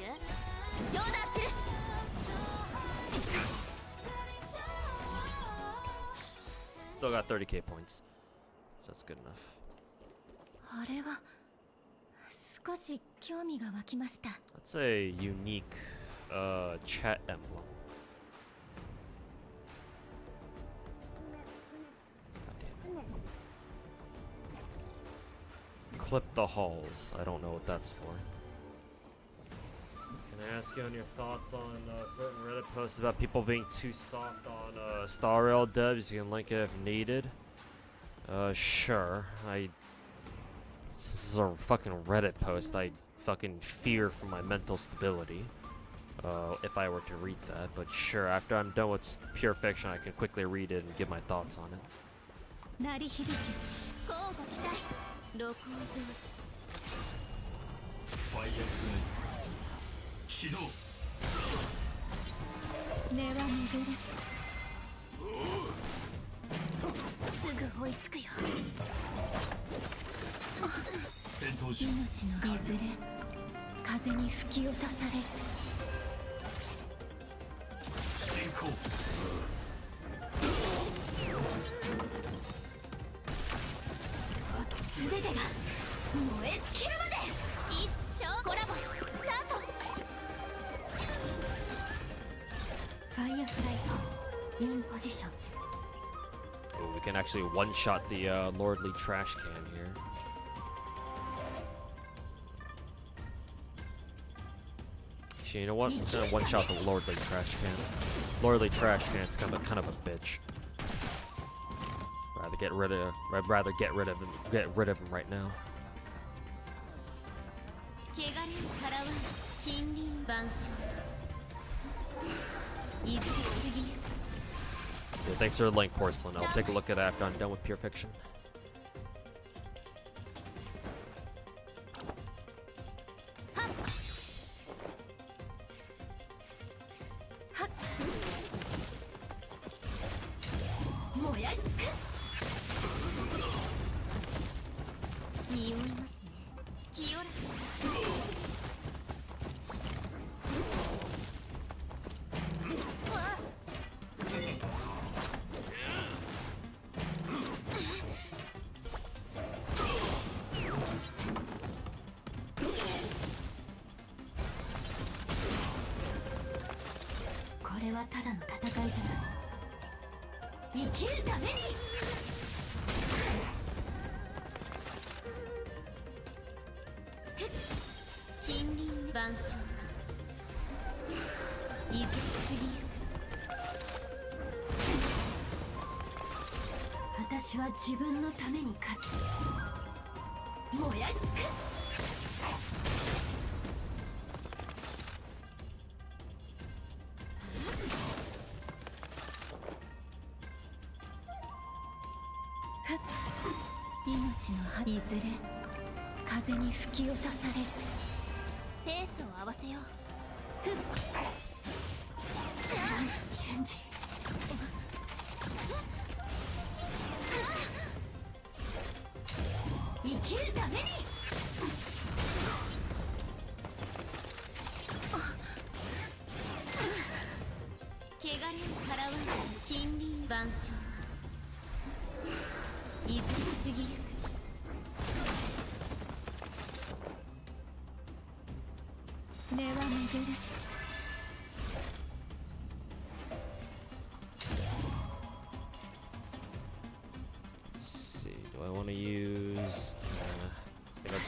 ヨーダする。 Still got 30k points, so that's good enough. あれは少し興味が湧きました。 That's a unique chat emblem. God damn it. Clip the halls. I don't know what that's for. Can I ask you on your thoughts on certain Reddit posts about people being too soft on Star Rail devs? You can link it if needed. Sure. This is a fucking Reddit post. I fucking fear for my mental stability. If I were to read that, but sure, after I'm done with pure fiction, I can quickly read it and give my thoughts on it. 鳴り響き、交互期待、録音上。ファイアフレ起動。根は巡る。すぐ追いつくよ。戦闘中。命のいずれ風に吹き落とされる。進行。すべてが燃え尽きるまで。一生コラボスタート。ファイアフライトインポジション。 Ooh, we can actually one-shot the lordly trash can here. Actually, you know what? I'm gonna one-shot the Lordly Trash Can. Lordly Trash Can's kind of a bitch. I'd rather get rid of him right now. Yeah, thanks for the link, Porcelain. I'll take a look at it after I'm done with Pure Fiction.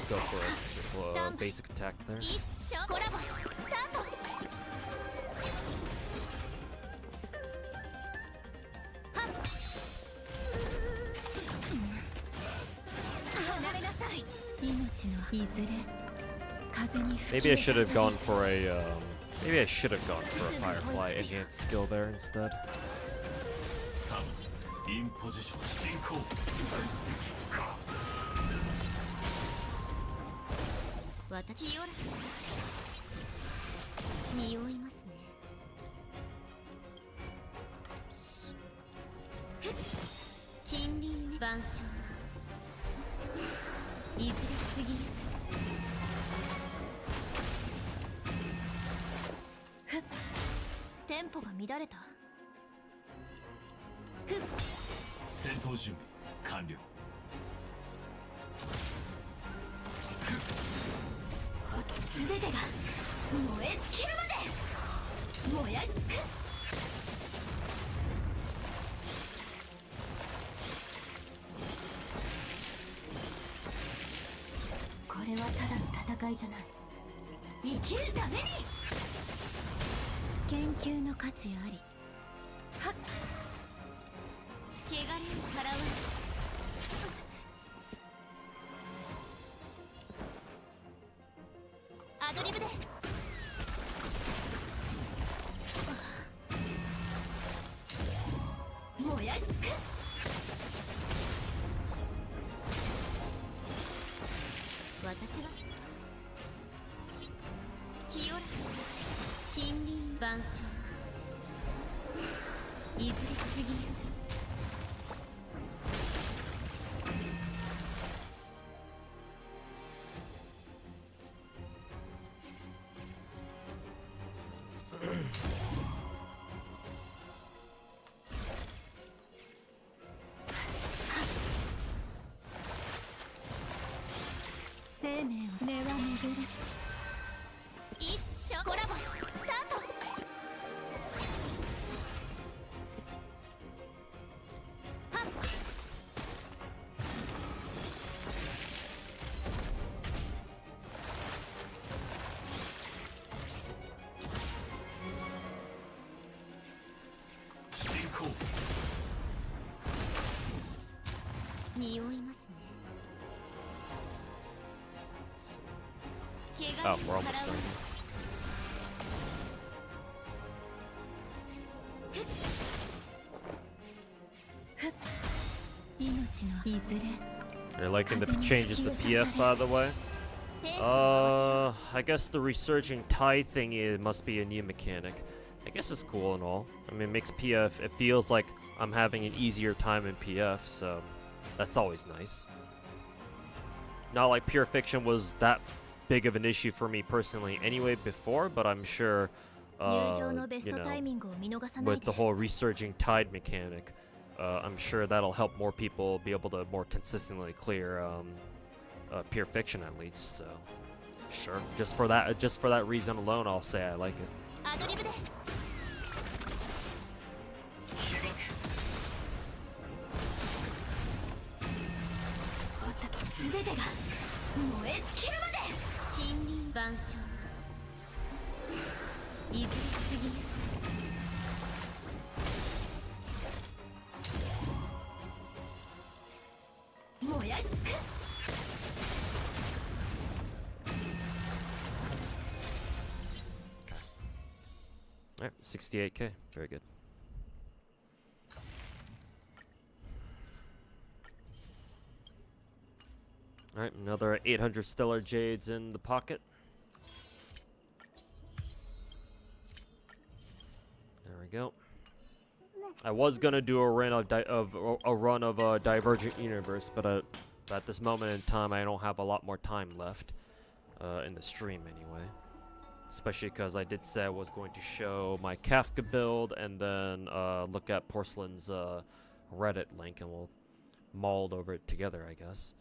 Go for a basic attack there. Maybe I should have gone for a Firefly enhanced skill there instead. In position, sync. 私よら匂いますね近隣晩鐘いずれ過ぎふっテンポが乱れたふっ戦闘準備完了全てが燃え尽きるまで燃やし尽くこれはただの戦いじゃない生きるために研究の価値ありはっ汚れを払わアドリブで燃やし尽く私が清ら近隣晩鐘いずれ過ぎる生命を根は巡る一緒コラボスタート匂いますね。 Oh, we're almost done. You're liking the changes to PF, by the way? I guess the resurging tide thing, it must be a new mechanic. I guess it's cool and all. I mean, it makes PF, it feels like I'm having an easier time in PF, so that's always nice. Not like pure fiction was that big of an issue for me personally anyway before, but I'm sure, you know, with the whole resurging tide mechanic, I'm sure that'll help more people be able to more consistently clear pure fiction at least. So, sure, just for that reason alone, I'll say I like it. Alright, 68k, very good. Alright, another 800 Stellar Jades in the pocket. There we go. I was gonna do a run of Divergent Universe, but at this moment in time, I don't have a lot more time left in the stream anyway. Especially because I did say I was going to show my Kafka build and then look at Porcelain's Reddit link, and we'll mold over it together, I guess.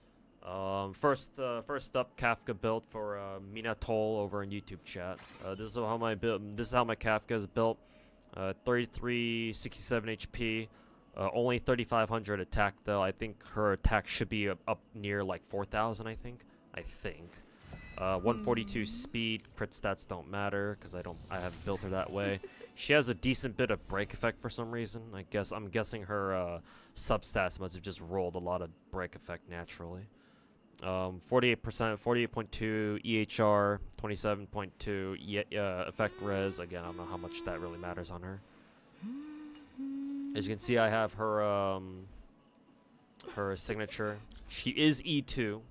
First up, Kafka build for Minatol over in YouTube chat. This is how my Kafka is built. 3367 HP, only 3500 attack though. I think her attack should be up near like 4000. I think. 142 speed. Crit stats don't matter because I haven't built her that way. She has a decent bit of break effect for some reason. I'm guessing her substats must have just rolled a lot of break effect naturally. 48%, 48.2 EHR, 27.2 effect res. Again, I don't know how much that really matters on her. As you can see, I have her her signature. She is E2.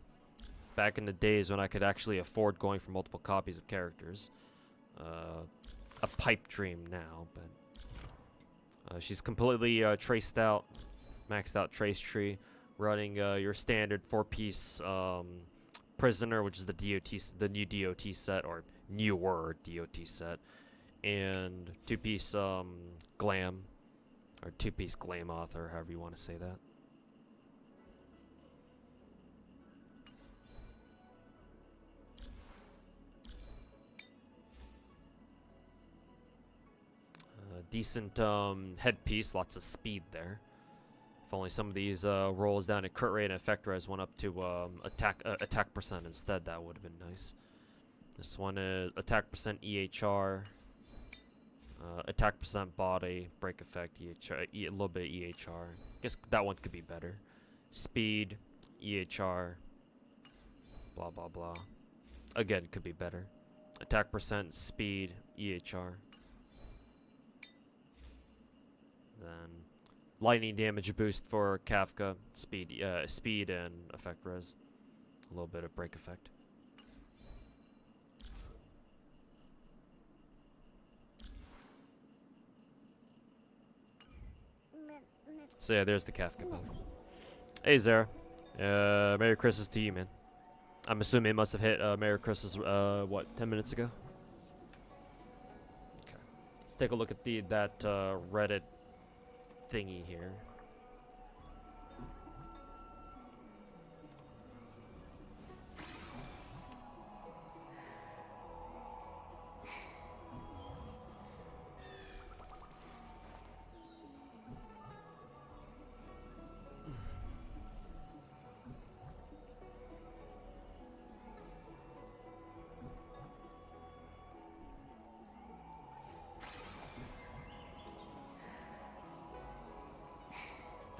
Back in the days when I could actually afford going for multiple copies of characters. A pipe dream now, but she's completely traced out, maxed out trace tree. Running your standard 4-piece prisoner, which is the new DOT set, or newer DOT set, and 2-piece glam, or 2-piece glam author, however you want to say that. Decent headpiece, lots of speed there. If only some of these rolls down in crit rate and effect res went up to attack percent instead, that would have been nice. This one is attack percent EHR, attack percent body, break effect EHR, a little bit of EHR. Guess that one could be better. Speed, EHR, blah blah blah. Again, could be better. Attack percent, speed, EHR. Then lightning damage boost for Kafka, speed and effect res, a little bit of break effect. So yeah, there's the Kafka build. Hey Zara, Merry Christmas to you, man. I'm assuming it must have hit Merry Christmas what, 10 minutes ago? Okay, let's take a look at that Reddit thingy here.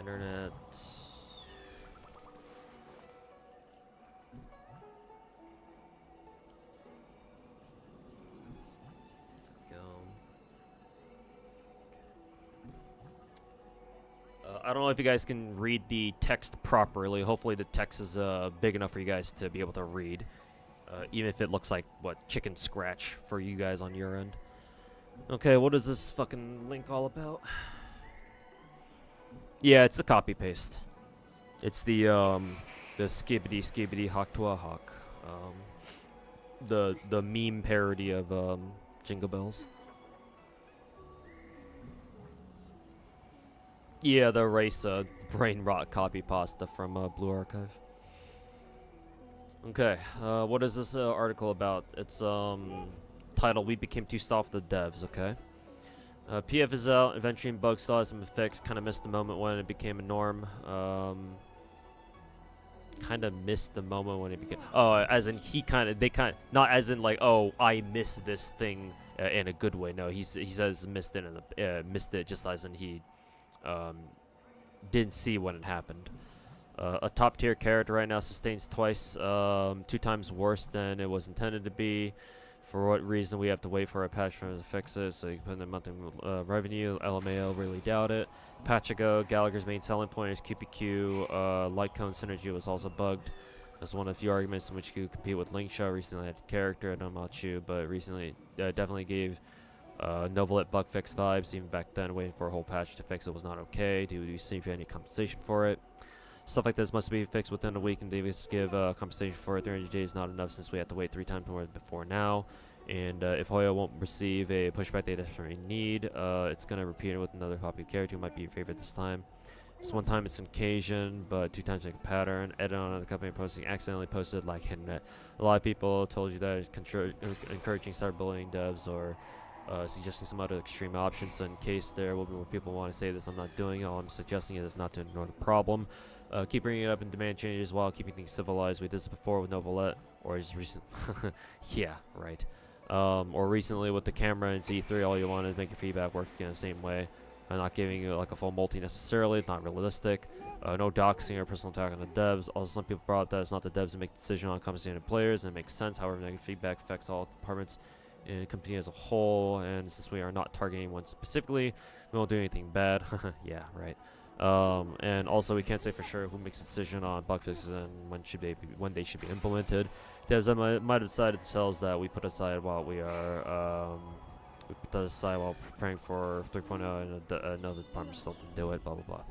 Internet. I don't know if you guys can read the text properly. Hopefully the text is big enough for you guys to be able to read. Even if it looks like, what, chicken scratch for you guys on your end. Okay, what is this fucking link all about? Yeah, it's a copy paste. It's the skibbity hawk to a hawk. The meme parody of Jingle Bells. Yeah, the race brain rot copy pasta from Blue Archive. Okay, what is this article about? It's titled "We Became Too Soft for the Devs." Okay. PF is out. Eventually, bug styles have been fixed. Kind of missed the moment when it became a norm. Kind of missed the moment when it became. Oh, as in they kind of, not as in like, oh, I missed this thing in a good way. No, he says missed it missed it just as in he didn't see when it happened. A top tier character right now sustains twice, 2 times worse than it was intended to be. For what reason we have to wait for a patch from to fix it, so you can put in the monthly revenue. LMAO, really doubt it. GACHA GOD, Gallagher's main selling point is QPQ. Light cone synergy was also bugged. That's one of the few arguments in which you could compete with Linkshot. Recently had a character, I don't know about you, but recently definitely gave Novelet bug fix vibes. Even back then, waiting for a whole patch to fix it was not okay. Do you see any compensation for it? Stuff like this must be fixed within a week, and Davis give compensation for it. 300 days is not enough since we have to wait 3 times more before now. And if Hoyo won't receive a pushback they desperately need, it's going to repeat it with another popular character who might be your favorite this time. This one time it's an occasion, but 2 times like a pattern. Edit on the company posting accidentally posted like hidden it. A lot of people told you that it's encouraging cyberbullying devs or suggesting some other extreme options. So in case there will be more people want to say this, I'm not doing it. All I'm suggesting is not to ignore the problem. Keep bringing it up in demand changes while keeping things civilized. We did this before with Novelet, or as recent. Yeah, right. Or recently with the camera and Z3. All you want is make your feedback work in the same way. Not giving you like a full multi necessarily. It's not realistic. No doxing or personal attack on the devs. Also, some people brought up that it's not the devs that make the decision on compensating players, and it makes sense. However, negative feedback affects all departments in the company as a whole, and since we are not targeting anyone specifically, we won't do anything bad. Yeah, right. And also we can't say for sure who makes the decision on bug fixes and when they should be implemented. Devs might have decided to tell us that we put aside while we are we put that aside while preparing for 3.0, and another department still didn't do it. Blah blah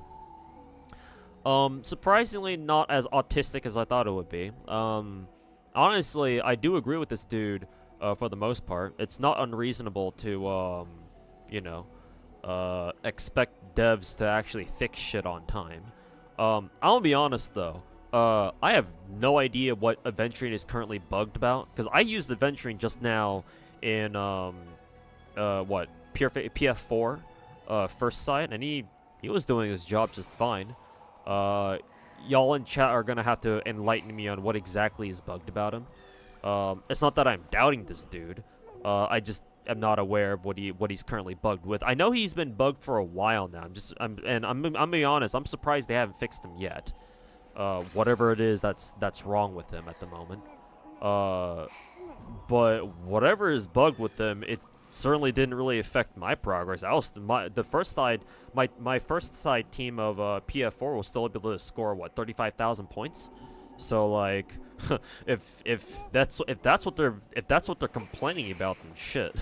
blah. Surprisingly, not as autistic as I thought it would be. Honestly, I do agree with this dude for the most part. It's not unreasonable to you know, expect devs to actually fix shit on time. I'll be honest though, I have no idea what Adventuring is currently bugged about, because I used Adventuring just now in what, PF4 first sight, and he was doing his job just fine. Y'all in chat are gonna have to enlighten me on what exactly is bugged about him. It's not that I'm doubting this dude. I just am not aware of what he's currently bugged with. I know he's been bugged for a while now. I'm being honest. I'm surprised they haven't fixed him yet. Whatever it is that's wrong with him at the moment. But whatever is bugged with him, it certainly didn't really affect my progress. My first side team of PF4 was still able to score what, 35,000 points. So like, if that's what they're complaining about, then shit.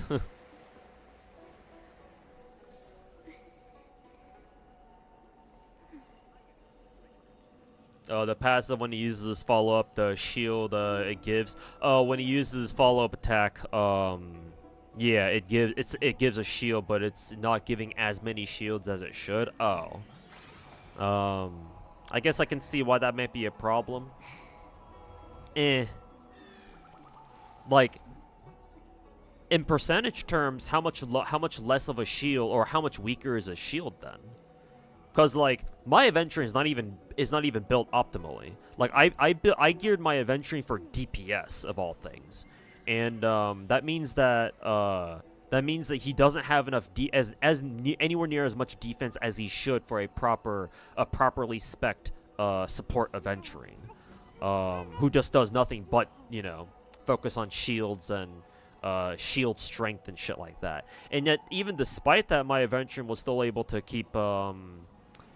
The passive, when he uses his follow up, the shield it gives. When he uses his follow up attack, yeah, it gives a shield, but it's not giving as many shields as it should. Oh. I guess I can see why that might be a problem. Like, in percentage terms, how much less of a shield, or how much weaker is a shield then? Because like, my Adventuring is not even built optimally. Like, I geared my Adventuring for DPS of all things, and that means that he doesn't have enough anywhere near as much defense as he should for a properly spec'd support Adventuring, who just does nothing but, you know, focus on shields and shield strength and shit like that. And yet, even despite that, my Adventuring was still able to keep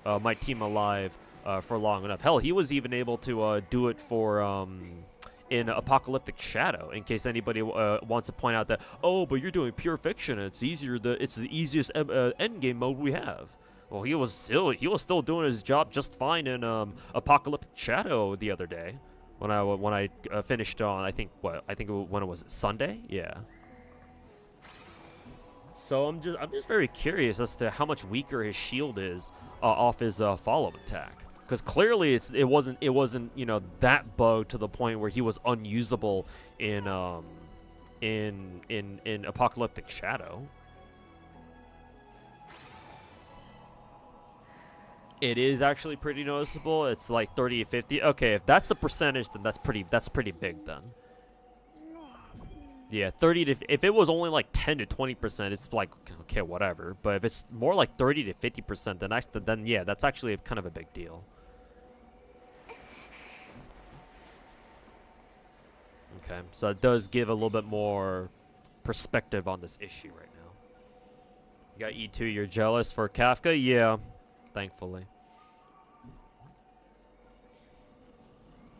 my team alive for long enough. Hell, he was even able to do it for in Apocalyptic Shadow. In case anybody wants to point out that, oh, but you're doing pure fiction. It's easier. It's the easiest endgame mode we have. Well, he was still doing his job just fine in Apocalyptic Shadow the other day when I finished on when it was Sunday. Yeah. So I'm just very curious as to how much weaker his shield is off his follow-up attack. Because clearly it wasn't that bugged to the point where he was unusable in Apocalyptic Shadow. It is actually pretty noticeable. It's like 30 to 50. Okay, if that's the percentage, then that's pretty big then. Yeah, 30 to if it was only like 10 to 20%, it's like okay, whatever. But if it's more like 30 to 50%, then yeah, that's actually kind of a big deal. Okay, so it does give a little bit more perspective on this issue right now. You got E2, you're jealous for Kafka? Yeah, thankfully.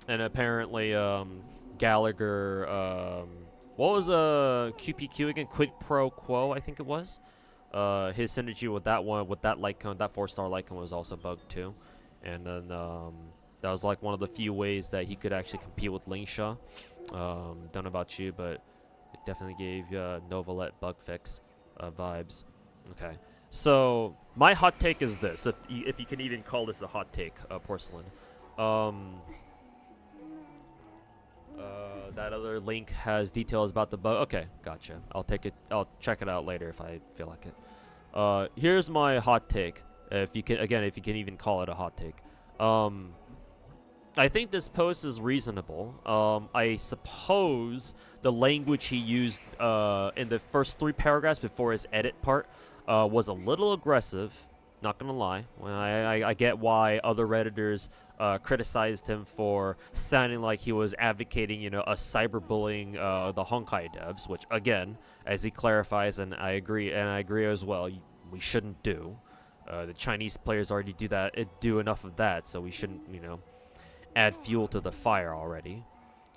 And apparently, Gallagher, what was QPQ again? Quid pro quo, I think it was. His synergy with that one, with that light cone, that 4-star light cone was also bugged too. And then that was like one of the few ways that he could actually compete with Lingsha. Don't know about you, but it definitely gave Novalet bug fix vibes. Okay, so my hot take is this, if you can even call this a hot take, Porcelain. That other link has details about the bug. Okay, gotcha. I'll check it out later if I feel like it. Here's my hot take. If you can even call it a hot take. I think this post is reasonable. I suppose the language he used in the first 3 paragraphs before his edit part was a little aggressive. Not gonna lie. I get why other Redditors criticized him for sounding like he was advocating, a cyberbullying the Honkai devs, which again, as he clarifies, and I agree as well, we shouldn't do. The Chinese players already do enough of that, so we shouldn't, add fuel to the fire already.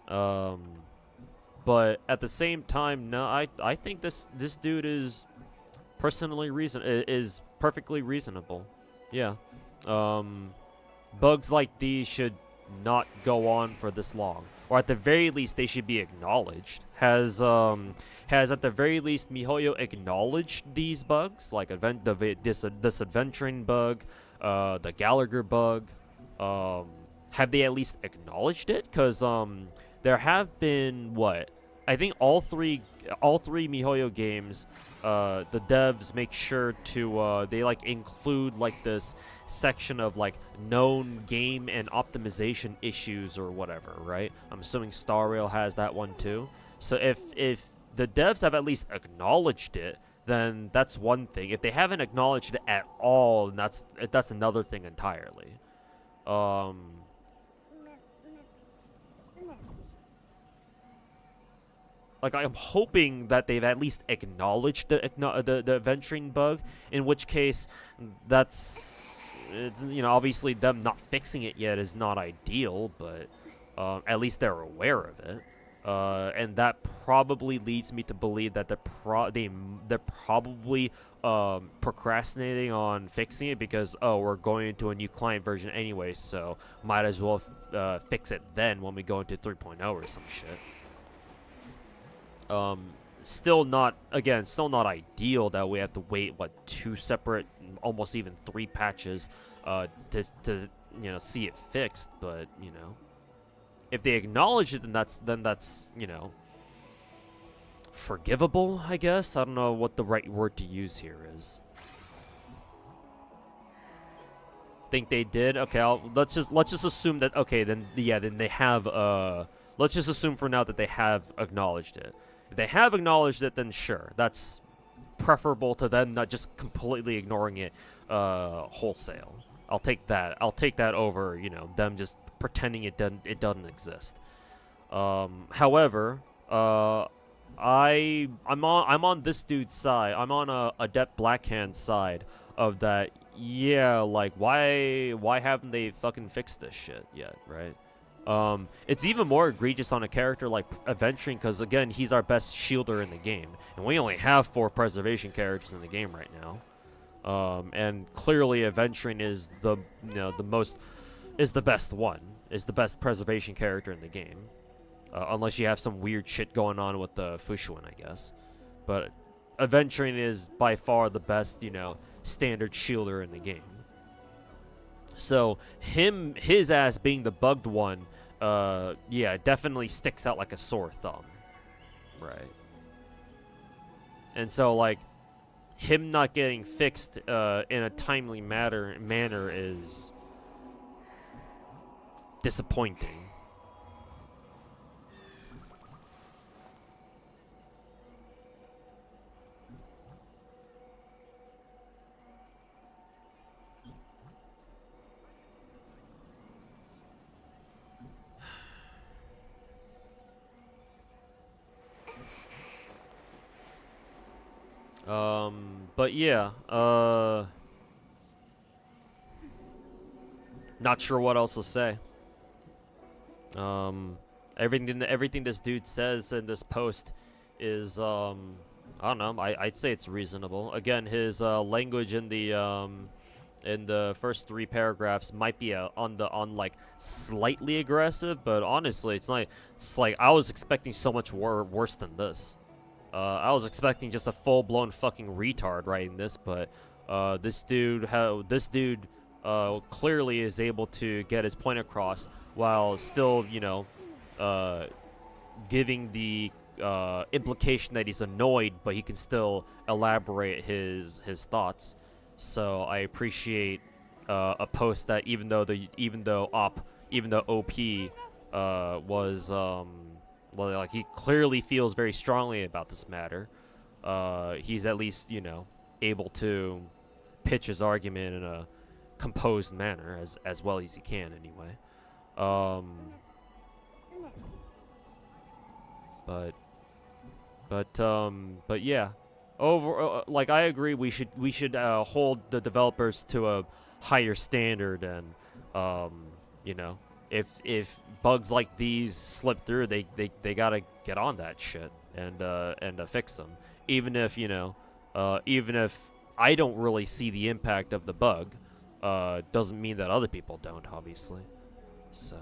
But at the same time, no, I think this dude is is perfectly reasonable. Yeah. Bugs like these should not go on for this long, or at the very least they should be acknowledged. Has at the very least MiHoYo acknowledged these bugs, like this adventuring bug, the Gallagher bug? Have they at least acknowledged it? Because there have been I think all three MiHoYo games, the devs make sure to they include this section of known game and optimization issues or whatever, right? I'm assuming Star Rail has that one too. So if the devs have at least acknowledged it, then that's one thing. If they haven't acknowledged it at all, then that's another thing entirely. I'm hoping that they've at least acknowledged the adventuring bug, in which case obviously them not fixing it yet is not ideal, but at least they're aware of it. And that probably leads me to believe that they're probably procrastinating on fixing it because, we're going into a new client version anyway, so might as well fix it then when we go into 3.0 or some shit. Still not ideal that we have to wait 2 separate, almost even 3 patches to see it fixed, but if they acknowledge it, then that's forgivable, I guess. I don't know what the right word to use here is. Think they did? Okay, let's just assume that, okay, then they have let's just assume for now that they have acknowledged it. If they have acknowledged it, then sure, that's preferable to them not just completely ignoring it wholesale. I'll take that over, them just pretending it doesn't exist. However, I'm on this dude's side. I'm on Adept Blackhand's side of that. yeah, like why haven't they fucking fixed this shit yet, right? It's even more egregious on a character like Adventuring, because again, he's our best shielder in the game, and we only have 4 preservation characters in the game right now. And clearly Adventuring is the best one, is the best preservation character in the game, unless you have some weird shit going on with the Fushuan, I guess. But Adventuring is by far the best, standard shielder in the game. So his ass being the bugged one, yeah, definitely sticks out like a sore thumb, right? And so like him not getting fixed in a timely manner is disappointing. But yeah, not sure what else to say. Everything this dude says in this post is, I don't know, I'd say it's reasonable. Again, his language in the first 3 paragraphs might be like slightly aggressive, but honestly, it's like I was expecting so much worse than this. I was expecting just a full-blown fucking retard writing this, but this dude clearly is able to get his point across while still, giving the implication that he's annoyed, but he can still elaborate his thoughts. So I appreciate a post that even though OP was well, like, he clearly feels very strongly about this matter, he's at least, able to pitch his argument in a composed manner as well as he can anyway. But yeah, like, I agree we should hold the developers to a higher standard, and if bugs like these slip through, they gotta get on that shit and fix them. Even if I don't really see the impact of the bug, doesn't mean that other people don't, obviously. So,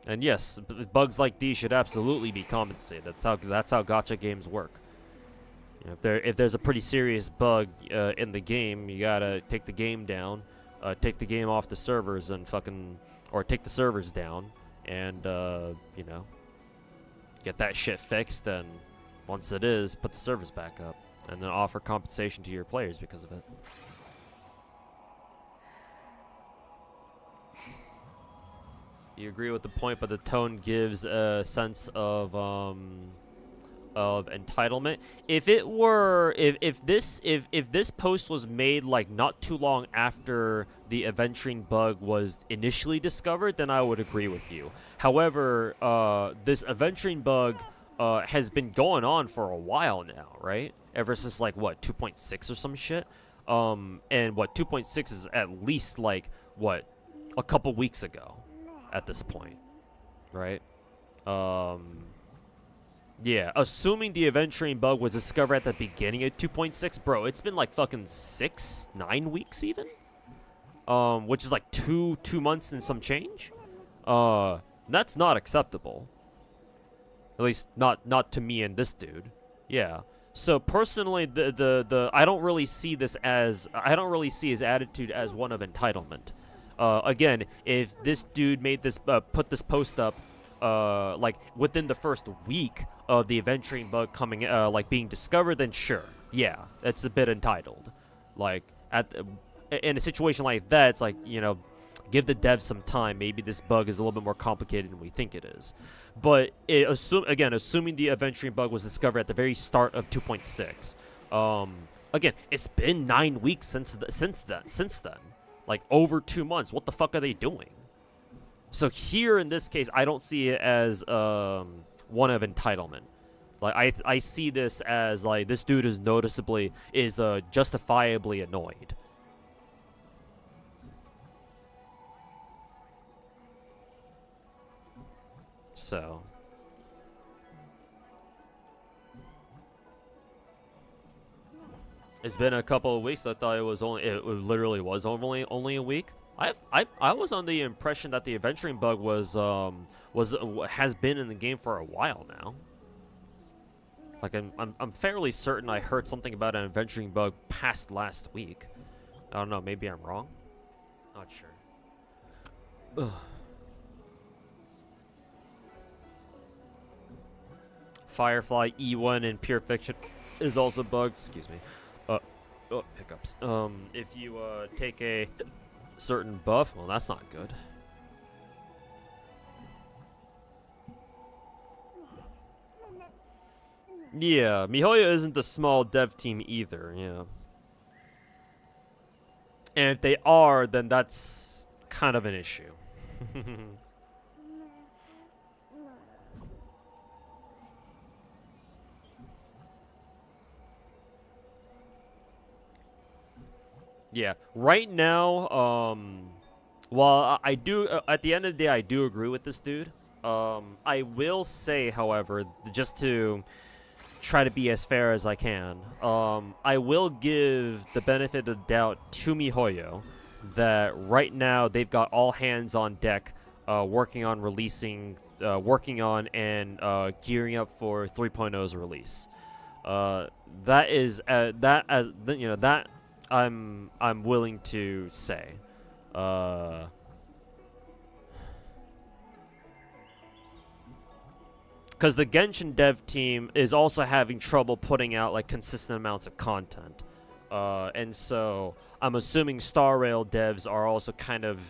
and yes, bugs like these should absolutely be compensated. That's how gacha games work. If there's a pretty serious bug in the game, you gotta take the game down, take the game off the servers, and or take the servers down, and get that shit fixed, and once it is, put the servers back up, and then offer compensation to your players because of it. You agree with the point, but the tone gives a sense of entitlement. If this post was made like not too long after the Adventuring bug was initially discovered, then I would agree with you. However, this Adventuring bug has been going on for a while now, right? Ever since like what, 2.6 or some shit. And what, 2.6 is at least like what, a couple weeks ago at this point, right? Yeah, assuming the Adventuring bug was discovered at the beginning of 2.6, bro, it's been like fucking 9 weeks even, which is like two months and some change. That's not acceptable. At least not to me and this dude. Yeah. So personally, I don't really see his attitude as one of entitlement. Again, if this dude made this put this post up like within the first week of the Adventuring bug coming like being discovered, then sure, yeah, that's a bit entitled. Like in a situation like that, it's like, give the devs some time. Maybe this bug is a little bit more complicated than we think it is. But assuming the Adventuring bug was discovered at the very start of 2.6, again, it's been 9 weeks since then. Like, over 2 months. What the fuck are they doing? So here, in this case, I don't see it as one of entitlement. Like, I see this as, like, this dude is justifiably annoyed. So. It's been a couple of weeks. I thought it was only, it literally was only a week. I was on the impression that the adventuring bug has been in the game for a while now. Like I'm fairly certain I heard something about an adventuring bug past last week. I don't know, maybe I'm wrong. Not sure. Ugh. Firefly E1 in Pure Fiction is also bugged. Excuse me. Oh, hiccups. If you take a certain buff, well, that's not good. Yeah, MiHoYo isn't a small dev team either, yeah. And if they are, then that's kind of an issue. Yeah, right now, well, I do, at the end of the day, I do agree with this dude. I will say, however, just to try to be as fair as I can, I will give the benefit of the doubt to MiHoYo that right now they've got all hands on deck, working on releasing, working on and gearing up for 3.0's release. That is, that as you know, that I'm willing to say. Because the Genshin dev team is also having trouble putting out like consistent amounts of content, and so I'm assuming Star Rail devs are also kind of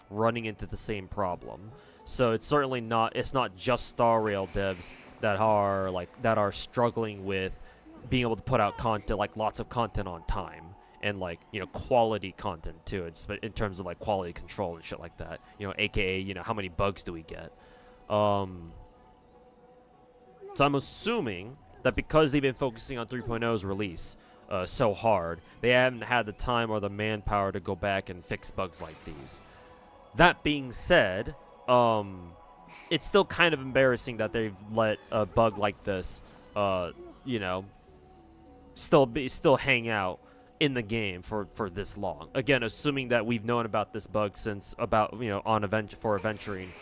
running into the same problem. So it's certainly not. It's not just Star Rail devs that are struggling with being able to put out content, like lots of content on time. And like, you know, quality content too. It's in terms of like quality control and shit like that. You know, aka, you know, how many bugs do we get? So I'm assuming that because they've been focusing on 3.0's release so hard, they haven't had the time or the manpower to go back and fix bugs like these. That being said, it's still kind of embarrassing that they've let a bug like this, you know, still hang out in the game for this long. Again, assuming that we've known about this bug since about, you know, on adventuring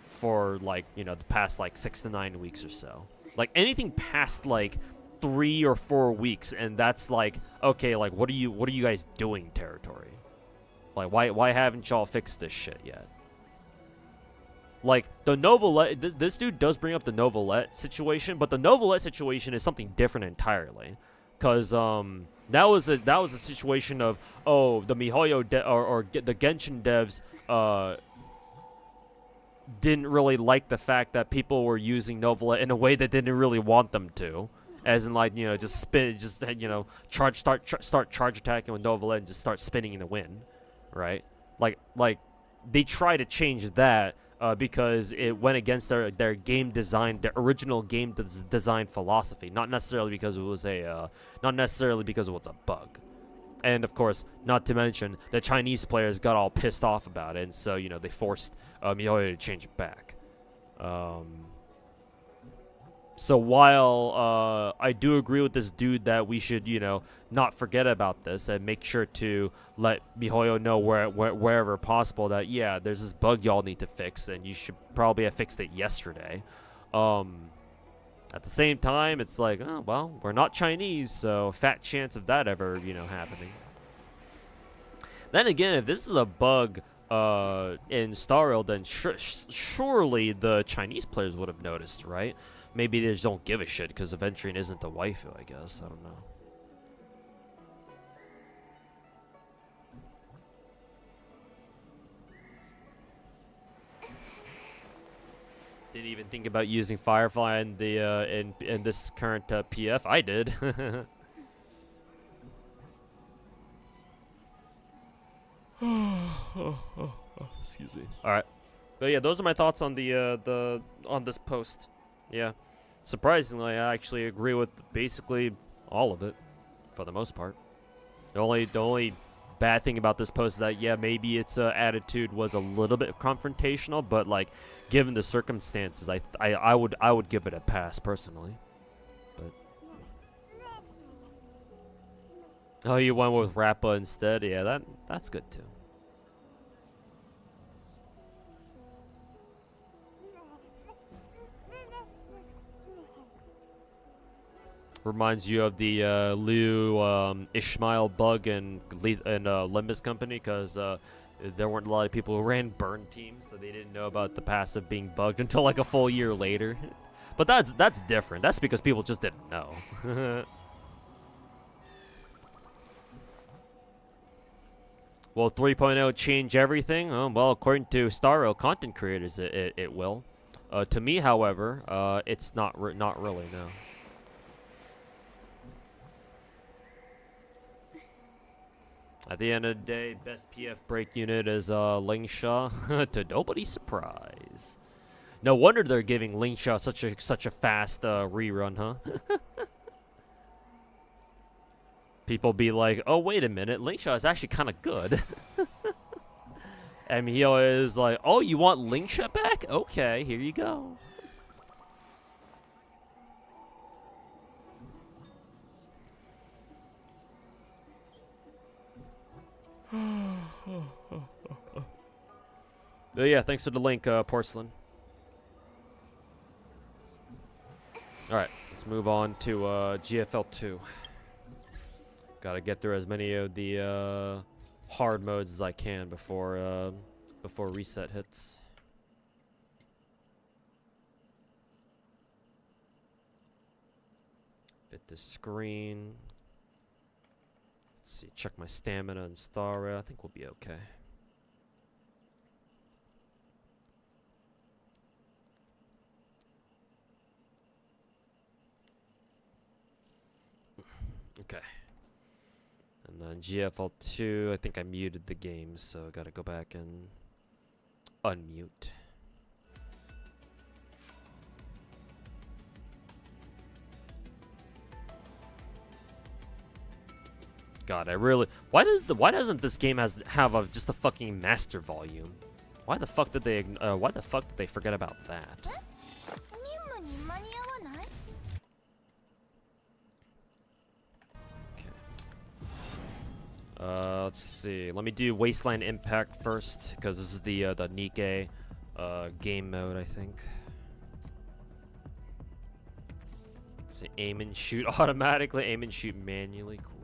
for like, you know, the past like 6 to 9 weeks or so. Like anything past like 3 or 4 weeks, and that's like, okay, like what are you guys doing territory? Like why haven't y'all fixed this shit yet? Like the Novelette, this dude does bring up the Novelette situation, but the Novelette situation is something different entirely. Cause that was a situation of, oh, the MiHoYo or the Genshin devs didn't really like the fact that people were using Novelette in a way that didn't really want them to, as in like, you know, just you know, start charge attacking with Novelette and just start spinning in the wind, right? Like they try to change that. Because it went against their game design, their original game design philosophy. Not necessarily because it was a bug, and of course, not to mention the Chinese players got all pissed off about it, and so, you know, they forced MiHoYo to change it back. So while I do agree with this dude that we should, you know, not forget about this and make sure to let MiHoYo know wherever possible that, yeah, there's this bug y'all need to fix, and you should probably have fixed it yesterday. At the same time, it's like, oh, well, we're not Chinese, so fat chance of that ever, you know, happening. Then again, if this is a bug in Star Rail, then surely the Chinese players would have noticed, right? Maybe they just don't give a shit because adventuring isn't the waifu, I guess. I don't know. Didn't even think about using Firefly in the in this current PF. I did. Excuse me. All right, but yeah, those are my thoughts on on this post. Yeah, surprisingly, I actually agree with basically all of it, for the most part. The only bad thing about this post is that, yeah, maybe its attitude was a little bit confrontational, but like, given the circumstances, I would give it a pass personally. But oh, you went with Rappa instead? Yeah, that's good too. Reminds you of the Liu Ishmael bug and Limbus Company, because there weren't a lot of people who ran burn teams, so they didn't know about the passive being bugged until like a full year later. But that's different. That's because people just didn't know. Will 3.0 change everything? Well, according to Starro content creators, it will. To me, however, it's not really, no. At the end of the day, best PF break unit is Lingshaw, to nobody's surprise. No wonder they're giving Lingshaw such a fast rerun, huh? People be like, oh wait a minute, Lingshaw is actually kind of good. And he always like, oh, you want Lingshaw back? Okay, here you go. Yeah, thanks for the link, Porcelain. Alright, let's move on to GFL2. Gotta get through as many of the hard modes as I can before reset hits. Fit the screen. Let's see, check my stamina and star. I think we'll be okay. Okay. And then GFL2, I think I muted the game, so I gotta go back and unmute. God, I really. Why doesn't this game have just a fucking master volume? Why the fuck did they forget about that? Let's see. Let me do Wasteland Impact first, because this is the Nikke game mode, I think. Let's see, aim and shoot automatically, aim and shoot manually. Cool.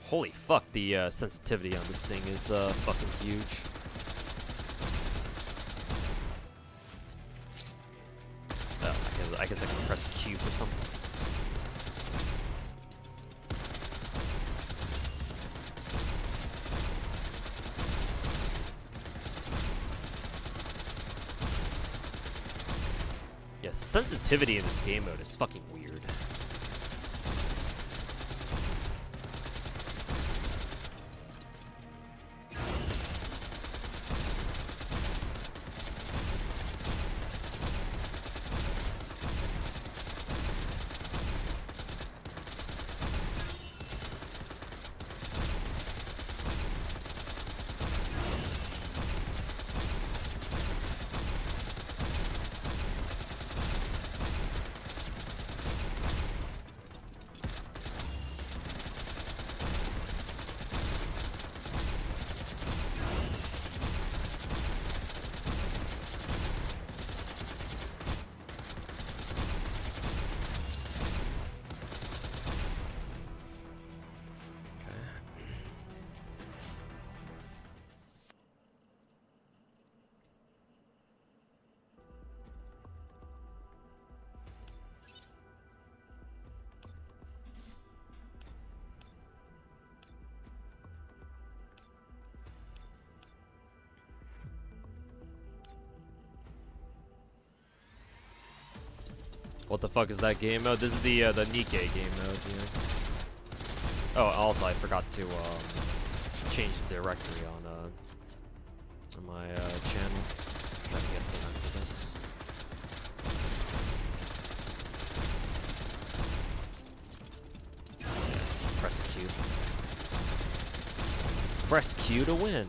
Holy fuck, the sensitivity on this thing is fucking huge. I guess I can press Q for something. Yeah, sensitivity in this game mode is fucking weird. What the fuck is that game mode? This is the Nikke game mode. Yeah. Oh, also I forgot to change the directory on my channel. Try to get into this. Press Q. Press Q to win.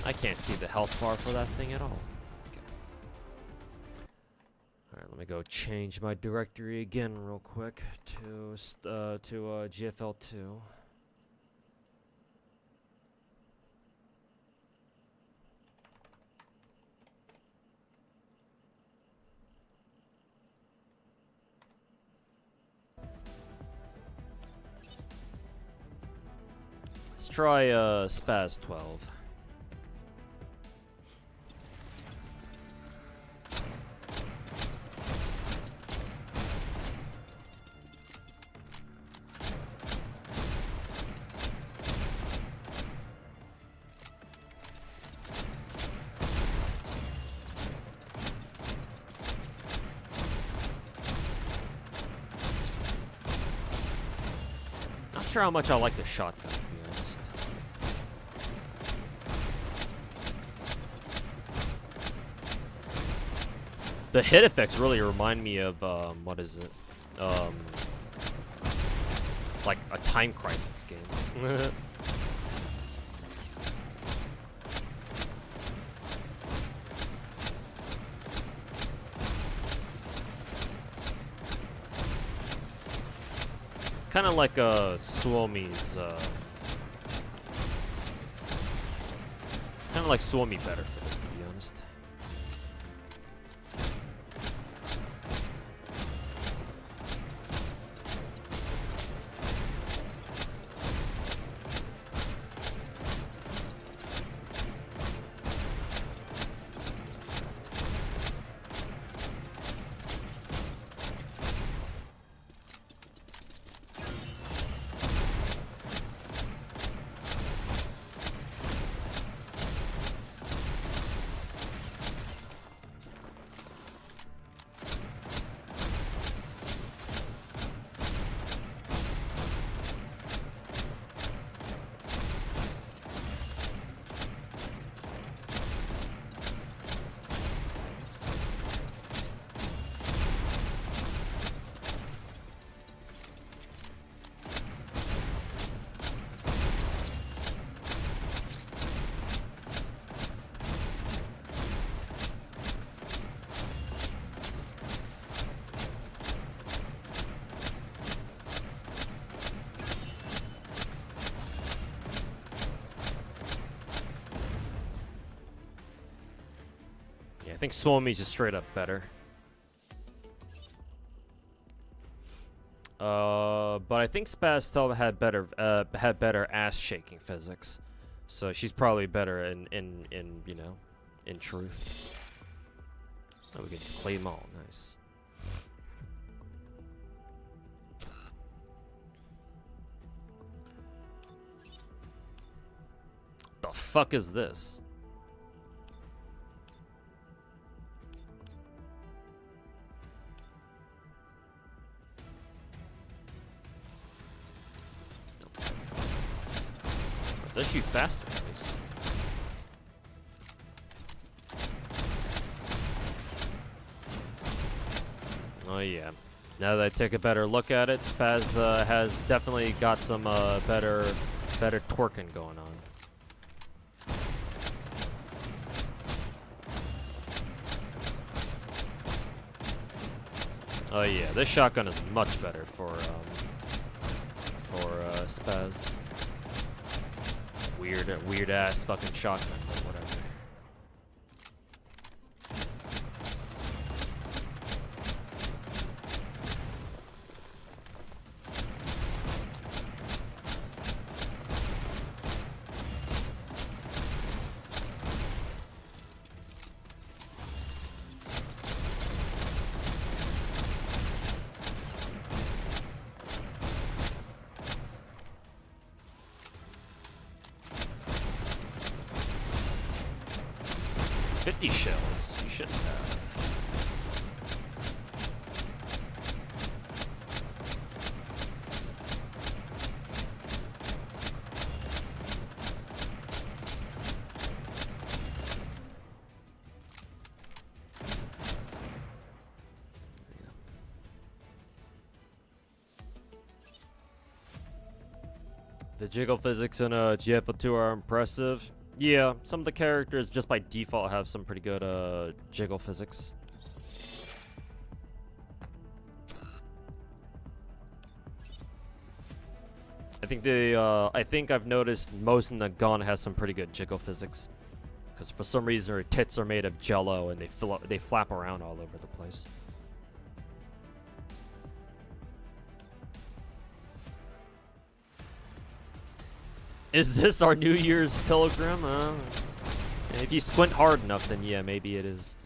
I can't see the health bar for that thing at all. Okay. Alright, let me go change my directory again real quick to GFL2. Let's try Spaz 12. Not sure how much I like the shotgun, to be honest. The hit effects really remind me of, what is it? Like a Time Crisis game. Kind of like Suomi's, kind of like Suomi better for this, to be honest. I think Suomi's just straight up better. But I think Spaz 12 had better ass shaking physics, so she's probably better in you know, in truth. Oh, we can just claim them all. Nice. The fuck is this? They shoot faster, at least. Oh yeah. Now that I take a better look at it, Spaz has definitely got some better torquing going on. Oh yeah, this shotgun is much better for Spaz. Weird ass fucking shotgun, but whatever. 50 shells. You shouldn't have. The jiggle physics in GFL2 are impressive. Yeah, some of the characters just by default have some pretty good jiggle physics. I think I've noticed most in the gun has some pretty good jiggle physics. Because for some reason her tits are made of jello and they flap around all over the place. Is this our New Year's pilgrim? If you squint hard enough, then yeah, maybe it is.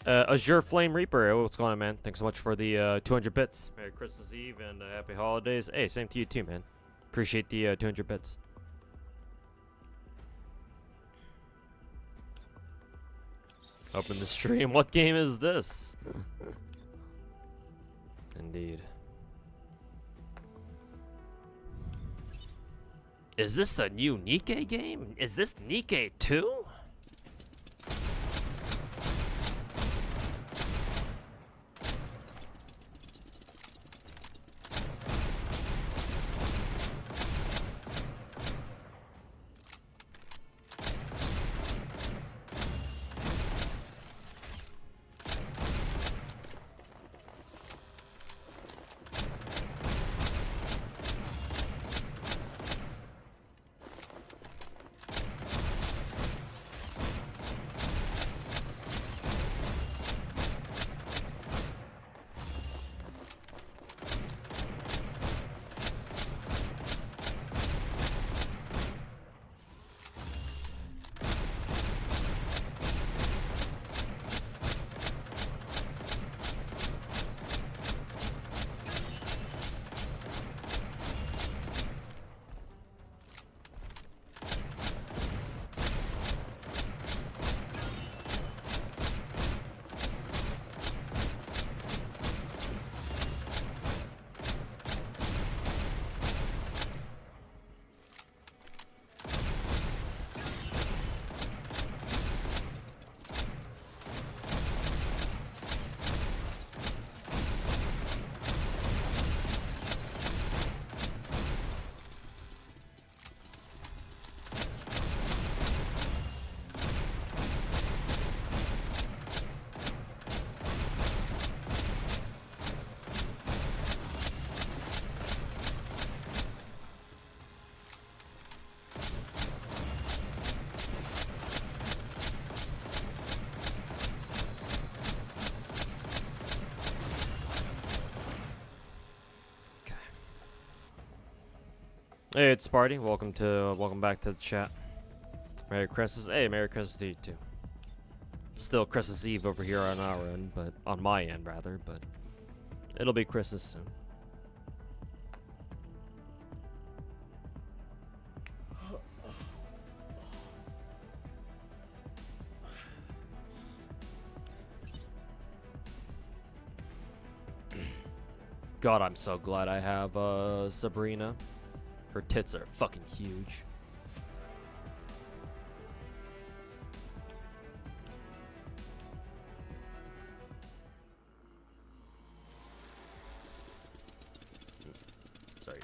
Azure Flame Reaper, hey, what's going on, man? Thanks so much for the 200 bits. Merry Christmas Eve and happy holidays. Hey, same to you too, man. Appreciate the 200 bits. Open the stream. What game is this? Indeed. Is this a new Nikke game? Is this Nikke 2? Hey, it's Sparty. Welcome back to the chat. Merry Christmas. Hey, Merry Christmas to you too. Still Christmas Eve over here on our end, but on my end rather, but it'll be Christmas soon. God, I'm so glad I have Sabrina. Her tits are fucking huge. Sorry.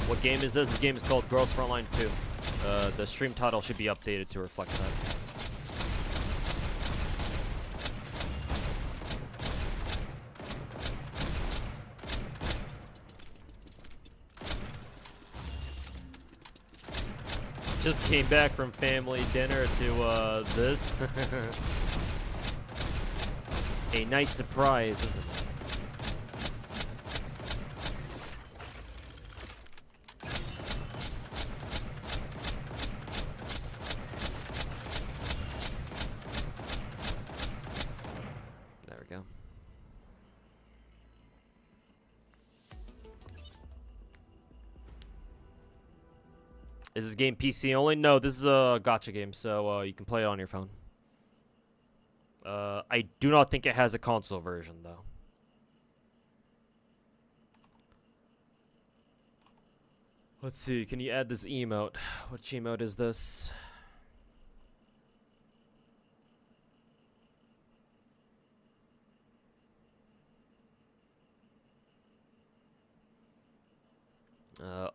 What game is this? This game is called Girls Frontline 2. The stream title should be updated to reflect that. Just came back from family dinner to this. A nice surprise, isn't it? There we go. Is this game PC only? No, this is a gacha game, so you can play it on your phone. I do not think it has a console version, though. Let's see, can you add this emote? Which emote is this?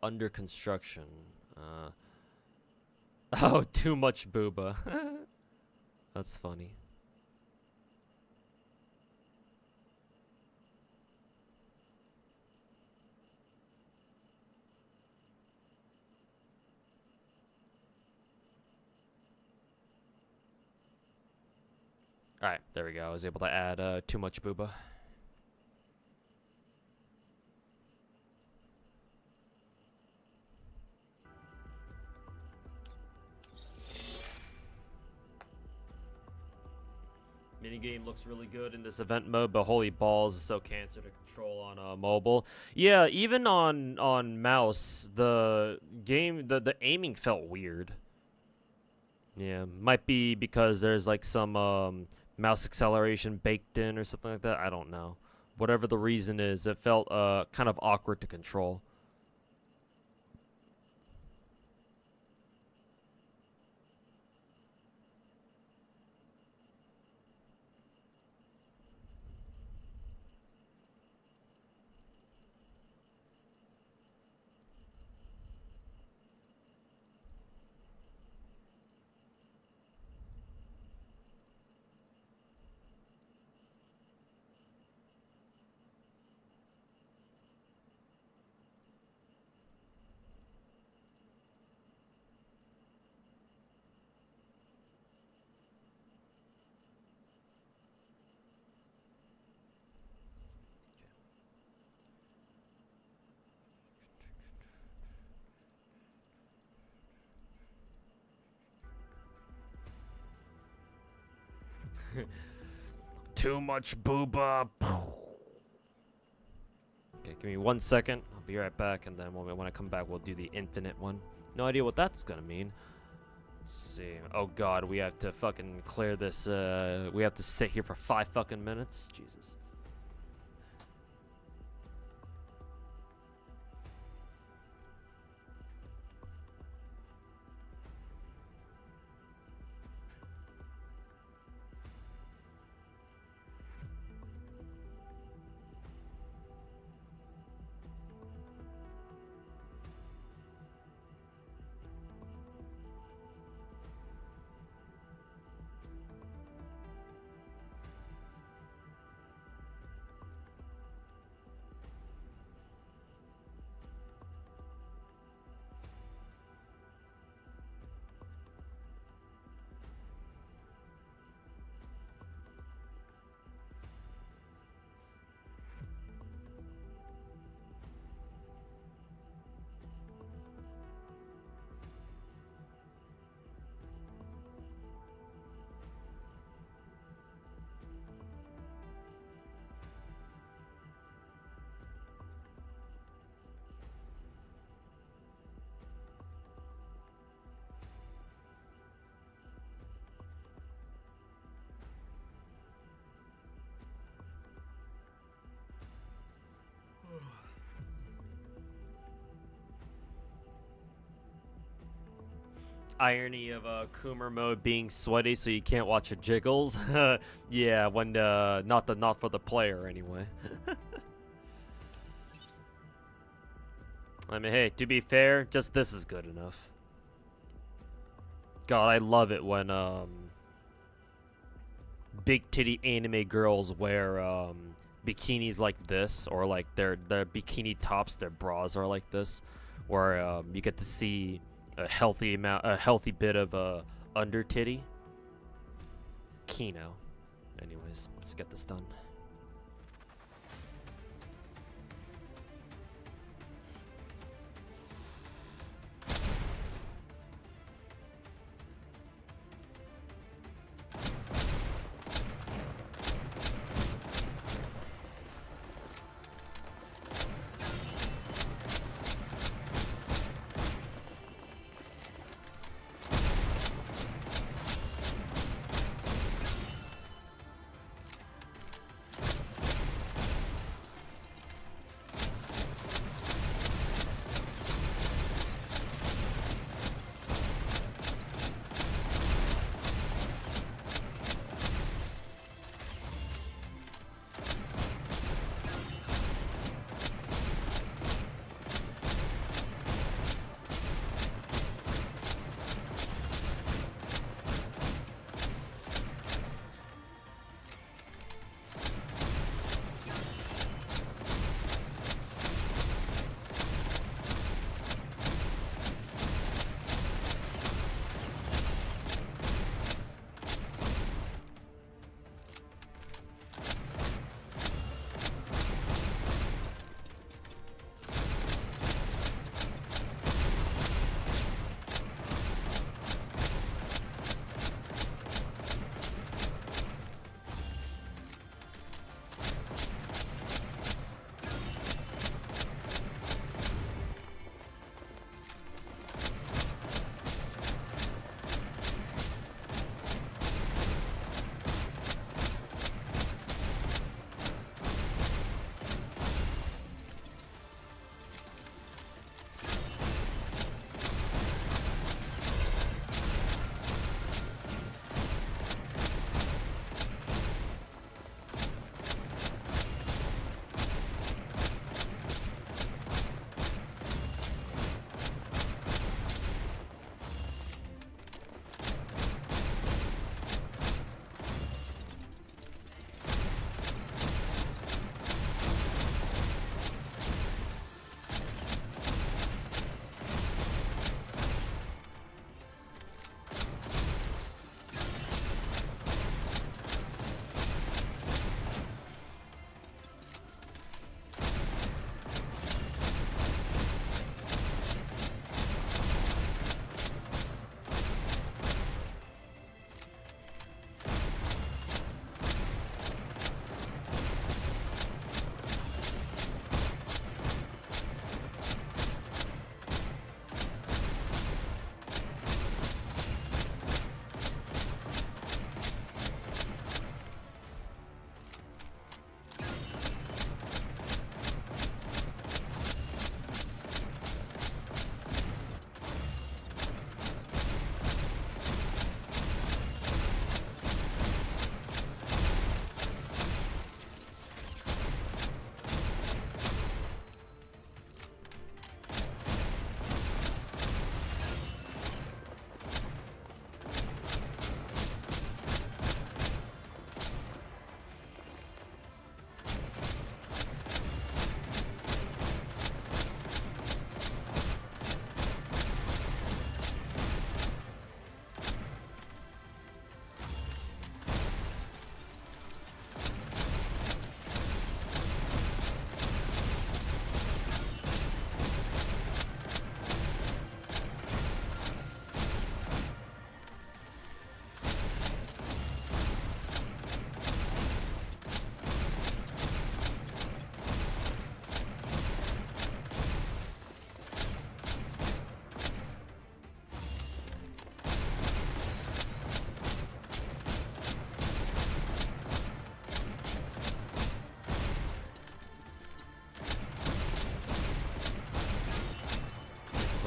Under construction. Oh, too much booba. That's funny. Alright, there we go. I was able to add too much booba. Minigame looks really good in this event mode, but holy balls, is so cancer to control on mobile. Yeah, even on mouse, the game, the aiming felt weird. Yeah, might be because there's like some mouse acceleration baked in or something like that. I don't know. Whatever the reason is, it felt kind of awkward to control. Too much booba. Okay, give me 1 second. I'll be right back, and then when I come back, we'll do the infinite one. No idea what that's gonna mean. Let's see. Oh god, we have to fucking clear this. We have to sit here for 5 fucking minutes. Jesus. Irony of Coomer mode being sweaty so you can't watch it jiggles. Yeah, when not for the player anyway. I mean, hey, to be fair, just this is good enough. God, I love it when big titty anime girls wear bikinis like this, or like their bikini tops, their bras are like this, where you get to see a healthy bit of under titty. Kino. Anyways, let's get this done.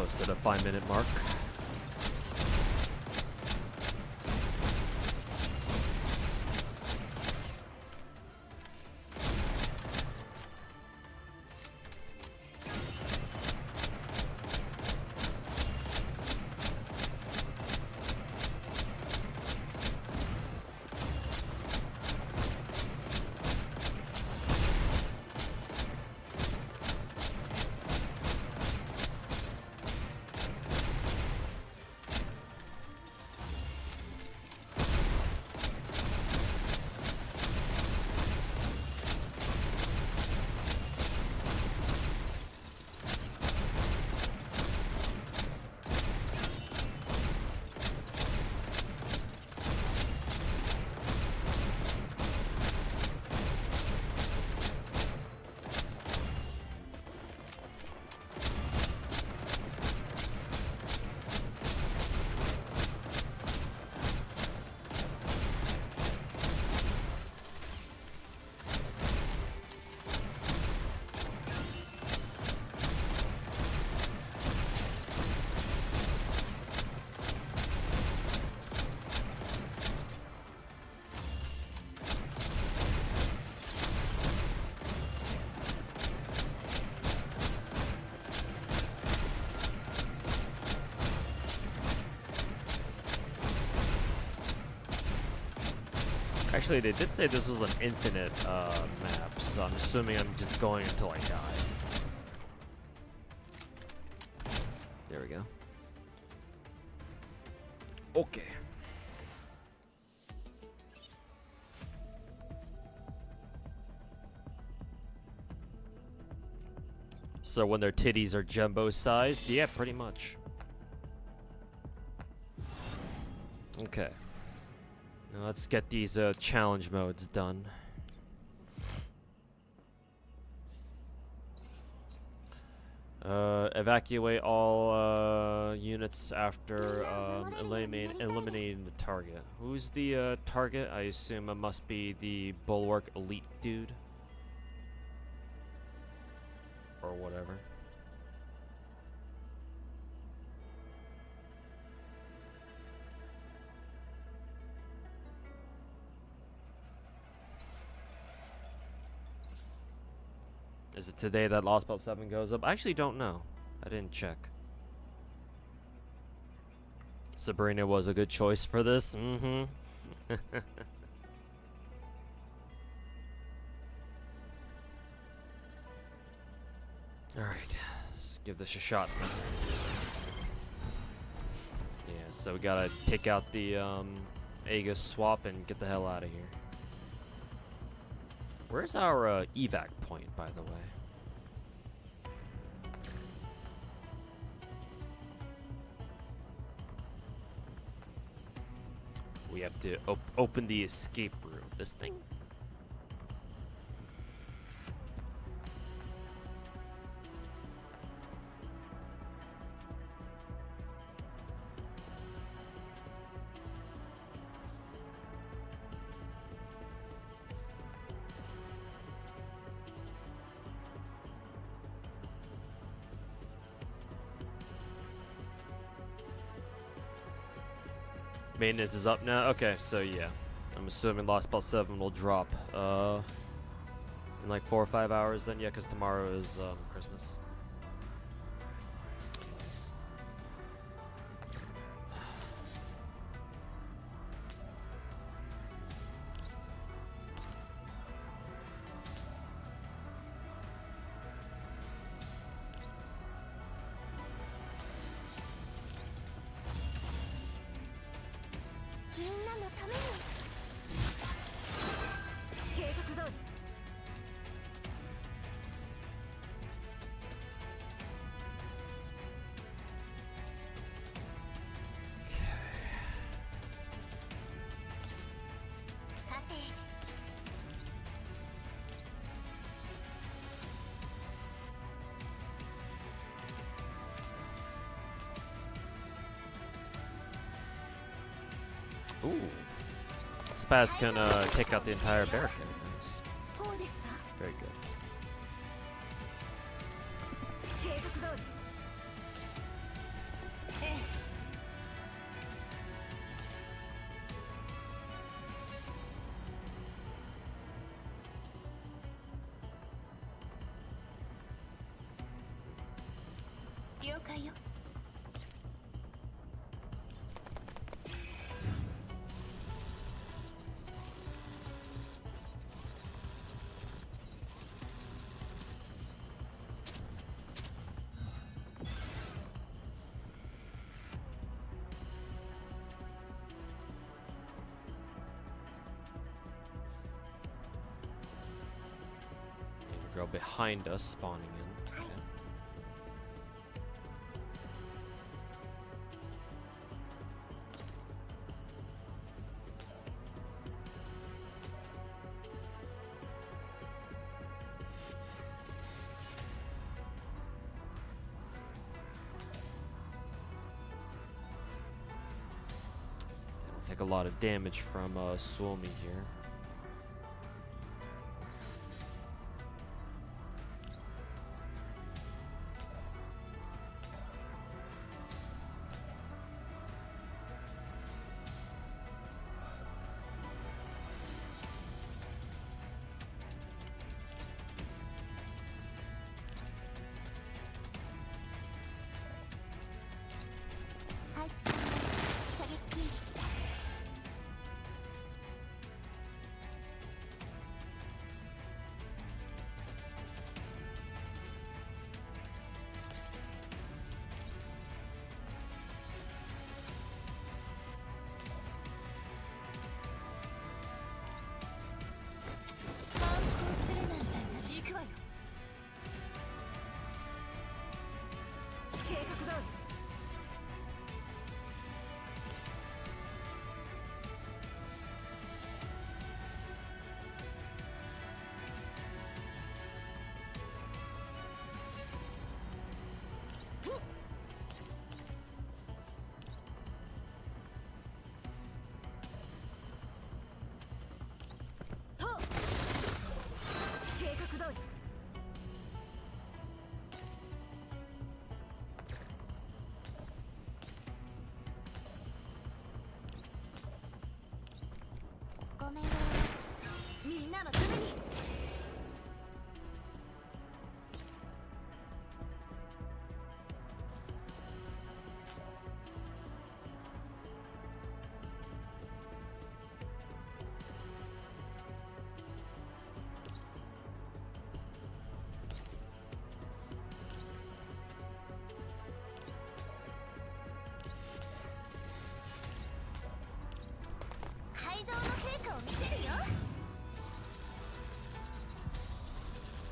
close to the 5-minute mark. Actually, they did say this was an infinite map, so I'm assuming I'm just going until I die. There we go. Okay. So when their titties are jumbo-sized? Yeah, pretty much. Okay. Now let's get these challenge modes done. Evacuate all units after eliminating the target. Who's the target? I assume it must be the Bulwark Elite dude. Or whatever. Is it today that Lost Belt 7 goes up? I actually don't know. I didn't check. Sabrina was a good choice for this. Mm-hmm. Alright. Let's give this a shot. Yeah, so we gotta take out the Aegis swap and get the hell out of here. Where's our evac point, by the way? We have to open the escape room. This thing? Maintenance is up now? Okay, so yeah. I'm assuming Lost Belt 7 will drop in like 4 or 5 hours then, yeah, because tomorrow is Christmas. Ooh. Spaz can take out the entire barricade. Nice. Very good. 了解よ。Girl behind us spawning in. Okay. Don't take a lot of damage from Suomi here.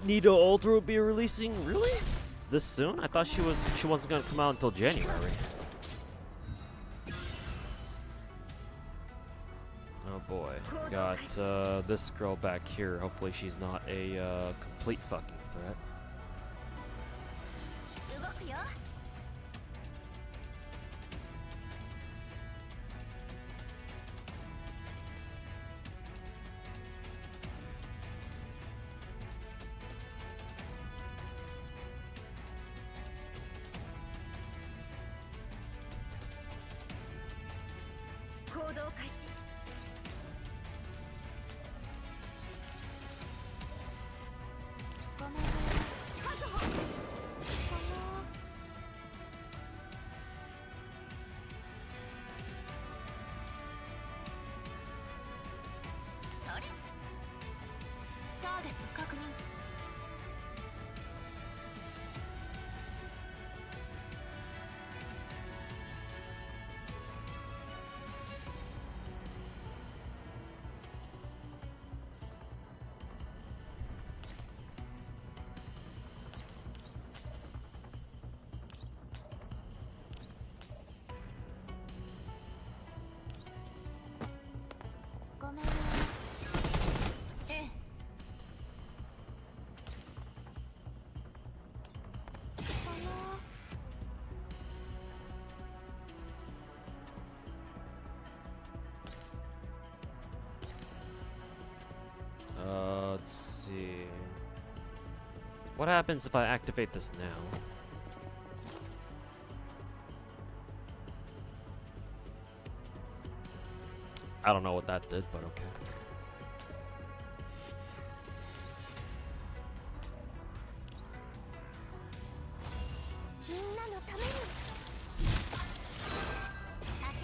Nito Ultra will be releasing really this soon? I thought she wasn't gonna come out until January. Oh boy, got this girl back here. Hopefully she's not a complete fucking threat. Let's see. What happens if I activate this now? I don't know what that did, but okay. ために。さて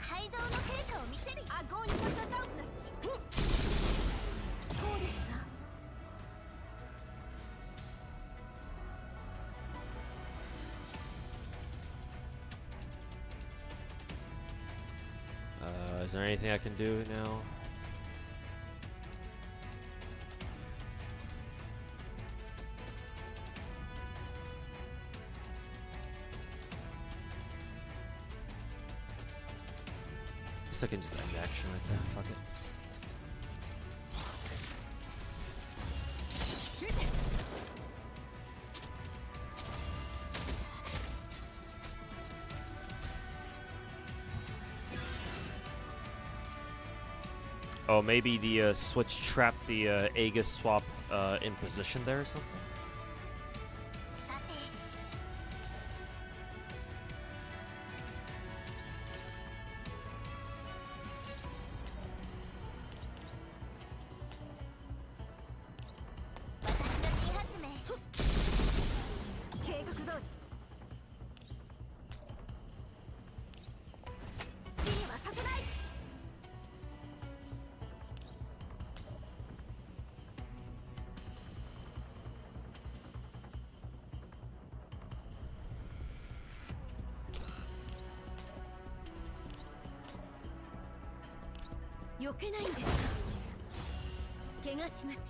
改造の成果を見せる。アゴンシャカダウン。そうですか。Is there anything I can do now? Guess I can just end action like that. Fuck it. Oh, maybe the switch trapped the Aegis swap in position there or something? さて私の新発明。計画通り。好きにはさせない。避けないんですか。怪我しますよ。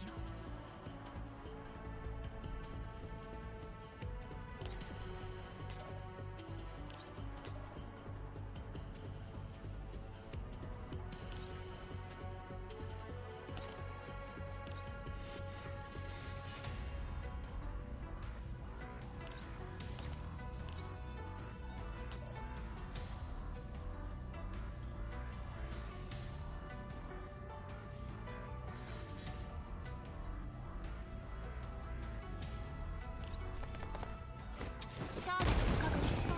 ターゲット確認したよ。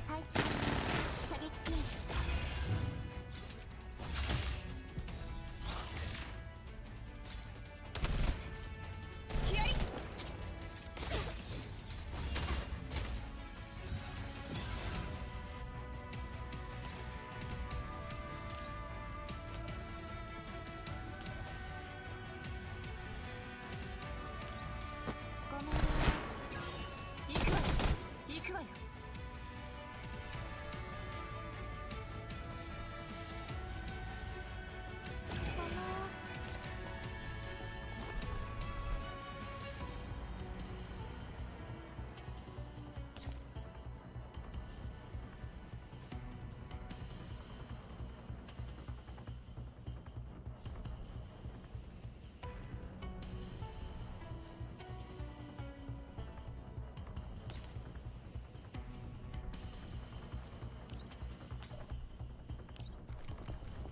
配置射撃禁止。付き合い。ごめんね。行くわよ。行くわよ。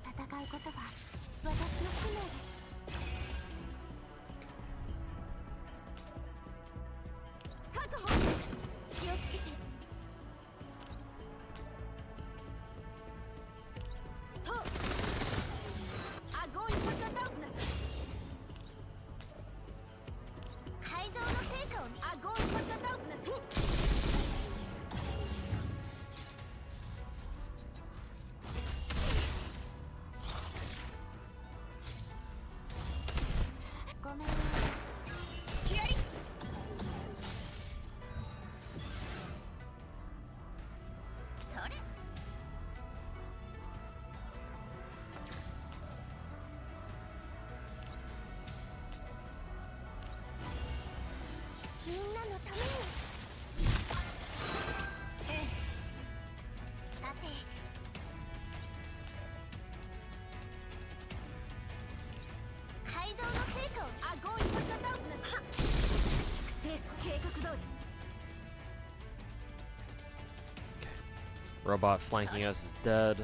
戦うことは私の使命です。確保。気をつけて。とアゴンシャカダウン。改造の成果をアゴンシャカダウン。ごめんね。気合い。それ。みんなのために。ええ。さて改造の成果をアゴンシャカダウン。はっ。計画通り。Robot flanking us is dead.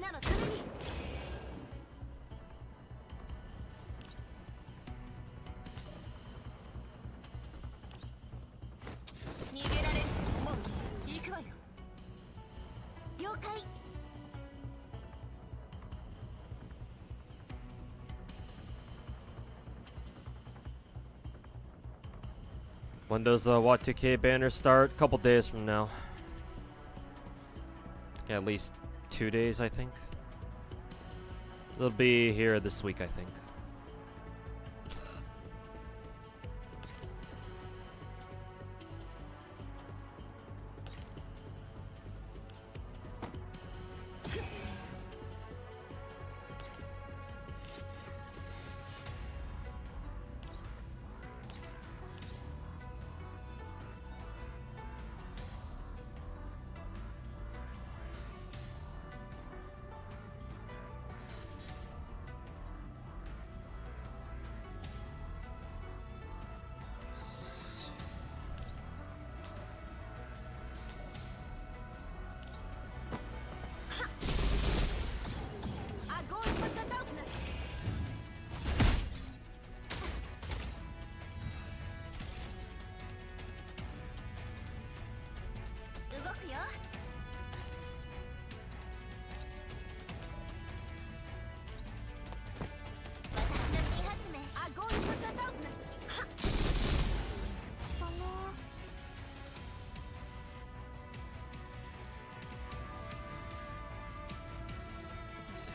なのために逃げられる。もう行くわよ。了解。When does Y2K banner start? A couple days from now. At least 2 days, I think. It'll be here this week, I think.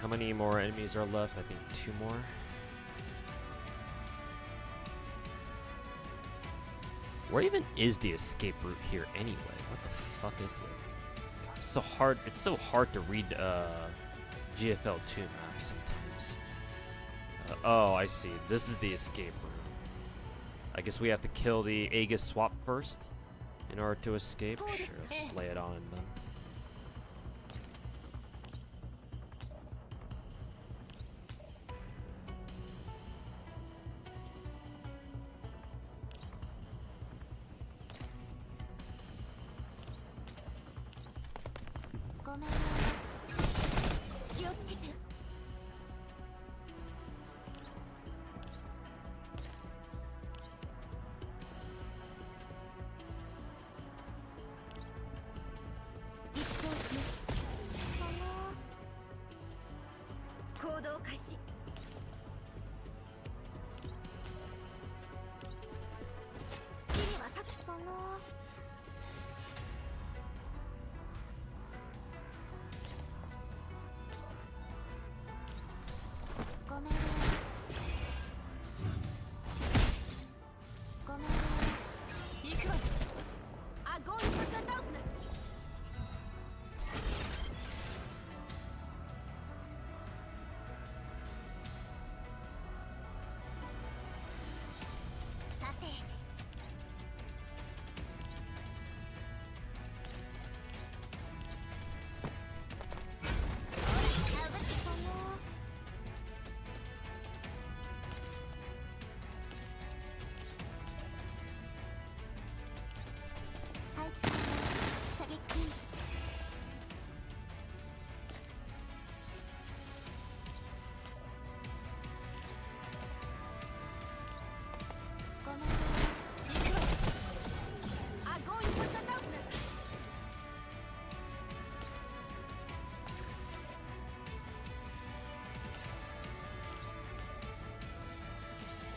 How many more enemies are left? I think 2 more. Where even is the escape route here anyway? What the fuck is it? God, it's so hard. It's so hard to read GFL2 maps sometimes. Oh, I see. This is the escape route. I guess we have to kill the Aegis swap first in order to escape. Sure, just lay it on and done.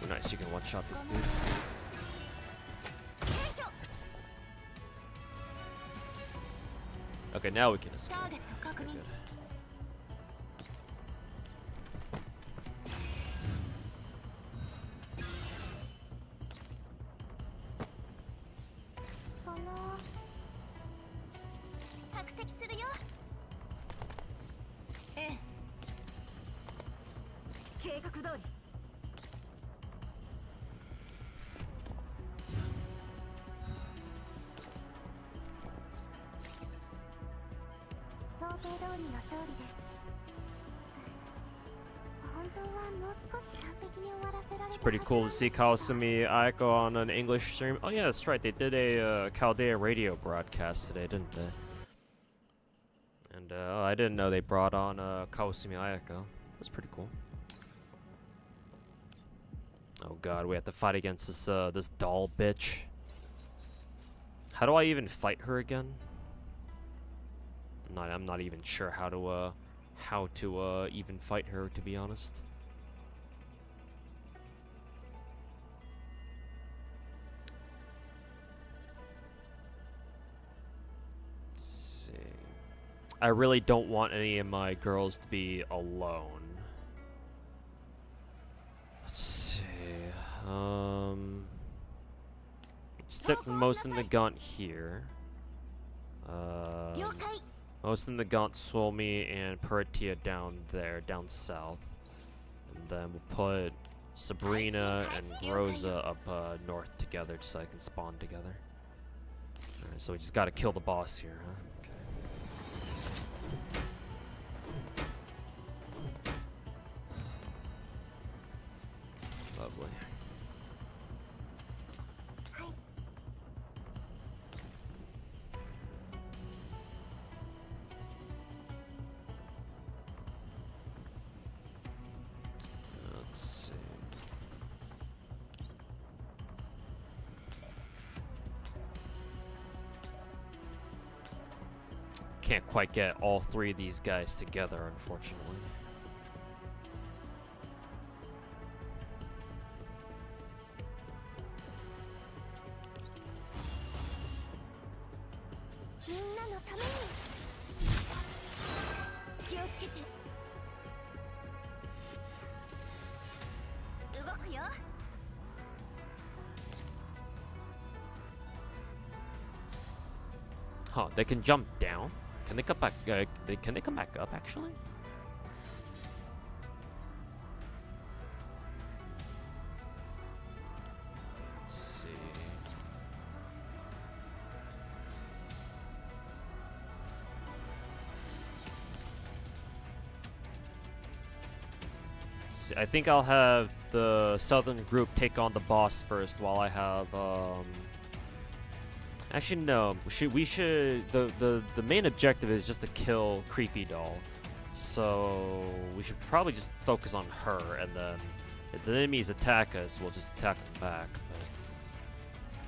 Nice, you can one-shot this dude. Okay, now we can escape. Okay, good. It's pretty cool to see Kawasumi Aiko on an English stream. Oh yeah, that's right. They did a Chaldea radio broadcast today, didn't they? And And I didn't know they brought on Kawasumi Ayaka. That's pretty cool. Oh god, we have to fight against this this doll bitch. How do I even fight her again? I'm not even sure how to even fight her, to be honest. Let's see. I really don't want any of my girls to be alone. Let's see. Stick most in the gaunt here. Most in the gaunt Suomi and Paratia down there, down south. And then we'll put Sabrina and Rosa up north together so I can spawn together. Alright, so we just gotta kill the boss here, huh? Okay. Lovely. Can't quite get all three of these guys together, unfortunately. Huh, they can jump down? Can they come back? Can they come back up? Actually, let's see. I think I'll have the southern group take on the boss first, while I have Actually, no. We should. The main objective is just to kill Creepy Doll, so we should probably just focus on her, and then if the enemies attack us, we'll just attack them back. But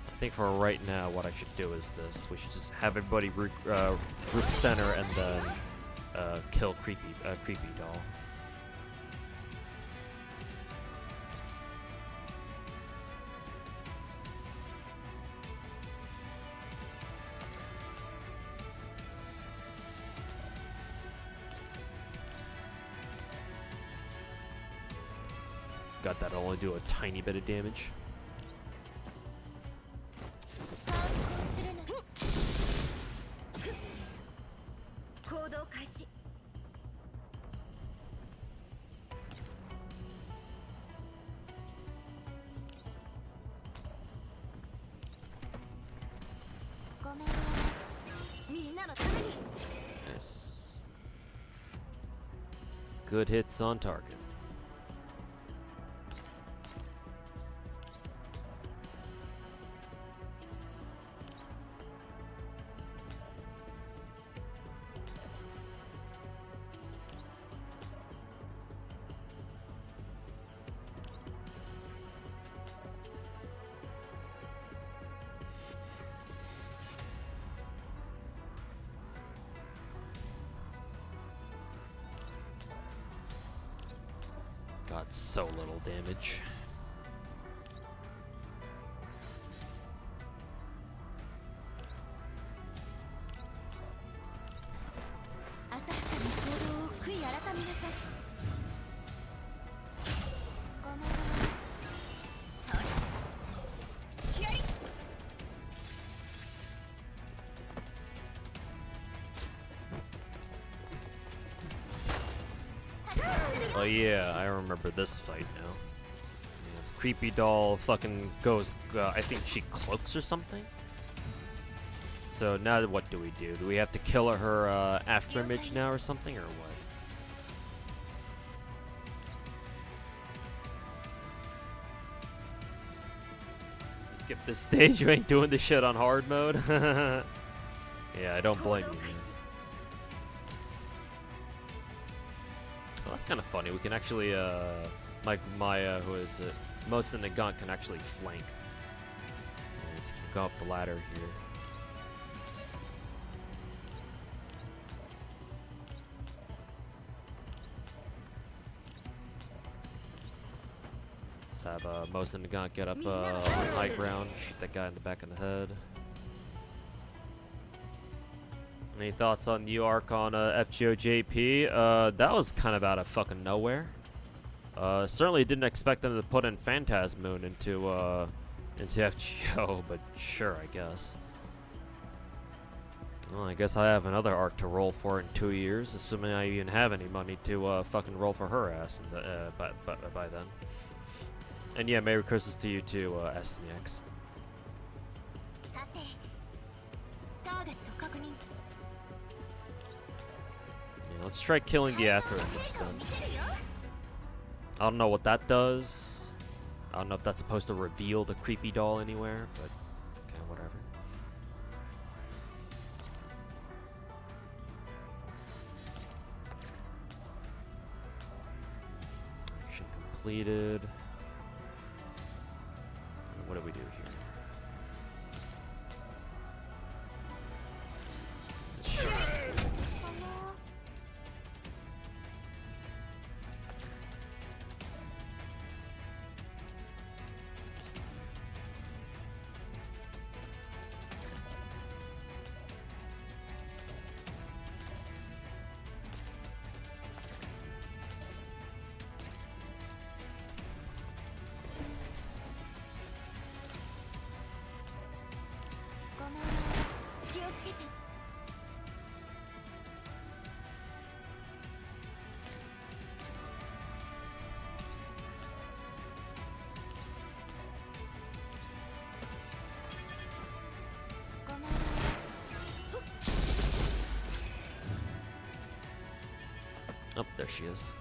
I think for right now, what I should do is this: we should just have everybody group center, and then kill Creepy Doll. God, that'll only do a tiny bit of damage. Nice. Good hits on target. Got so little damage. Oh yeah, I remember this fight now. Yeah, Creepy Doll fucking goes, I think she cloaks or something? So now what do we do? Do we have to kill her after image now or something, or what? Skip this stage, you ain't doing this shit on hard mode? Yeah, I don't blame you, man. That's kind of funny. We can actually, who is it? Most of the gun can actually flank. And you can go up the ladder here. Let's have most of the gun get up on high ground, shoot that guy in the back of the head. Any thoughts on new arc on FGO-JP? That was kind of out of fucking nowhere. Certainly didn't expect them to put in Phantasmoon into FGO, but sure, I guess. Well, I guess I have another arc to roll for in 2 years, assuming I even have any money to fucking roll for her ass by then. And yeah, Merry Christmas to you too, SMX. Yeah, let's try killing the after image then. I don't know what that does. I don't know if that's supposed to reveal the creepy doll anywhere, but okay, whatever. Action completed. What do we do here? Oh, there she is.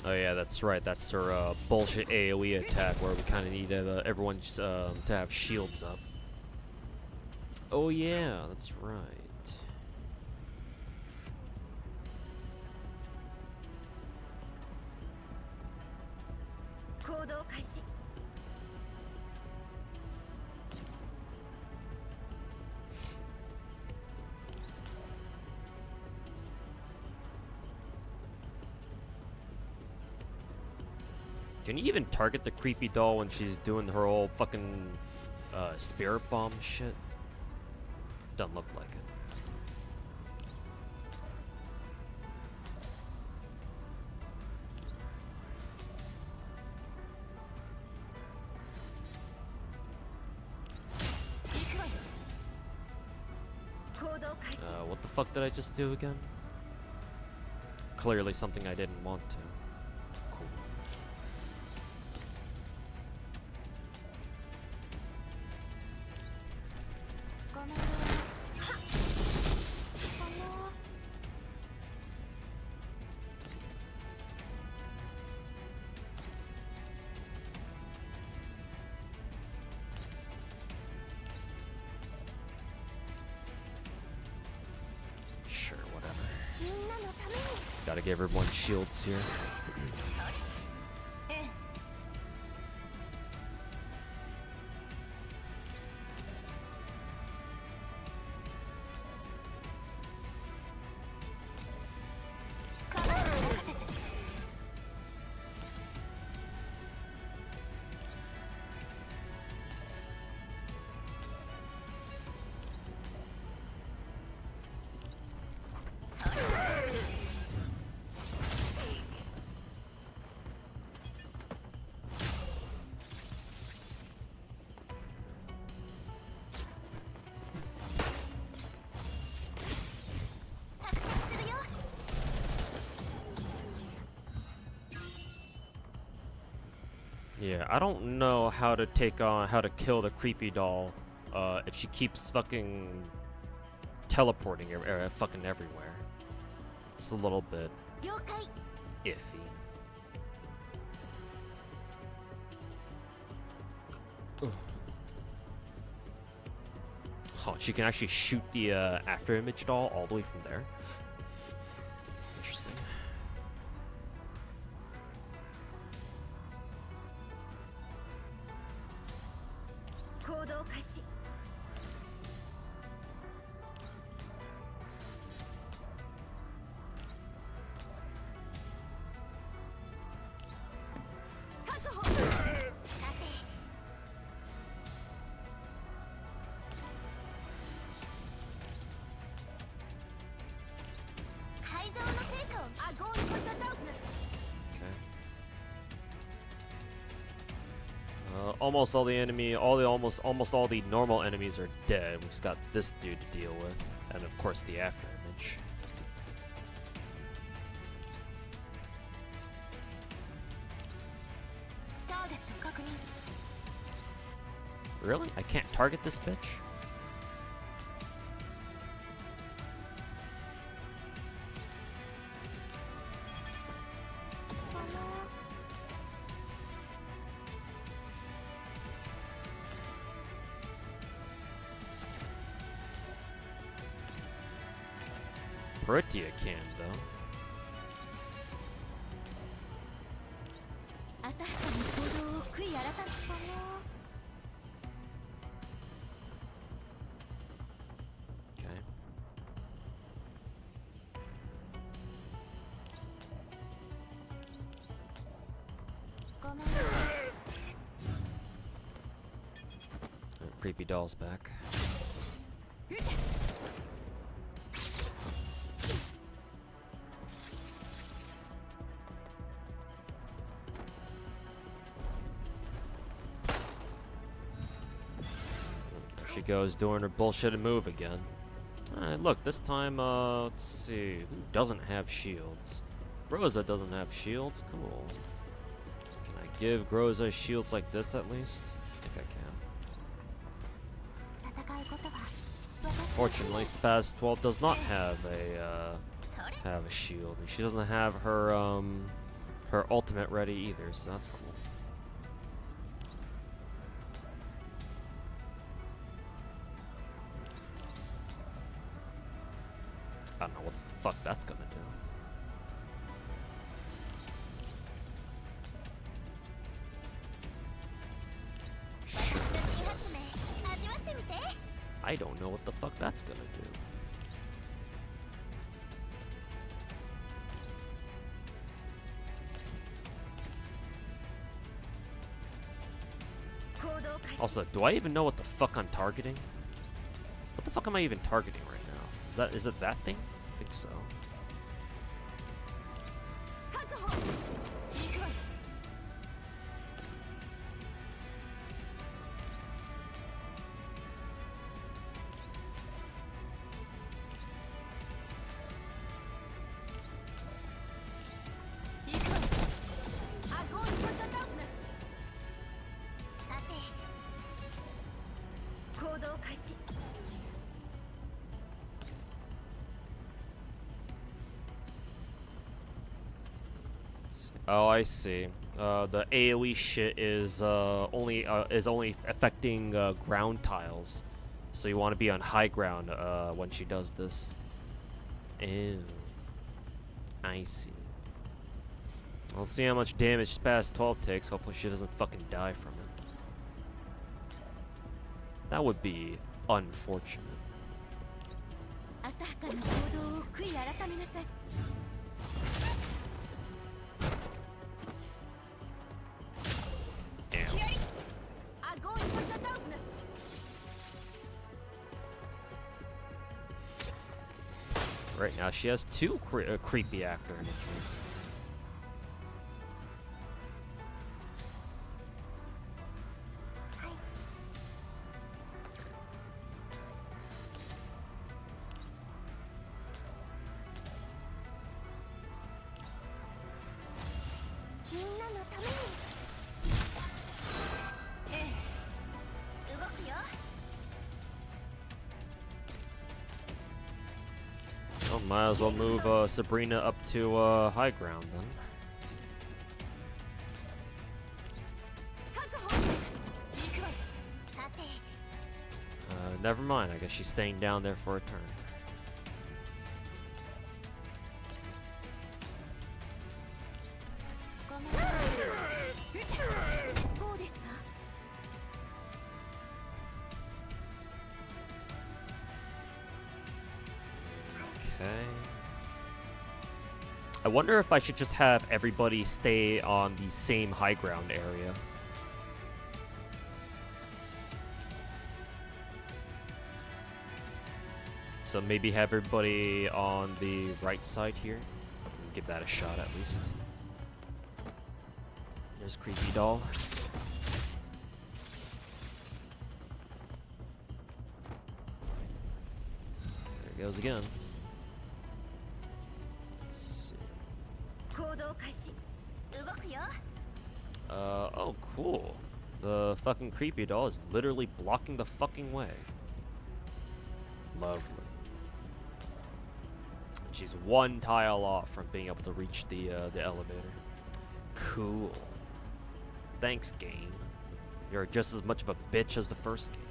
Oh yeah, that's right. That's her bullshit AoE attack where we kind of need everyone to have shields up. Oh yeah, that's right. Can you even target the creepy doll when she's doing her whole fucking spirit bomb shit? Doesn't look like it. What the fuck did I just do again? Clearly something I didn't want to. Cool. Sure, whatever. Gotta give everyone shields here. Yeah, I don't know how to kill the creepy doll if she keeps fucking teleporting fucking everywhere. It's a little bit iffy. Oh, she can actually shoot the after image doll all the way from there. Interesting. Almost all the almost all the normal enemies are dead. We just got this dude to deal with, and of course the after image. Really? I can't target this bitch? Protea can, though. Okay. Creepy doll's back. She goes doing her bullshitted move again. Alright, look, this time, let's see. Who doesn't have shields? Rosa doesn't have shields. Cool. Can I give Rosa shields like this at least? I think I can. Fortunately, Spaz 12 does not have a shield, and she doesn't have her her ultimate ready either, so that's cool. I don't know what the fuck that's gonna do. Sure, yes. I don't know what the fuck that's gonna do. Also, do I even know what the fuck I'm targeting? What the fuck am I even targeting right now? Is it that thing? I think so. Oh, I see. The AoE shit is only affecting ground tiles, so you want to be on high ground when she does this. Ew. I see. We'll see how much damage Spaz 12 takes. Hopefully she doesn't fucking die from it. That would be unfortunate. Right now, she has two creepy actor images. Might as well move Sabrina up to high ground then. never mind. I guess she's staying down there for a turn. Okay. I wonder if I should just have everybody stay on the same high ground area. So maybe have everybody on the right side here. Give that a shot at least. There's Creepy Doll. There it goes again. Let's see. Oh, cool. The fucking Creepy Doll is literally blocking the fucking way. Lovely. She's one tile off from being able to reach the elevator. Cool. Thanks, game. You're just as much of a bitch as the first game.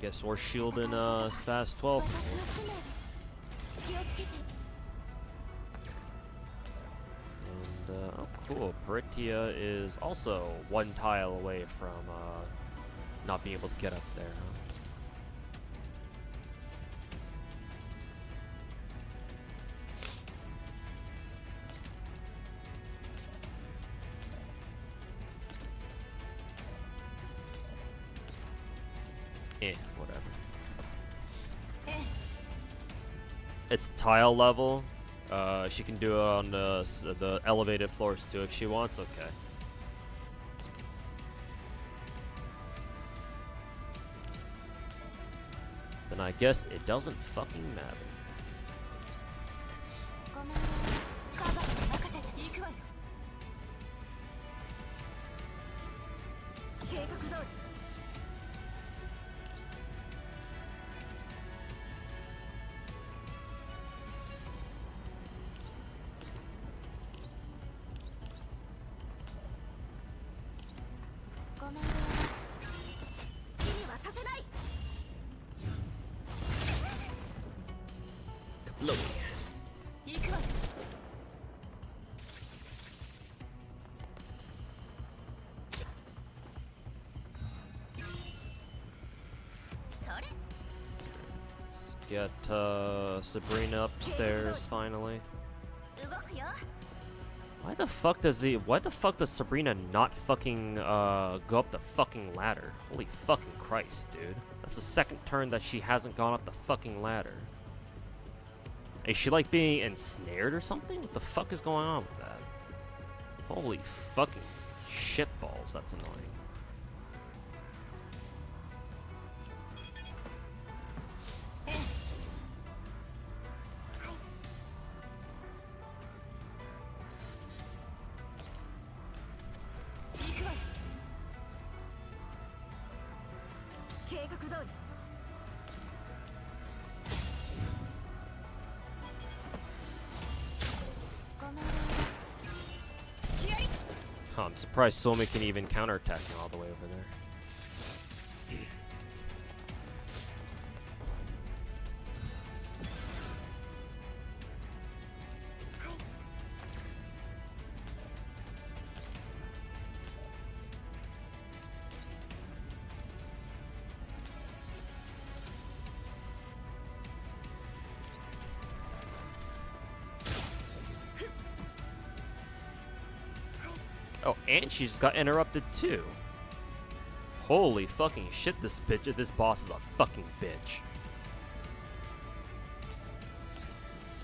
Guess we're shielding Spaz 12. And oh cool, Peritia is also one tile away from not being able to get up there, huh? Whatever. It's tile level. She can do it on the elevated floors too if she wants. Okay. Then I guess it doesn't fucking matter. Get Sabrina upstairs finally. Why the fuck does Sabrina not fucking go up the fucking ladder? Holy fucking Christ, dude. That's the second turn that she hasn't gone up the fucking ladder. Is she like being ensnared or something? What the fuck is going on with that? Holy fucking shitballs, that's annoying. Oh, I'm surprised Somi can even counterattack me all the way over there. Oh, and she's got interrupted too. Holy fucking shit, this boss is a fucking bitch.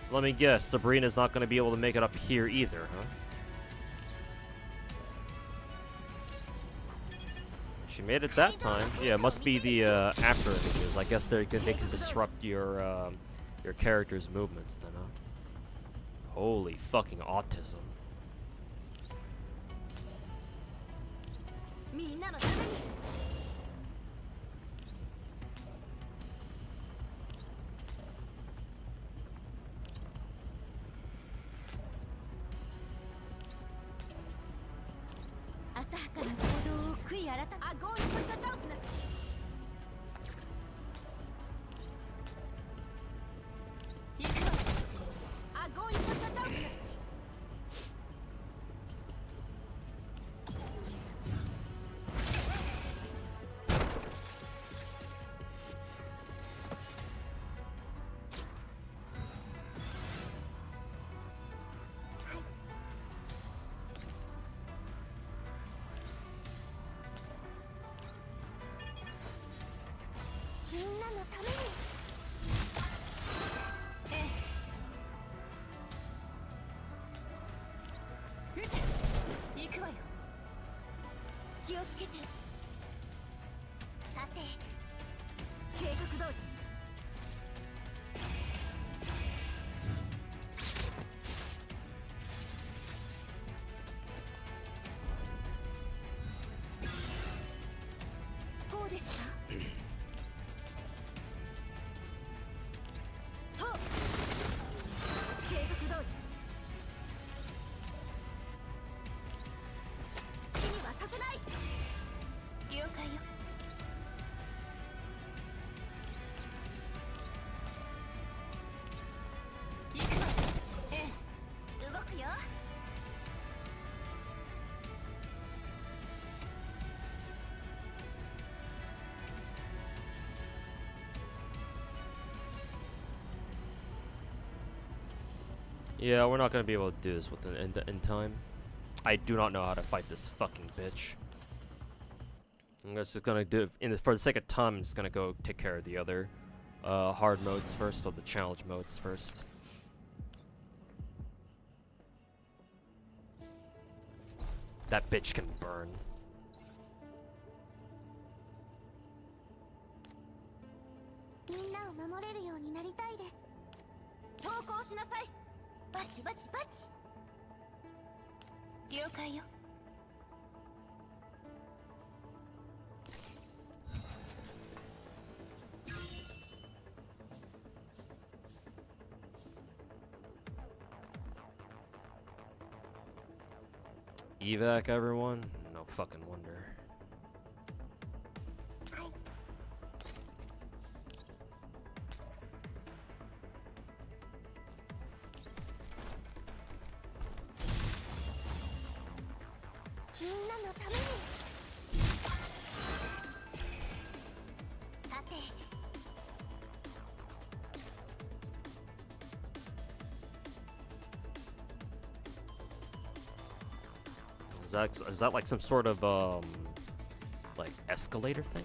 Let me guess, Sabrina's not going to be able to make it up here either, huh? She made it that time. Yeah, it must be the after images. I guess they can disrupt your character's movements then, huh? Holy fucking autism. みんなのために。浅はかな行動を悔い改め。アゴーン・フォト・ダークネス。行くわ。アゴーン・フォト・ダークネス。みんなのために。撃て。行くわよ。気をつけて。さて、計画通り。こうですか。と計画通り。好きにはさせない。了解よ。行くわ。動くよ。Yeah, we're not gonna be able to do this within in time. I do not know how to fight this fucking bitch. I'm just gonna do for the sake of time. I'm just gonna go take care of the other hard modes first, or the challenge modes first. That bitch can burn. みんなを守れるようになりたいです。投降しなさい。バチバチバチ。了解よ。Evac, everyone? No fucking wonder. はい。みんなのために。さて。Is that like some sort of like escalator thing?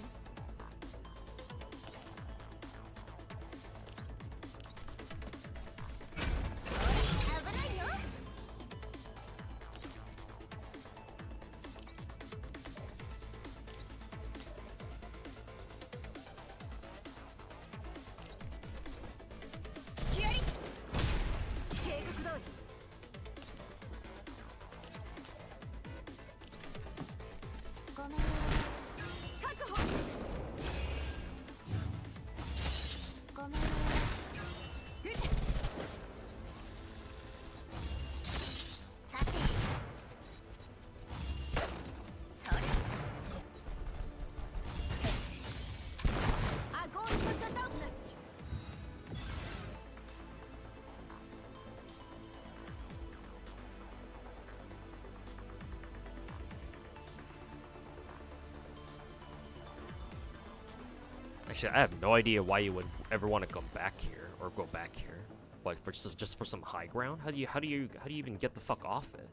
Actually, I have no idea why you would ever want to come back here or go back here. Like for just for some high ground? How do you even get the fuck off it?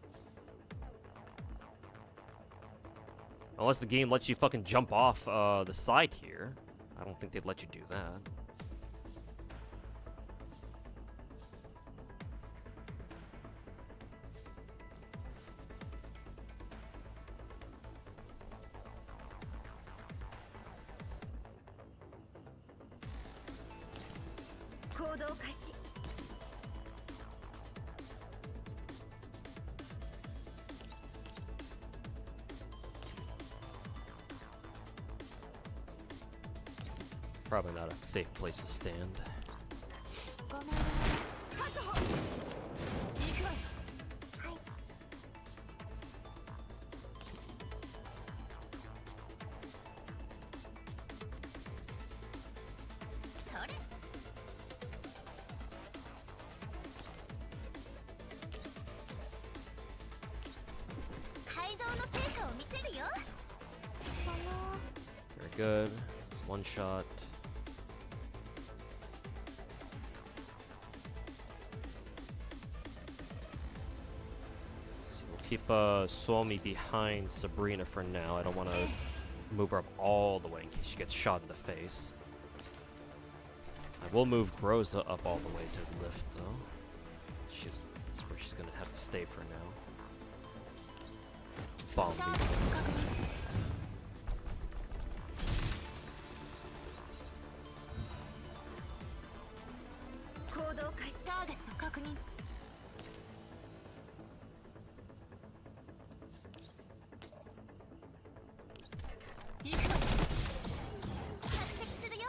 Unless the game lets you fucking jump off the side here. I don't think they'd let you do that. Probably not a safe place to stand. ごめん確保行くわよはいそれ改造の成果を見せるよ Very good. It's one shot. Let's see, we'll keep Suomi behind Sabrina for now. I don't want to move her up all the way in case she gets shot in the face. I will move Groza up all the way to the lift though. That's where she's gonna have to stay for now. Bomb these things. 行動開始ターゲット確認行くわよ着席するよ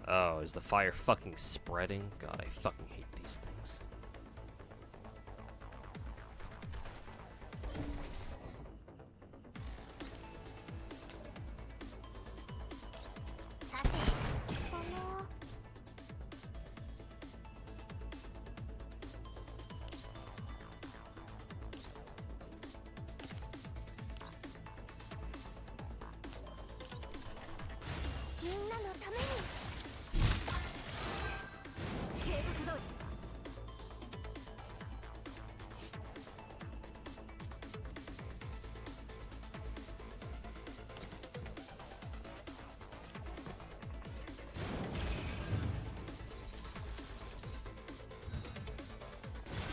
Oh, is the fire fucking spreading? God, I fucking hate these things.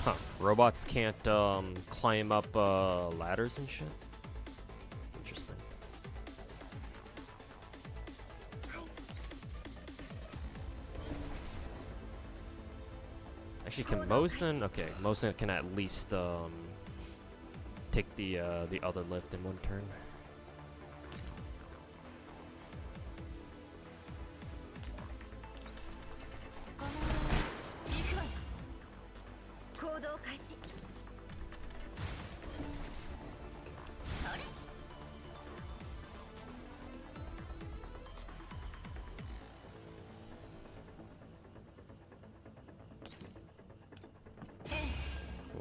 Huh. Robots can't climb up ladders and shit? Interesting. Actually, can Mosin? Okay, Mosin can at least take the other lift in one turn.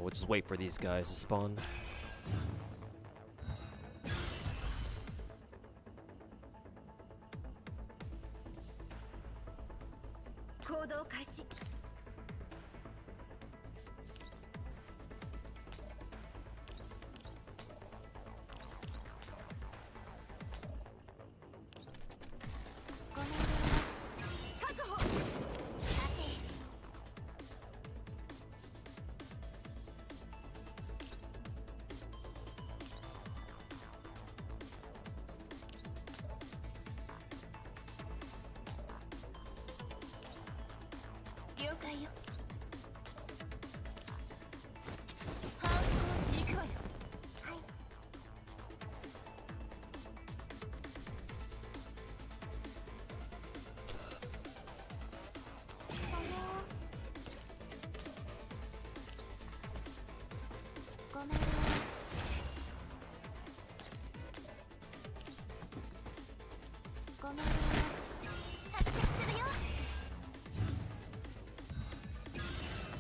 We'll just wait for these guys to spawn.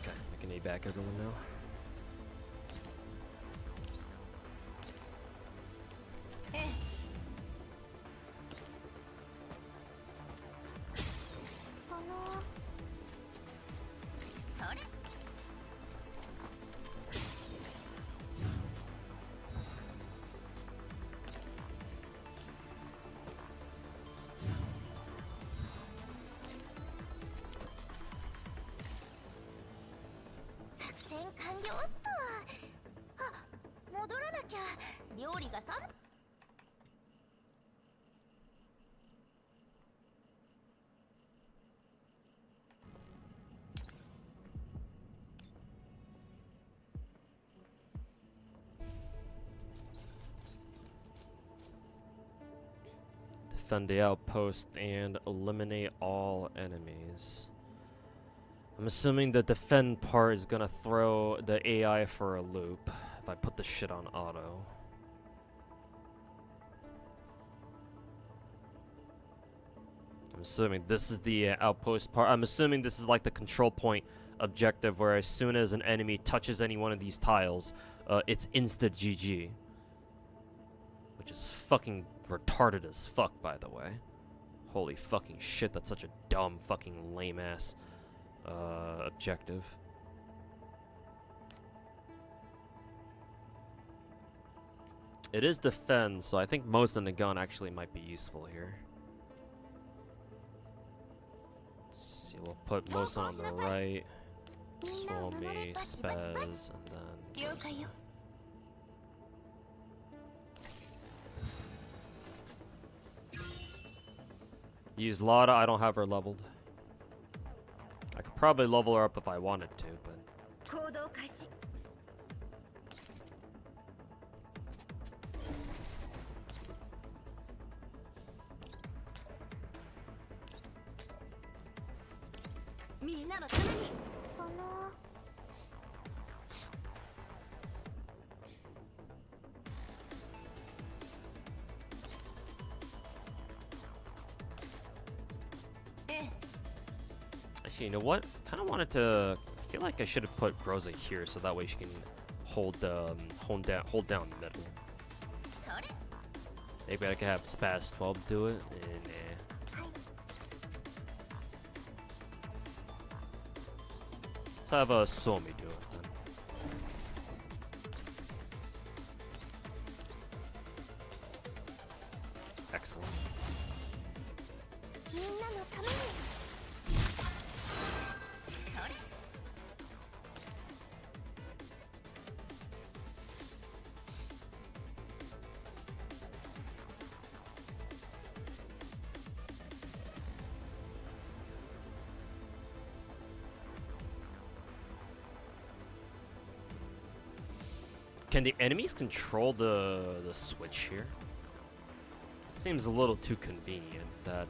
Okay, I can back everyone now. defend the outpost and eliminate all enemies. I'm assuming the defend part is gonna throw the AI for a loop if I put the shit on auto. I'm assuming this is the outpost part. I'm assuming this is like the control point objective where as soon as an enemy touches any one of these tiles, it's instant GG. Which is fucking retarded as fuck, by the way. Holy fucking shit, that's such a dumb fucking lame ass objective. It is defend, so I think most of the gun actually might be useful here. Let's see, we'll put most on the right. Swami, Spaz, and then Rosa. Use Lada, I don't have her leveled. I could probably level her up if I wanted to, but... Actually, you know what? Kind of wanted to. I feel like I should have put Rosa here, so that way she can hold down middle. Maybe I could have Spaz 12 do it. Nah. Let's have a Somi do it then. Excellent. Can the enemies control the switch here? Seems a little too convenient that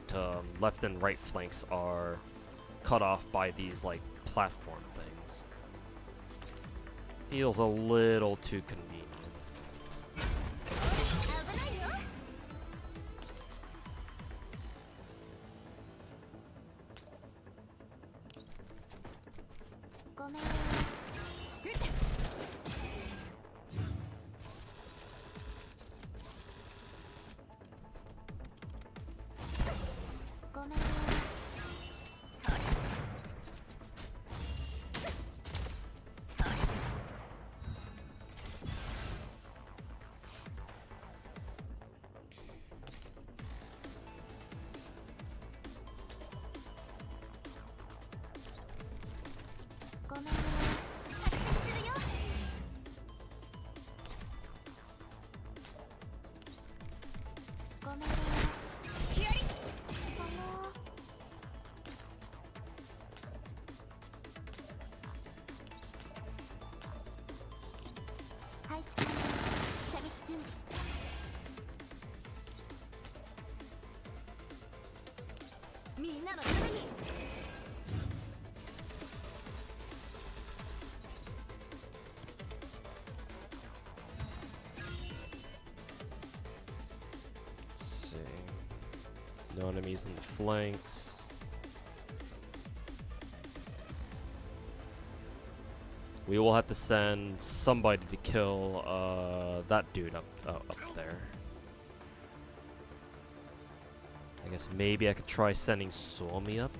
left and right flanks are cut off by these like platform things. Feels a little too convenient. No enemies in the flanks. We will have to send somebody to kill that dude up there. I guess maybe I could try sending Suomi up.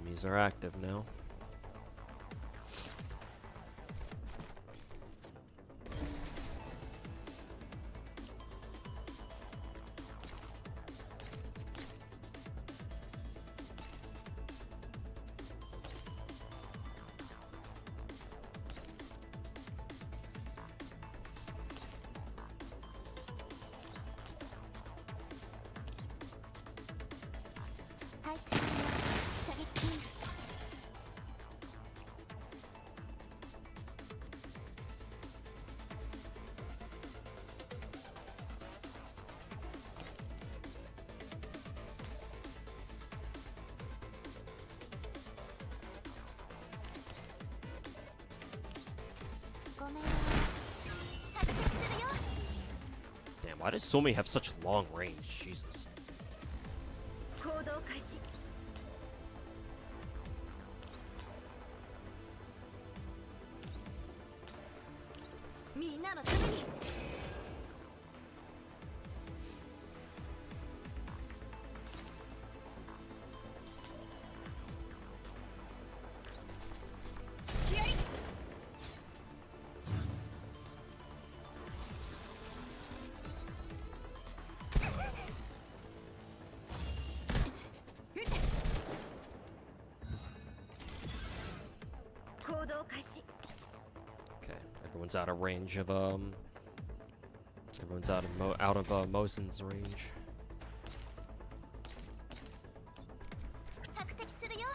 Enemies are active now. Why does Somi have such long range? Jesus. 行動開始。みんなのために。付き合い。行動開始。 Okay, everyone's out of range of everyone's out of Mosin's range. 索敵するよ。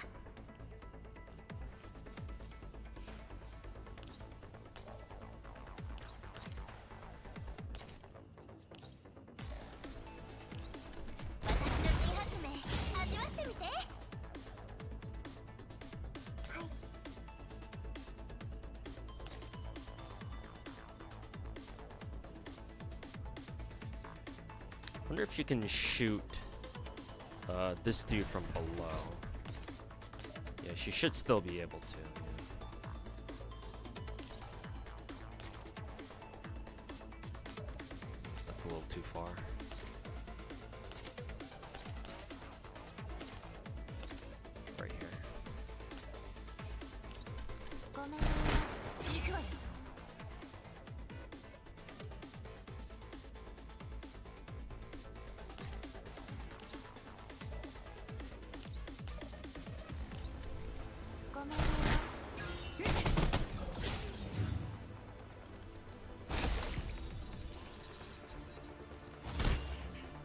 私の新発明味わってみて。はい。 Wonder if she can shoot this dude from below. Yeah, she should still be able to. That's a little too far. Right here. ごめん。行くわよ。 ごめん。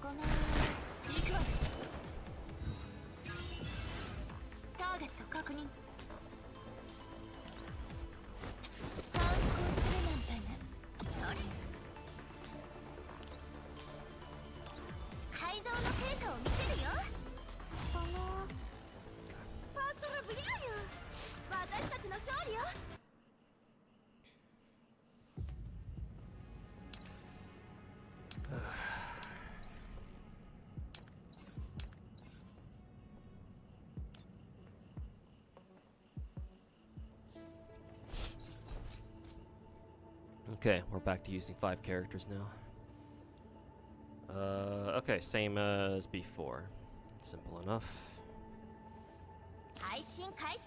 ごめん。行くわよ。ターゲット確認。反抗するなんてね。それ。改造の成果を見せるよ。パーソルブリューよ。 私たちの勝利よ。 Okay, we're back to using 5 characters now. Okay, same as before. Simple enough. 配信開始。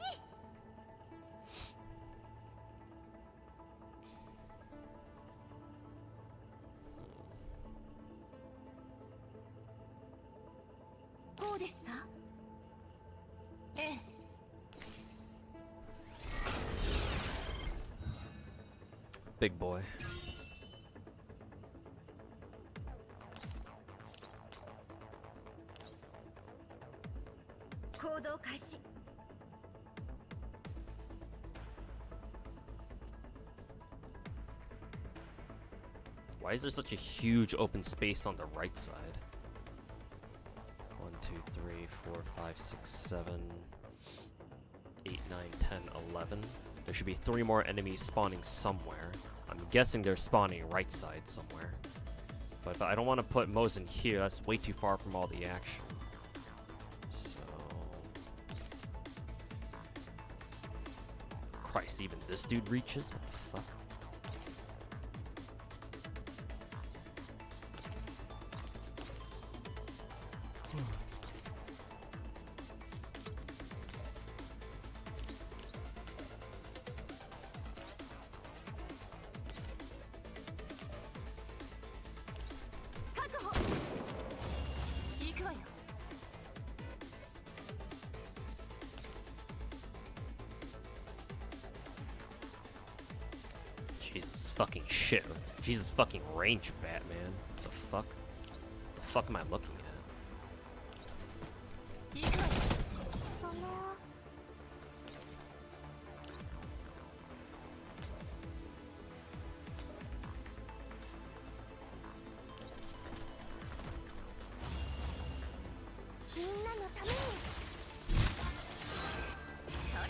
こうですか。ええ。 Big boy. 行動開始。 Why is there such a huge open space on the right side? 1, 2, 3, 4, 5, 6, 7, 8, 9, 10, 11. There should be 3 more enemies spawning somewhere. I'm guessing they're spawning right side somewhere. But if I don't want to put Mosin here, that's way too far from all the action. So... Christ, even this dude reaches? What the fuck? Jesus fucking shit. Jesus fucking range Batman. The fuck? The fuck am I looking at? みんなのために。それ。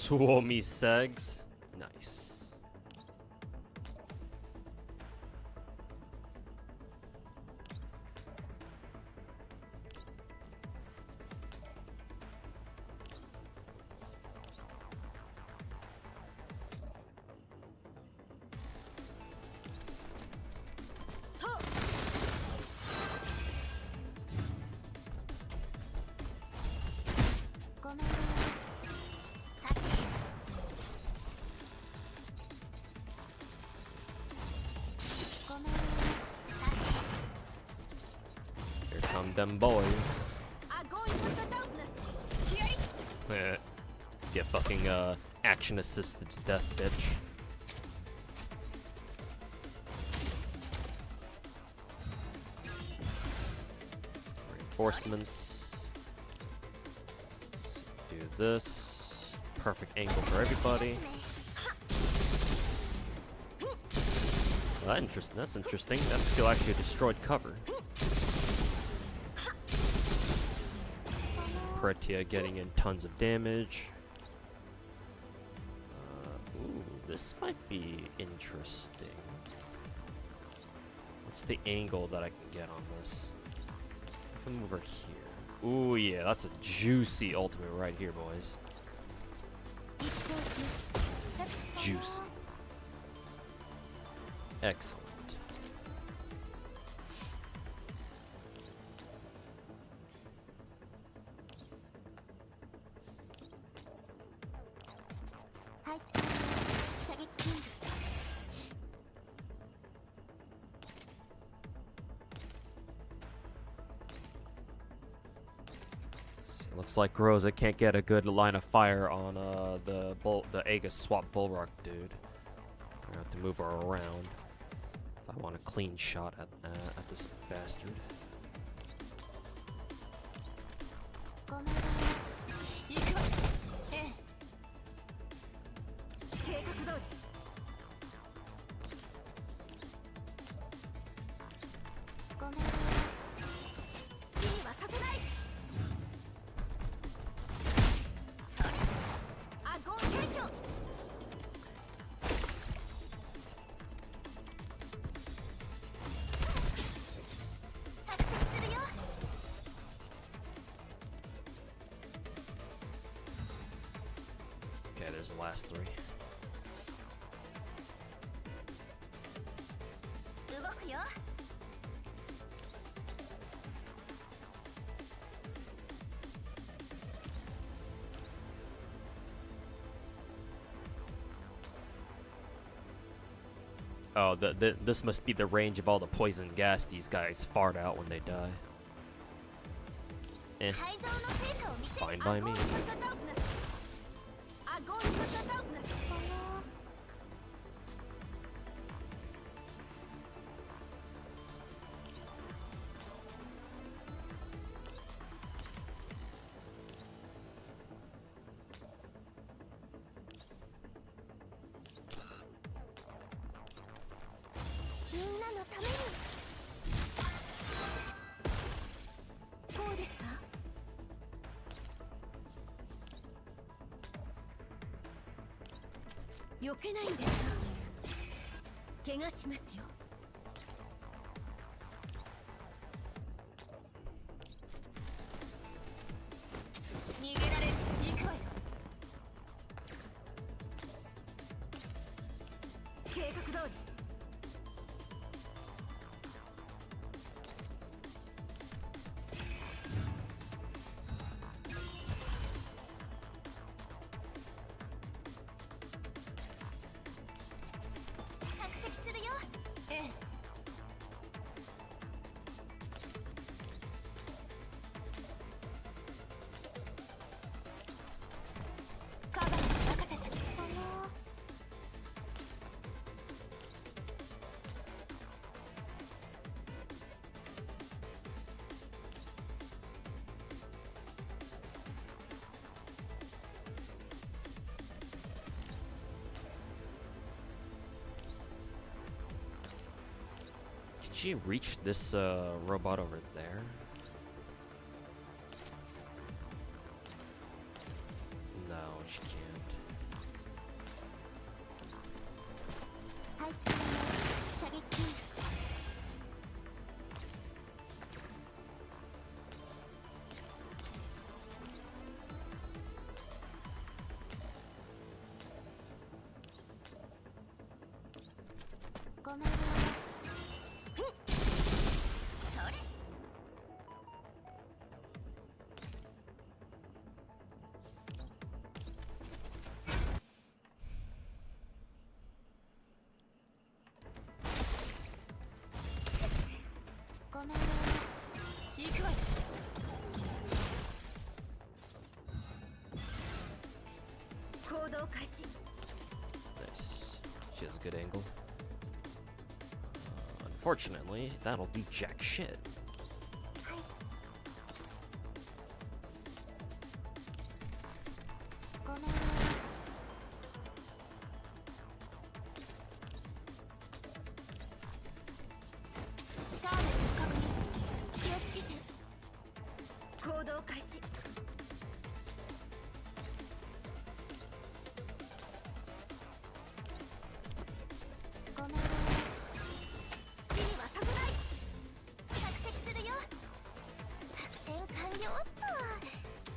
Suomi Segs. Nice. Here come them boys. Get fucking action assisted to death, bitch. Reinforcements. Let's do this. Perfect angle for everybody. Interesting. That's interesting. That skill actually destroyed cover. Pretia getting in tons of damage. Ooh, this might be interesting. What's the angle that I can get on this? If I move over here. Ooh, yeah, that's a juicy ultimate right here, boys. Juicy. Excellent. Looks like Rosa can't get a good line of fire on the Aegis swap Bullrock dude. I'm gonna have to move her around if I want a clean shot at this bastard. Okay, there's the last three. Oh, this must be the range of all the poison gas these guys fart out when they die. Eh. Fine by me. Can she reach this robot over there? No, she can't. Nice. She has a good angle. Unfortunately, that'll do jack shit.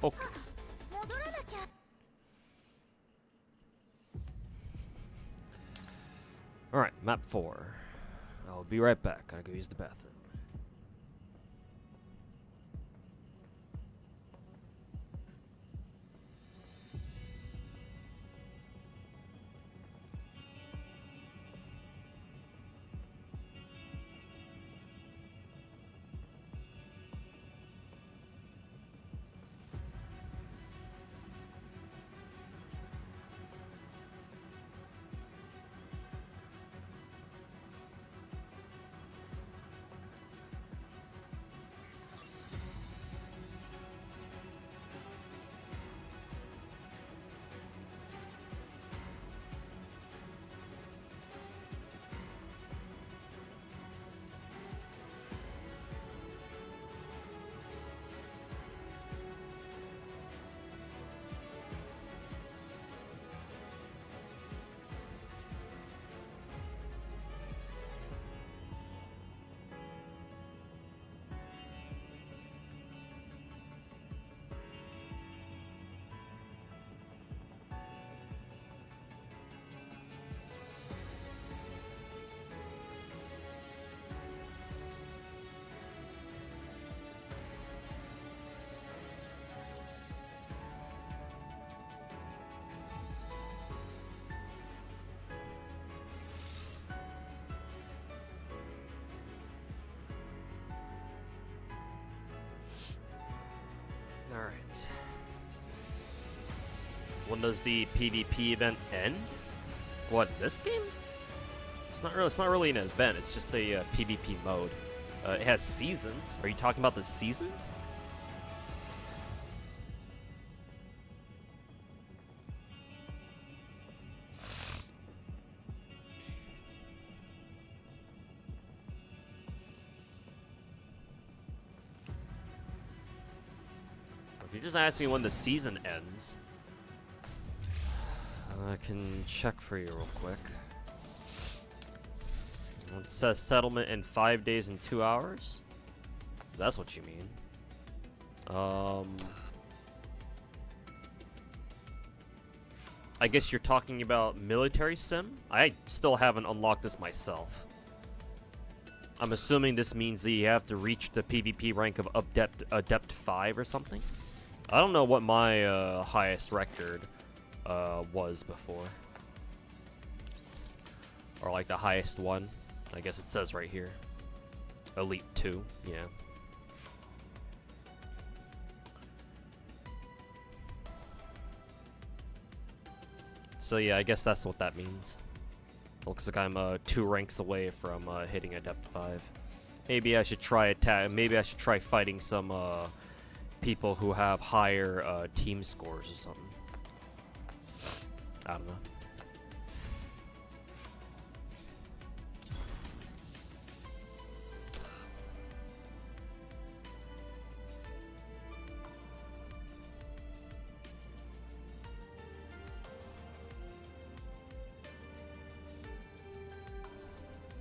Okay. Alright, map 4. I'll be right back. Gotta go use the bathroom. Alright. When does the PvP event end? What, this game? It's not really an event, it's just a PvP mode. It has seasons. Are you talking about the seasons? If you're just asking when the season ends, I can check for you real quick. It says settlement in 5 days and 2 hours. That's what you mean. I guess you're talking about military sim? I still haven't unlocked this myself. I'm assuming this means that you have to reach the PvP rank of Adept 5 or something. I don't know what my highest record was before. Or like the highest one. I guess it says right here. Elite 2, yeah. So yeah, I guess that's what that means. Looks like I'm 2 ranks away from hitting Adept 5. Maybe I should try Maybe I should try fighting some people who have higher team scores or something. I don't know.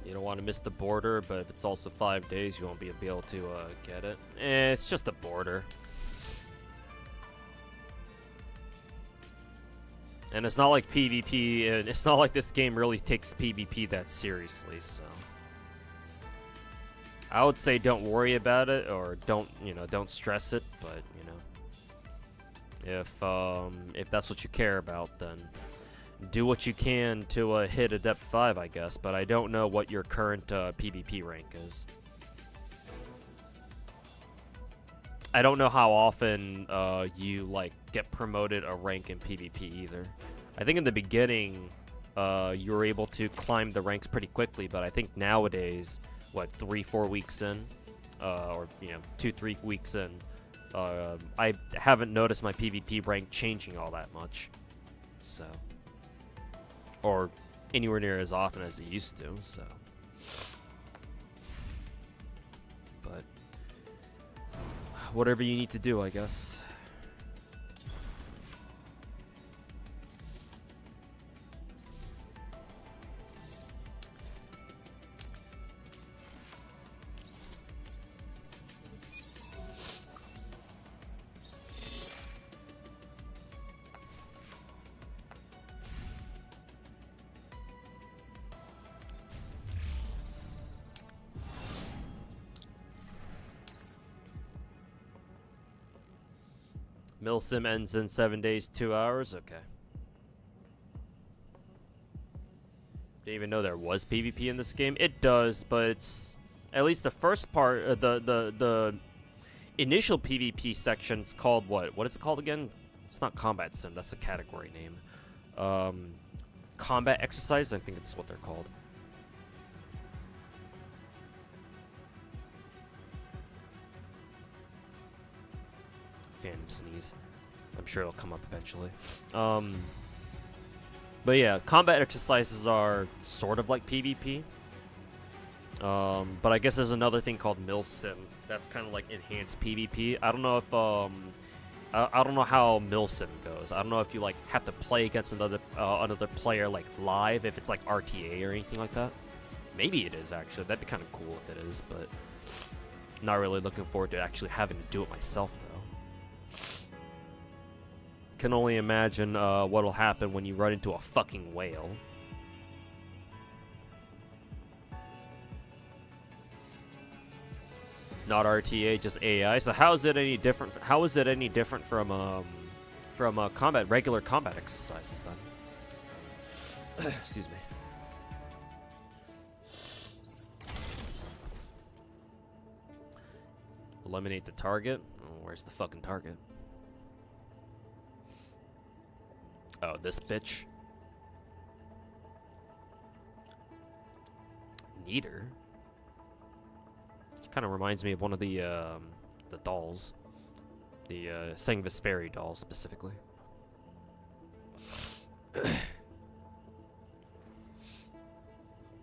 You don't want to miss the border, but if it's also 5 days, you won't be able to get it. It's just a border. And it's not like PvP, and it's not like this game really takes PvP that seriously, so I would say don't worry about it, or don't, you know, don't stress it, but, you know, if that's what you care about, then do what you can to hit Adept 5, I guess, but I don't know what your current PvP rank is. I don't know how often you like get promoted a rank in PvP either. I think in the beginning you were able to climb the ranks pretty quickly, but I think nowadays, what, 3-4 weeks in, or you know, 2-3 weeks in, I haven't noticed my PvP rank changing all that much, so, or anywhere near as often as it used to. So, but whatever you need to do, I guess. Milsim ends in 7 days, 2 hours. Okay. Didn't even know there was PvP in this game. It does, but it's at least the first part. The initial PvP section's called what? What is it called again? It's not combat sim. That's a category name. Combat exercise. I think that's what they're called. Phantom sneeze. I'm sure it'll come up eventually. But yeah, combat exercises are sort of like PvP. But I guess there's another thing called Milsim that's kind of like enhanced PvP. I don't know if I don't know how Milsim goes. I don't know if you like have to play against another player like live, if it's like RTA or anything like that. Maybe it is actually. That'd be kind of cool if it is, but not really looking forward to actually having to do it myself though. Can only imagine what'll happen when you run into a fucking whale. Not RTA, just AI. So how is it any different? How is it any different from regular combat exercises then? Excuse me. Eliminate the target. Oh, where's the fucking target? Oh, this bitch. Neater. Kind of reminds me of one of the dolls, the Sangvis Fairy doll specifically.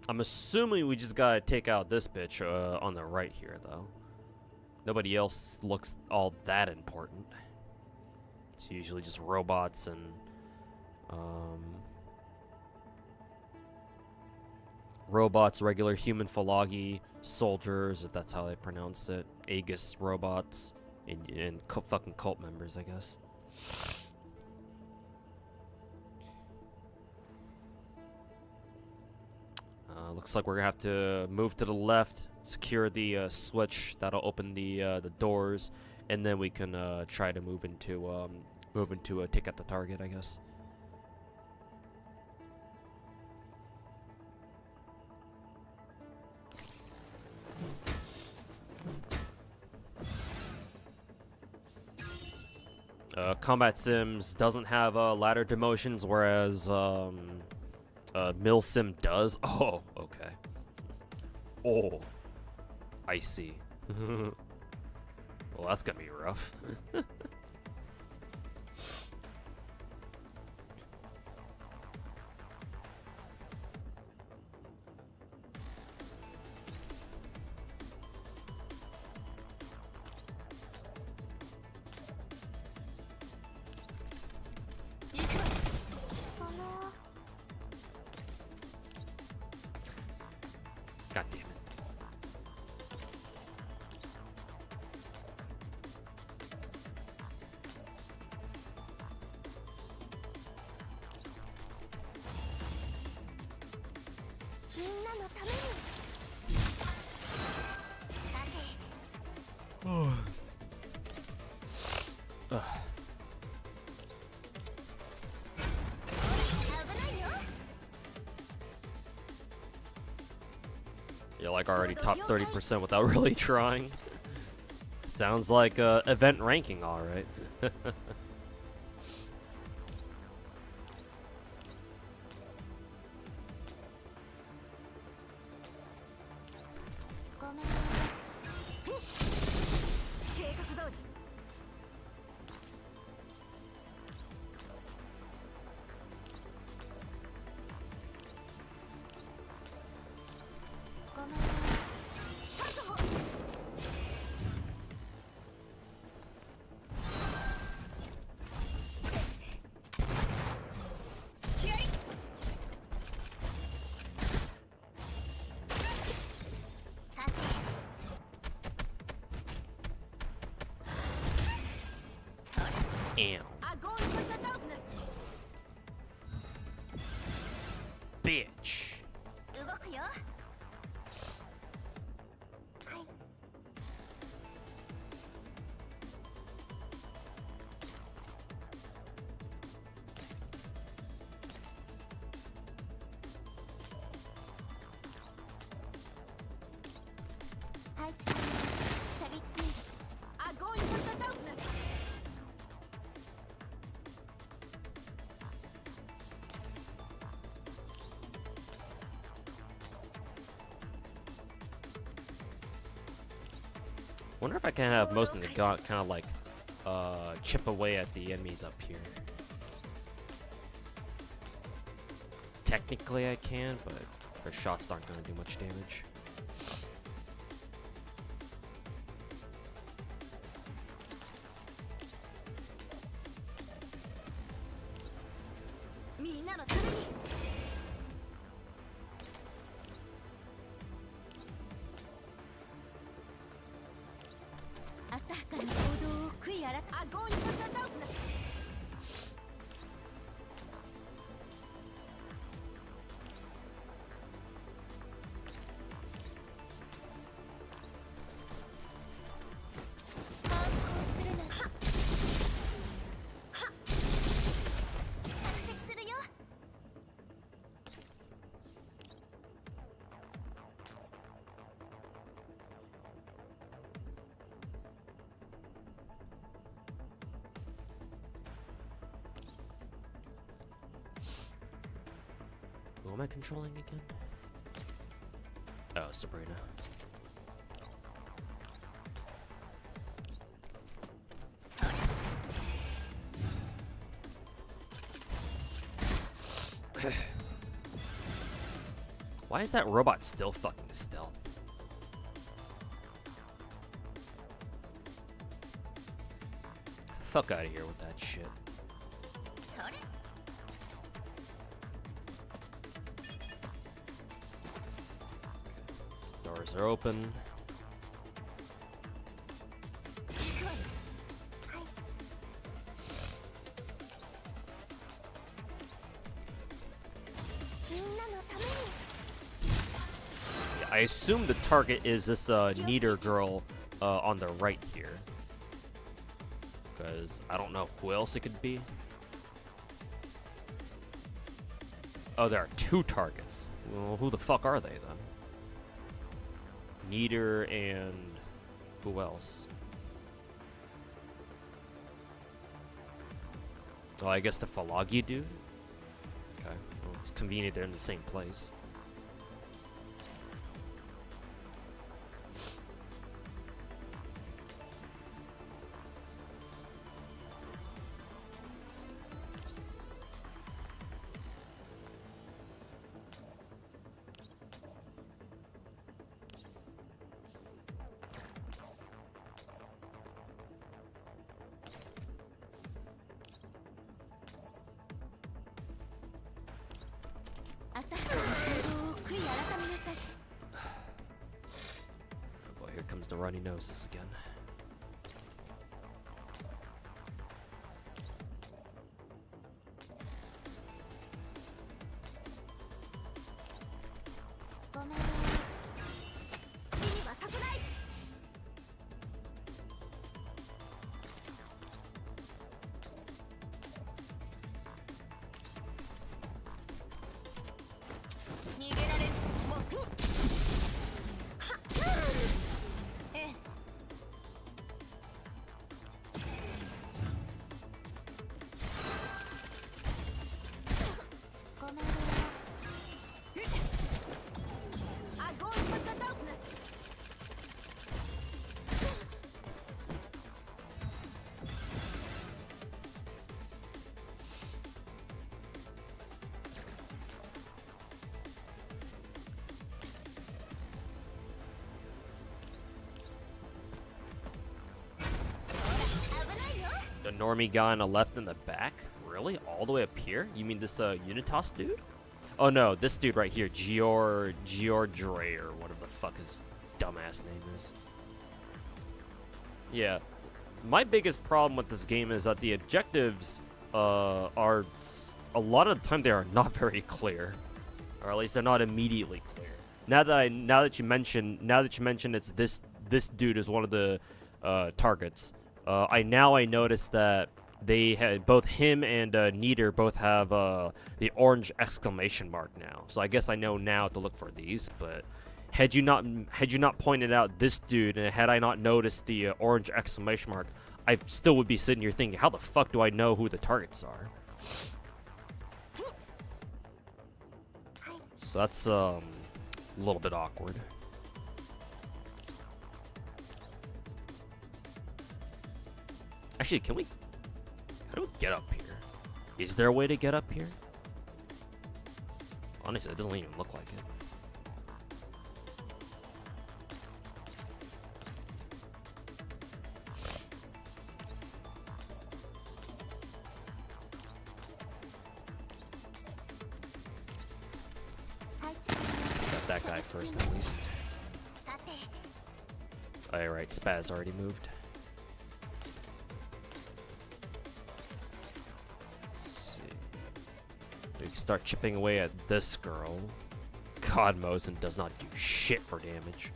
I'm assuming we just gotta take out this bitch on the right here, though. Nobody else looks all that important. It's usually just robots and robots, regular human Philagi soldiers, if that's how they pronounce it, Aegis robots, and fucking cult members, I guess. Looks like we're gonna have to move to the left, secure the switch that'll open the doors, and then we can try to move into take out the target, I guess. Combat Sims doesn't have ladder demotions, whereas Milsim does. Oh, okay. Oh, I see. Well, that's gonna be rough. God damn it. Yeah, like already top 30% without really trying. Sounds like event ranking, alright. Damn. Bitch. Wonder if I can have most of the kind of like chip away at the enemies up here. Technically I can, but their shots aren't going to do much damage. Who am I controlling again? Oh, Sabrina. Why is that robot still fucking stealth? Fuck out of here with that shit. Doors are open. Yeah, I assume the target is this neater girl on the right here. Because I don't know who else it could be. Oh, there are two targets. Well, who the fuck are they then? Neater and who else? Oh, I guess the Falagi dude? Okay. Well, it's convenient they're in the same place. Oh boy, here comes the runny noses again. ごめんね。好きにはさせない。逃げられる。もうはっ、ええ。ごめんね。I go into the darkness. The normie guy on the left in the back? Really? All the way up here? You mean this Unitas dude? Oh no, this dude right here, Gior Dre, or whatever the fuck his dumbass name is. Yeah. My biggest problem with this game is that the objectives are a lot of the time they are not very clear. Or at least they're not immediately clear. Now that you mention it's this dude is one of the targets. I noticed that they had both him and Nieder both have the orange exclamation mark now. So I guess I know now to look for these. But had you not pointed out this dude, and had I not noticed the orange exclamation mark, I still would be sitting here thinking, how the fuck do I know who the targets are? So that's a little bit awkward. Actually, how do we get up here? Is there a way to get up here? Honestly, it doesn't even look like it. Got that guy first, at least. Alright, Spaz already moved. We can start chipping away at this girl. God, Mosin does not do shit for damage.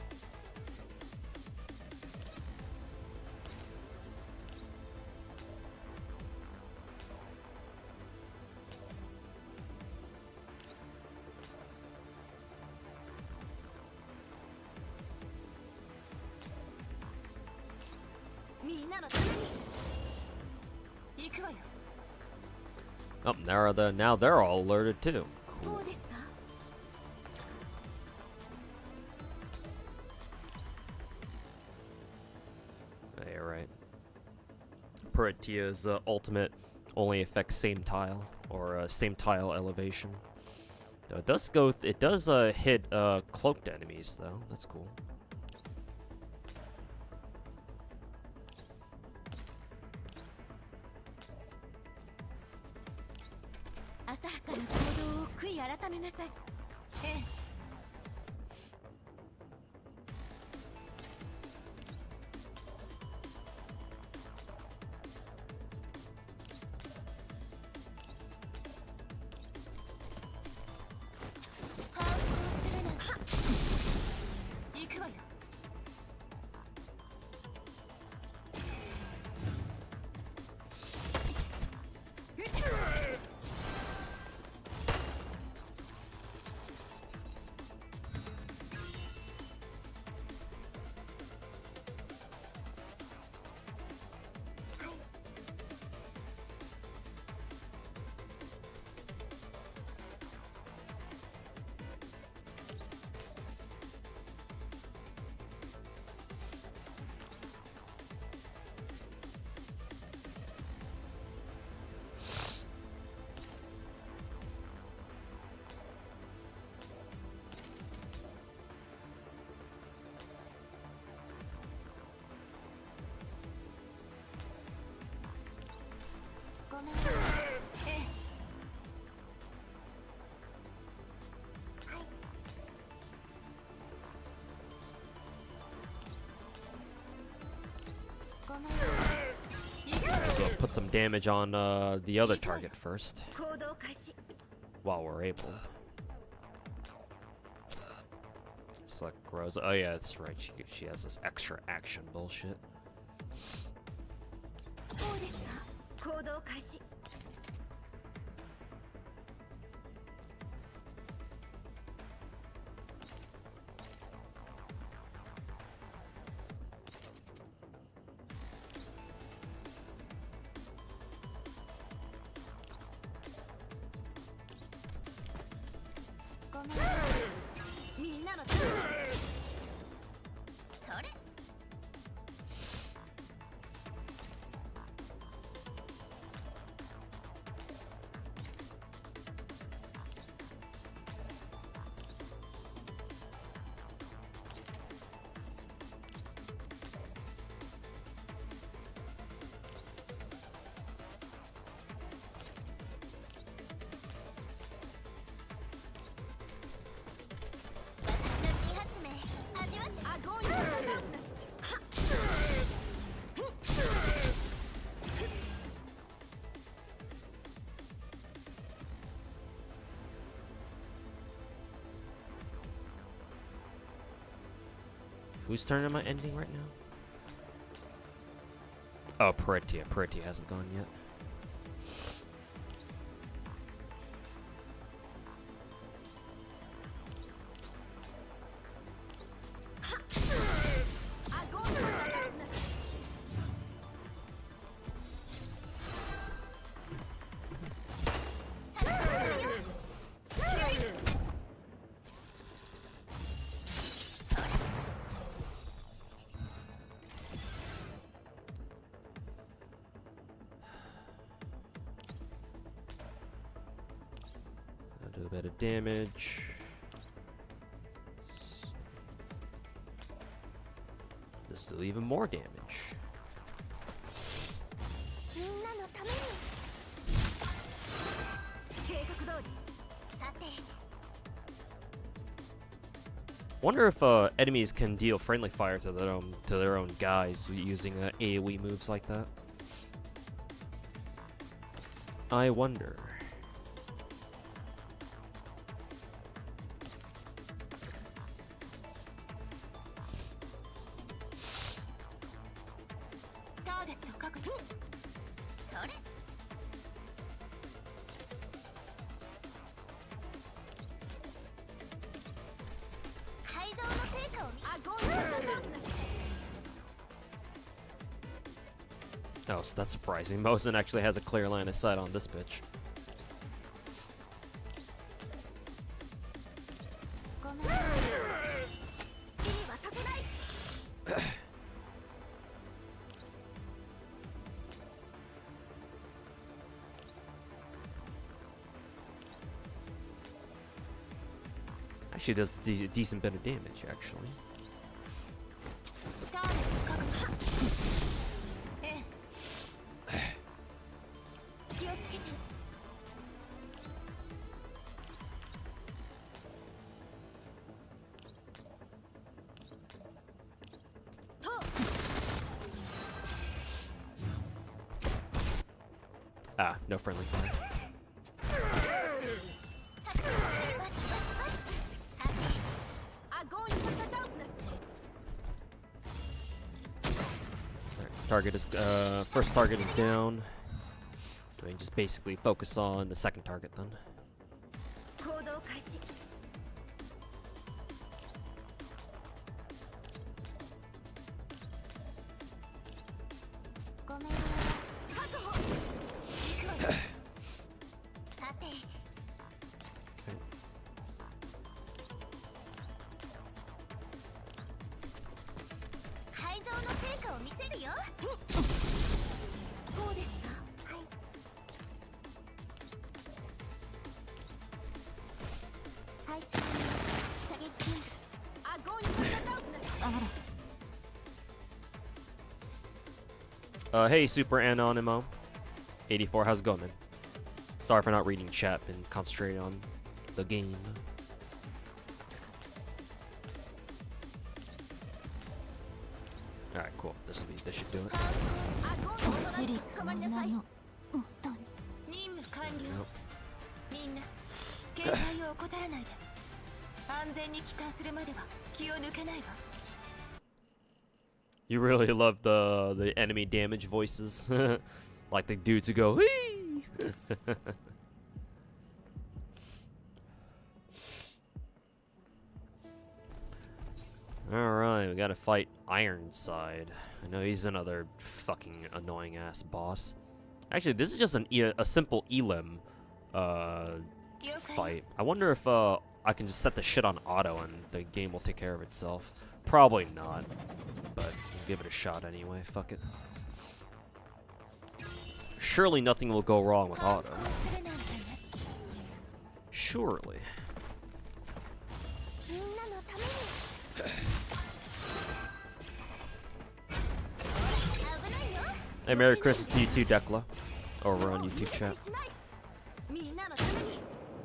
Oh, now they're all alerted too. Cool. Yeah, right. Paratia's ultimate only affects same tile or same tile elevation. It does hit cloaked enemies though. That's cool. So put some damage on the other target first, while we're able. Select Rosa. Oh yeah, that's right. She has this extra action bullshit. そうですか。行動開始。ごめん。みんなのために。それ。Whose turn am I ending right now? Oh, Peretia. Peretia hasn't gone yet. Do a bit of damage. This will do even more damage. Wonder if enemies can deal friendly fire to their own guys using AoE moves like that. I wonder. Oh, so that's surprising. Mosin actually has a clear line of sight on this bitch. Actually does a decent bit of damage, actually. Ah, no friendly fire. Target is first target is down. I mean, just basically focus on the second target then. Hey, Super Anonimo. 84, how's it going, man? Sorry for not reading chat and concentrating on the game. Alright, cool. This should do it. You really love the enemy damage voices, like the dudes who go "Whee!" All right, we gotta fight Ironside. I know he's another fucking annoying ass boss. Actually, this is just a simple elim fight. I wonder if I can just set the shit on auto and the game will take care of itself. Probably not, but we'll give it a shot anyway. Fuck it. Surely nothing will go wrong with auto. Surely. Hey, Merry Christmas to you too, Decla. Over on YouTube chat.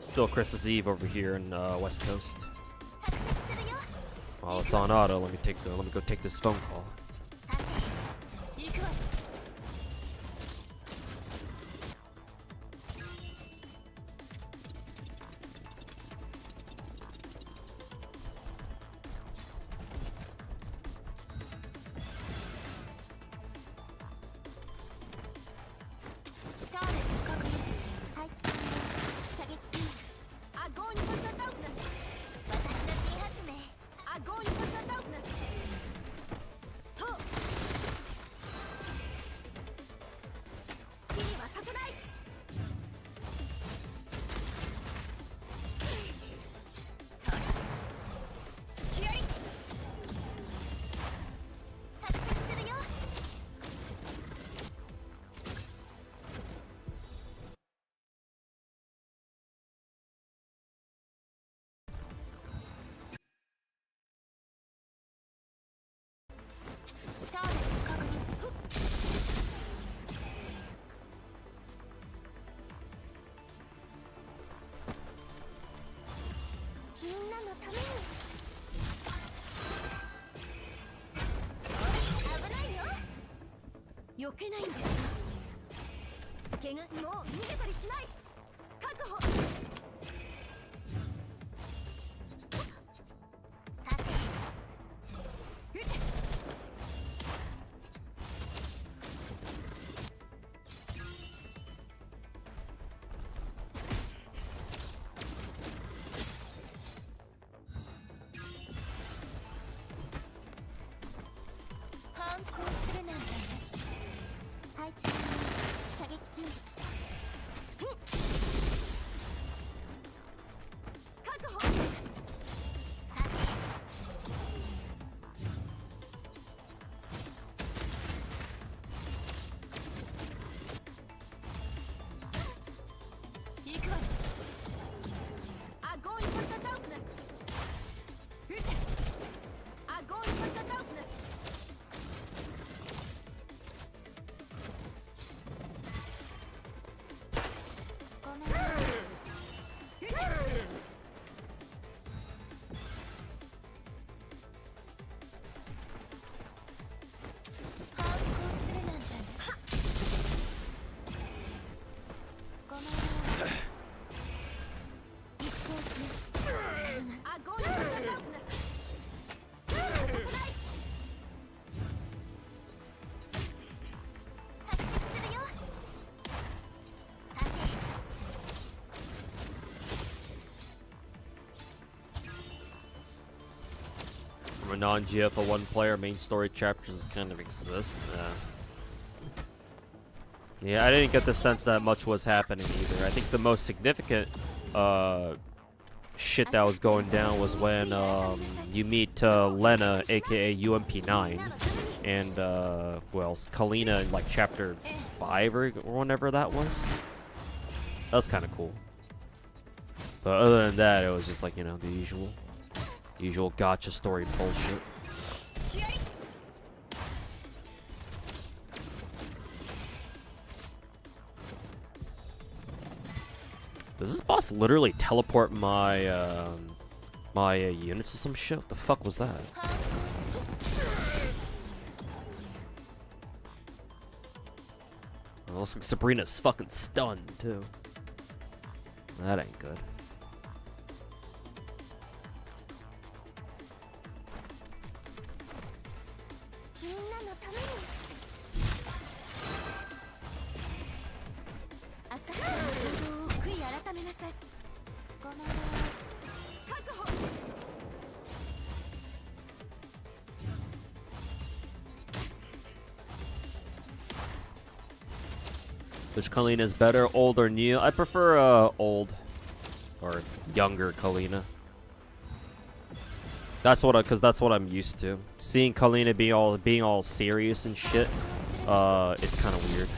Still Christmas Eve over here in West Coast. While it's on auto, let me go take this phone call. A non-GFL1 player, main story chapters kind of exist. Yeah, I didn't get the sense that much was happening either. I think the most significant shit that was going down was when you meet Lena, aka UMP9, and who else? Kalina in like chapter 5 or whenever that was. That was kind of cool. But other than that, it was just like, you know, the usual gacha story bullshit. Does this boss literally teleport my my units to some shit? What the fuck was that? It looks like Sabrina's fucking stunned too. That ain't good. Which Kalina is better, old or new? I prefer old or younger Kalina. That's what because that's what I'm used to. Seeing Kalina being all serious and shit, is kind of weird.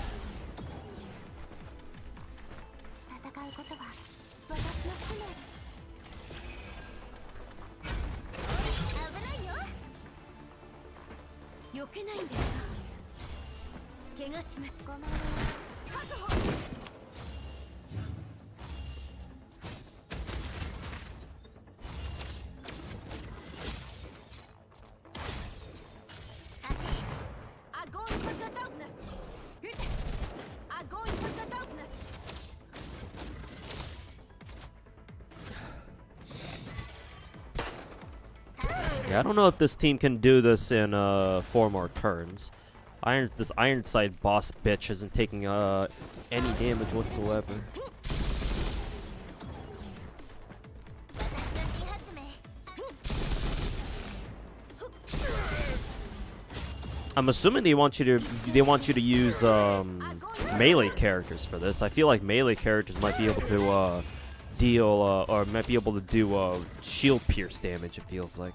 Yeah, I don't know if this team can do this in 4 more turns. This Ironside boss bitch isn't taking any damage whatsoever. I'm assuming they want you to use melee characters for this. I feel like melee characters might be able to deal or might be able to do shield pierce damage. It feels like.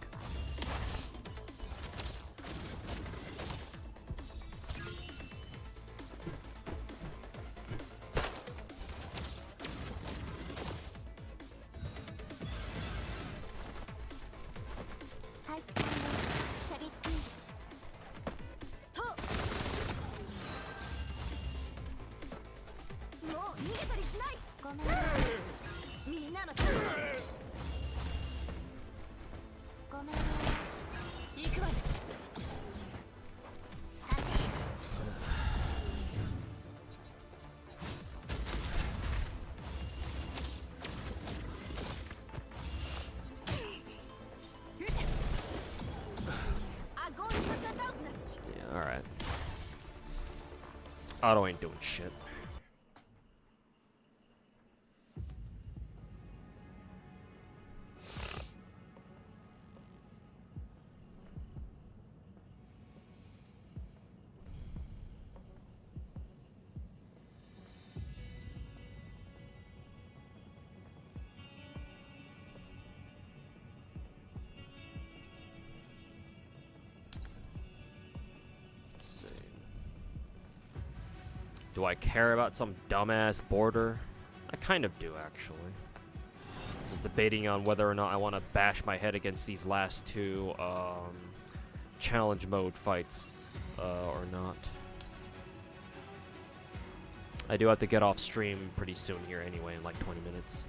Alright. Otto ain't doing shit. Do I care about some dumbass border? I kind of do, actually. Just debating on whether or not I want to bash my head against these last 2 challenge mode fights or not. I do have to get off stream pretty soon here anyway, in like 20 minutes.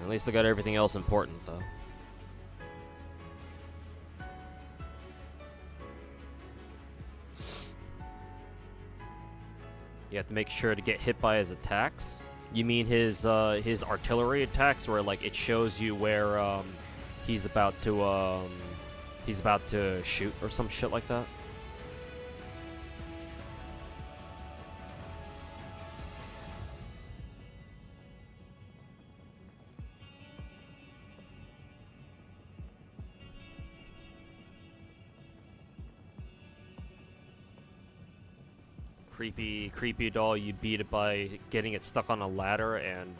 At least I got everything else important, though. You have to make sure to get hit by his attacks. You mean his artillery attacks, where like it shows you where he's about to shoot or some shit like that? Creepy doll, you beat it by getting it stuck on a ladder and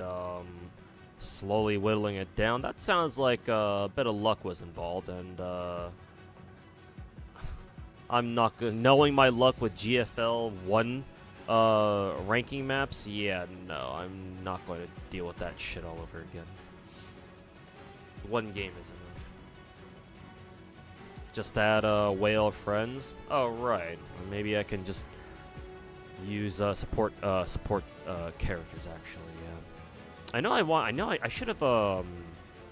slowly whittling it down. That sounds like a bit of luck was involved, and I'm not good. Knowing my luck with GFL1 Ranking maps? Yeah, no, I'm not going to deal with that shit all over again. One game is enough. Just add a whale of friends? Oh, right. Or maybe I can just use support characters, actually, yeah. I should have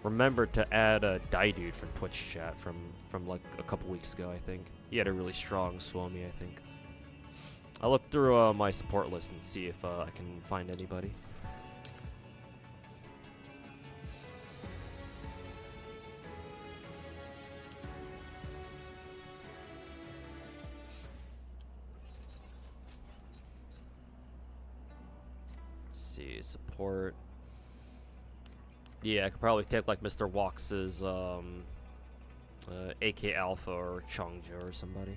remembered to add a Die Dude from Twitch chat from like a couple weeks ago, I think. He had a really strong Swami, I think. I'll look through my support list and see if I can find anybody. Let's see, support. Yeah, I could probably take like Mr. Wox's AK Alpha or Chongjo or somebody.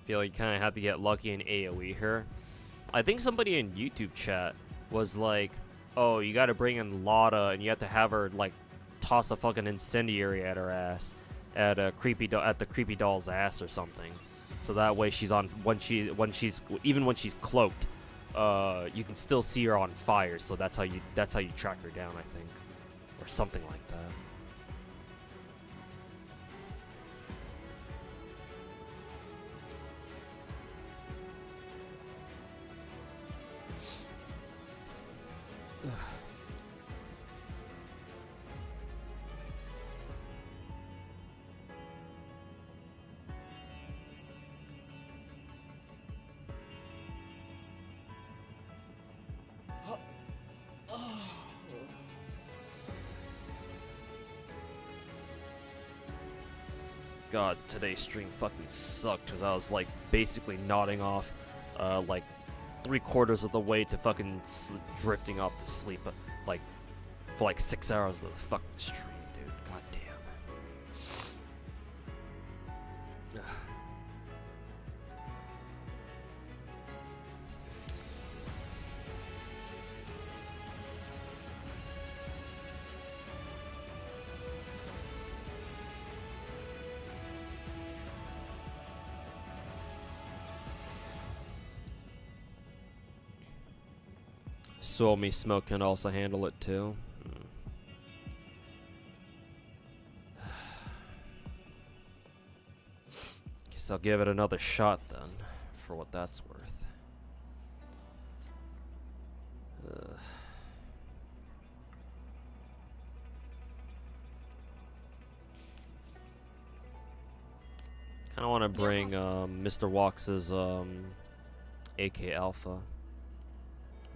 Feel like you kind of have to get lucky in AoE here. I think somebody in YouTube chat was like, "Oh, you got to bring in Lotta, and you have to have her like toss a fucking incendiary at her ass, at a at the creepy doll's ass or something, so that way she's on when she's even when she's cloaked, you can still see her on fire. So that's how you track her down, I think, or something like that." God, today's stream fucking sucked because I was like basically nodding off, like 3/4 of the way to fucking drifting off to sleep, like for like 6 hours of the fucking stream, dude. God damn. So me smoke can also handle it too. Guess I'll give it another shot then, for what that's worth. Kind of want to bring Mr. Wox's AK Alpha.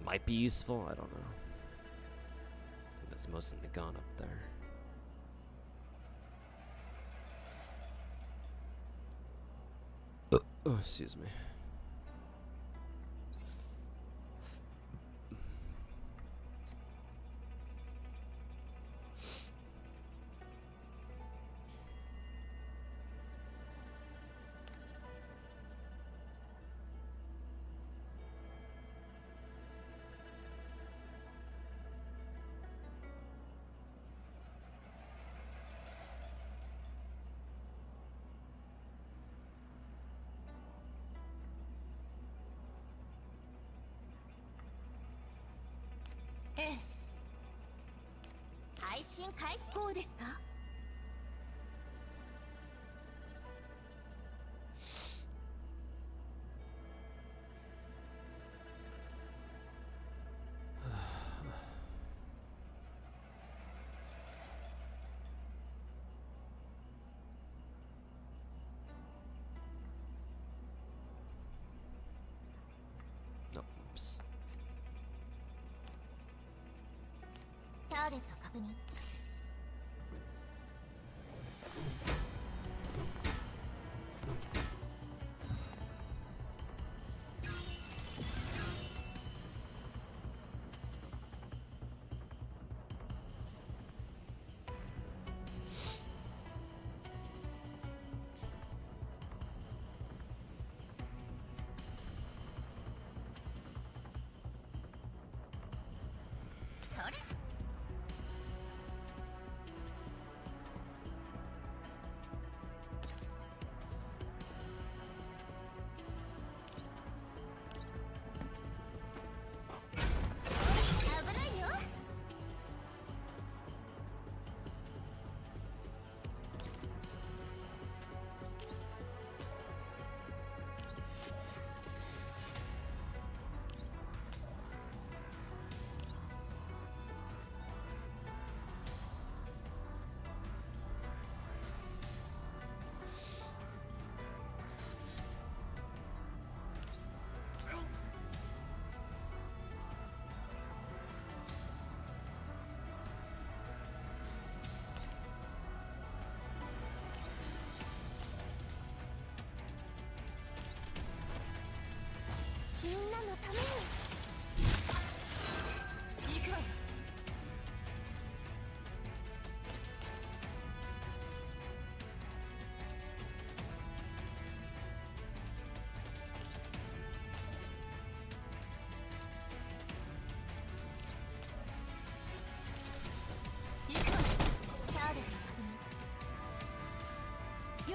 Might be useful, I don't know. I think that's mostly gone up there. Oh, excuse me. Oops.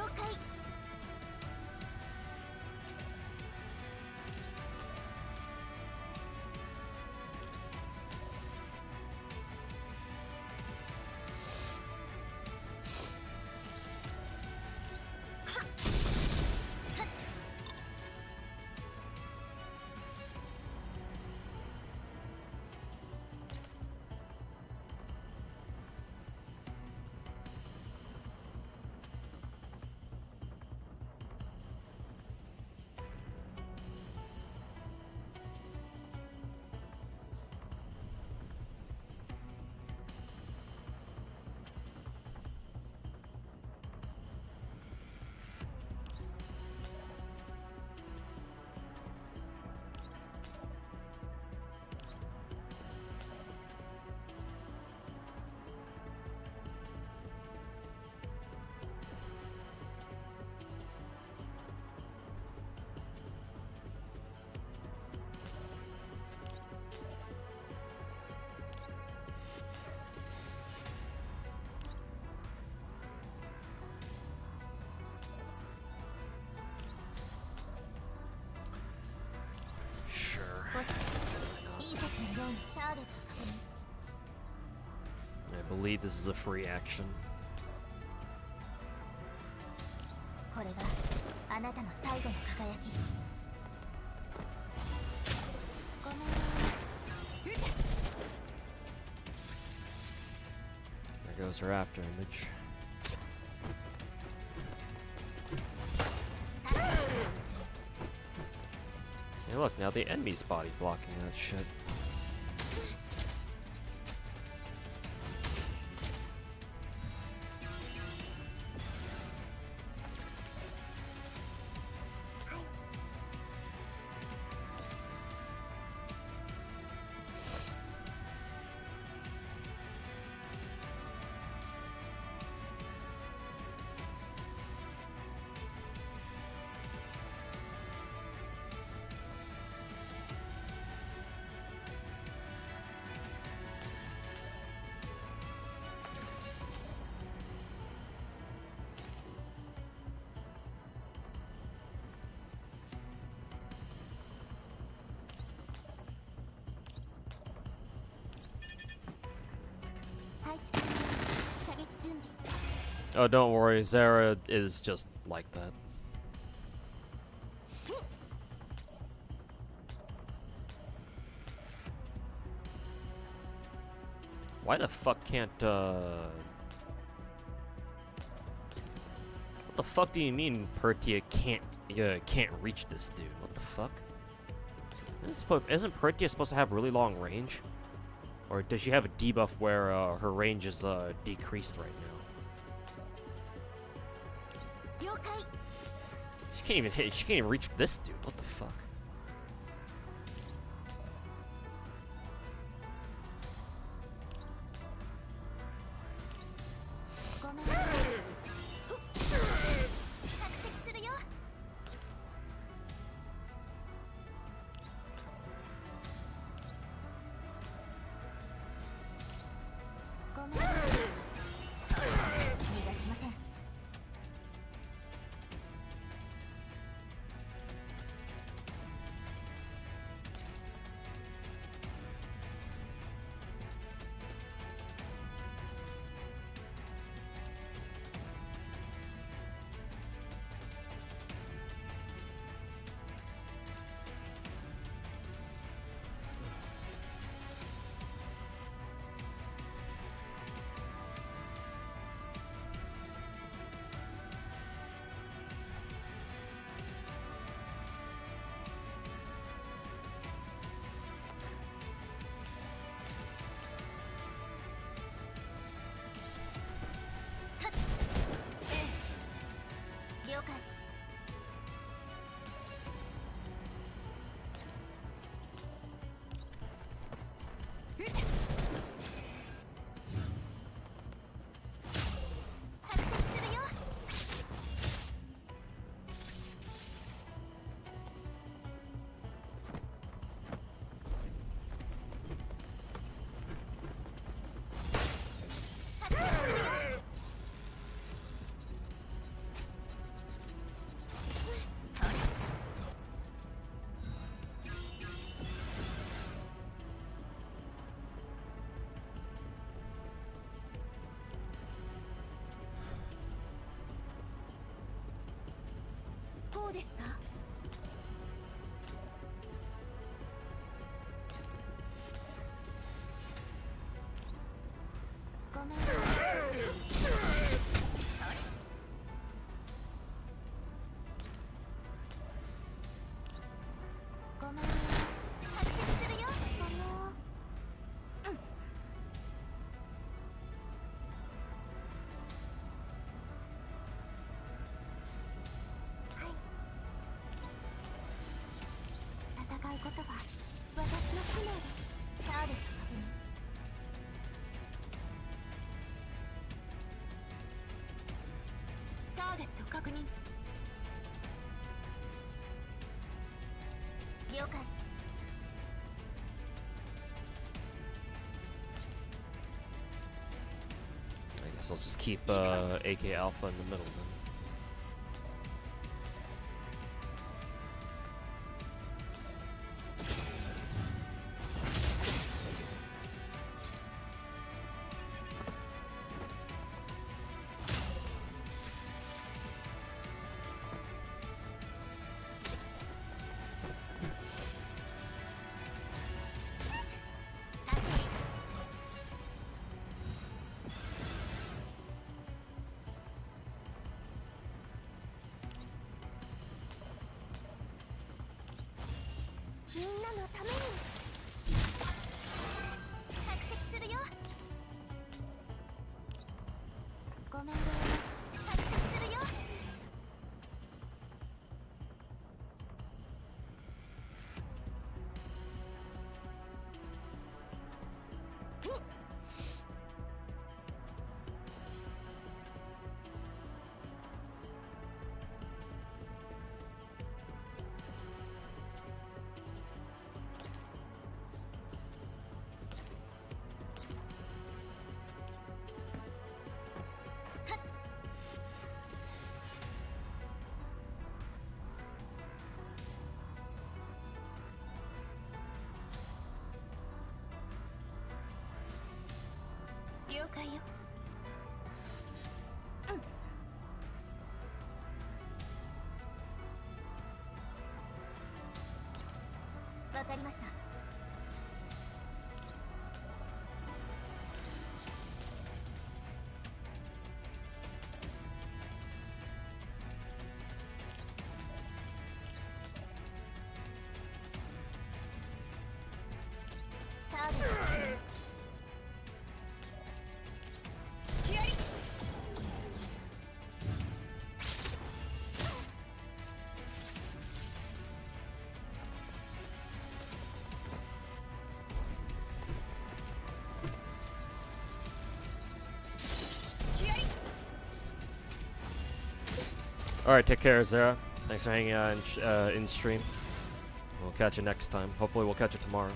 了解。I believe this is a free action. これがあなたの最後の輝き。ごめん。 There goes her after image. Hey look, now the enemy's body's blocking that shit. Oh, don't worry, Zara is just like that. Why the fuck can't, What the fuck do you mean Pertia can't reach this dude? What the fuck? Isn't Pertia supposed to have really long range? Or does she have a debuff where, her range is, decreased right now? She can't even reach this dude. What the fuck? うですか。ごめん。ごめん。発生するよ。戦うことは私の使命です。ターゲット確認。ターゲット確認。了解。I guess I'll just keep AK Alpha in the middle then.みんなのために着席するよ。ごめんね。着席するよ。了解よ。わかりました。ターゲット。隙あり。隙あり。 Alright, take care, Zara. Thanks for hanging out in stream. We'll catch you next time. Hopefully we'll catch you tomorrow.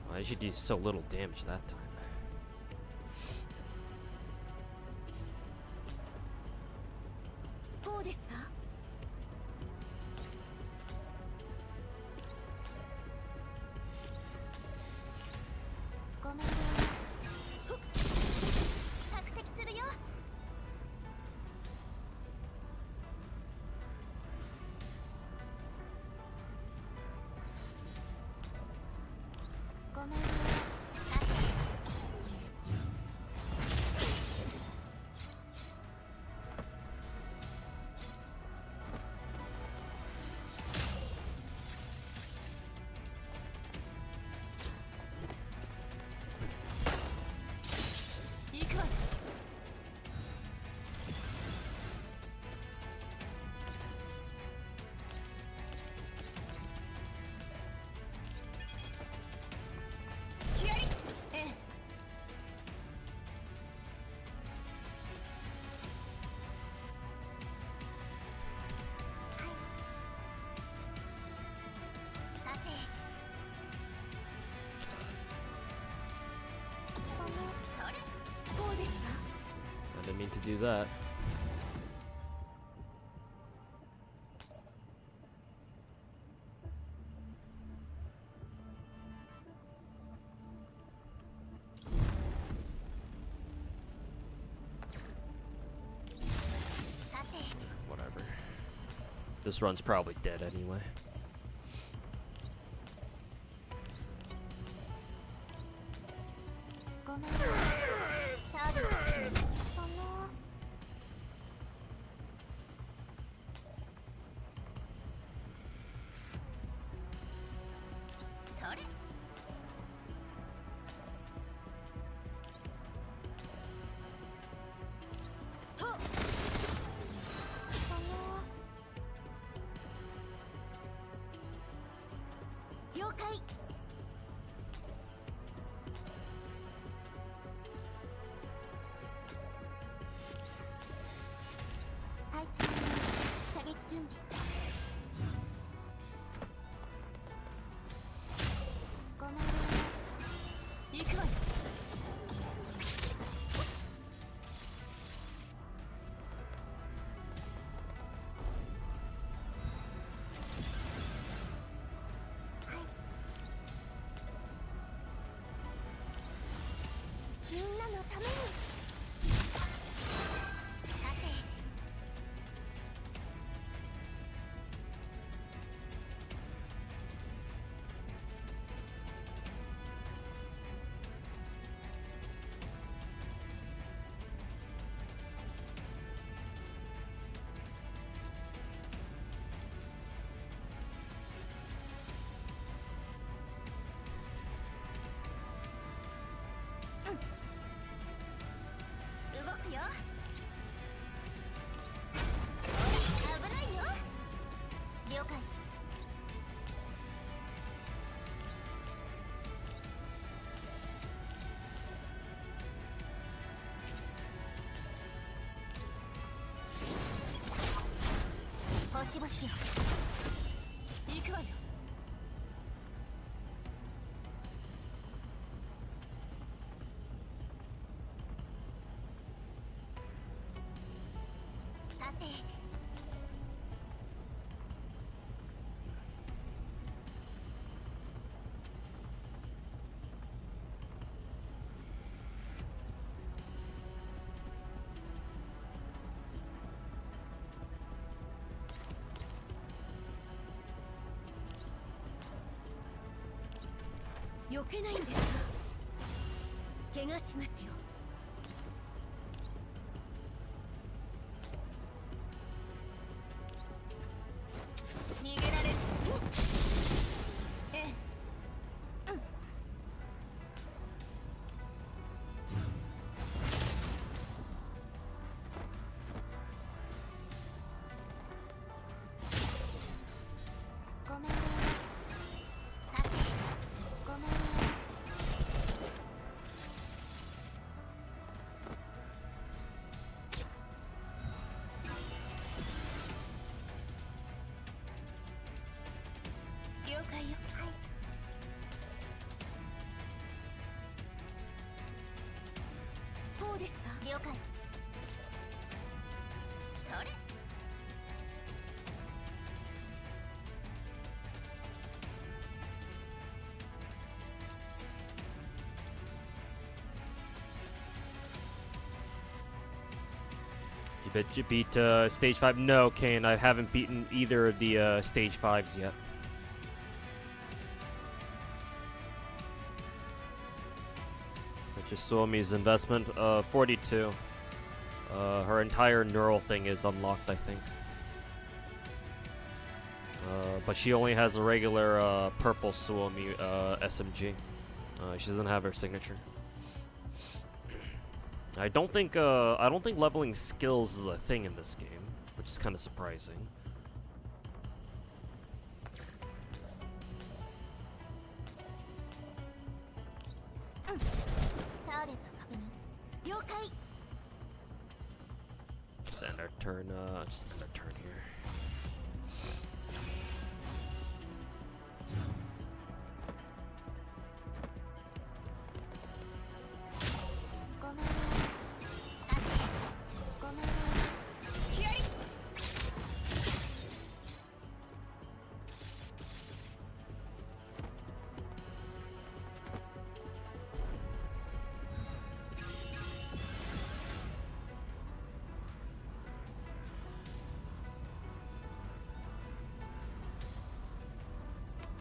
Why did you do so little damage that time? didn't mean to do that. Whatever. This run's probably dead anyway.避けないんですか。怪我しますよ。逃げられる。ええ。ごめんね。さて、ごめんね。了解よ。はい。こうですか。了解。それ。You beat stage 5? No, Kane, I haven't beaten either of the stage 5s yet. Which is Suomi's investment, 42. Her entire neural thing is unlocked, I think. But she only has a regular purple Suomi SMG. She doesn't have her signature. I don't think leveling skills is a thing in this game, which is kind of surprising. Just end our turn. Just end our turn here.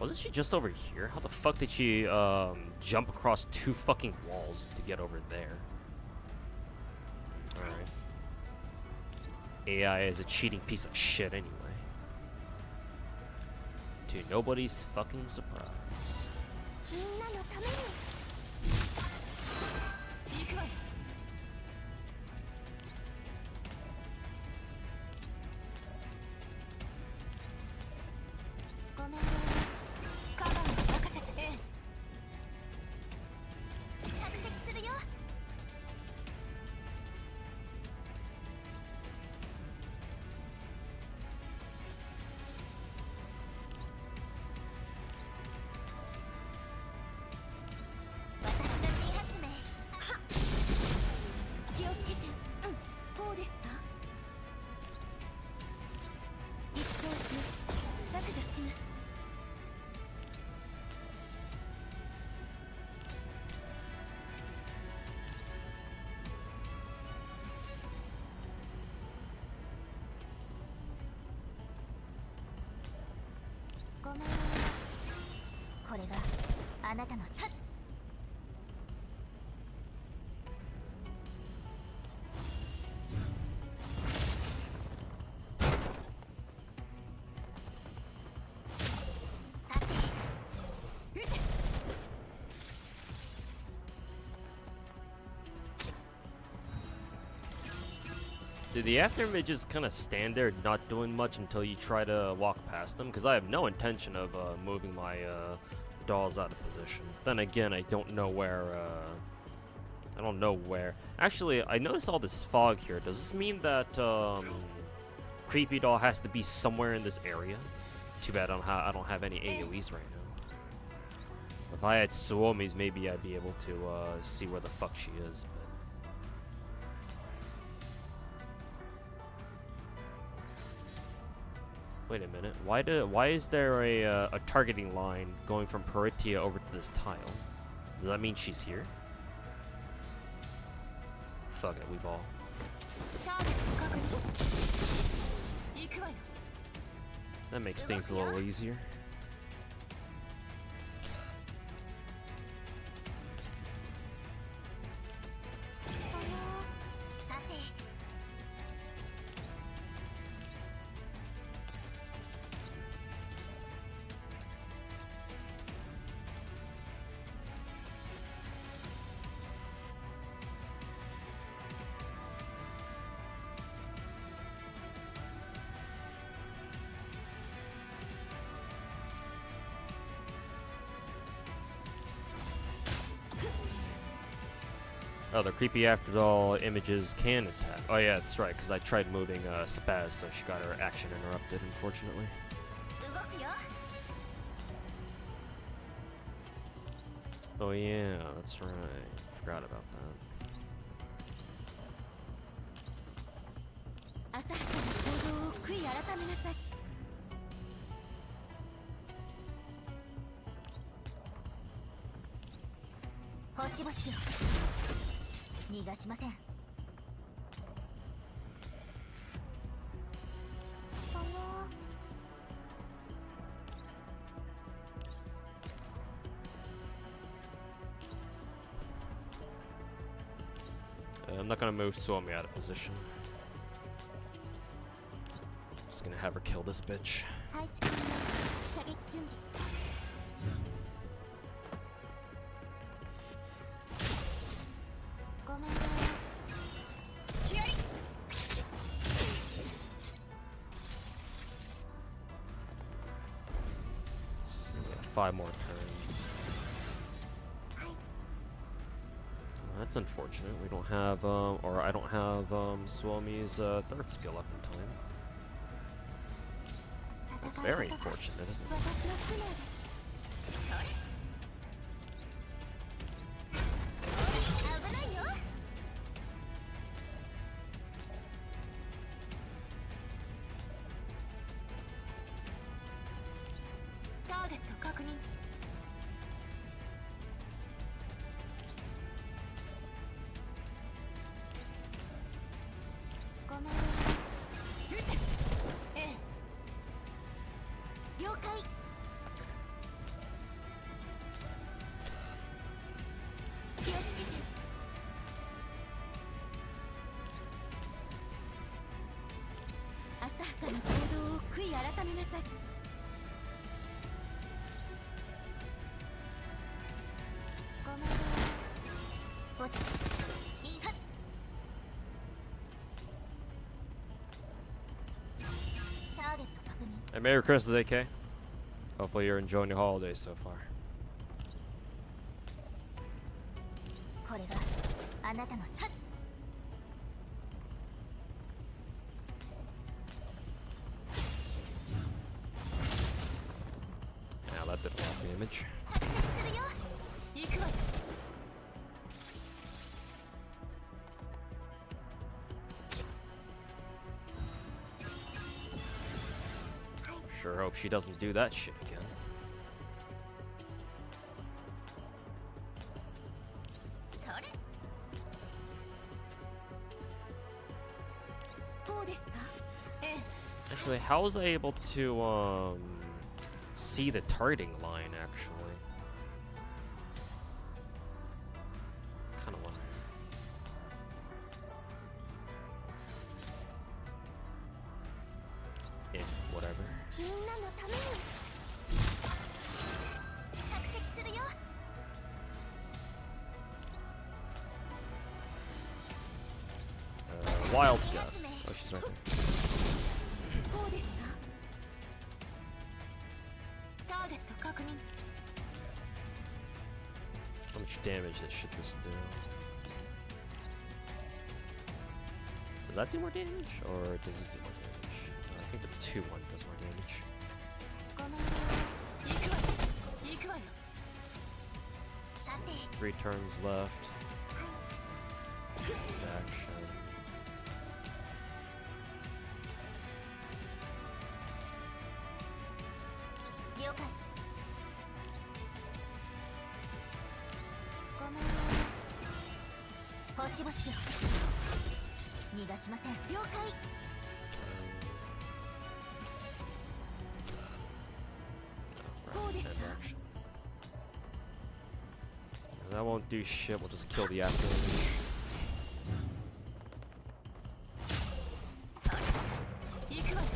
Wasn't she just over here? How the fuck did she jump across 2 fucking walls to get over there? Alright. AI is a cheating piece of shit anyway. To nobody's fucking surprise. みんなのために行くわよ。ごめんね。カバンを任せて。着席するよ。私の新発明。はっ。気をつけて。うん。こうですか。一方数削除します。ごめんね。これがあなたのさ。さて、撃て。 Do the after images kind of stand there not doing much until you try to walk past them? Because I have no intention of moving my dolls out of position. Then again, I don't know where. I don't know where. Actually, I noticed all this fog here. Does this mean that creepy doll has to be somewhere in this area? Too bad I don't have any AoEs right now. If I had Suomis, maybe I'd be able to see where the fuck she is. But wait a minute. Why is there a targeting line going from Peritia over to this tile? Does that mean she's here? Fuck it, we ball. ターゲット確認。行くわよ。 That makes things a little easier. さて。 Oh, the creepy after doll images can attack. Oh yeah, that's right, because I tried moving Spaz, so she got her action interrupted, unfortunately. 動くよ。 Oh yeah, that's right. Forgot about that. 朝日さんの行動を悔い改めなさい。星々を逃がしません。 I'm not gonna move Suomi out of position. Just gonna have her kill this bitch. 配置完了。射撃準備。ごめんね。隙あり。 So we got 5 more turns. That's unfortunate. We don't have, or I don't have Suomi's third skill up in time. That's very unfortunate, isn't it? 私の使命です。危ないよ。ターゲット確認。 ごめんね。ええ。了解。浅はかな行動を悔い改めなさい。ごめんね。落ちていいは。ターゲット確認。 Hey, Merry Christmas, AK. Hopefully you're enjoying your holidays so far. これがあなたのさ。 Yeah, that did a lot of damage. するよ。行くわよ。 Sure hope she doesn't do that shit again. それ。どうですか？ええ。 Actually, how was I able to see the targeting line? Actually, kind of wondering. Yeah, whatever. みんなのために着席するよ。 Wild guess. Oh, she's right there. どうですか？ターゲット確認。 How much damage should this do? Does that do more damage, or does this do more damage? I think the 2-1 does more damage. ごめんね。行くわよ。行くわよ。さて。 3 turns left. Action. 了解。ごめんね。星々よ。逃がしません。了解。 Right, end action. That won't do shit, we'll just kill the after image. それ。行くわよ。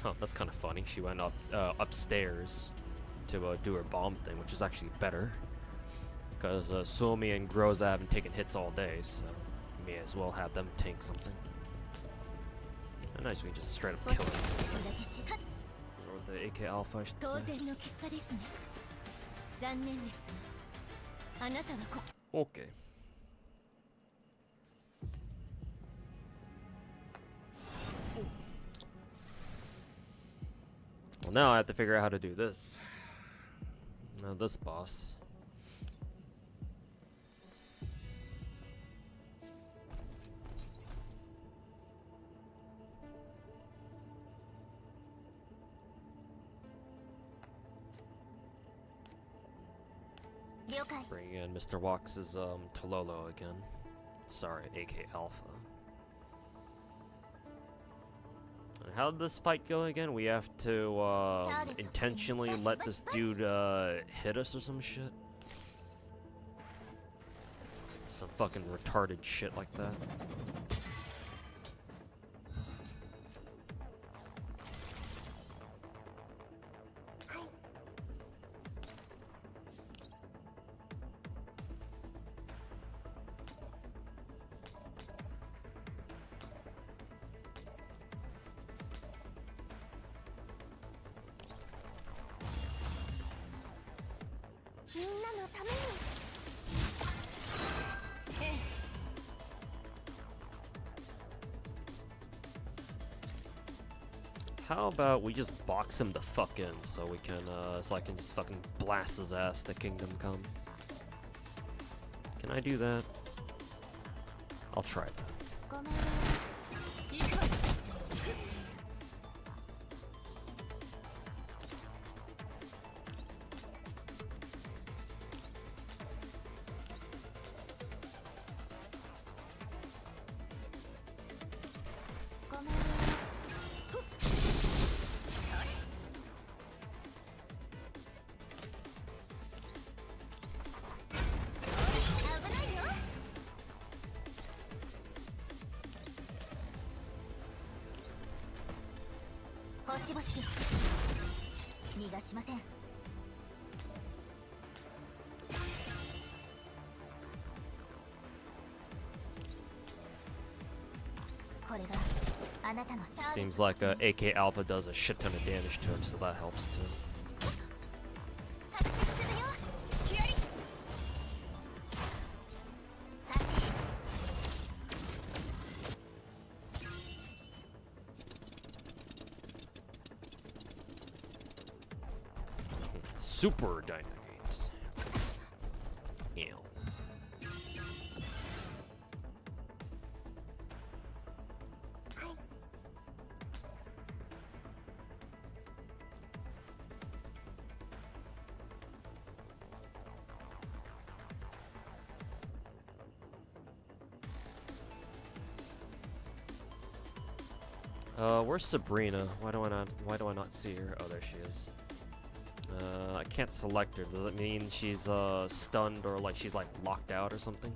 Huh, that's kind of funny. She went upstairs to do her bomb thing, which is actually better. Because Suomi and Groza haven't taken hits all day, so may as well have them tank something. And nice, we can just straight up kill him. Or the AK Alpha, I should 当 say. 然の結果ですね。残念ですが、あなたはこ。 Okay. Well, now I have to figure out how to do this. Now this boss. Bring in Mr. Wax's Tololo again. Sorry, AK Alpha. And how did this fight go again? We have to intentionally let this dude hit us or some shit? Some fucking retarded shit like that. How about we just box him the fuck in so we can, so I can just fucking blast his ass to Kingdom Come. Can I do that? I'll try that. 星々逃がしません。これがあなたの Seems like AK Alpha does a shit ton of damage to him, so that helps too. Super Dynagates. Ew. Where's Sabrina? Why do I not see her? Oh, there she is. I can't select her. Does it mean she's stunned or like she's like locked out or something?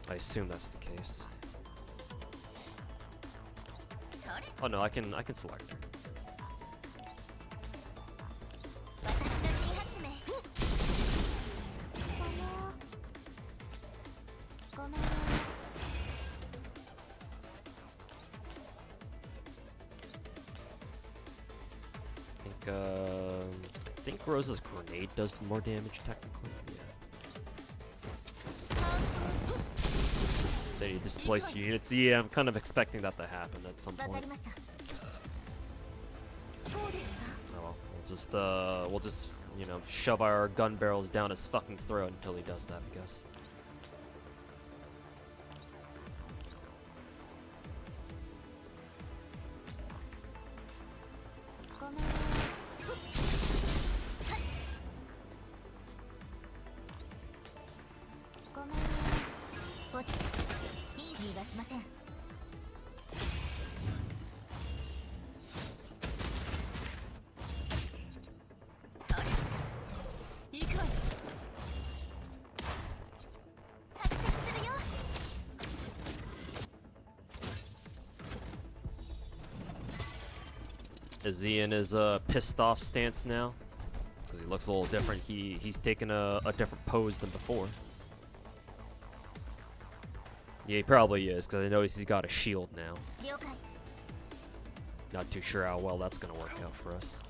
I assume that's the case. Oh no, I can select her. I think Rose's grenade does more damage technically. Yeah. They displace units. Yeah, I'm kind of expecting that to happen at some point. Oh well, we'll just you know shove our gun barrels down his fucking throat until he does that, I guess. Is he in his pissed off stance now? Because he looks a little different. He's taken a different pose than before. Yeah, he probably is, because I know he's got a shield now. Not too sure how well that's gonna work out for us.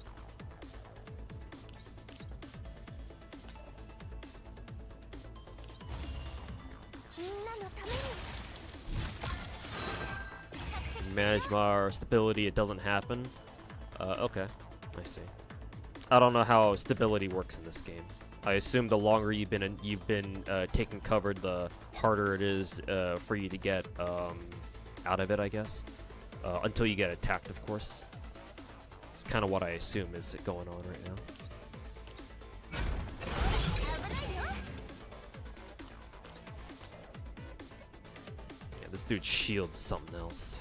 Manage our stability, it doesn't happen. Okay, I see. I don't know how stability works in this game. I assume the longer you've been taking cover, the harder it is for you to get out of it, I guess. Until you get attacked, of course. It's kind of what I assume is going on right now. Yeah, this dude's shield is something else.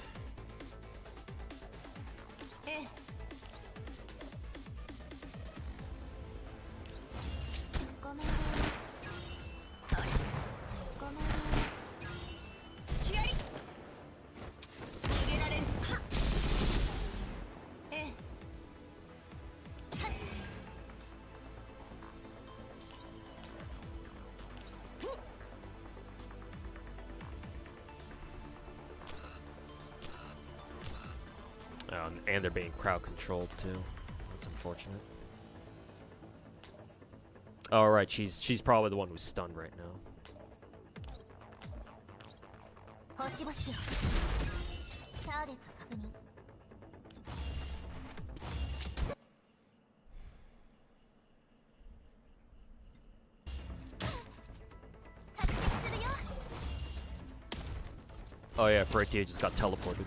And they're being crowd controlled too. That's unfortunate. All right, she's probably the one who's stunned right now. Oh yeah, Breakier just got teleported.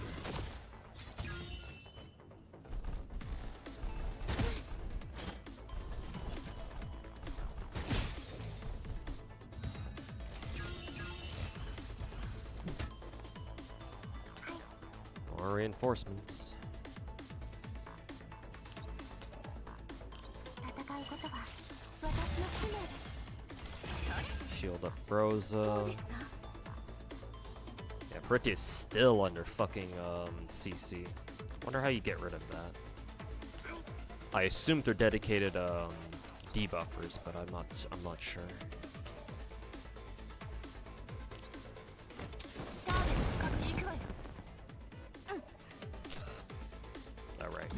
More reinforcements. Shield up Rosa. Yeah, Pretty is still under fucking CC. Wonder how you get rid of that. I assume they're dedicated debuffers, but I'm not sure. All right.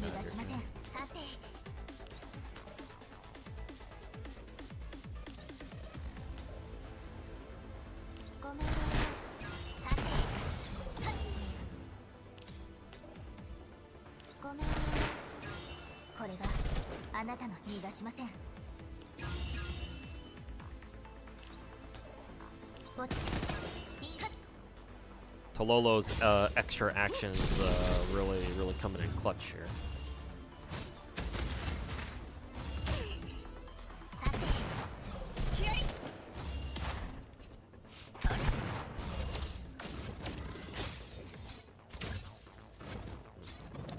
Tololo's extra actions really coming in clutch here.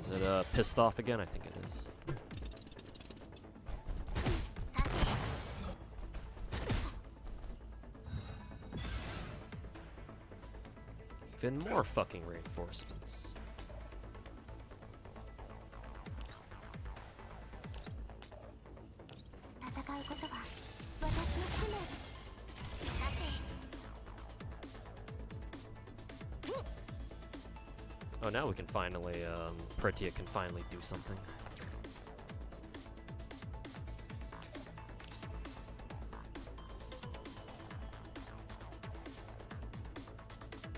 Is it pissed off again? I think it is. Even more fucking reinforcements. Oh, now we can finally, Pretia can finally do something.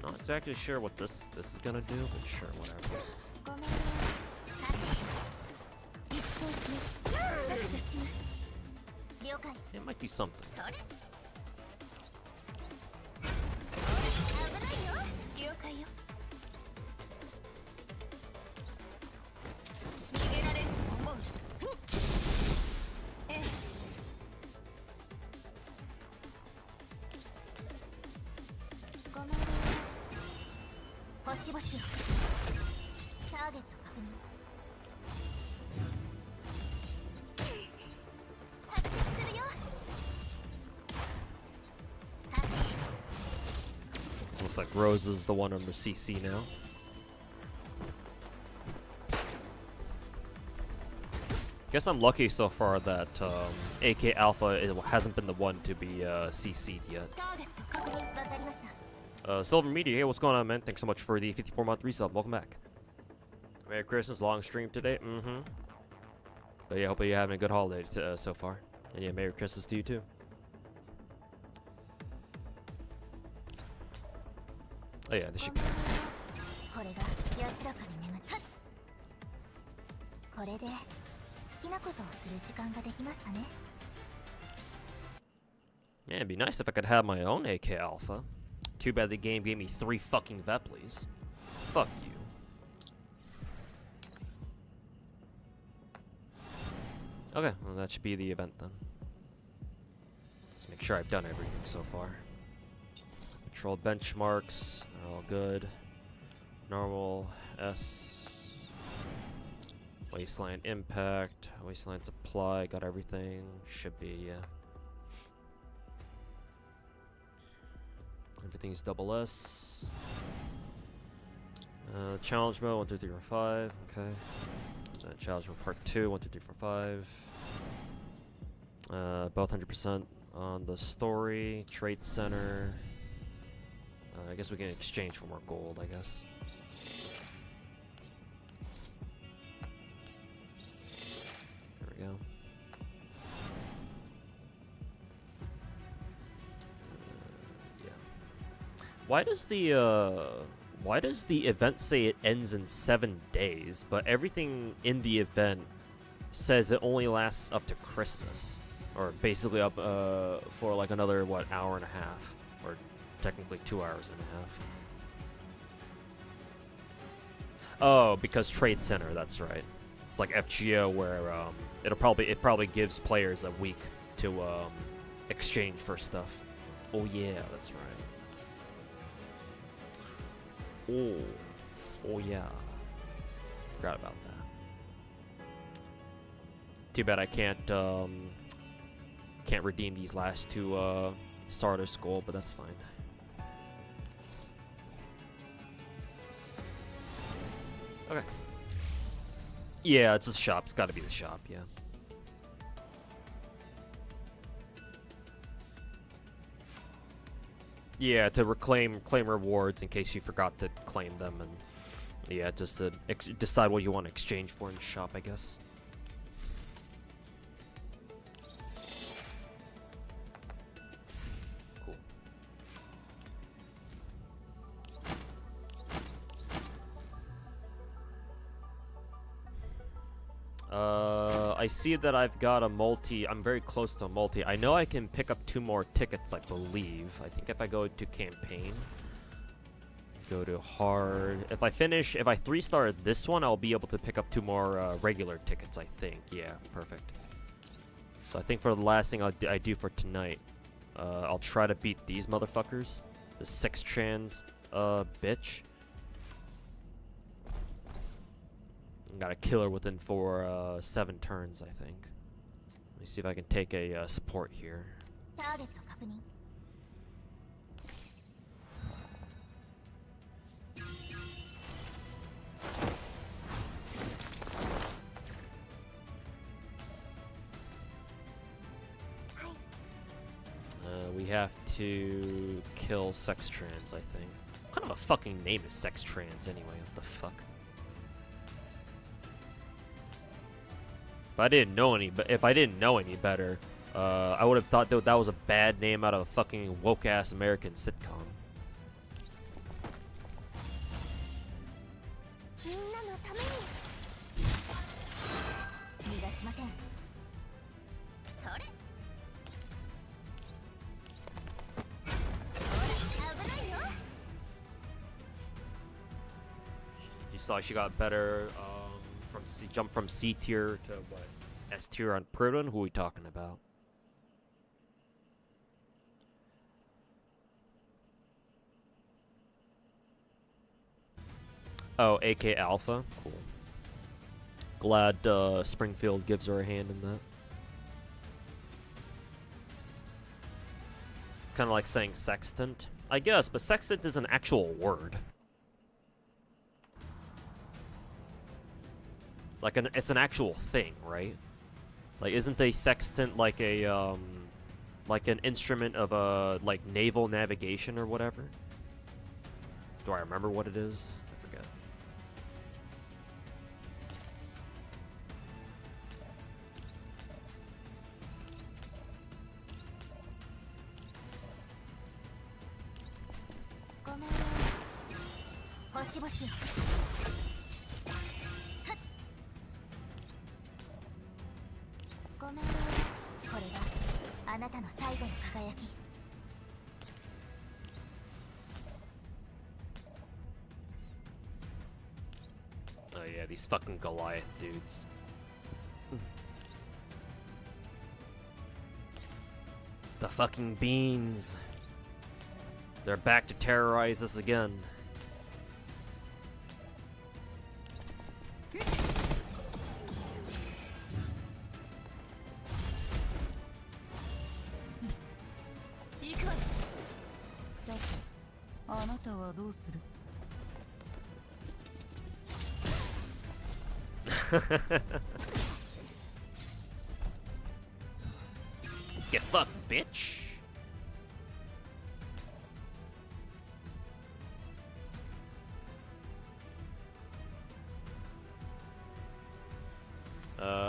Not exactly sure what this is gonna do, but sure, whatever. It might do something. Looks like Rose is the one under CC now. Guess I'm lucky so far that AK Alpha hasn't been the one to be CC'd yet. Silver Media, hey, what's going on, man? Thanks so much for the 54-month resub. Welcome back. Merry Christmas, long stream today. But yeah, hopefully you're having a good holiday so far. And yeah, Merry Christmas to you too. Oh yeah, this should go. Man, it'd be nice if I could have my own AK Alpha. Too bad the game gave me 3 fucking Veplis. Fuck you. Okay, well that should be the event then. Let's make sure I've done everything so far. Control benchmarks, they're all good. Normal, S. Wasteland impact, wasteland supply, got everything. Should be, yeah. Everything's double S. Challenge mode, 1, 2, 3, 4, 5. Okay. Challenge mode part 2, 1, 2, 3, 4, 5. Both 100% on the story. Trade center. I guess we can exchange for more gold, I guess. There we go. Why does the event say it ends in 7 days, but everything in the event says it only lasts up to Christmas, or basically up for like another hour and a half, or technically 2 hours and a half. Oh, because Trade Center, that's right. It's like FGO where it probably gives players a week to exchange for stuff. Oh yeah, that's right. Oh yeah. Forgot about that. Too bad I can't redeem these last 2 Stardust gold, but that's fine. Okay. Yeah, it's a shop. It's got to be the shop. Yeah. Yeah, to claim rewards in case you forgot to claim them, and yeah, just to decide what you want to exchange for in the shop, I guess. Cool. I see that I've got a multi. I'm very close to a multi. I know I can pick up 2 more tickets, I believe. I think if I go to campaign, go to hard. If I 3-star this one, I'll be able to pick up 2 more regular tickets, I think. Yeah, perfect. So I think for the last thing I do for tonight, I'll try to beat these motherfuckers. The sex trans bitch. Got a killer within 7 turns, I think. Let me see if I can take a support here. We have to kill sex trans, I think. What kind of a fucking name is sex trans anyway? What the fuck? If I didn't know any better, I would have thought that was a bad name out of a fucking woke ass American sitcom. You saw she got better. Jump from C tier to what? S tier on Proton? Who are we talking about? Oh, AK Alpha? Cool. Glad Springfield gives her a hand in that. Kind of like saying sextant, I guess, but sextant is an actual word. Like it's an actual thing, right? Like, isn't a sextant like a like an instrument of like naval navigation or whatever? Do I remember what it is? I forget. Oh yeah, these fucking Goliath dudes. The fucking beans. They're back to terrorize us again. Get fucked, bitch.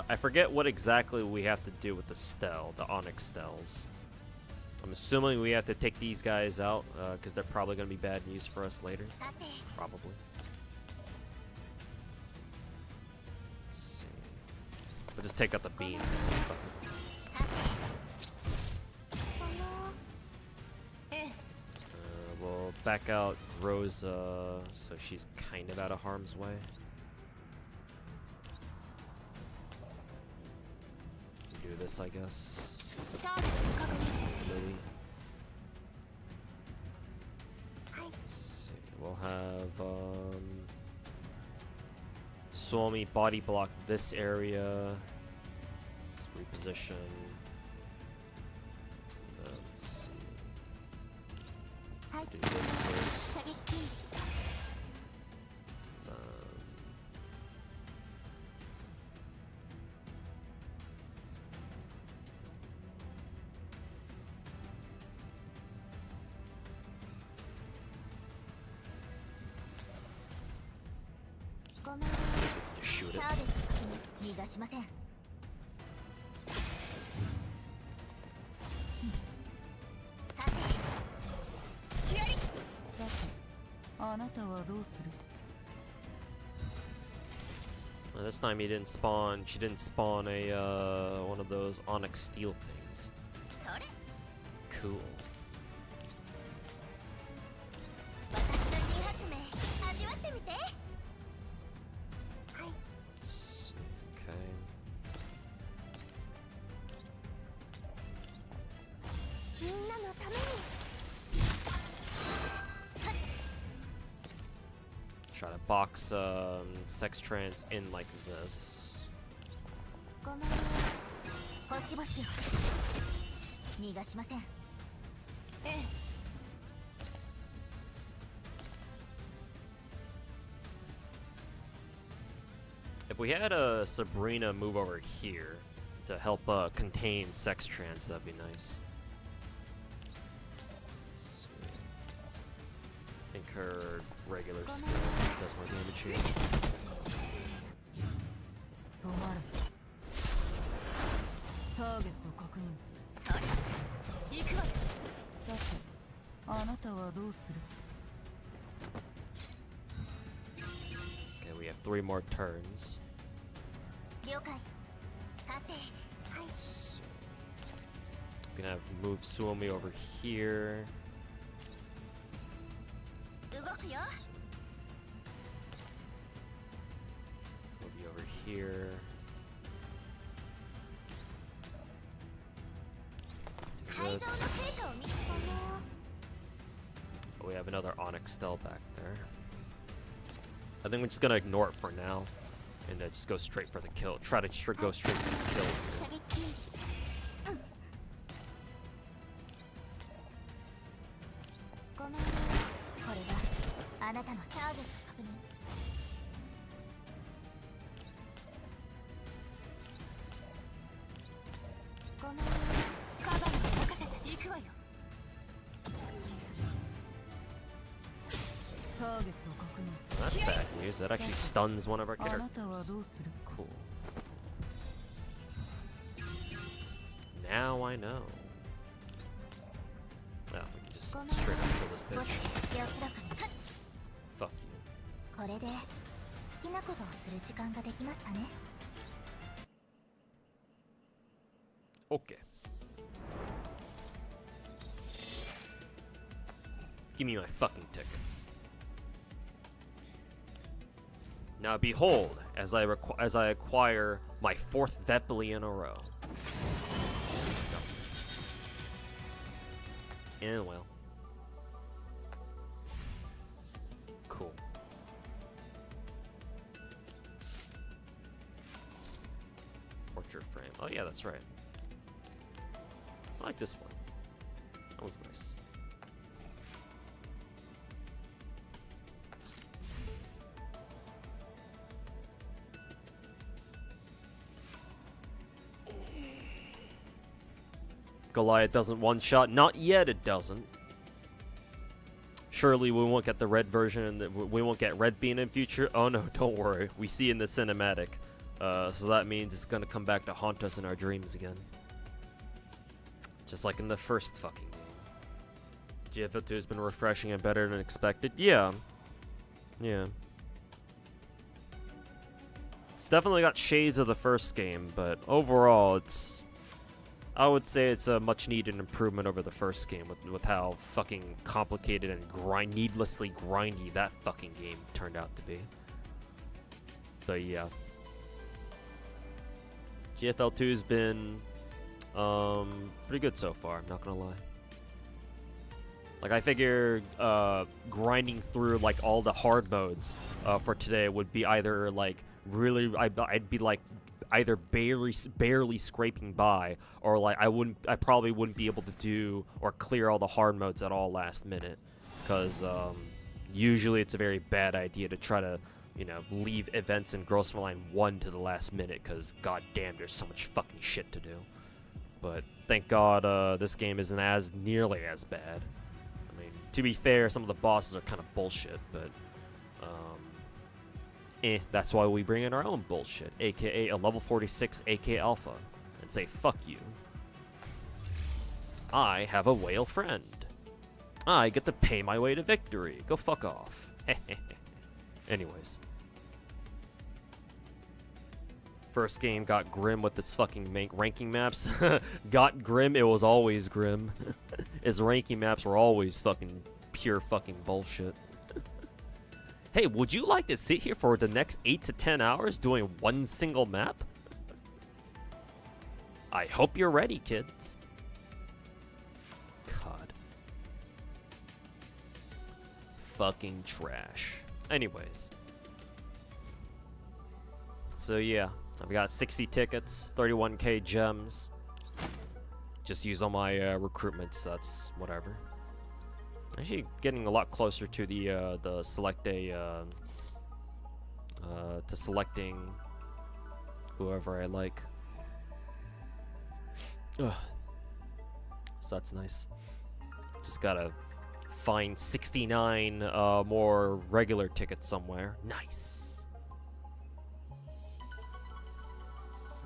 I forget what exactly we have to do with the Stell, the Onyx Stells. I'm assuming we have to take these guys out, because they're probably going to be bad news for us later. Probably. Let's see. We'll just take out the beam. We'll back out Rosa, so she's kind of out of harm's way. Do this, I guess. Lily. Let's see. We'll have Suomi body block this area. Let's reposition. Let's see. Do this first. ごめん。 Just shoot it. ターゲット確認逃がしません。さて、隙あり。さて、あなたはどうする？ Well, this time he didn't spawn. She didn't spawn a one of those onyx steel things. それ。 Cool. 私の新発明味わってみて。はい。 Okay. みんなのために。 Try to box sex trans in like this. ごめん。星々を逃がしません。ええ。 If we had a Sabrina move over here to help contain sex trans, that'd be nice. I think her regular skill does more damage here. 止まる。ターゲット確認。それ。行くわよ。さて、あなたはどうする？ Okay, we have 3 more turns. 了解。さて、はい。 We're gonna move Suomi over here. 動くよ。 We'll be over here. Do 改造の this. 成果を見せたよ。 Oh, we have another onyx stele back there. I think we're just gonna ignore it for now, and then just go straight for the kill. Try to go straight for the kill. 射撃。うん。ごめん。これはあなたのターゲット確認。ごめん。カバーに任せて行くわよ。 ターゲット確認。 That's bad news. That actually stuns one of our あな characters. たはどうする？ Cool. Now I know. Now we can just straight up kill this ボ bitch. ス安らかに。 Fuck you. これで好きなことをする時間ができましたね。 Okay. Give me my fucking tickets. Now behold, as I acquire my 4th Vepli in a row. And well. Cool. Portrait frame. Oh yeah, that's right. I like this one. That was nice. Goliath doesn't one-shot. Not yet, it doesn't. Surely we won't get the red version, and we won't get red bean in future. Oh no, don't worry. We see in the cinematic. So that means it's gonna come back to haunt us in our dreams again. Just like in the first fucking game. GFL2 has been refreshing and better than expected. Yeah. Yeah. It's definitely got shades of the first game, but overall it's... I would say it's a much needed improvement over the first game with how fucking complicated and needlessly grindy that fucking game turned out to be. So yeah. GFL2's been pretty good so far, I'm not gonna lie. Like, I figure grinding through like all the hard modes for today would be either like really I'd be like either barely scraping by, or like I probably wouldn't be able to do or clear all the hard modes at all last minute, because usually it's a very bad idea to try to, you know, leave events in Grossverline 1 to the last minute, because goddamn, there's so much fucking shit to do. But thank God this game isn't as nearly as bad. I mean, to be fair, some of the bosses are kind of bullshit, but That's why we bring in our own bullshit, aka a level 46 AK Alpha, and say fuck you. I have a whale friend. I get to pay my way to victory. Go fuck off. Anyways. First game got grim with its fucking ranking maps. Got grim, it was always grim. Its ranking maps were always fucking pure fucking bullshit. Hey, would you like to sit here for the next 8 to 10 hours doing one single map? I hope you're ready, kids. God. Fucking trash. Anyways. So yeah, I've got 60 tickets, 31k gems. Just use all my recruitments, that's whatever. Actually getting a lot closer to the select day, to selecting whoever I like. Ugh. So that's nice. Just gotta find 69 more regular tickets somewhere. Nice.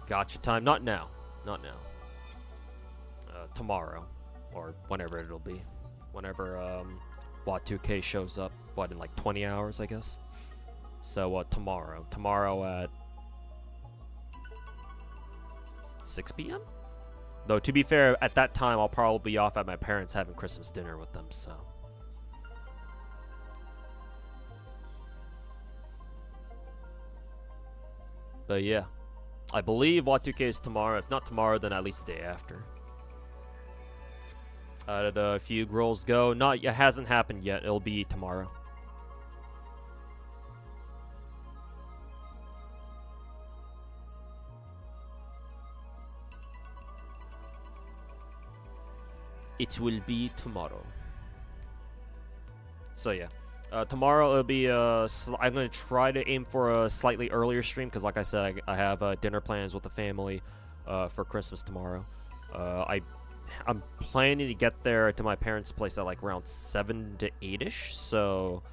Gotcha time. Not now. Not now. Tomorrow. Or whenever it'll be. Whenever WOT2K shows up. What, in like 20 hours, I guess? So, tomorrow. Tomorrow at 6 p.m.? Though, to be fair, at that time, I'll probably be off at my parents' having Christmas dinner with them, so. But yeah. I believe WOT2K is tomorrow. If not tomorrow, then at least the day after. How did Fugue rolls go? It hasn't happened yet. It'll be tomorrow. It will be tomorrow. So yeah. Tomorrow it'll be I'm gonna try to aim for a slightly earlier stream because, like I said, I have dinner plans with the family for Christmas tomorrow. I'm planning to get there to my parents' place at like around 7 to 8ish. So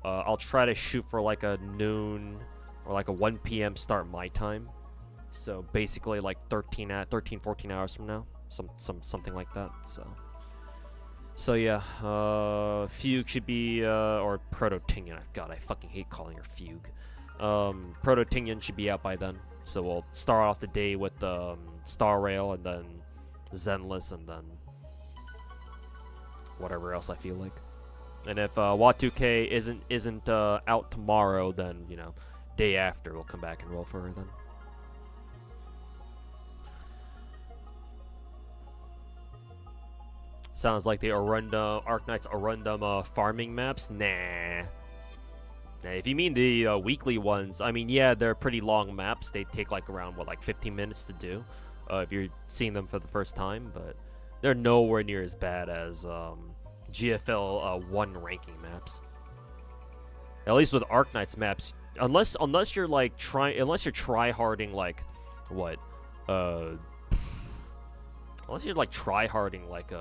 I'll try to shoot for like a noon or like a 1 p.m. start my time. So basically like 14 hours from now, something like that. So yeah, Fugue should be, or Proto-Tingyun. God, I fucking hate calling her Fugue. Proto-Tingyun should be out by then. So we'll start off the day with Star Rail and then Zenless and then whatever else I feel like. And if WOT2K isn't out tomorrow, then, you know, day after we'll come back and roll for her then. Sounds like the Arknight's Arundum farming maps? Nah. If you mean the weekly ones, I mean, yeah, they're pretty long maps. They take like around, what, like 15 minutes to do if you're seeing them for the first time, but they're nowhere near as bad as GFL 1 ranking maps. At least with Arknight's maps, unless you're like try-harding like what? Unless you're like try-harding like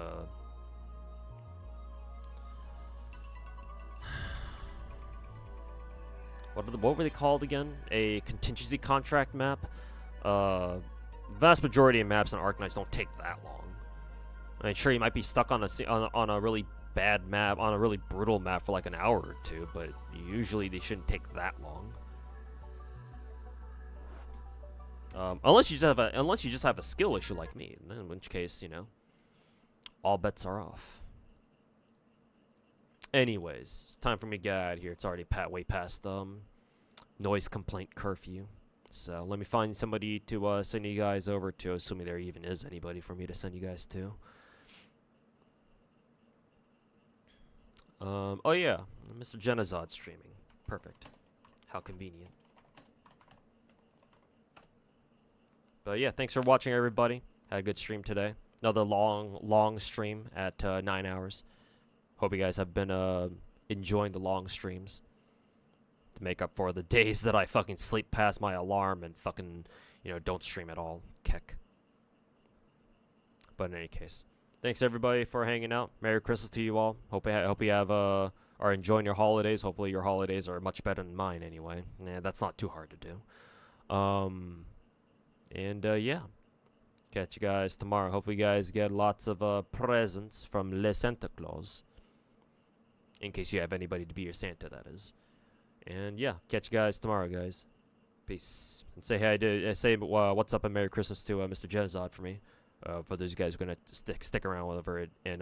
what were they called again? A contingency contract map. Vast majority of maps in Arknights don't take that long. I mean, sure, you might be stuck on a really bad map, on a really brutal map for like an hour or two, but usually they shouldn't take that long. Unless you just have a skill issue like me, in which case, you know, all bets are off. Anyways, it's time for me to get out of here. It's already way past noise complaint curfew. So let me find somebody to send you guys over to, assuming there even is anybody for me to send you guys to. Oh yeah, Mr. Genazod streaming. Perfect. How convenient. But yeah, thanks for watching, everybody. Had a good stream today. Another long stream at 9 hours. Hope you guys have been enjoying the long streams to make up for the days that I fucking sleep past my alarm and fucking, you know, don't stream at all. Keck. But in any case, thanks everybody for hanging out. Merry Christmas to you all. Hope you have or are enjoying your holidays. Hopefully your holidays are much better than mine anyway. Nah, that's not too hard to do. Yeah. Catch you guys tomorrow. Hopefully you guys get lots of presents from Le Santa Claus. In case you have anybody to be your Santa, that is. And yeah, catch you guys tomorrow, guys. Peace. And say hey, say what's up and Merry Christmas to Mr. Genozod for me. For those guys who are gonna stick around whatever and